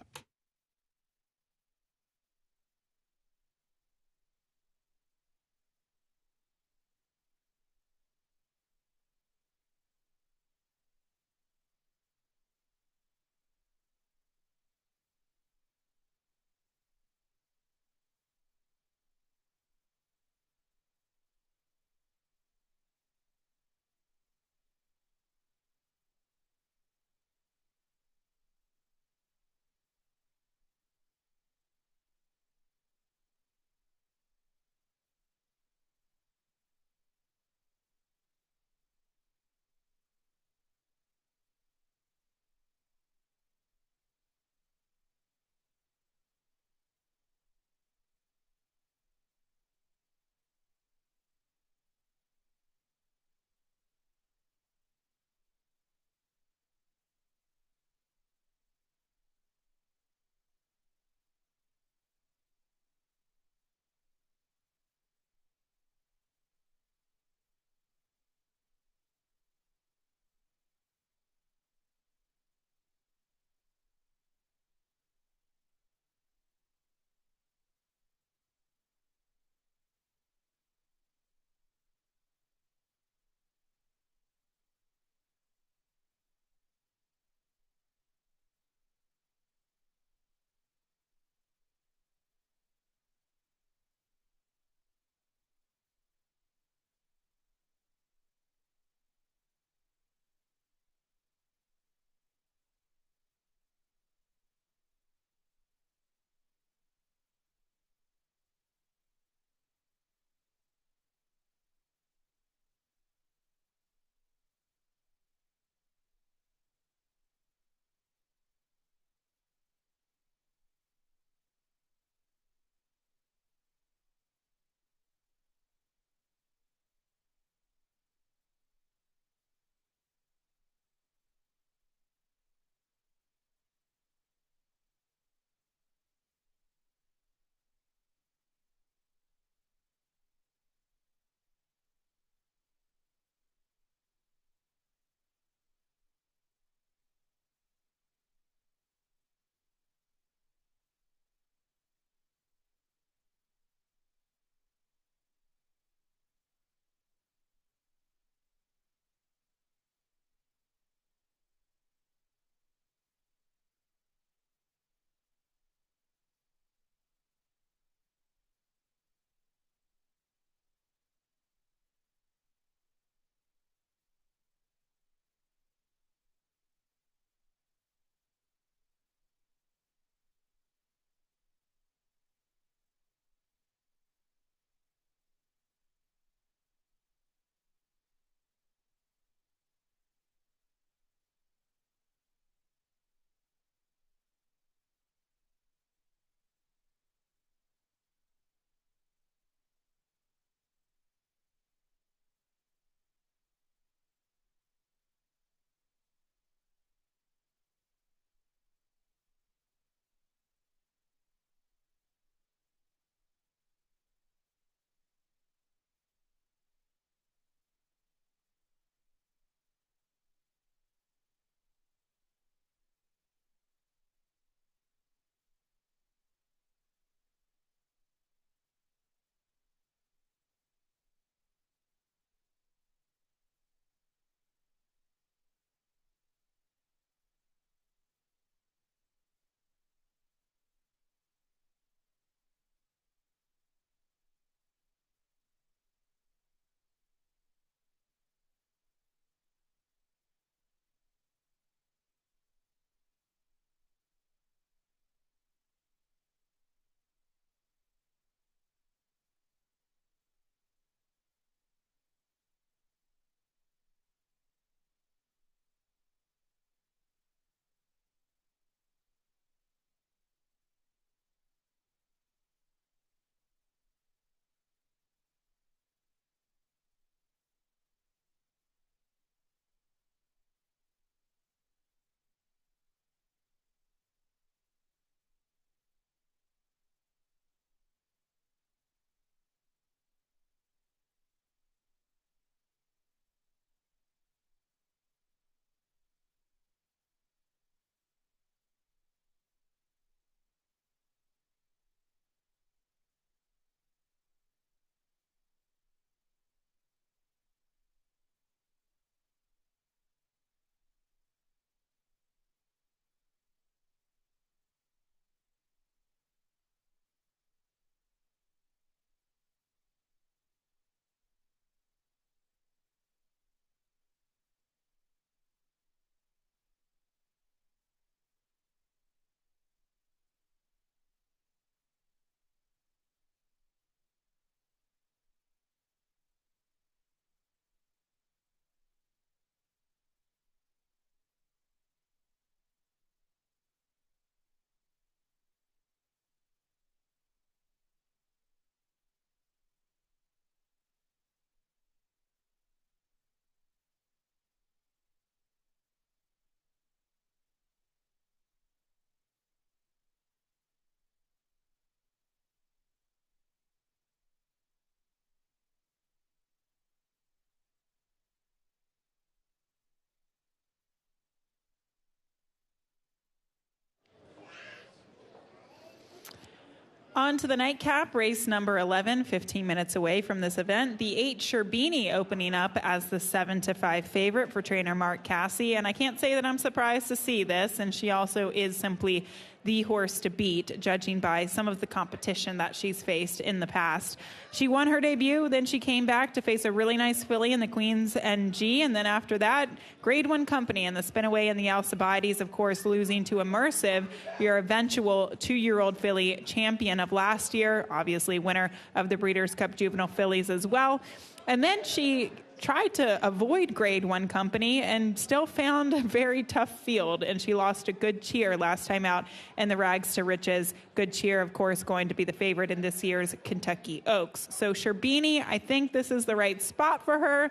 On to the nightcap, race number 11, 15 minutes away from this event. The 8 Sherbini opening up as the 7-5 favorite for trainer Mark Casse. And I can't say that I'm surprised to see this. And she also is simply the horse to beat, judging by some of the competition that she's faced in the past. She won her debut, then she came back to face a really nice filly in the Queen's NG, and then after that, Grade 1 Company in the Spinaway and the Alcibiades, of course, losing to Immersive, your eventual 2-year-old filly champion of last year, obviously winner of the Breeders' Cup Juvenile Fillies as well. And then she tried to avoid Grade 1 Company and still found a very tough field, and she lost to Good Cheer last time out in the Rags to Riches. Good Cheer, of course, going to be the favorite in this year's Kentucky Oaks. So Sherbini, I think this is the right spot for her.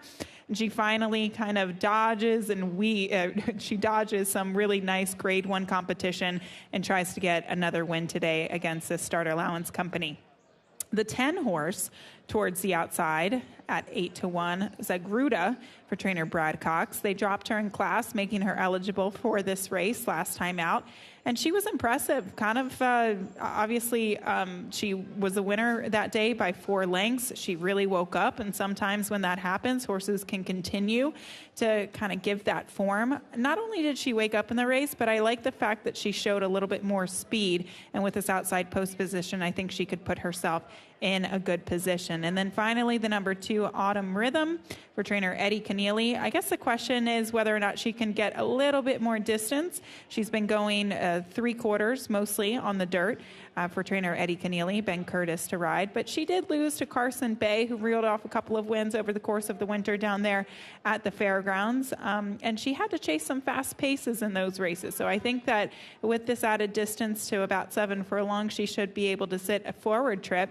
She finally kind of dodges, and she dodges some really nice Grade 1 competition and tries to get another win today against this Starter Allowance Company. The 10 horse towards the outside at 8-1, Zagruda for trainer Brad Cox. They dropped her in class, making her eligible for this race last time out. And she was impressive. Kind of, obviously, she was the winner that day by 4 lengths. She really woke up, and sometimes when that happens, horses can continue to kind of give that form. Not only did she wake up in the race, but I like the fact that she showed a little bit more speed. And with this outside post position, I think she could put herself in a good position. And then finally, the number 2, Autumn Rhythm for trainer Eddie Keneally. I guess the question is whether or not she can get a little bit more distance. She's been going 3/4 mostly on the dirt for trainer Eddie Keneally, Ben Curtis to ride. But she did lose to Carson Bay, who reeled off a couple of wins over the course of the winter down there at the fairgrounds. And she had to chase some fast paces in those races. So I think that with this added distance to about 7 furlongs, she should be able to sit a forward trip.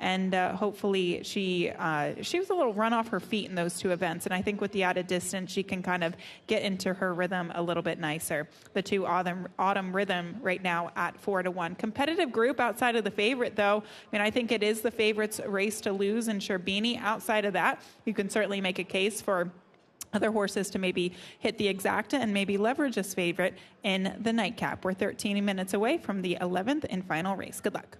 And hopefully she was a little run off her feet in those 2 events. And I think with the added distance, she can kind of get into her rhythm a little bit nicer. The 2 Autumn Rhythm right now at 4-1. Competitive group outside of the favorite, though. I mean, I think it is the favorite's race to lose in Sherbini. Outside of that, you can certainly make a case for other horses to maybe hit the exacta and maybe leverage this favorite in the nightcap. We're 13 minutes away from the 11th and final race. Good luck.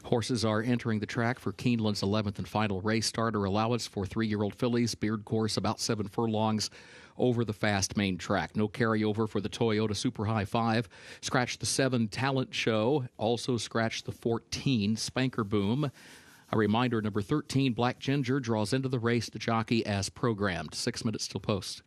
Horses are entering the track for Keeneland's 11th and final race. Starter allowance for 3-year-old fillies. Beard course about 7 furlongs over the fast main track. No carryover for the Toyota Super High 5. Scratch the 7 Talent Show. Also scratch the 14 Spanker Boom. A reminder, number 13 Black Ginger draws into the race to jockey as programmed. 6 minutes till post.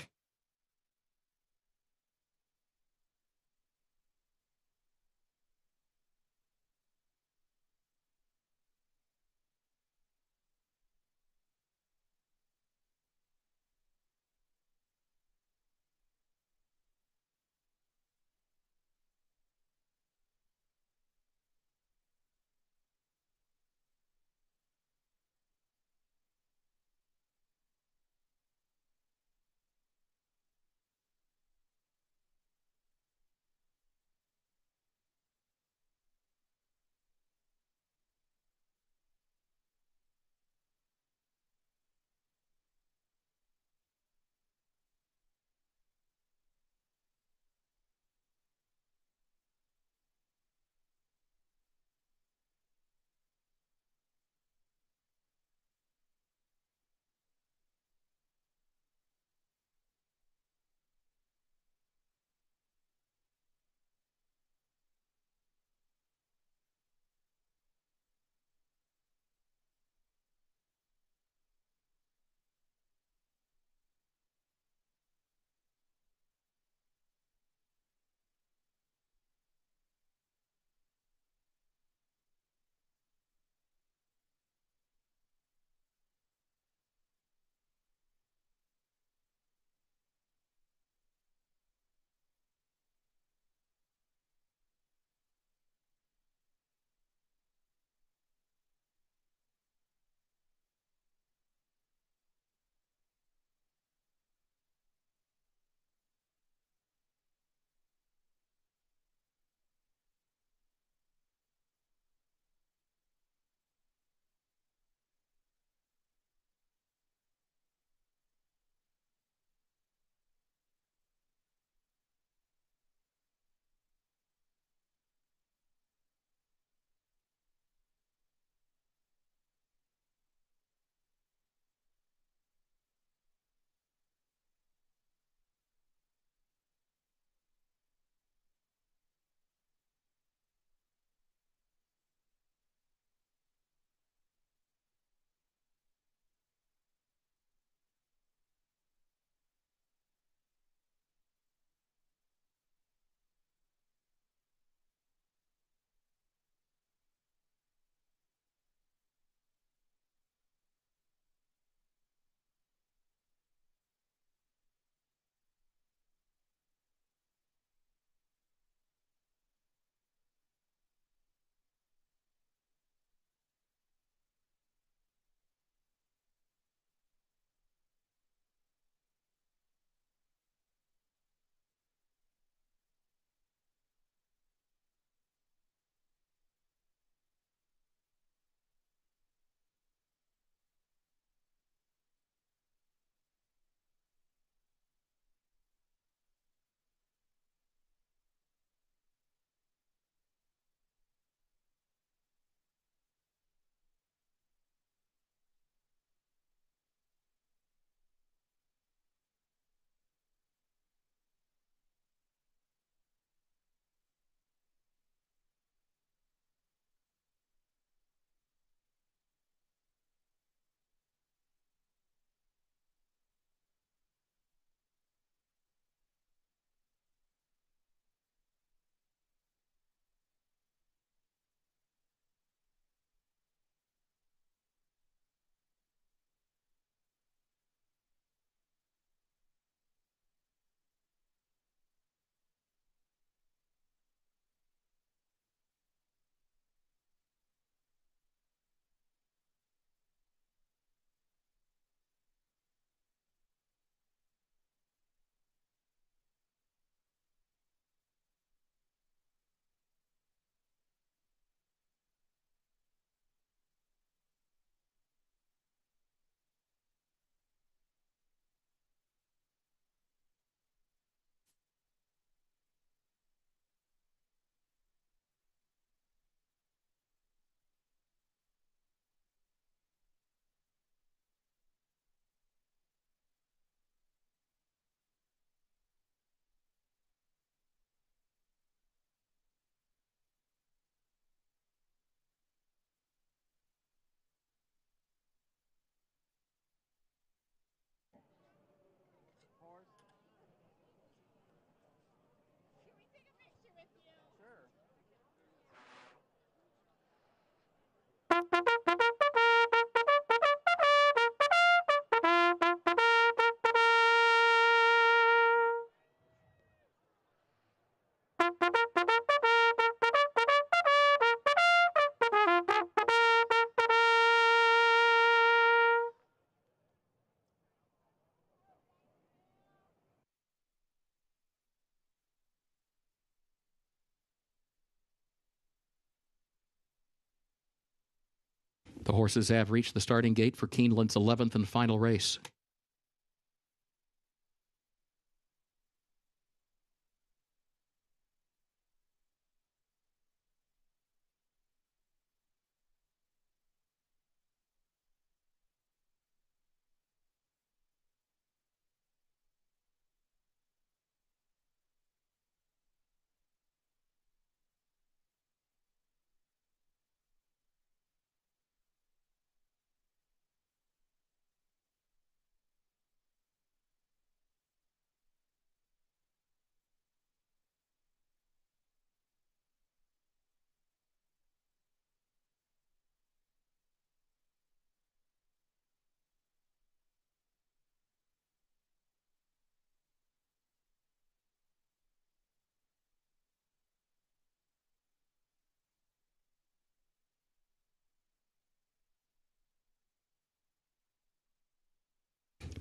The horses have reached the starting gate for Keeneland's 11th and final race.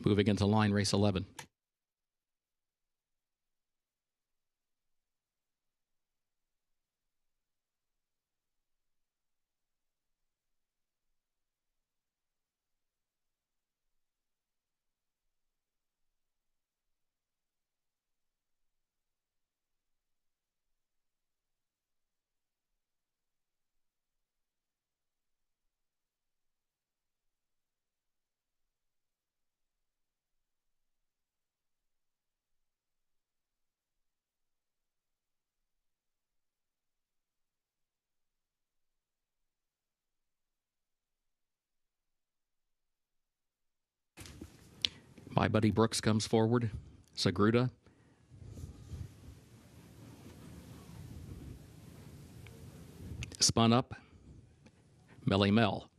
Moving into line race 11. My Buddy Brooks comes forward. Sagruda. Spun up. Melly Mel.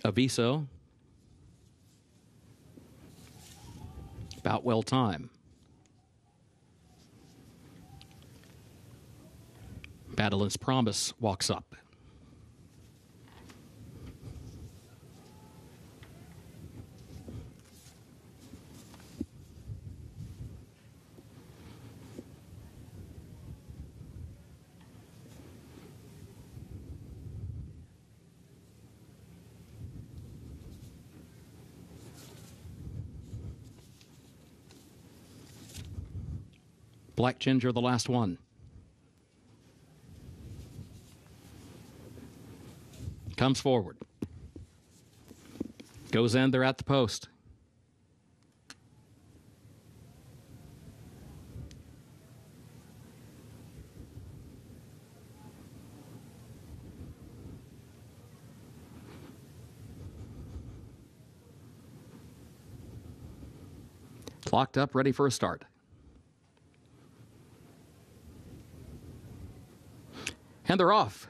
Aviso. Boutwell Time. Madeline's Promise walks up. Black Ginger, the last one. Comes forward. Goes in, they're at the post. Locked up, ready for a start. And they're off.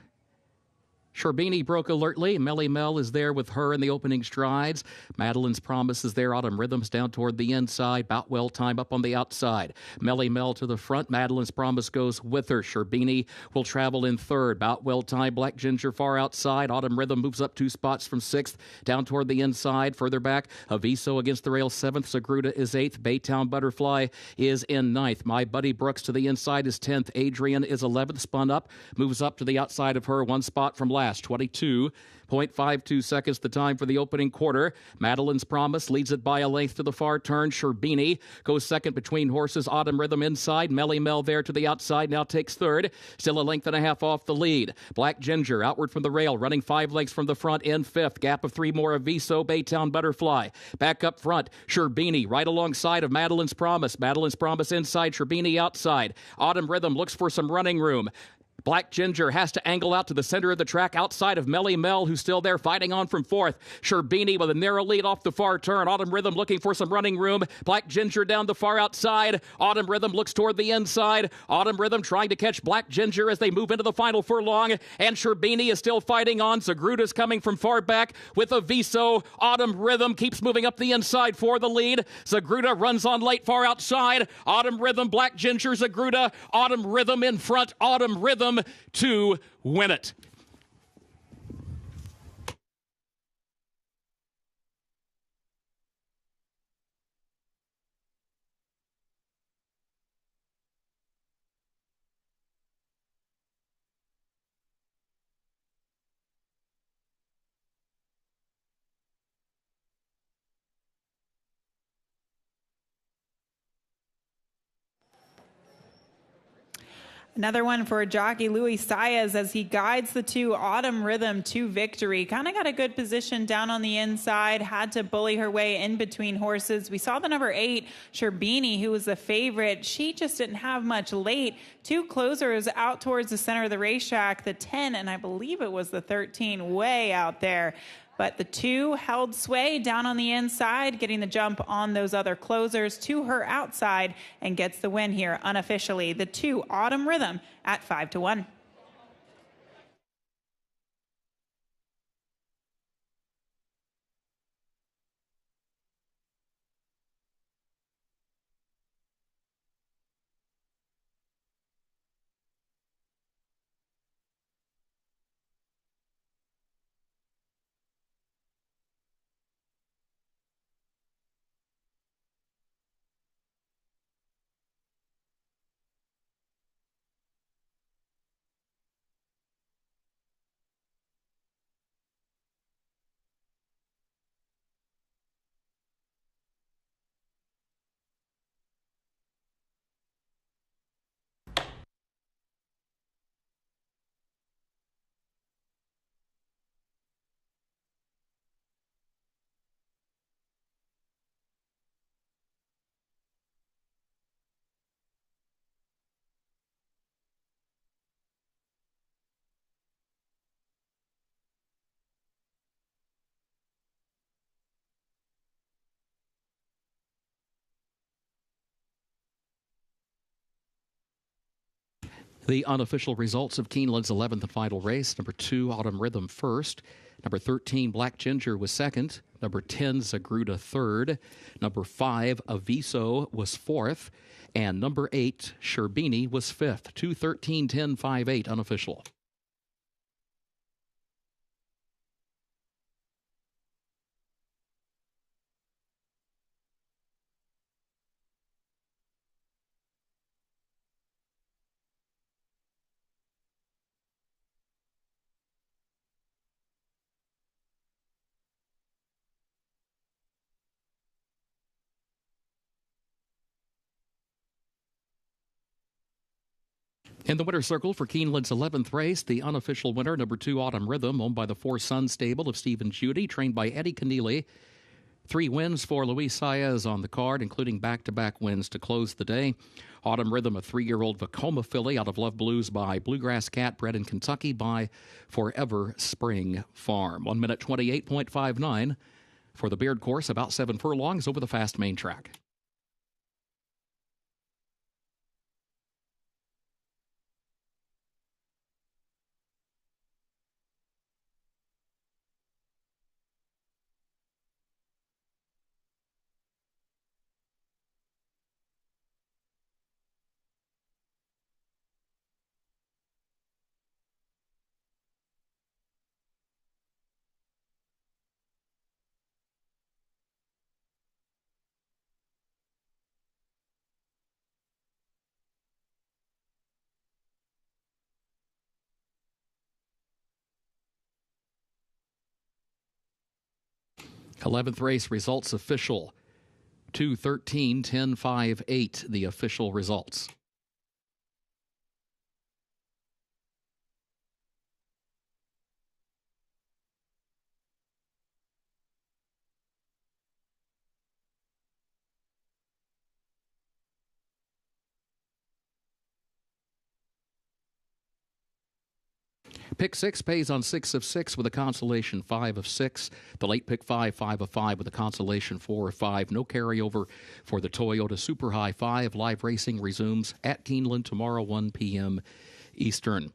Sherbini broke alertly. Melly Mel is there with her in the opening strides. Madeline's Promise is there. Autumn Rhythms down toward the inside. Boutwell Time up on the outside. Melly Mel to the front. Madeline's Promise goes with her. Sherbini will travel in third. Boutwell Time, Black Ginger far outside. Autumn Rhythm moves up 2 spots from 6th. Down toward the inside. Further back, Aviso against the rail 7th. Sagruda is 8th. Baytown Butterfly is in 9th. My Buddy Brooks to the inside is 10th. Adrian is 11th. Spun up. Moves up to the outside of her. 1 spot from last. 22.52 seconds the time for the opening quarter. Madeline's Promise leads it by a length to the far turn. Sherbini goes second between horses. Autumn Rhythm inside. Melly Mel there to the outside. Now takes third. Still a length and a half off the lead. Black Ginger outward from the rail. Running 5 lengths from the front in 5th. Gap of 3 more. Aviso. Baytown Butterfly. Back up front. Sherbini right alongside of Madeline's Promise. Madeline's Promise inside. Sherbini outside. Autumn Rhythm looks for some running room. Black Ginger has to angle out to the center of the track outside of Melly Mel, who's still there fighting on from 4th. Sherbini with a narrow lead off the far turn. Autumn Rhythm looking for some running room. Black Ginger down the far outside. Autumn Rhythm looks toward the inside. Autumn Rhythm trying to catch Black Ginger as they move into the final furlong. And Sherbini is still fighting on. Sagruda's coming from far back with Aviso. Autumn Rhythm keeps moving up the inside for the lead. Sagruda runs on late far outside. Autumn Rhythm, Black Ginger, Sagruda. Autumn Rhythm in front. Autumn Rhythm to win it. Another one for jockey Luis Saez as he guides the 2 Autumn Rhythm to victory. Kind of got a good position down on the inside, had to bully her way in between horses. We saw the number 8, Sherbini, who was the favorite. She just didn't have much late. 2 closers out towards the center of the racetrack, the 10, and I believe it was the 13, way out there. But the 2 held sway down on the inside, getting the jump on those other closers to her outside, and gets the win here unofficially. The 2 Autumn Rhythm at 5-1. The unofficial results of Keeneland's 11th and final race: number 2, Autumn Rhythm, first. Number 13, Black Ginger, was second. Number 10, Zagruda, third. Number 5, Aviso, was fourth. And number 8, Sherbini, was fifth. 2, 13, 10, 5, 8, unofficial. In the winner's circle for Keeneland's 11th race, the unofficial winner, number 2, Autumn Rhythm, owned by the Four Sons stable of Stephen Judy, trained by Eddie Keneally. 3 wins for Luis Saez on the card, including back-to-back wins to close the day. Autumn Rhythm, a 3-year-old Vacoma filly out of Love Blues by Bluegrass Cat, bred in Kentucky by Forever Spring Farm. 1 minute 28.59 for the Beard course, about 7 furlongs over the fast main track. Eleventh race results official. 2, 13, 10, 5, 8, the official results. Pick 6 pays on 6 of 6 with a consolation 5 of 6. The late pick 5, 5 of 5 with a consolation 4 of 5. No carryover for the Toyota Super High 5. Live racing resumes at Keeneland tomorrow, 1 p.m. Eastern.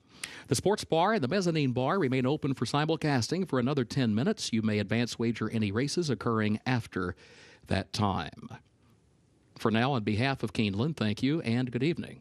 The sports bar and the mezzanine bar remain open for simulcasting for another 10 minutes. You may advance wager any races occurring after that time. For now, on behalf of Keeneland, thank you and good evening.